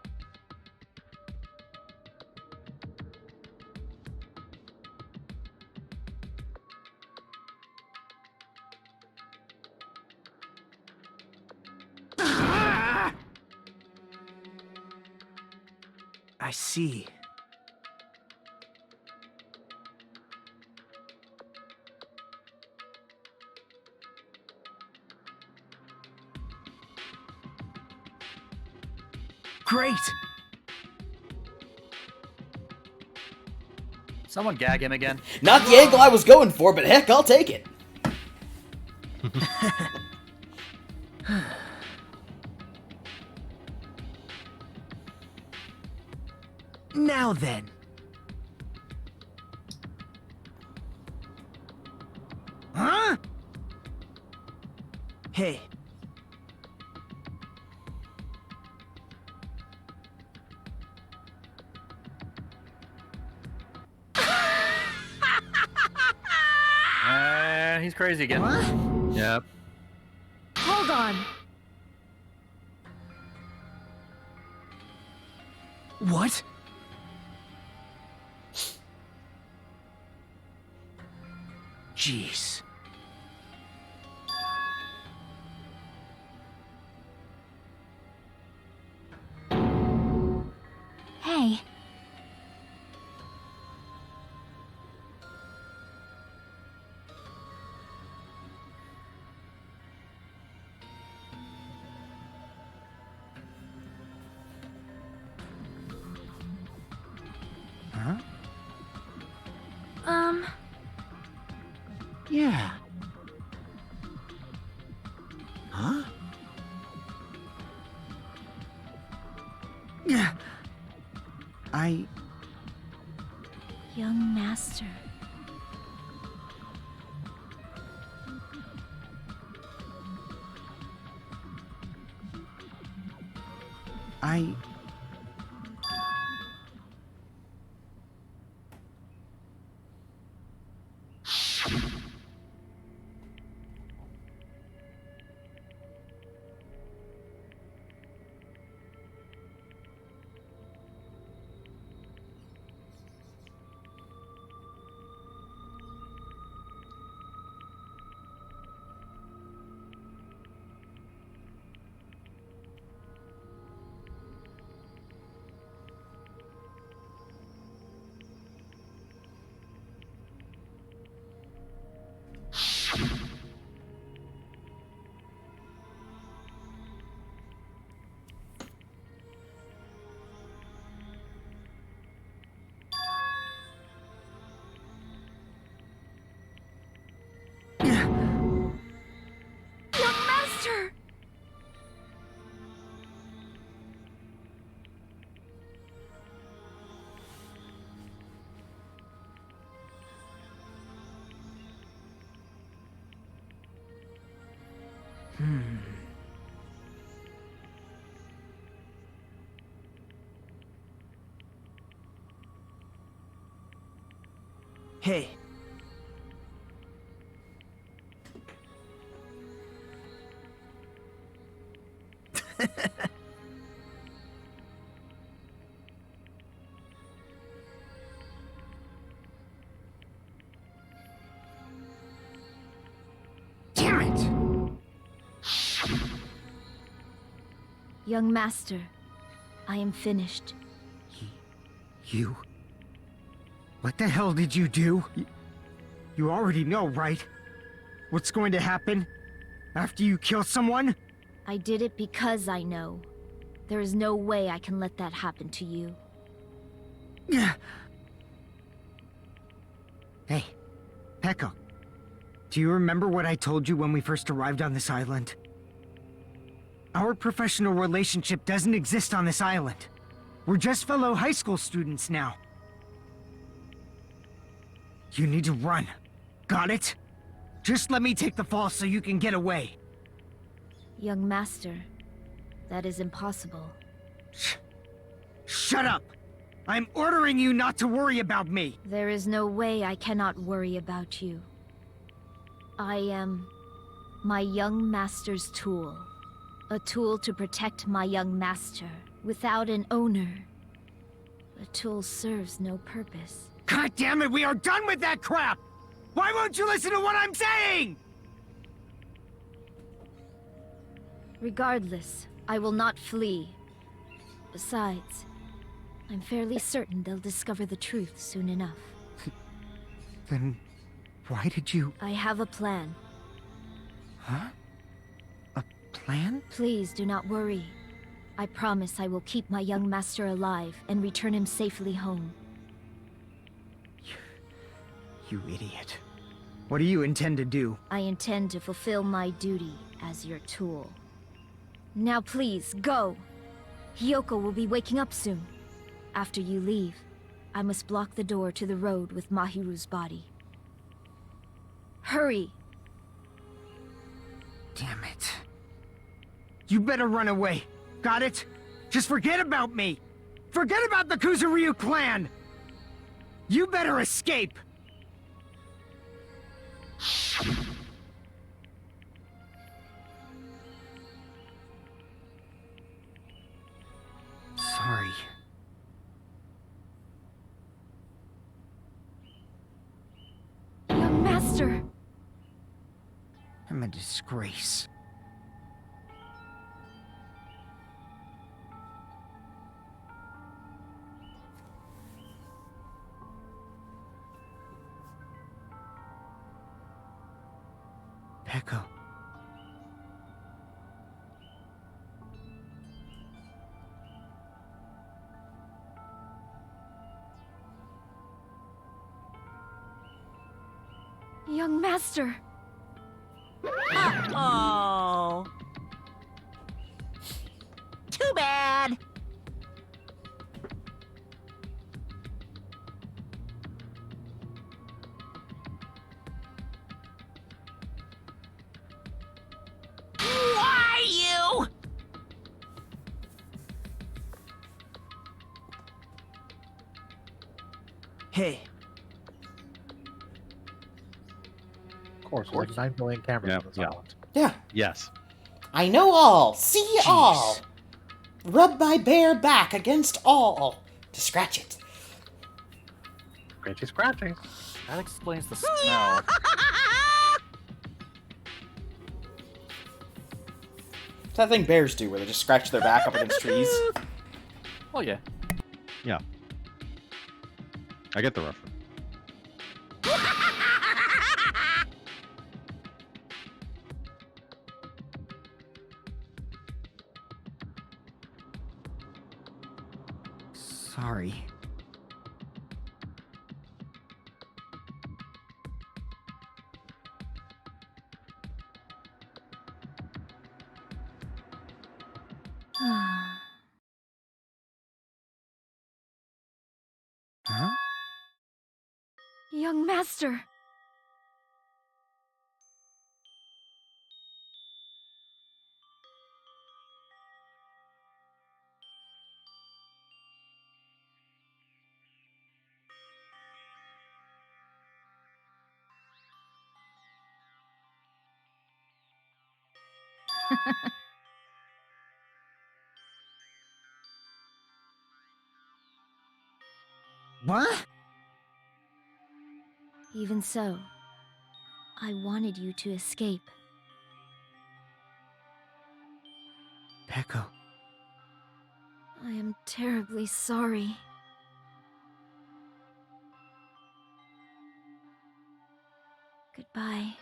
I see. Great!
Someone gag him again.
Not the angle I was going for, but heck, I'll take it.
Now then. Huh? Hey.
He's crazy again.
What?
Yep.
Hold on.
What? Jeez.
Hey.
Huh?
Yeah. Huh?
Yeah.
Young master.
Young master!
Hey.
Damn it!
Young master, I am finished.
You? What the hell did you do? You already know, right? What's going to happen after you kill someone?
I did it because I know. There is no way I can let that happen to you.
Hey, Pekka. Do you remember what I told you when we first arrived on this island? Our professional relationship doesn't exist on this island. We're just fellow high school students now. You need to run. Got it? Just let me take the fall so you can get away.
Young master, that is impossible.
Shut up! I'm ordering you not to worry about me!
There is no way I cannot worry about you. I am my young master's tool. A tool to protect my young master. Without an owner, the tool serves no purpose.
God damn it, we are done with that crap! Why won't you listen to what I'm saying?
Regardless, I will not flee. Besides, I'm fairly certain they'll discover the truth soon enough.
Then why did you...
I have a plan.
Huh? A plan?
Please do not worry. I promise I will keep my young master alive and return him safely home.
You idiot. What do you intend to do?
I intend to fulfill my duty as your tool. Now please, go! Hiyoko will be waking up soon. After you leave, I must block the door to the road with Mahiru's body. Hurry!
Damn it. You better run away. Got it? Just forget about me! Forget about the Kuzuryu clan! You better escape! Sorry.
Young master!
I'm a disgrace. Peko.
Young master!
Oh. Too bad. Why you?
Hey.
Of course, there's like 9 billion cameras on this island.
Yeah.
Yes.
I know all, see all. Rub my bare back against all to scratch it.
Scratchy, scratchy.
That explains the smell.
It's that thing bears do, where they just scratch their back up against trees.
Oh yeah.
Yeah. I get the reference.
Sorry. Huh?
Young master!
What?
Even so, I wanted you to escape.
Peko.
I am terribly sorry. Goodbye.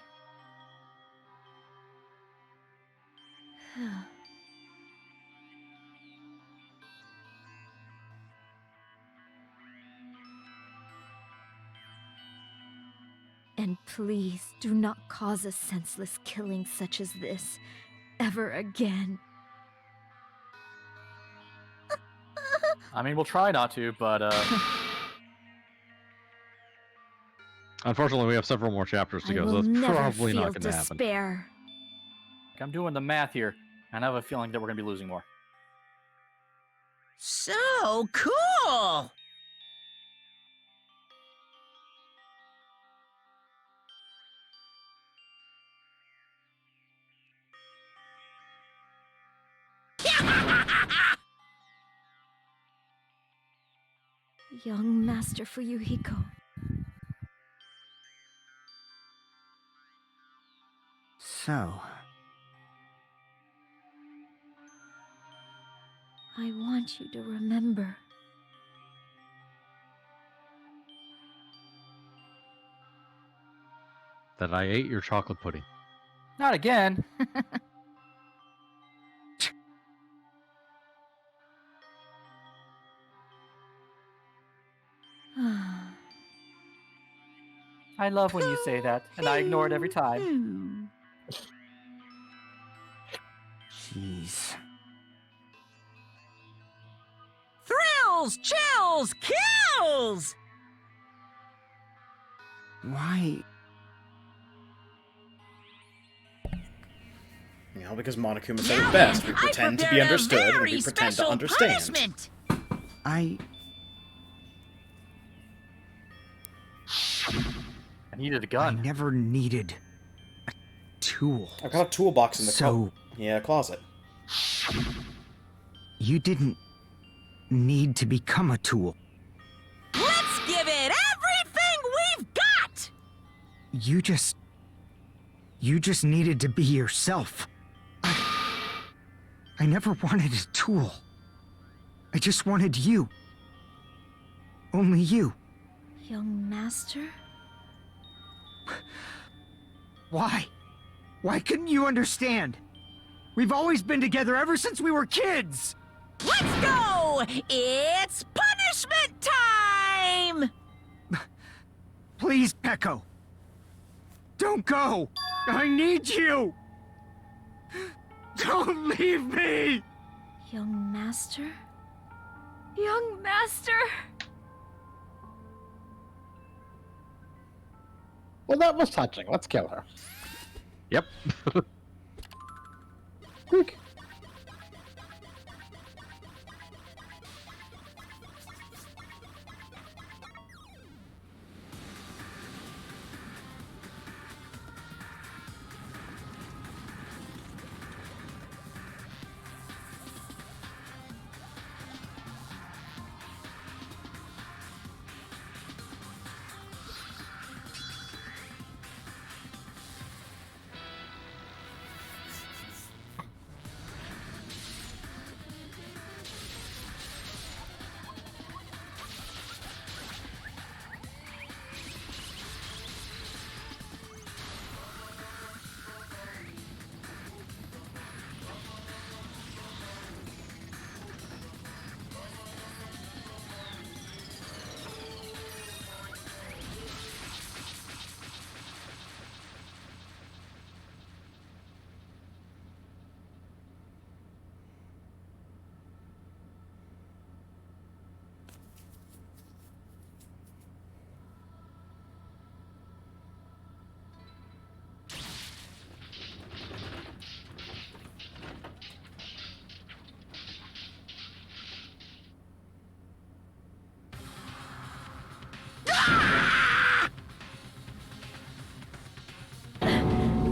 And please do not cause a senseless killing such as this ever again.
I mean, we'll try not to, but
Unfortunately, we have several more chapters to
I
go,
will
so it's
never
probably
feel
not going to happen.
despair.
I'm doing the math here, and I have a feeling that we're gonna be losing more.
So cool!
Young Master Fuyuhiko.
So,
I want you to remember.
That I ate your chocolate pudding.
Not again.
I love when you say that, and I ignore it every time.
Jeez.
Thrills, chills, kills!
Why?
You know, because Monokuma said it best. We pretend to be understood, and we pretend to understand.
Punishment.
I
needed a gun.
I never needed a tool.
I've got a toolbox in the closet.
You didn't need to become a tool.
Let's give it everything we've got!
You just needed to be yourself. I never wanted a tool. I just wanted you. Only you.
Young master?
Why? Why couldn't you understand? We've always been together ever since we were kids!
Let's go! It's punishment time!
Please, Peko. Don't go! I need you! Don't leave me!
Young master?
Young master!
Well, that was touching. Let's kill her.
Yep.
Quick.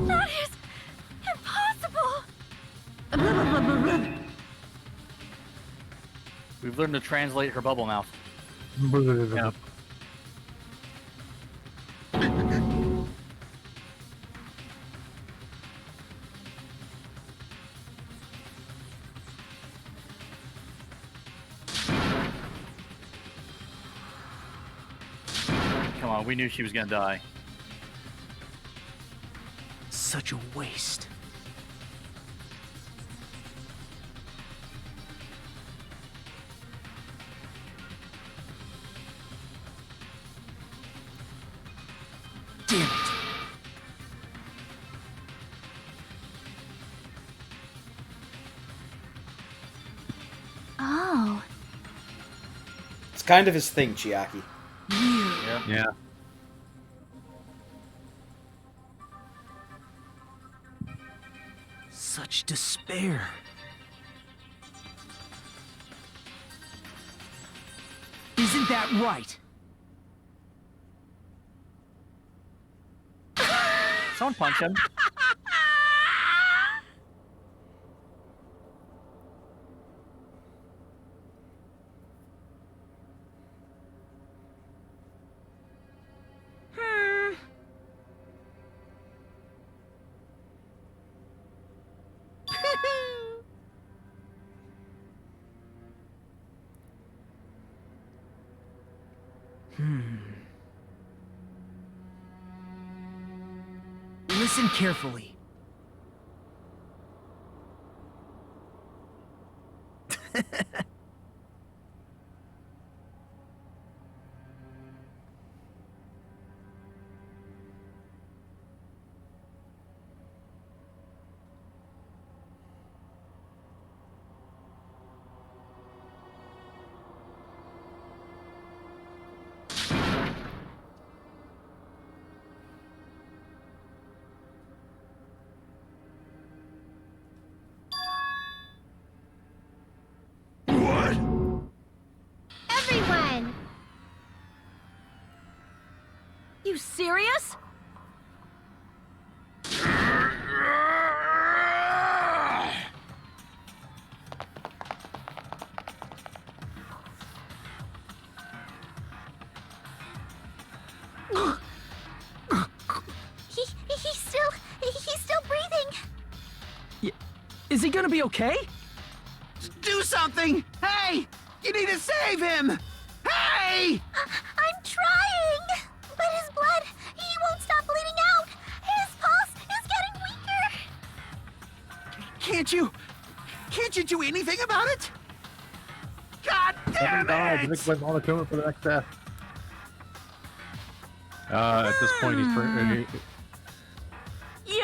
That is impossible!
We've learned to translate her bubble mouth.
Yep.
Come on, we knew she was gonna die.
Such a waste. Damn it.
Oh.
It's kind of his thing, Chiaki.
Yeah.
Such despair. Isn't that right?
Someone punch him.
Listen carefully.
You serious?
He's still breathing.
Is he gonna be okay?
Do something! Hey! You need to save him! Hey!
I'm trying! But his blood, he won't stop bleeding out! His pulse is getting weaker!
Can't you do anything about it? God damn
God,
it!
Nick went Monokuma for the next death.
At this point,
You're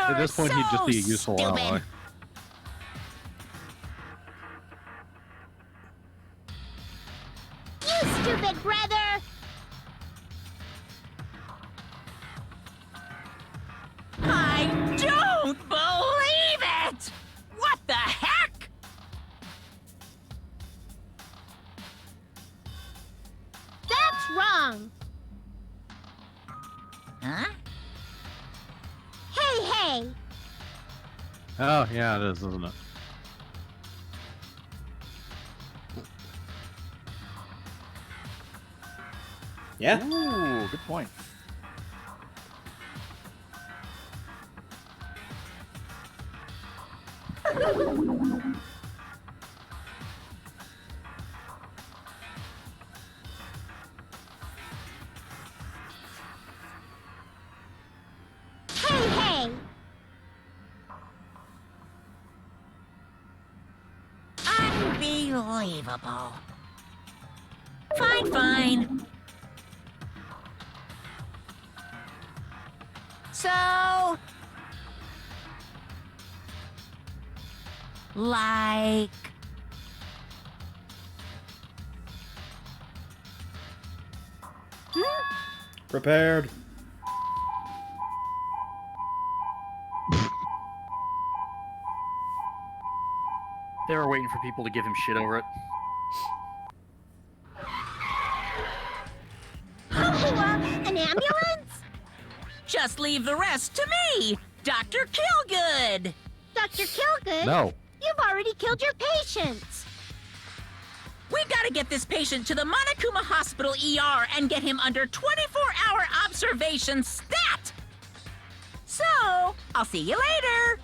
at this point, he'd just be a useful
stupid.
ally.
You stupid brother!
I don't believe it! What the heck?
That's wrong!
Huh?
Hey!
Oh, yeah, it is, isn't it?
Yeah.
Ooh, good point.
Hey!
Unbelievable. Fine. So... like...
Prepared.
They were waiting for people to give him shit over it.
An ambulance?
Just leave the rest to me, Dr. Killgood.
Dr. Killgood?
No.
You've already killed your patients.
We've got to get this patient to the Monokuma Hospital ER and get him under 24-hour observation stat! So, I'll see you later!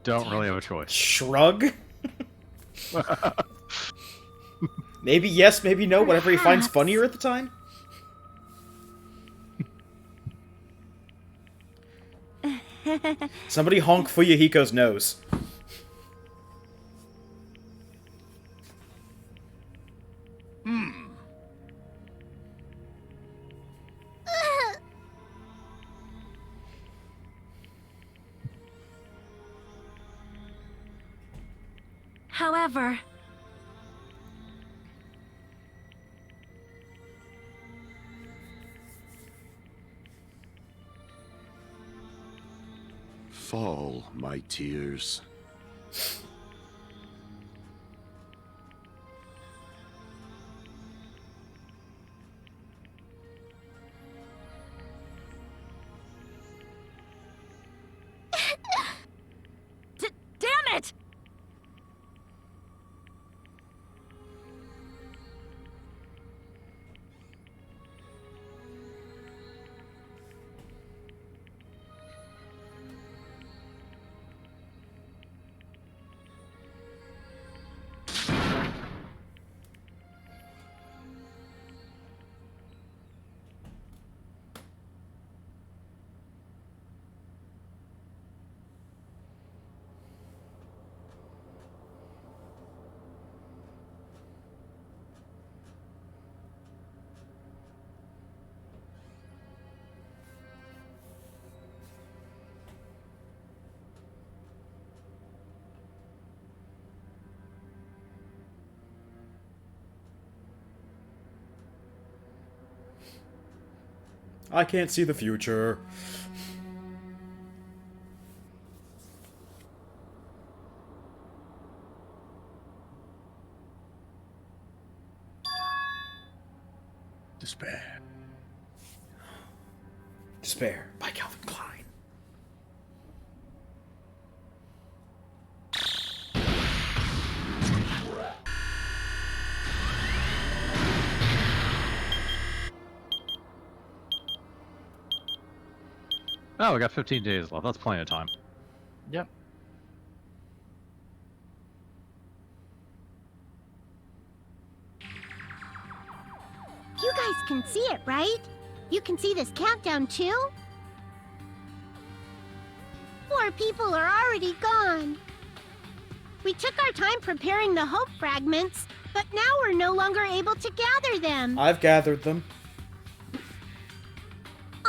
Don't really have a choice.
Shrug? Maybe yes, maybe no, whatever he finds funnier at the time. Somebody honk Fuyuhiko's nose.
However,
Fall, my tears.
Damn it!
I can't see the future.
Despair.
Despair by Calvin Klein.
Oh, we got 15 days left. That's plenty of time.
Yep.
You guys can see it, right? You can see this countdown too? 4 people are already gone. We took our time preparing the hope fragments, but now we're no longer able to gather them.
I've gathered them.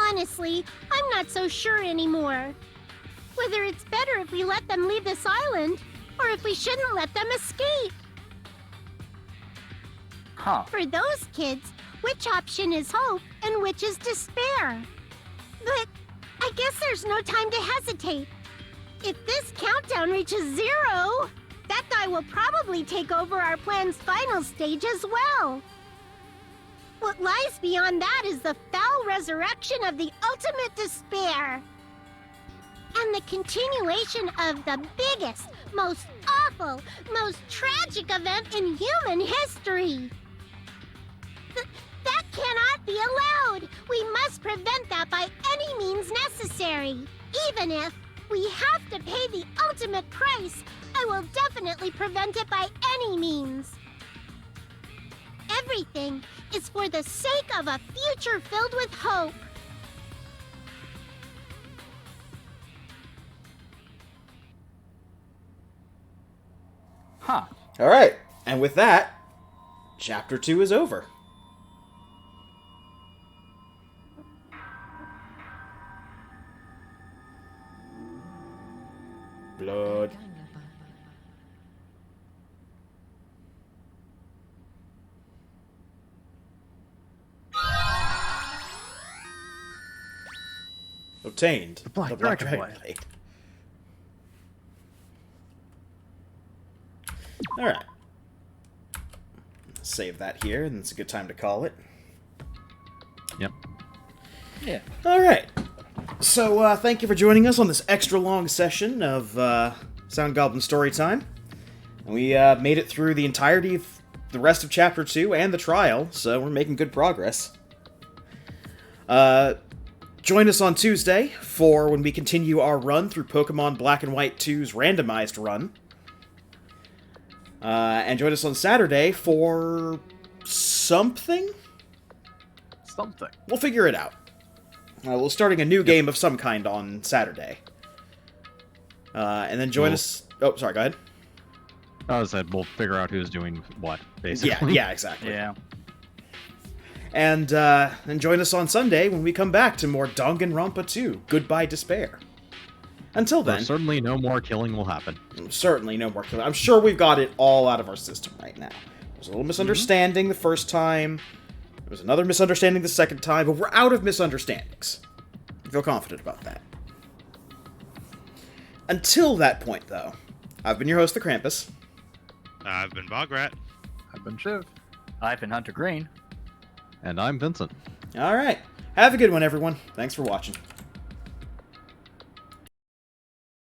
Honestly, I'm not so sure anymore. Whether it's better if we let them leave this island, or if we shouldn't let them escape.
Huh.
For those kids, which option is hope and which is despair? But I guess there's no time to hesitate. If this countdown reaches 0, that guy will probably take over our plan's final stage as well. What lies beyond that is the foul resurrection of the ultimate despair. And the continuation of the biggest, most awful, most tragic event in human history. That cannot be allowed. We must prevent that by any means necessary. Even if we have to pay the ultimate price, I will definitely prevent it by any means. Everything is for the sake of a future filled with hope.
Huh.
Alright, and with that, Chapter 2 is over. Blood. Obtained.
The Black
Dragon
Blade.
Blade. Alright. Save that here, and it's a good time to call it.
Yep.
Yeah.
Alright. So, thank you for joining us on this extra long session of Sound Goblin Storytime. And we made it through the entirety of the rest of Chapter 2 and the trial, so we're making good progress. Join us on Tuesday for when we continue our run through Pokemon Black and White 2's randomized run. And join us on Saturday for something?
Something.
We'll figure it out. We're starting a new game of some kind on Saturday. And then join us... Oh, sorry, go ahead.
I said we'll figure out who's doing what, basically.
Yeah, exactly.
Yeah.
And join us on Sunday when we come back to more Danganronpa 2, Goodbye Despair. Until then...
Certainly no more killing will happen.
Certainly no more killing. I'm sure we've got it all out of our system right now. There's a little misunderstanding the first time. There was another misunderstanding the second time, but we're out of misunderstandings. I feel confident about that. Until that point, though, I've been your host, the Krampus.
I've been Bograt.
I've been Shiv. I've been Hunter Green.
And I'm Vincent.
Alright. Have a good one, everyone. Thanks for watching.